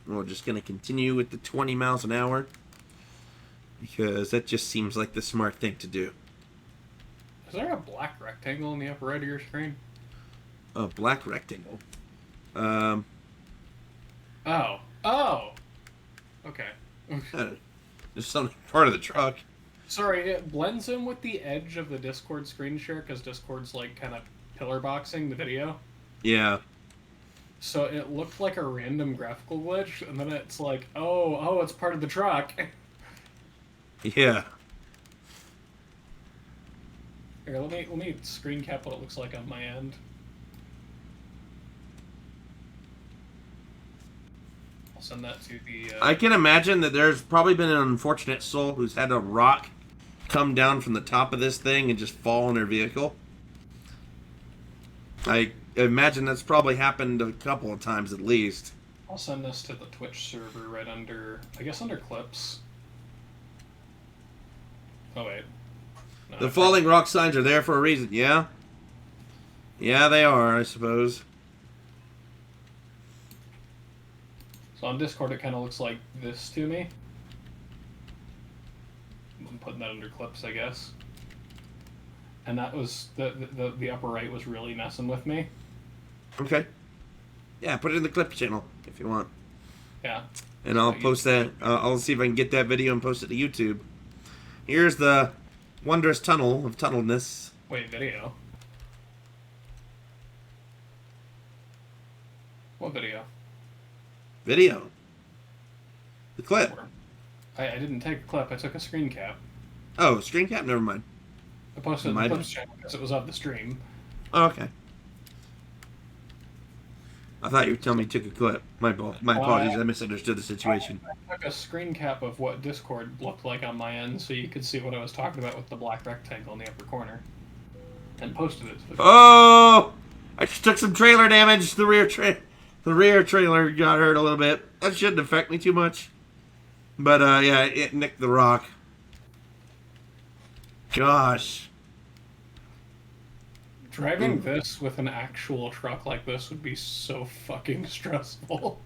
Speaker 1: We're just going to continue with the 20 miles an hour, because that just seems like the smart thing to do.
Speaker 2: Is there a black rectangle in the upper right of your screen?
Speaker 1: A black rectangle?
Speaker 2: Oh. Okay.
Speaker 1: There's some part of the truck.
Speaker 2: Sorry, it blends in with the edge of the Discord screen share, because Discord's like kind of pillar boxing the video.
Speaker 1: Yeah.
Speaker 2: So it looked like a random graphical glitch, and then it's like, oh, it's part of the truck.
Speaker 1: Yeah.
Speaker 2: Here, let me screen cap what it looks like on my end. I'll send that to the...
Speaker 1: I can imagine that there's probably been an unfortunate soul who's had a rock come down from the top of this thing and just fall on their vehicle. I imagine that's probably happened a couple of times at least.
Speaker 2: I'll send this to the Twitch server right under... I guess under clips. Oh, wait. No,
Speaker 1: The falling rock signs are there for a reason, yeah? Yeah, they are, I suppose.
Speaker 2: So on Discord, it kind of looks like this to me. I'm putting that under clips, I guess. And that was... The upper right was really messing with me.
Speaker 1: Okay. Yeah, put it in the clip channel if you want.
Speaker 2: Yeah.
Speaker 1: And I'll post that. I'll see if I can get that video and post it to YouTube. Here's the wondrous tunnel of tunnelness.
Speaker 2: Wait, video? What video?
Speaker 1: Video. The clip.
Speaker 2: I didn't take a clip, I took a screen cap.
Speaker 1: Oh, screen cap? Never mind.
Speaker 2: I posted it on the Clips channel because it was of the stream.
Speaker 1: Oh, okay. I thought you were telling me you took a clip. My apologies, I misunderstood the situation.
Speaker 2: I took a screen cap of what Discord looked like on my end so you could see what I was talking about with the black rectangle in the upper corner. And posted it to the...
Speaker 1: Oh! I just took some trailer damage. The rear trailer got hurt a little bit. That shouldn't affect me too much. But, yeah, it nicked the rock. Gosh.
Speaker 2: Driving this with an actual truck like this would be so fucking stressful.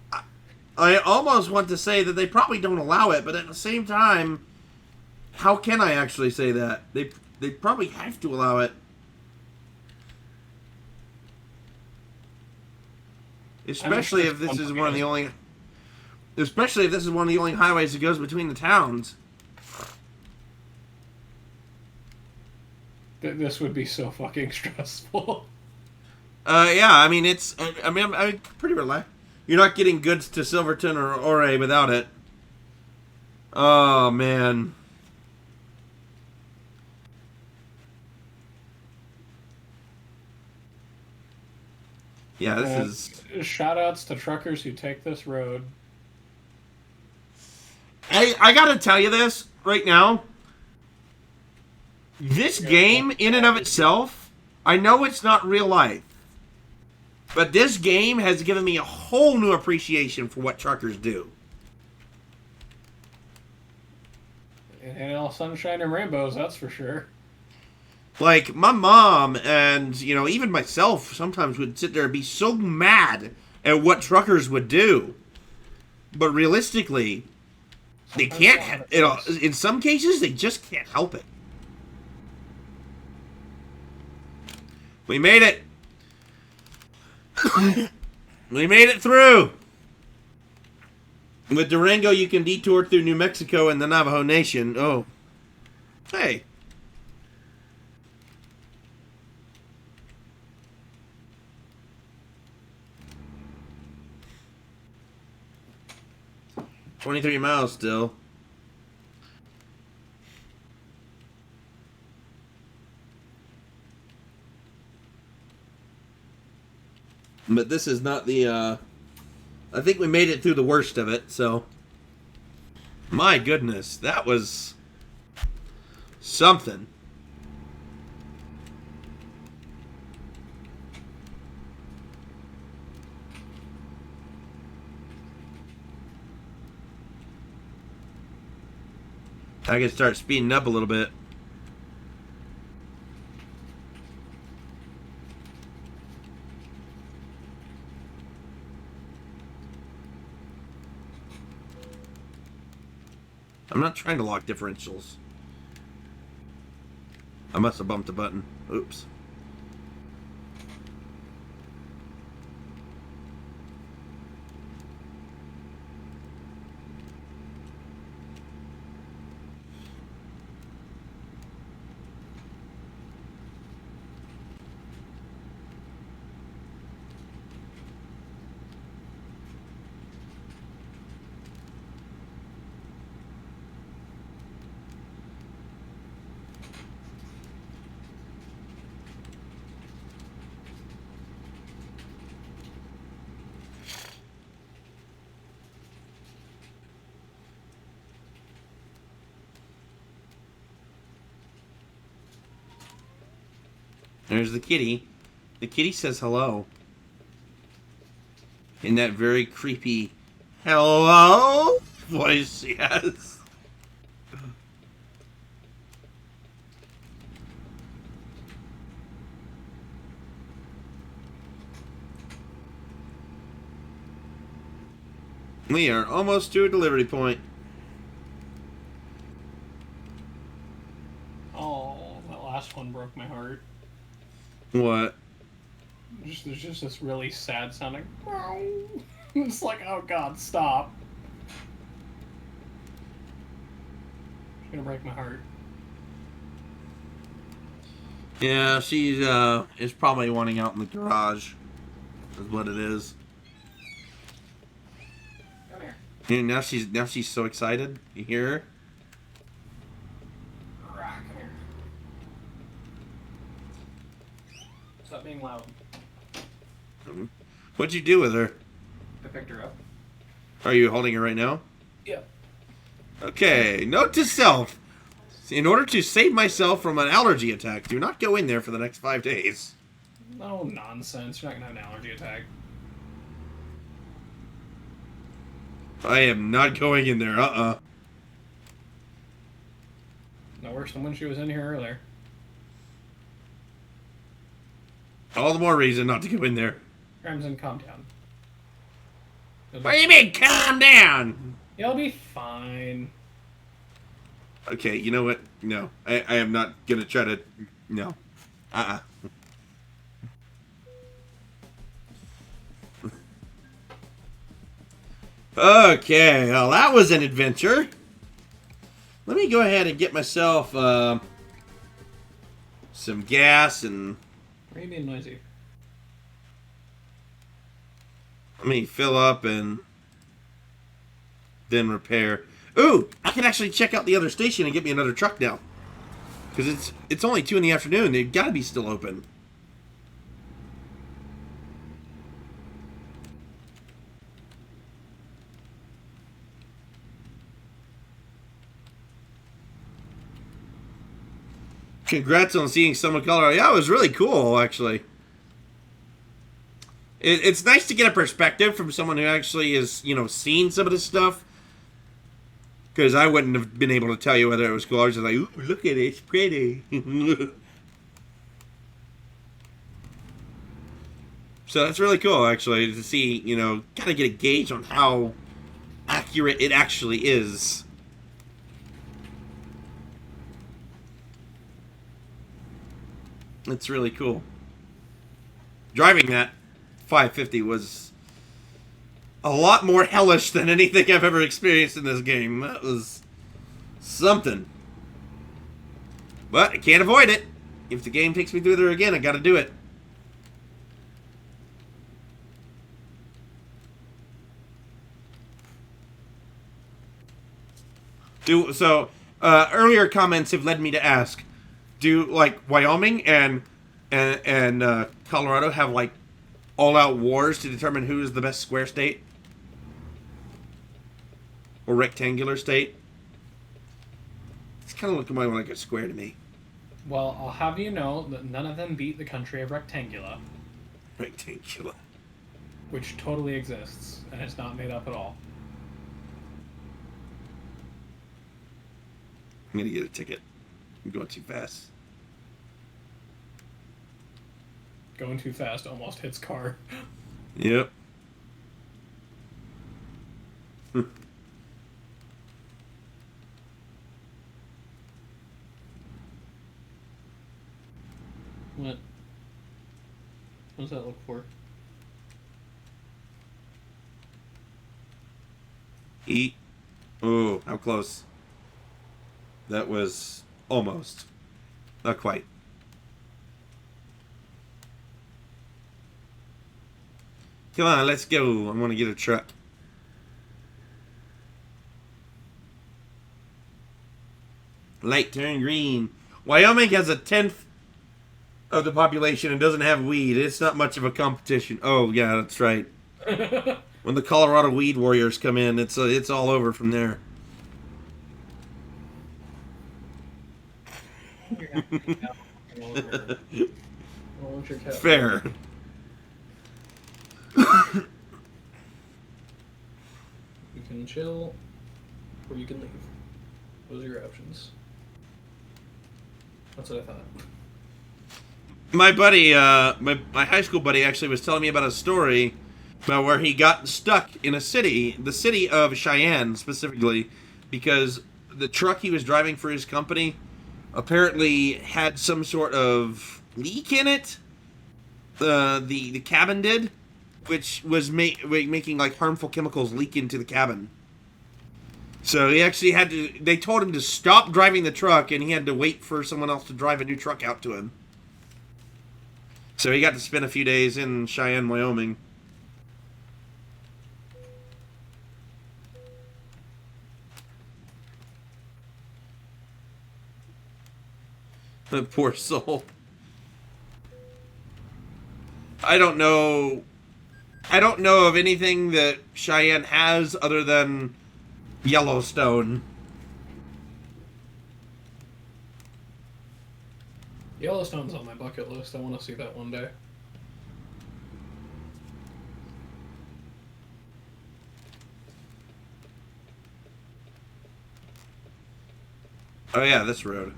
Speaker 1: I almost want to say that they probably don't allow it, but at the same time, how can I actually say that? They probably have to allow it. Especially if this is one of the only... Especially if this is one of the only highways that goes between the towns.
Speaker 2: This would be so fucking stressful.
Speaker 1: Yeah, I mean, I'm pretty relaxed. You're not getting goods to Silverton or Ore without it. Oh, man. Yeah, this is...
Speaker 2: Shoutouts to truckers who take this road.
Speaker 1: I gotta tell you this right now. This game, in and of itself, I know it's not real life. But this game has given me a whole new appreciation for what truckers do.
Speaker 2: It ain't all sunshine and rainbows, that's for sure.
Speaker 1: Like, my mom and, you know, even myself sometimes would sit there and be so mad at what truckers would do. But realistically, they can't, you know, in some cases, they just can't help it. We made it. We made it through. With Durango, you can detour through New Mexico and the Navajo Nation. Oh. Hey. $23 miles still. But this is not the, I think we made it through the worst of it, so. My goodness, that was something. I can start speeding up a little bit. I'm not trying to lock differentials. I must have bumped a button. Oops. There's the kitty. The kitty says hello. In that very creepy hello voice she has. We are almost to a delivery point.
Speaker 2: Oh, that last one broke my heart.
Speaker 1: What?
Speaker 2: There's just this really sad sounding. It's like, oh god, stop. It's gonna break my heart.
Speaker 1: Yeah, she's is probably wanting out in the garage. Is what it is.
Speaker 2: Come here.
Speaker 1: And now she's so excited. You hear her?
Speaker 2: Come here. Stop being loud.
Speaker 1: What'd you do with her?
Speaker 2: I picked her up.
Speaker 1: Are you holding her right now?
Speaker 2: Yep.
Speaker 1: Okay, note to self. In order to save myself from an allergy attack, do not go in there for the next 5 days.
Speaker 2: No nonsense. You're not gonna have an allergy attack.
Speaker 1: I am not going in there,
Speaker 2: No worse than when she was in here earlier.
Speaker 1: All the more reason not to go in there.
Speaker 2: Crimson, calm down.
Speaker 1: What do you mean, calm down?
Speaker 2: You'll be fine.
Speaker 1: Okay, you know what? No, I am not gonna try to... No. Okay, well, that was an adventure. Let me go ahead and get myself some gas, and
Speaker 2: Why are you being noisy?
Speaker 1: let me fill up and then repair. Ooh, I can actually check out the other station and get me another truck now. Because it's only 2 in the afternoon. They've got to be still open. Congrats on seeing some of Colorado. Yeah, it was really cool, actually. It's nice to get a perspective from someone who actually has, seen some of this stuff. Because I wouldn't have been able to tell you whether it was cool. I was just like, ooh, look at it, it's pretty. So that's really cool, actually, to see, kind of get a gauge on how accurate it actually is. It's really cool. Driving that 550 was a lot more hellish than anything I've ever experienced in this game. That was something. But I can't avoid it. If the game takes me through there again, I gotta do it. Earlier comments have led me to ask, do, Wyoming and Colorado have, all-out wars to determine who is the best square state? Or rectangular state? It's kind of looking like a square to me.
Speaker 2: Well, I'll have you know that none of them beat the country of Rectangula.
Speaker 1: Rectangular.
Speaker 2: Which totally exists, and it's not made up at all.
Speaker 1: I'm gonna get a ticket. I'm going too fast.
Speaker 2: Going too fast almost hits car.
Speaker 1: Yep.
Speaker 2: What? What does that look for?
Speaker 1: Eat. Oh, how close. That was almost. Not quite. Come on, let's go. I want to get a truck. Light turn green. Wyoming has a 10th of the population and doesn't have weed. It's not much of a competition. Oh, yeah, that's right. When the Colorado weed warriors come in, it's all over from there. Fair.
Speaker 2: You can chill, or you can leave. Those are your options. That's what I thought.
Speaker 1: My buddy, my high school buddy actually was telling me about a story about where he got stuck in a city, the city of Cheyenne specifically, because the truck he was driving for his company apparently had some sort of leak in it. The cabin did, which was making harmful chemicals leak into the cabin. So he actually had to. They told him to stop driving the truck, and he had to wait for someone else to drive a new truck out to him. So he got to spend a few days in Cheyenne, Wyoming. The poor soul. I don't know of anything that Cheyenne has other than Yellowstone.
Speaker 2: Yellowstone's on my bucket list. I want to see that one day.
Speaker 1: Oh yeah, this road.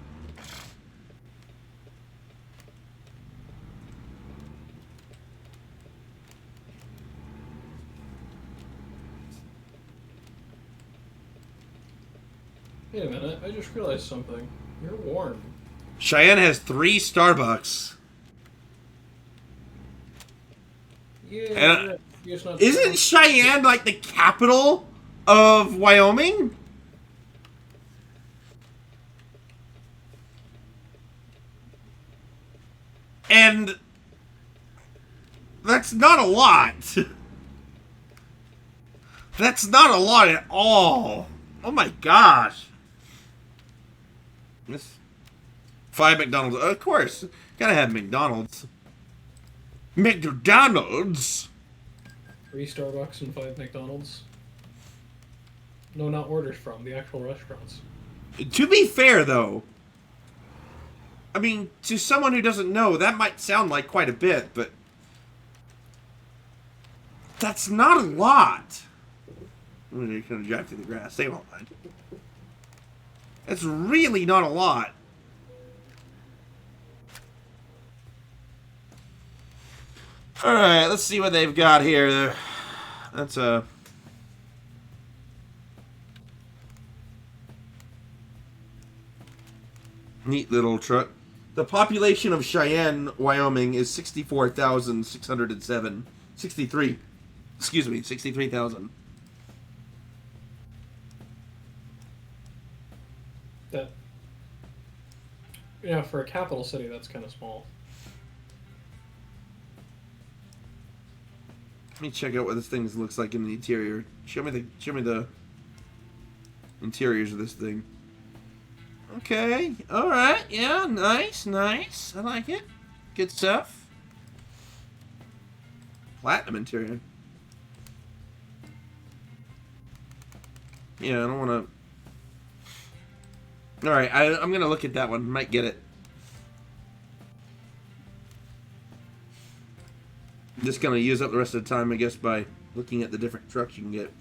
Speaker 2: Wait a minute, I just realized something. You're warm.
Speaker 1: Cheyenne has 3 Starbucks.
Speaker 2: Yeah.
Speaker 1: And, isn't Cheyenne the capital of Wyoming? And that's not a lot. That's not a lot at all. Oh my gosh. This 5 McDonald's. Of course. Gotta have McDonald's. McDonald's?
Speaker 2: 3 Starbucks and 5 McDonald's. No, not orders from, the actual restaurants.
Speaker 1: To be fair, though, I mean, to someone who doesn't know, that might sound like quite a bit, but that's not a lot. I'm going to drive through the grass. They won't mind. That's really not a lot. Alright, let's see what they've got here. That's a... neat little truck. The population of Cheyenne, Wyoming is 64,607. 63. Excuse me, 63,000.
Speaker 2: That... Yeah, for a capital city, that's kind of small.
Speaker 1: Let me check out what this thing looks like in the interior. Show me the interiors of this thing. Okay, alright, yeah, nice. I like it. Good stuff. Platinum interior. Yeah, I don't want to... Alright, I'm going to look at that one. Might get it. I'm just going to use up the rest of the time, I guess, by looking at the different trucks you can get.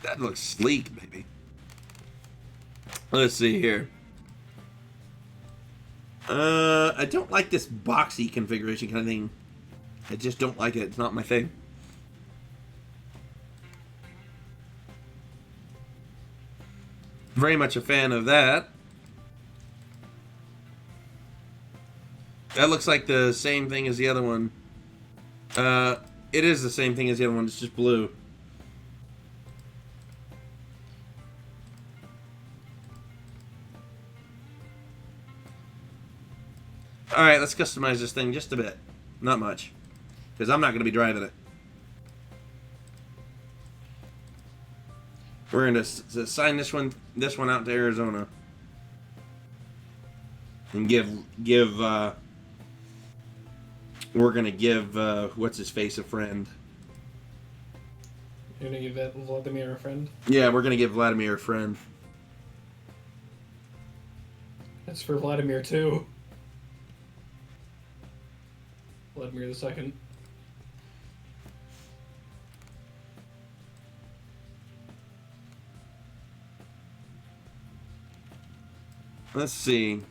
Speaker 1: That looks sleek, baby. Let's see here. I don't like this boxy configuration kind of thing. I just don't like it. It's not my thing. Very much a fan of that. That looks like the same thing as the other one. It is the same thing as the other one. It's just blue. Alright, let's customize this thing just a bit. Not much. Because I'm not going to be driving it. We're going to sign this one out to Arizona. And we're going to give, what's his face, a friend.
Speaker 2: You're going to give that Vladimir a friend?
Speaker 1: Yeah, we're going to give Vladimir a friend.
Speaker 2: That's for Vladimir, too. Vladimir II.
Speaker 1: Let's see.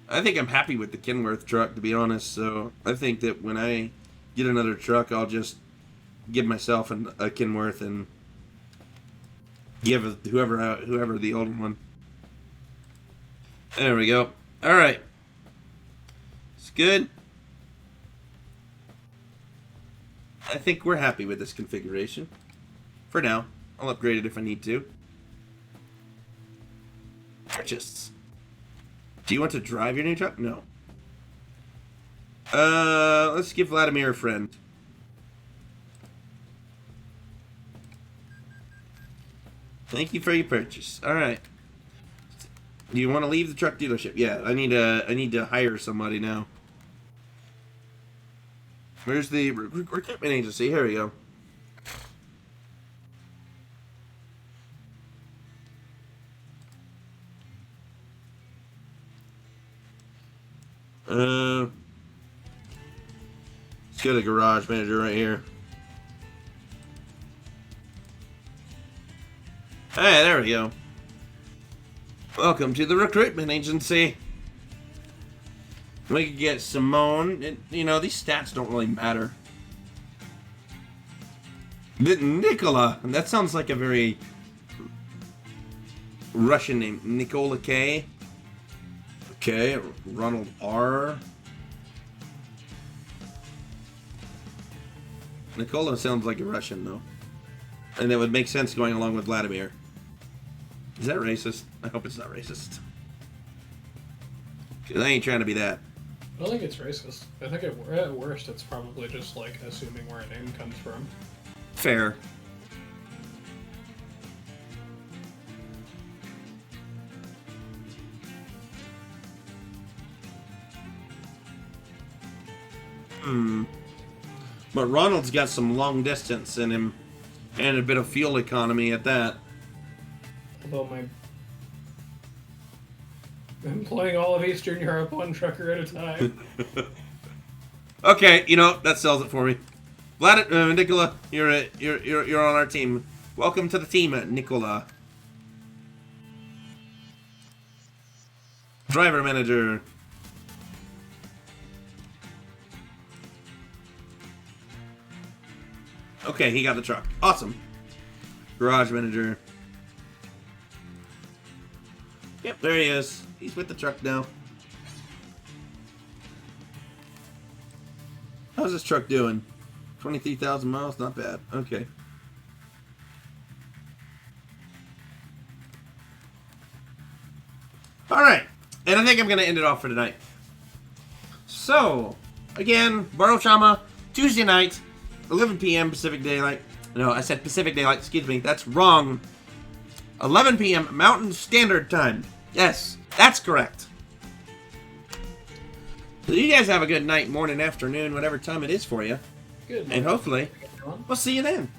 Speaker 1: I think I'm happy with the Kenworth truck, to be honest. So I think that when I get another truck, I'll just give myself a Kenworth and give whoever the old one. There we go. All right. It's good. I think we're happy with this configuration. For now. I'll upgrade it if I need to. Purchase. Do you want to drive your new truck? No. Let's give Vladimir a friend. Thank you for your purchase. Alright. Do you want to leave the truck dealership? Yeah, I need to hire somebody now. Where's the recruitment agency? Here we go. Let's go to garage manager right here. Hey, there we go. Welcome to the recruitment agency. We could get Simone. You know, these stats don't really matter. Nicola. That sounds like a very Russian name. Nikola K. Okay, Ronald R. Nikola sounds like a Russian, though. And that would make sense going along with Vladimir. Is that racist? I hope it's not racist. Because I ain't trying to be that.
Speaker 2: I don't think it's racist. I think at worst it's probably just like assuming where a name comes from.
Speaker 1: Fair. But Ronald's got some long distance in him, and a bit of fuel economy at that.
Speaker 2: Although I'm playing all of Eastern Europe one trucker at a time.
Speaker 1: Okay, you know that sells it for me. Nicola, you're on our team. Welcome to the team, Nicola. Driver manager. Okay, he got the truck. Awesome. Garage manager. Yep, there he is. He's with the truck now. How's this truck doing? 23,000 miles? Not bad. Okay. Alright. And I think I'm going to end it off for tonight. So, again, Baroshama, Tuesday night, 11 p.m. Pacific Daylight. No, I said Pacific Daylight, excuse me. That's wrong. 11 p.m. Mountain Standard Time. Yes, that's correct. So you guys have a good night, morning, afternoon, whatever time it is for you.
Speaker 2: Good.
Speaker 1: And hopefully, we'll see you then.